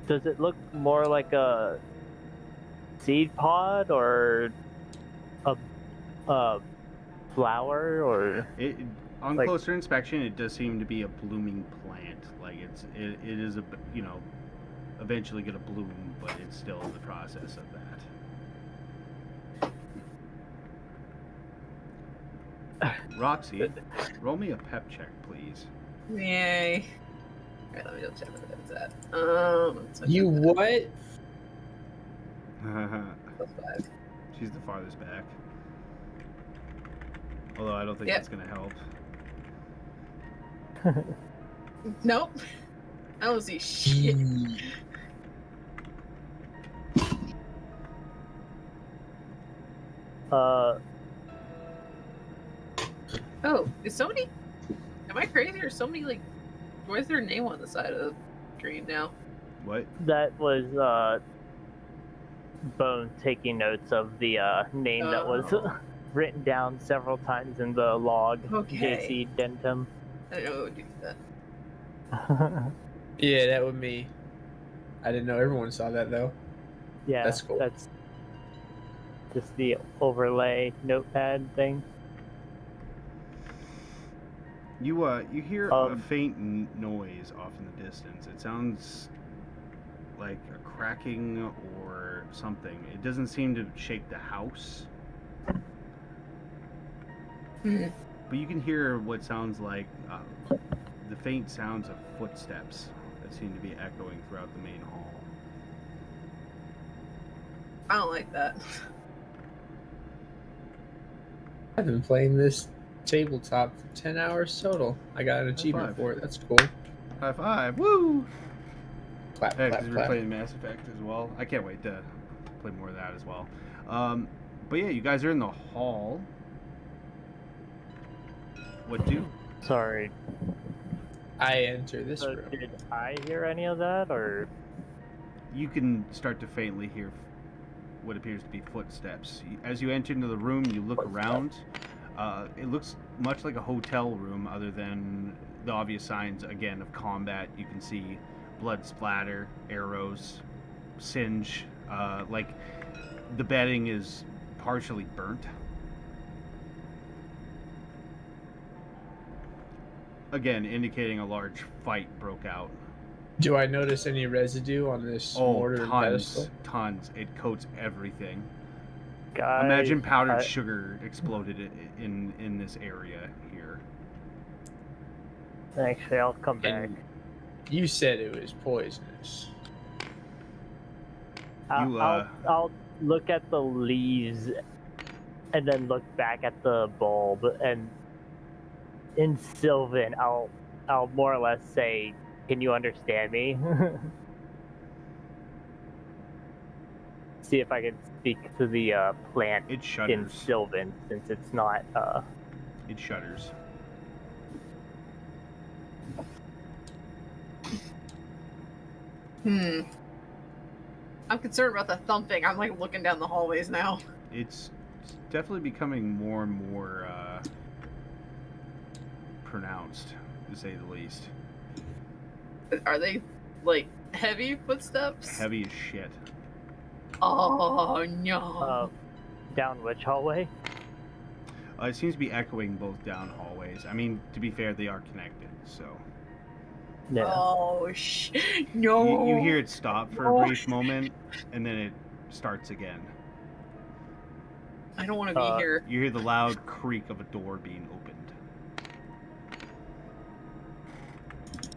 Does it look more like a seed pod or a flower, or On like, closer inspection, it does seem to be a blooming plant. Like it is eventually gonna bloom, but it's still in the process of that. Roxy, roll me a pep check, please. Yay. Alright, let me double check where that's at. You what? Plus 5. She's the farthest back. Although I don't think Yep. that's gonna help. Nope. I don't see shit. Oh, is somebody... Am I crazy or somebody, like... Why is there a name on the side of the screen now? What? that was Bone taking notes of the name that was Oh. written down several times in the log. Okay. JC Dentum. I don't know what would do that. Yeah, that would me. I didn't know everyone saw that though. Yeah, That's cool. That's just the overlay notepad thing. You hear a Um, faint noise off in the distance. It sounds like a cracking or something. It doesn't seem to shake the house, Hmm. but you can hear what sounds like the faint sounds of footsteps that seem to be echoing throughout the main hall. I don't like that. I've been playing this tabletop for 10 hours total. I got an achievement five. for it. That's cool. High five! Woo! Clap, Yeah, clap, because we're clap. playing Mass Effect as well. I can't wait to play more of that as well. But yeah, you guys are in the hall. What do? Sorry. I enter this So room. did I hear any of that, or You can start to faintly hear what appears to be footsteps. As you enter into the room, you look around. It looks much like a hotel room, other than the obvious signs, again, of combat. You can see blood splatter, arrows, singe. Like the bedding is partially burnt. Again, indicating a large fight broke out. Do I notice any residue on this Oh, mortar and tons, pedestal? tons. It coats everything. guys? Imagine powdered sugar exploded in this area here. Actually, I'll come back. And you said it was poisonous. I'll look at the leaves and then look back at the bulb, and in Sylvan, I'll more or less say, "Can you understand me?" See if I can speak to the plant It in shudders. Sylvan, since it's not. It shudders. I'm concerned about the thumping. I'm like looking down the hallways now. It's definitely becoming more and more pronounced, to say the least. Are they like heavy footsteps? Heavy as shit. Oh no. Down which hallway? It seems to be echoing both down hallways. I mean, to be fair, they are connected, so. No. Oh no. You hear it stop for a brief moment, and then it starts again. I don't want to be here. You hear the loud creak of a door being opened.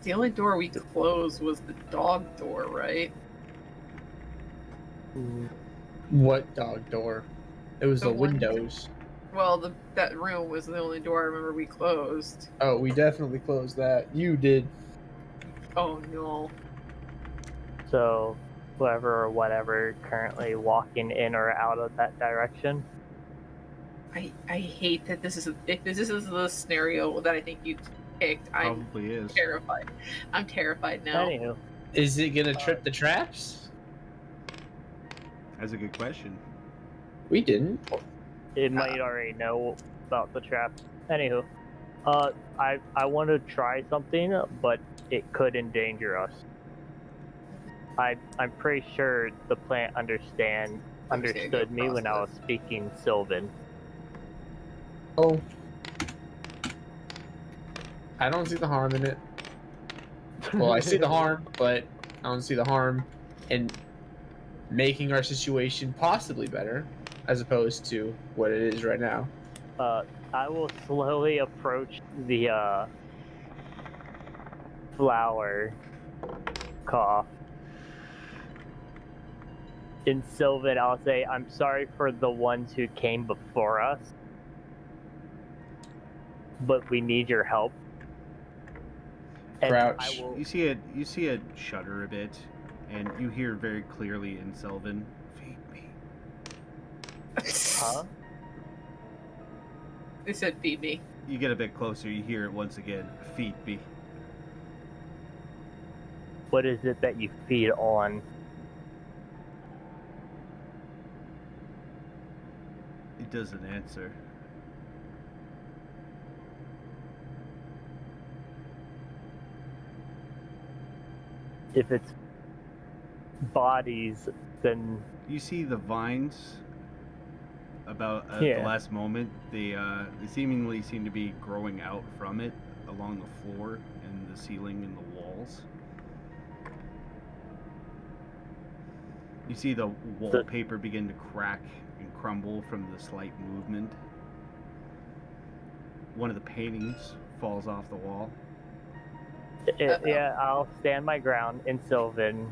The only door we could close was the dog door, right? What dog door? It was The the one- windows. Well, that room was the only door I remember we closed. Oh, we definitely closed that. You did. Oh no. So, whoever or whatever currently walking in or out of that direction. I hate that this is if this is the scenario that I think you picked. I'm Probably is. terrified. I'm terrified now. Anywho, Is it gonna trip the traps? That's a good question. We didn't. it might already know about the trap. Anywho, I want to try something, but it could endanger us. I'm pretty sure the plant understood me when I was speaking Sylvan. Oh. I don't see the harm in it. Well, I see the harm, but I don't see the harm in making our situation possibly better as opposed to what it is right now. I will slowly approach the flower cough. In Sylvan, I'll say, I'm sorry for the ones who came before us, but we need your help. And Crouch. I will, You see it shudder a bit, and you hear very clearly in Sylvan, "Feed me." huh? They said feed me. You get a bit closer, you hear it once again, "Feed me." What is it that you feed on? It doesn't answer. If it's bodies, then You see the vines about Yeah. the last moment. They seemingly seem to be growing out from it along the floor and the ceiling and the walls. You see the wallpaper begin to crack and crumble from the slight movement. One of the paintings falls off the wall. yeah, I'll stand my ground in Sylvan.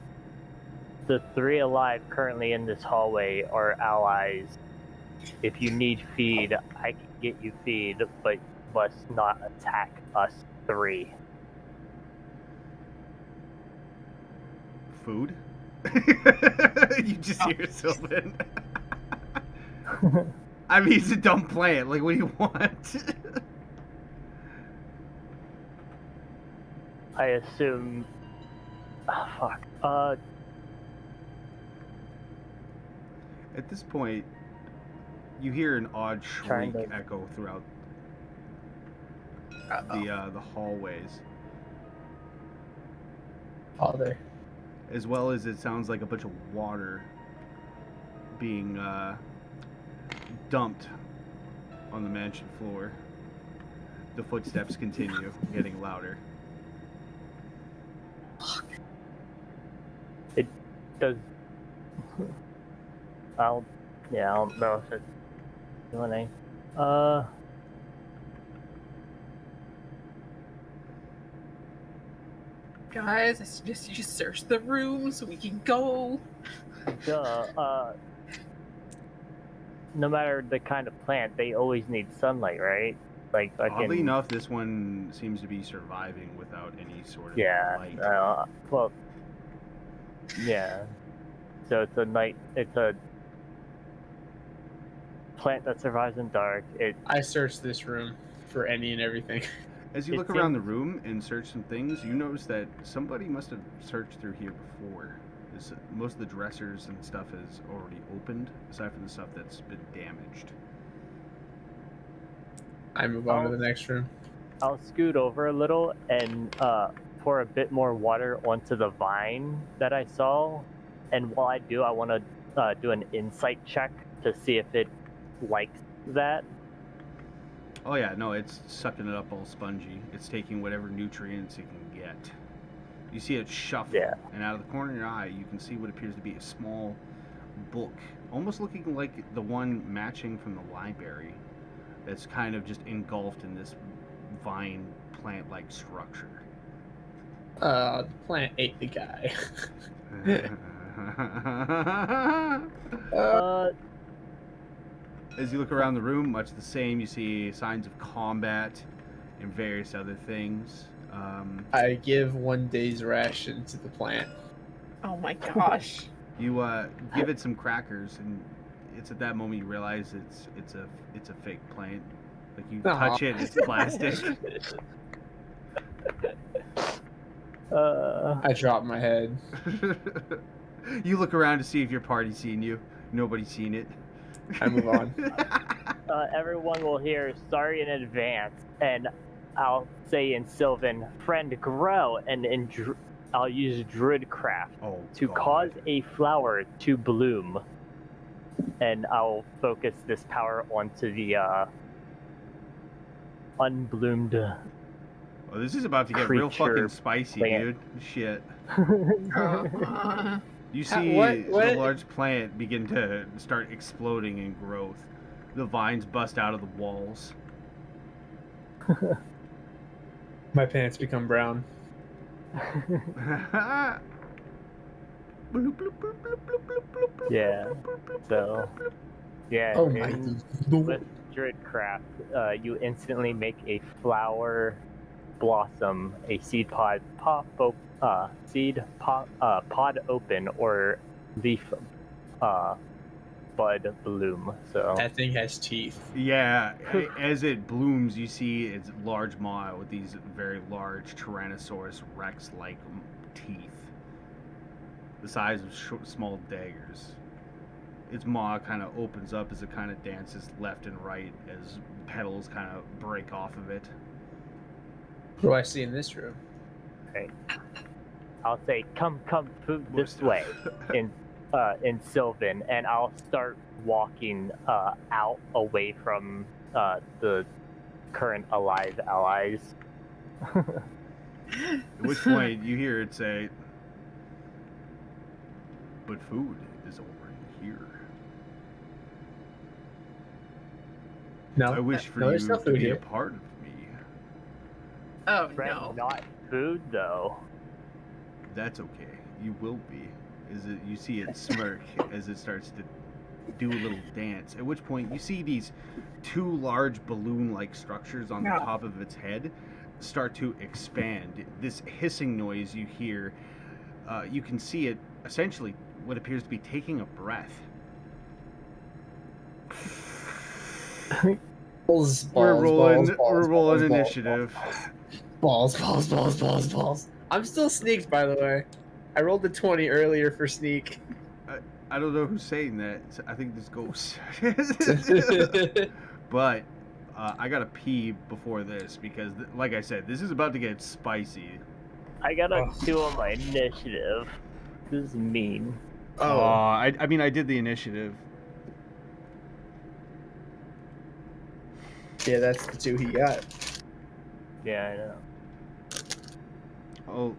The 3 alive currently in this hallway are allies. If you need feed, I can get you feed, but must not attack us 3. Food? You just hear Sylvan. I mean, he's a dumb plant. Like, what do you want? I assume. Oh, fuck. At this point, you hear an odd Trying shriek to- echo throughout the hallways, Father. as well as it sounds like a bunch of water being dumped on the mansion floor. The footsteps continue, getting louder. Does. I don't know if it's doing anything. Guys, I suggest you just search the room so we can go. Duh. No matter the kind of plant, they always need sunlight, right? Like, Oddly enough, this one seems to be surviving without any sort of yeah. light. Well, yeah. So it's a plant that survives in dark. I searched this room for any and everything. As you it look around the room and search some things, you notice that somebody must have searched through here before. Most of the dressers and stuff is already opened, aside from the stuff that's been damaged. I move on to the next room. I'll scoot over a little and pour a bit more water onto the vine that I saw. And while I do, I want to do an insight check to see if it likes that. Oh yeah, no, it's sucking it up all spongy. It's taking whatever nutrients it can get. You see it shuffle, Yeah. and out of the corner of your eye, you can see what appears to be a small book, almost looking like the one matching from the library, that's kind of just engulfed in this vine plant-like structure. The plant ate the guy. As you look around the room, much the same. You see signs of combat and various other things. I give 1 day's ration to the plant. Oh my gosh. You give it some crackers, and it's at that moment you realize it's a fake plant. Like you touch it, it's plastic. I drop my head. You look around to see if your party's seen you. Nobody's seen it. I move on. Everyone will hear sorry in advance, and I'll say in Sylvan, friend grow, and I'll use Druidcraft to cause a flower to bloom. And I'll focus this power onto the unbloomed. Oh, this is about to get real fucking spicy, dude. Shit. You see What? the large plant begin to start exploding in growth. The vines bust out of the walls. My pants become brown. Yeah. So, yeah. Oh my With Druidcraft, you instantly make a flower blossom, a seed pod pod open, or leaf bud bloom. So That thing has teeth. Yeah, as it blooms, you see its large maw with these very large Tyrannosaurus Rex-like teeth, the size of small daggers. Its maw kind of opens up as it kind of dances left and right as petals kind of break off of it. What do I see in this room? okay. I'll say, come food More this stuff. way in Sylvan, and I'll start walking out away from the current alive allies. At which point you hear it say, "But food is over here." No. I wish for no, you there's no to food be here. a part of me. Oh Friend, no. not food though. That's okay. You will be. You see it smirk as it starts to do a little dance. At which point you see these two large balloon-like structures on the Yeah. top of its head start to expand. This hissing noise you hear, you can see it essentially what appears to be taking a breath. We're rolling initiative. Balls. I'm still sneaked, by the way. I rolled a 20 earlier for sneak. I don't know who's saying that. I think this ghost. But I gotta pee before this because, like I said, this is about to get spicy. I got a 2 on my initiative. This is mean. I mean, I did the initiative. Yeah, that's the 2 he got. Yeah, I know. Oh,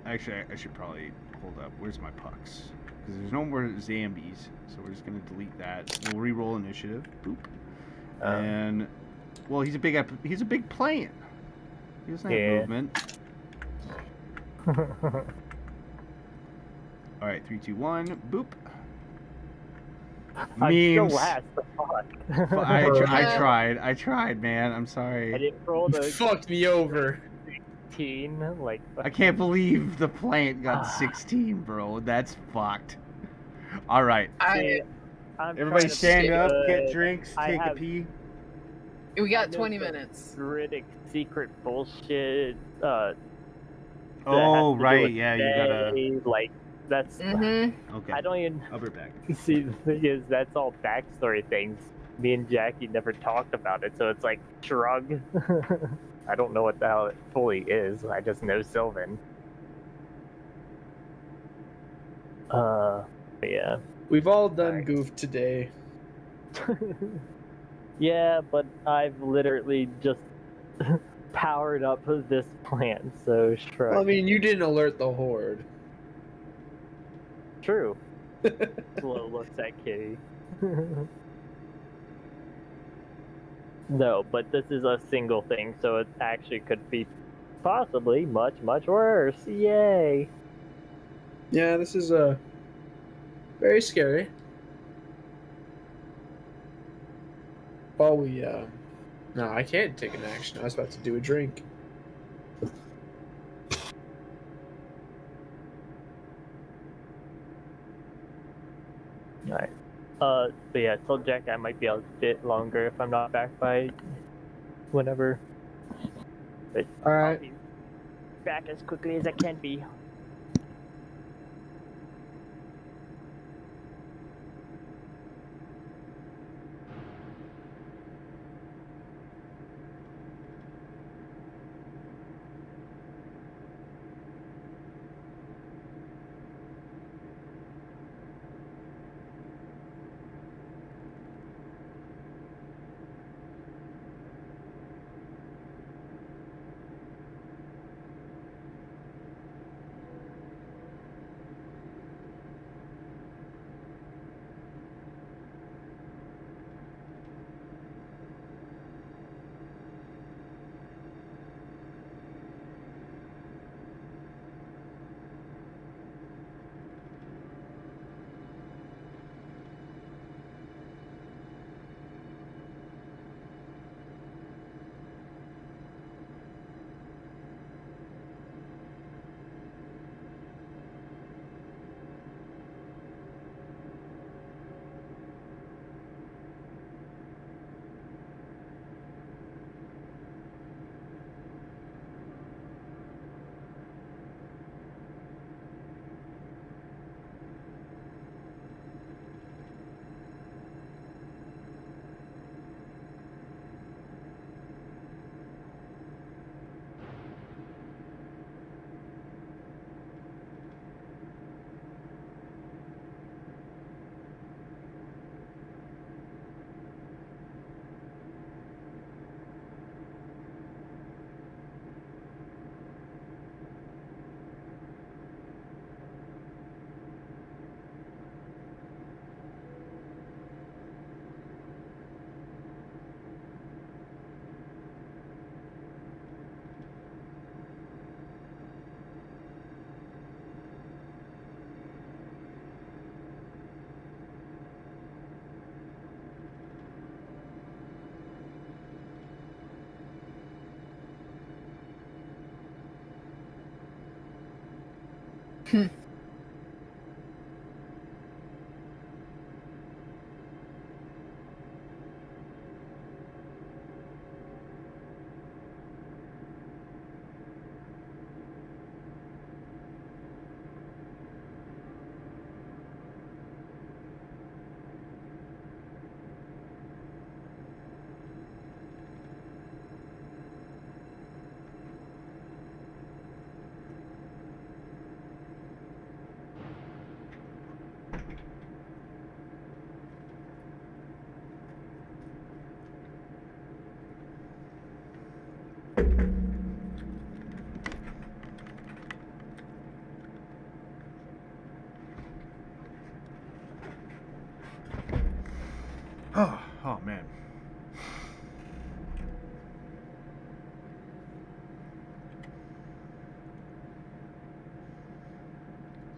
actually, I should probably hold up. Where's my pucks? Because there's no more zombies, so we're just gonna delete that. We'll re-roll initiative. Boop. And well, he's a big plant. He doesn't have Yeah. movement. All right, 3, 2, 1, boop. I'm still Memes. last. Fuck. I tried, man. I'm I sorry. didn't roll You the fucked me over. 16. Like, I can't believe the plant got 16, bro. That's fucked. All right, see, I'm everybody trying to stand be up, get good. drinks, I take a have- pee. We I got know 20 some minutes. Druidic secret bullshit. That Oh, has to do right, with yeah, you gotta. Fae, like that's. Mm-hmm. Okay, I don't even I'll be back. see. The thing is, that's all backstory things. Me and Jackie never talked about it, so it's like shrug. I don't know what the hell it fully is. I just know Sylvan. Yeah. We've all done Alright. goof today. Yeah, but I've literally just powered up this plant, so shrug. Well, I mean, you didn't alert the horde. True. Slow looks at Kitty. No, but this is a single thing, so it actually could be possibly much, much worse. Yay! Yeah, this is very scary. While we no, I can't take an action. I was about to do a drink. Alright. But yeah, tell Jack I might be a bit longer if I'm not back by whenever. But All I'll right. be back as quickly as I can be.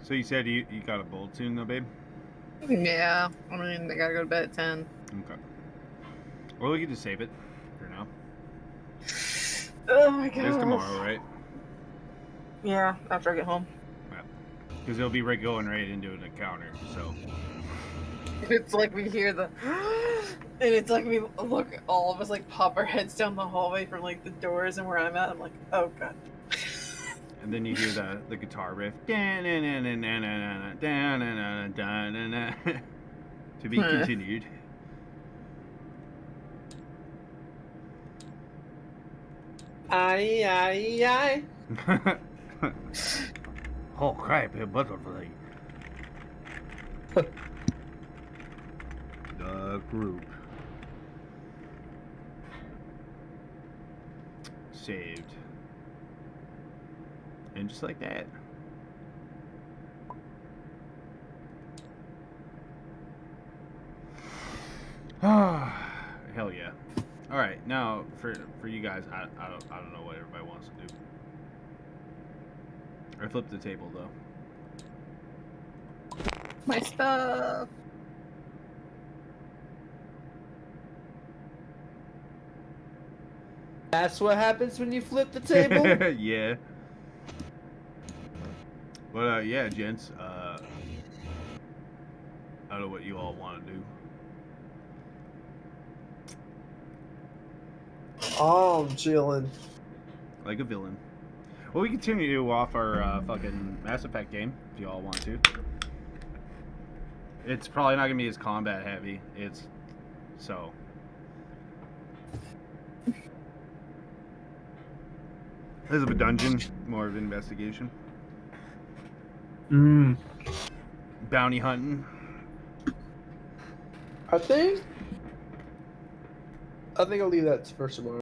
So you said you got a bolt soon, though, babe? Yeah, I mean, I gotta go to bed at 10. Okay. Well, we can just save it for now. Oh my god. It's tomorrow, right? Yeah, after I get home. Because it'll be going right into an encounter, so. It's like we hear the, and it's like we look, all of us like pop our heads down the hallway from like the doors and where I'm at. I'm like, oh god. And then you hear the guitar riff. To be continued. Aye. Oh crap, a butterfly. The group. Saved. And just like that. Hell yeah. Alright, now for you guys, I don't know what everybody wants to do. I flipped the table though. My stuff. That's what happens when you flip the table. Yeah. But yeah, gents, I don't know what you all want to do. Oh, I'm chilling. Like a villain. Well, we continue off our fucking Mass Effect game, if you all want to. It's probably not gonna be as combat heavy. It's so. This is a dungeon, more of investigation. Bounty hunting. I think I'll leave that for tomorrow.